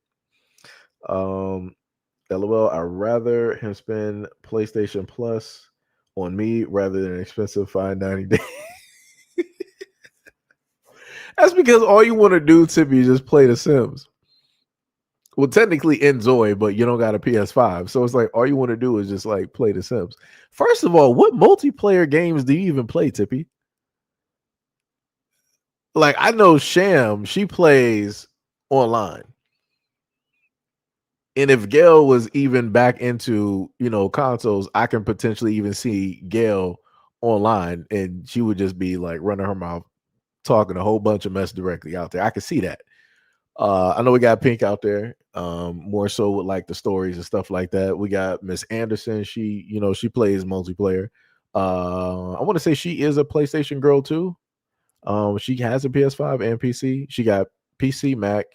LOL, I'd rather him spend PlayStation Plus on me rather than an expensive $5.90 day. That's because all you want to do, Tippy, is just play The Sims. Well, technically Enjoy, but you don't got a PS5. So it's like all you want to do is just like play The Sims. First of all, what multiplayer games do you even play, Tippy? Like I know Sham, she plays online. And if Gail was even back into, consoles, I can potentially even see Gail online and she would just be like running her mouth, talking a whole bunch of mess directly out there. I can see that. I know we got Pink out there, more so with like the stories and stuff like that. We got Miss Anderson. She plays multiplayer. I want to say she is a PlayStation girl too. She has a PS5 and PC. She got PC, Mac,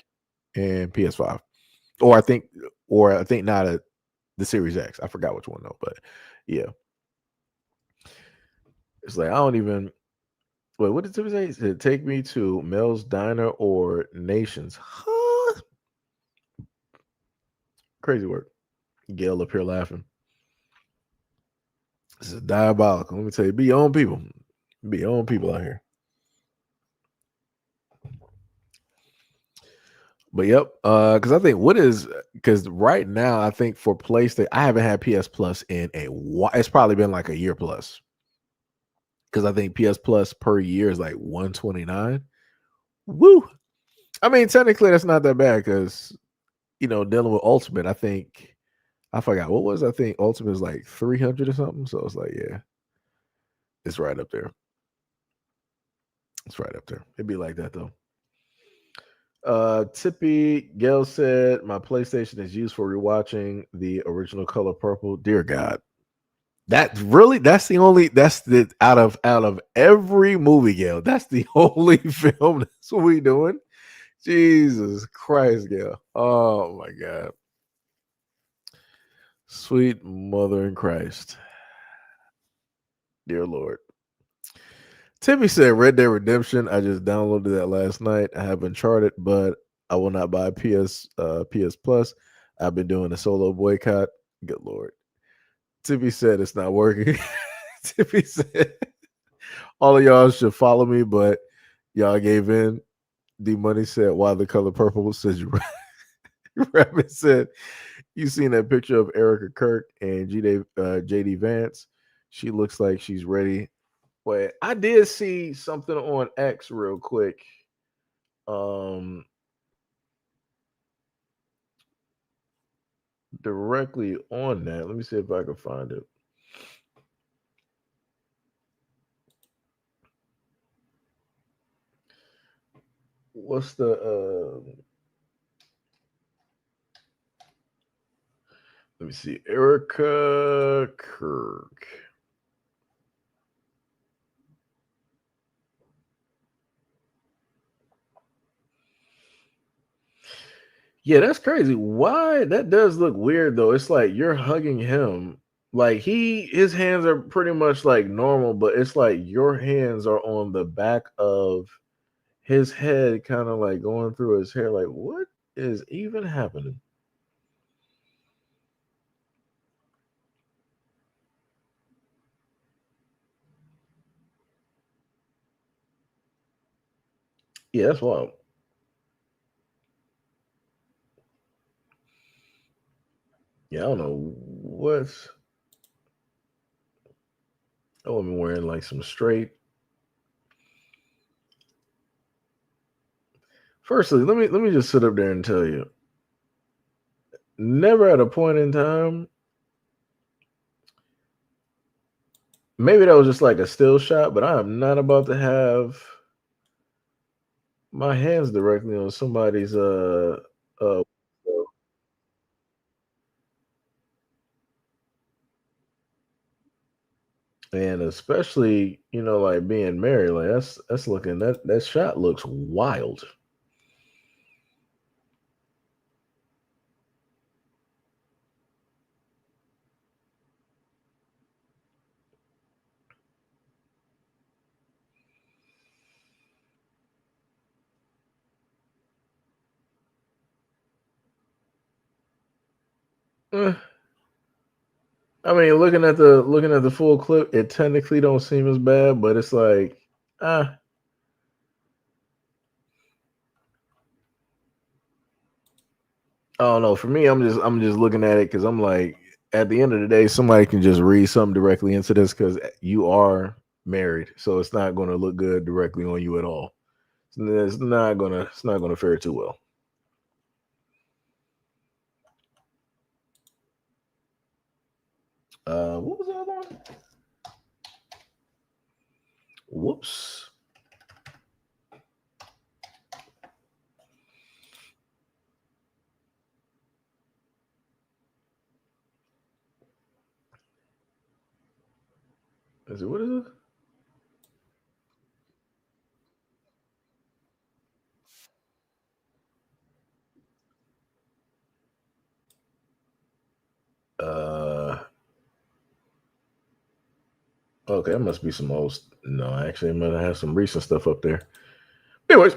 and PS5. Or I think not the Series X. I forgot which one though, but yeah. It's like I don't even wait. What did Timmy say? He said, take me to Mel's Diner or Nations. Huh? Crazy work. Gail up here laughing. This is diabolical. Let me tell you, be your own people. Be your own people out here. But yep, because I think because right now I think for PlayStation, I haven't had PS Plus in a while. It's probably been like a year plus. Because I think PS Plus per year is like $129. Woo! I mean, technically that's not that bad because dealing with Ultimate, I think I forgot what was I think Ultimate is like 300 or something. So it's like, yeah, it's right up there. It's right up there. It'd be like that though. Tippy Gail said my PlayStation is used for rewatching the original Color Purple. Dear God, that's the out of every movie, Gail. That's the only film that's what we doing. Jesus Christ, Gail. Oh my God, sweet mother in Christ, dear Lord. Timmy said Red Dead Redemption. I just downloaded that last night. I have Uncharted, but I will not buy PS Plus. I've been doing a solo boycott. Good lord. Timmy said it's not working. Timmy said all of y'all should follow me, but y'all gave in. D Money said, "Why the color purple?" Says you. Rabbit said, "You seen that picture of Erica Kirk and JD Vance? She looks like she's ready." Wait, I did see something on X real quick. Directly on that. Let me see if I can find it. What's the let me see. Erica Kirk. Yeah, that's crazy. Why? That does look weird though. It's like you're hugging him. Like his hands are pretty much like normal, but it's like your hands are on the back of his head, kind of like going through his hair. Like, what is even happening? Yeah, that's wild. Yeah, I don't know what's. Oh, I'm wearing like some straight. Firstly, let me just sit up there and tell you. Never at a point in time. Maybe that was just like a still shot, but I am not about to have my hands directly on somebody's uh and especially like being married, like that's looking that shot looks wild. Eh, I mean, looking at the full clip, it technically don't seem as bad, but it's like ah, I don't know. For me, I'm just looking at it because I'm like, at the end of the day, somebody can just read something directly into this because you are married, so it's not going to look good directly on you at all. It's not gonna fare too well. What was the other one? Whoops. Is it what is it? Uh, okay, that must be some old. No, actually, I'm gonna have some recent stuff up there. Anyways,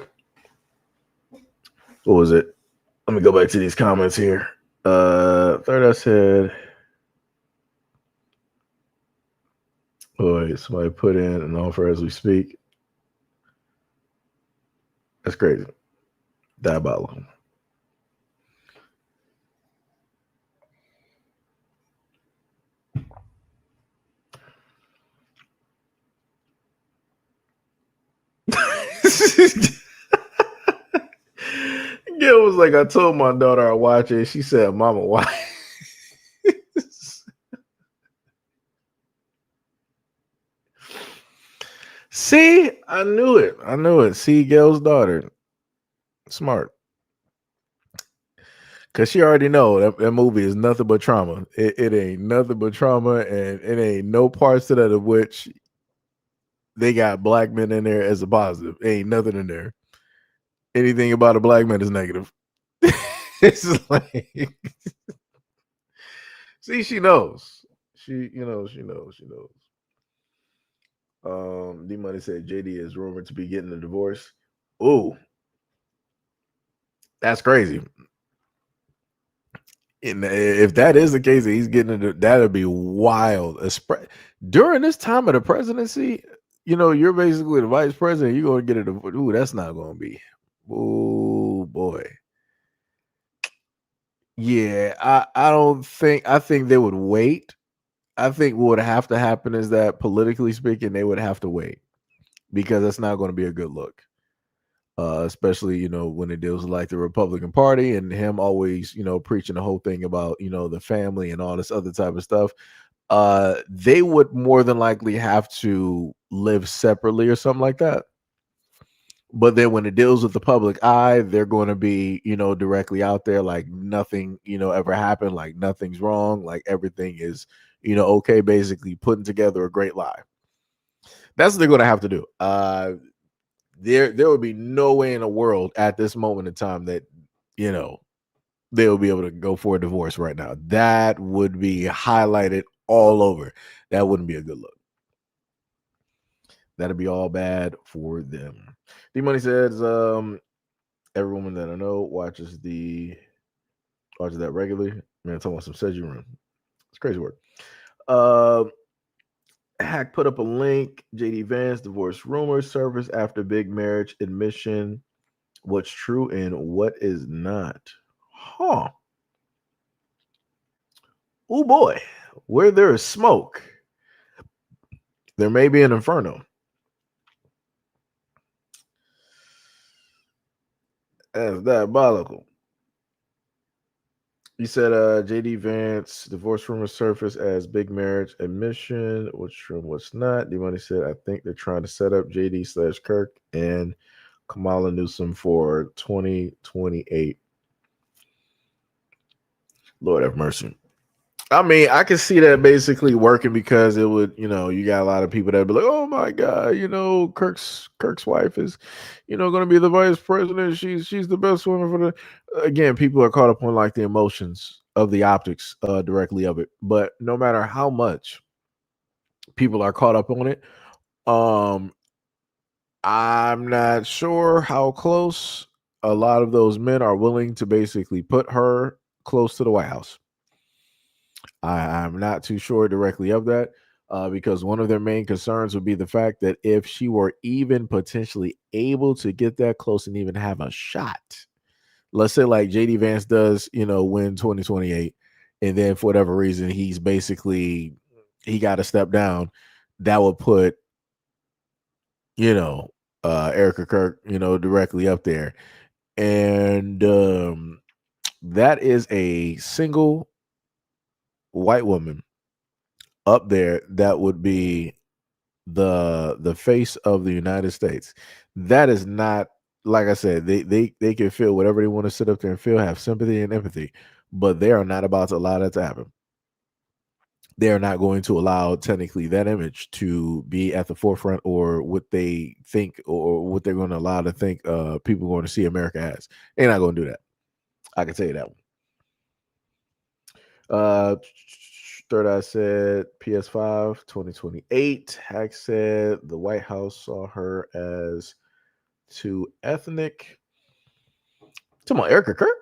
what was it? Let me go back to these comments here. Third, I said, oh wait, somebody put in an offer as we speak. That's crazy. Diabolical. Gil was like, I told my daughter I watch it. She said, "Mama, why?" See, I knew it. I knew it. See, Gail's daughter, smart, cause she already know that movie is nothing but trauma. It ain't nothing but trauma, and it ain't no parts of that of which they got black men in there as a positive. Ain't nothing in there. Anything about a black man is negative. It's like, see, she knows. She knows. She knows. D Money said JD is rumored to be getting a divorce. Ooh, that's crazy. And if that is the case, he's getting it. That'd be wild. During this time of the presidency, you're basically the vice president. You're gonna get it. Ooh, that's not gonna be. Oh boy. Yeah, I don't think. I think they would wait. I think what would have to happen is that politically speaking, they would have to wait because that's not going to be a good look. Especially when it deals with like the Republican Party and him always preaching the whole thing about the family and all this other type of stuff. They would more than likely have to live separately or something like that. But then when it deals with the public eye, they're going to be directly out there like nothing ever happened, like nothing's wrong, like everything is okay, basically putting together a great lie. That's what they're going to have to do. There would be no way in the world at this moment in time that they will be able to go for a divorce right now. That would be highlighted all over. That wouldn't be a good look. That'd be all bad for them. D Money says, every woman that I know watches that regularly. Man, talking about some Seji room. It's crazy work. Hack put up a link. JD Vance divorce rumors surface after big marriage admission. What's true and what is not? Huh. Oh boy. Where there is smoke, there may be an inferno. That's diabolical. You said JD Vance divorce rumors surface as big marriage admission. What's true and what's not? D Money said, I think they're trying to set up JD/Kirk and Kamala Newsom for 2028. Lord have mercy. I mean, I can see that basically working because it would, you got a lot of people that be like, "Oh my God, Kirk's wife is, going to be the vice president. She's the best woman for the." Again, people are caught up on like the emotions of the optics directly of it. But no matter how much people are caught up on it, um, I'm not sure how close a lot of those men are willing to basically put her close to the White House. I'm not too sure directly of that because one of their main concerns would be the fact that if she were even potentially able to get that close and even have a shot, let's say like JD Vance does, win 2028, and then for whatever reason he got to step down, that would put Erica Kirk directly up there, and that is a single white woman up there that would be the face of the United States. That is not, like I said, they can feel whatever they want to sit up there and feel, have sympathy and empathy, but they are not about to allow that to happen. They are not going to allow technically that image to be at the forefront or what they think or what they're going to allow to think people are going to see America as. They're not going to do that. I can tell you that one. Third Eye said PS5 2028. Hack said the White House saw her as too ethnic. Talking about Erica Kirk.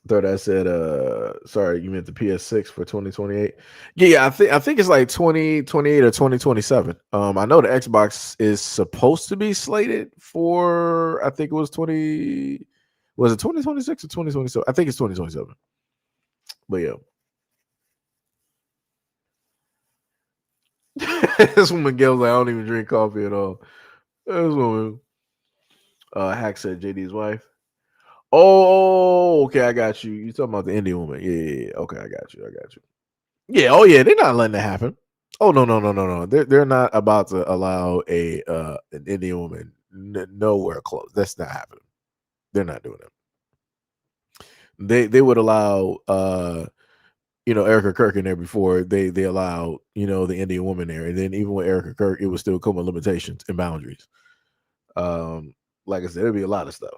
Third Eye said, sorry, you meant the PS6 for 2028. Yeah, I think it's like 2028 or 2027. I know the Xbox is supposed to be slated for, I think it was 2026 or 2027? I think it's 2027. But yeah. This woman Gail's like, I don't even drink coffee at all. This woman. Hack said JD's wife. Oh, okay, I got you. You talking about the Indian woman? Yeah. Okay, I got you. Yeah. Oh, yeah. They're not letting that happen. Oh no. They're not about to allow an Indian woman nowhere close. That's not happening. They're not doing it. They would allow Erica Kirk in there before they allowed the Indian woman there, and then even with Erica Kirk, it would still come with limitations and boundaries. Like I said, it'd be a lot of stuff.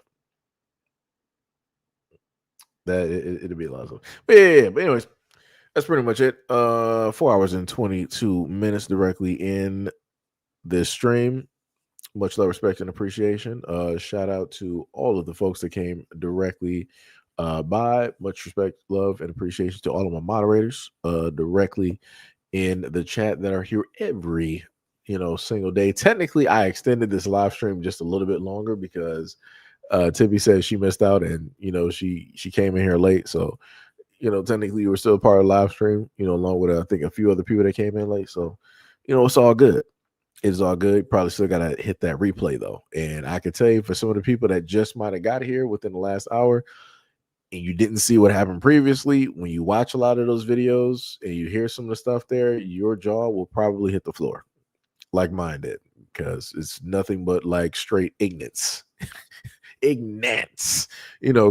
It'd be a lot of stuff. But yeah. But anyways, That's pretty much it. 4 hours and 22 minutes directly in this stream. Much love, respect, and appreciation. Shout out to all of the folks that came directly by. Much respect, love, and appreciation to all of my moderators directly in the chat that are here every single day. Technically, I extended this live stream just a little bit longer because Tippy said she missed out, and she came in here late, so technically you were still part of the live stream, along with I think a few other people that came in late. So, it's all good. It's all good. Probably still gotta hit that replay though. And I can tell you, for some of the people that just might have got here within the last hour and you didn't see what happened previously, when you watch a lot of those videos and you hear some of the stuff there, your jaw will probably hit the floor like mine did, because it's nothing but like straight ignorance. Ignorance,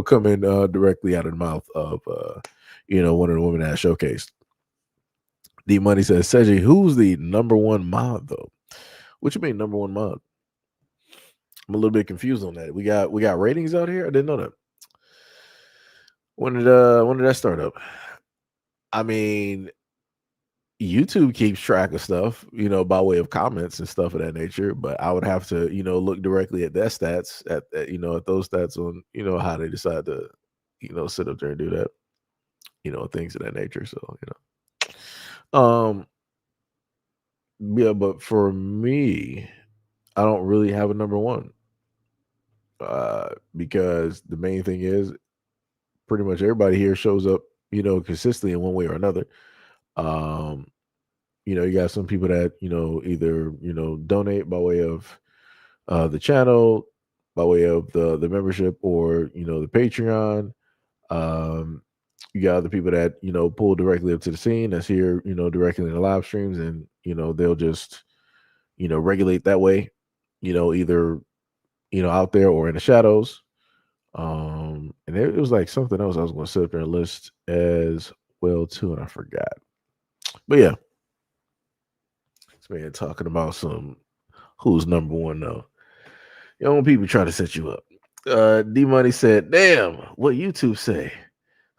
coming directly out of the mouth of one of the women that showcased. D Money says, Seji, who's the number one mod though? What you mean number one mod? I'm a little bit confused on that. We got ratings out here. I didn't know that. When did that start up? I mean, YouTube keeps track of stuff, by way of comments and stuff of that nature. But I would have to, look directly at their stats, at those stats on, how they decide to, sit up there and do that, things of that nature. So, yeah. But for me, I don't really have a number one, because the main thing is pretty much everybody here shows up, consistently in one way or another. You got some people that, either, donate by way of the channel, by way of the membership, or, the Patreon. You got other people that, pull directly up to the scene, that's here, directly in the live streams, and, they'll just, regulate that way, either, out there or in the shadows. And it was like something else I was going to sit up there and list as well too, and I forgot. But yeah, this man talking about some who's number one though. People try to set you up. D Money said, "Damn, what YouTube say?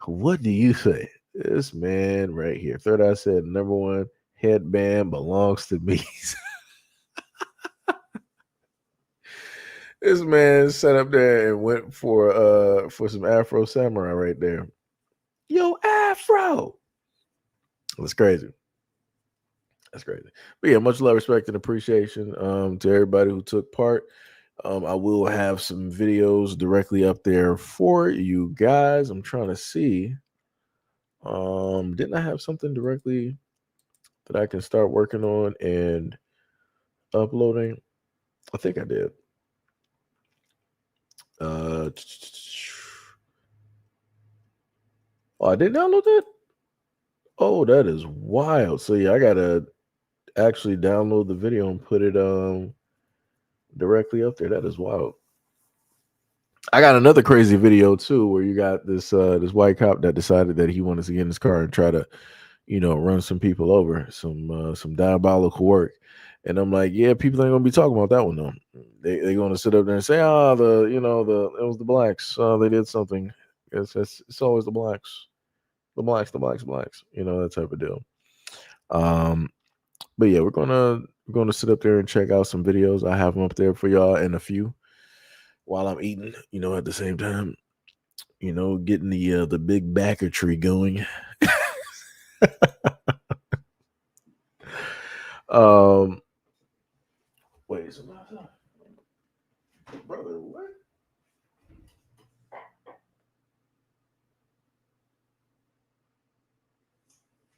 What do you say?" This man right here. Third Eye said, "Number one headband belongs to me." This man sat up there and went for some Afro Samurai right there. Yo, Afro. That's crazy. That's crazy. But yeah, much love, respect, and appreciation to everybody who took part. I will have some videos directly up there for you guys. I'm trying to see. Didn't I have something directly that I can start working on and uploading? I think I did. Oh, I didn't download that? Oh, that is wild. So yeah, I gotta actually download the video and put it directly up there. That is wild. I got another crazy video too, where you got this white cop that decided that he wanted to get in his car and try to, run some people over, some diabolical work. And I'm like, yeah, people ain't gonna be talking about that one though. They're gonna sit up there and say, it was the blacks. They did something. It's always the blacks, the blacks, that type of deal. But yeah, we're gonna sit up there and check out some videos. I have them up there for y'all in a few while I'm eating, at the same time, getting the big backer tree going. Wait, so brother, what?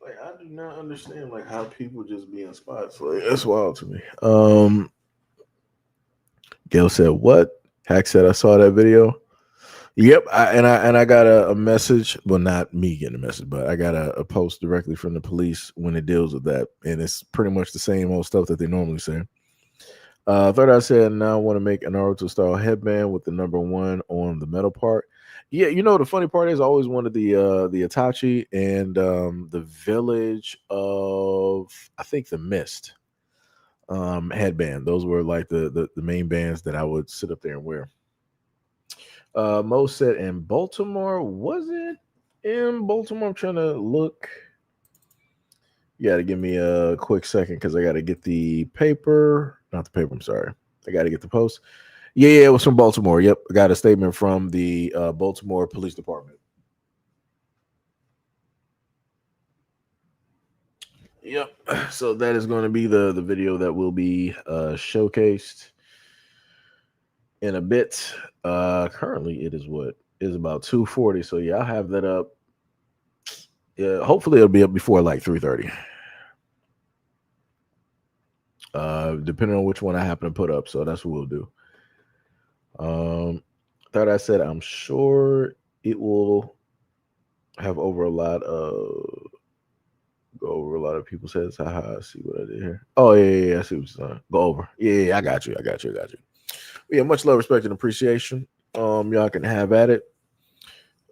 Like, I do not understand like how people just be in spots. Like, that's wild to me. Gail said, "What?" Hack said, "I saw that video." Yep, I got a message. Well, not me getting a message, but I got a post directly from the police when it deals with that, and it's pretty much the same old stuff that they normally say. Third, I said, now I want to make an Naruto style headband with the number one on the metal part. Yeah, the funny part is I always wanted the Itachi and the Village of, I think, the Mist headband. Those were like the main bands that I would sit up there and wear. Mo said in Baltimore. Was it in Baltimore? I'm trying to look. You got to give me a quick second because I got to get the paper. Not the paper. I'm sorry. I got to get the post. Yeah, it was from Baltimore. Yep, I got a statement from the Baltimore Police Department. Yep. So that is going to be the video that will be showcased in a bit. Currently, it is what is about 2:40. So yeah, I'll have that up. Yeah, hopefully it'll be up before like 3:30. Depending on which one I happen to put up. So that's what we'll do. Thought I said I'm sure it will have over a lot of go over a lot of people's heads. Haha, I see what I did here. Oh yeah, I see what you're saying. Go over. Yeah, I got you. Yeah, much love, respect, and appreciation. Y'all can have at it.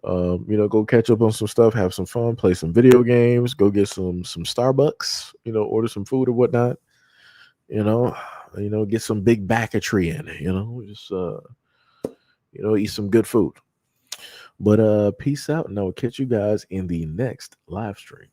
Go catch up on some stuff, have some fun, play some video games, go get some Starbucks, order some food or whatnot. Get some big backetry in, just eat some good food. But peace out, and I will catch you guys in the next live stream.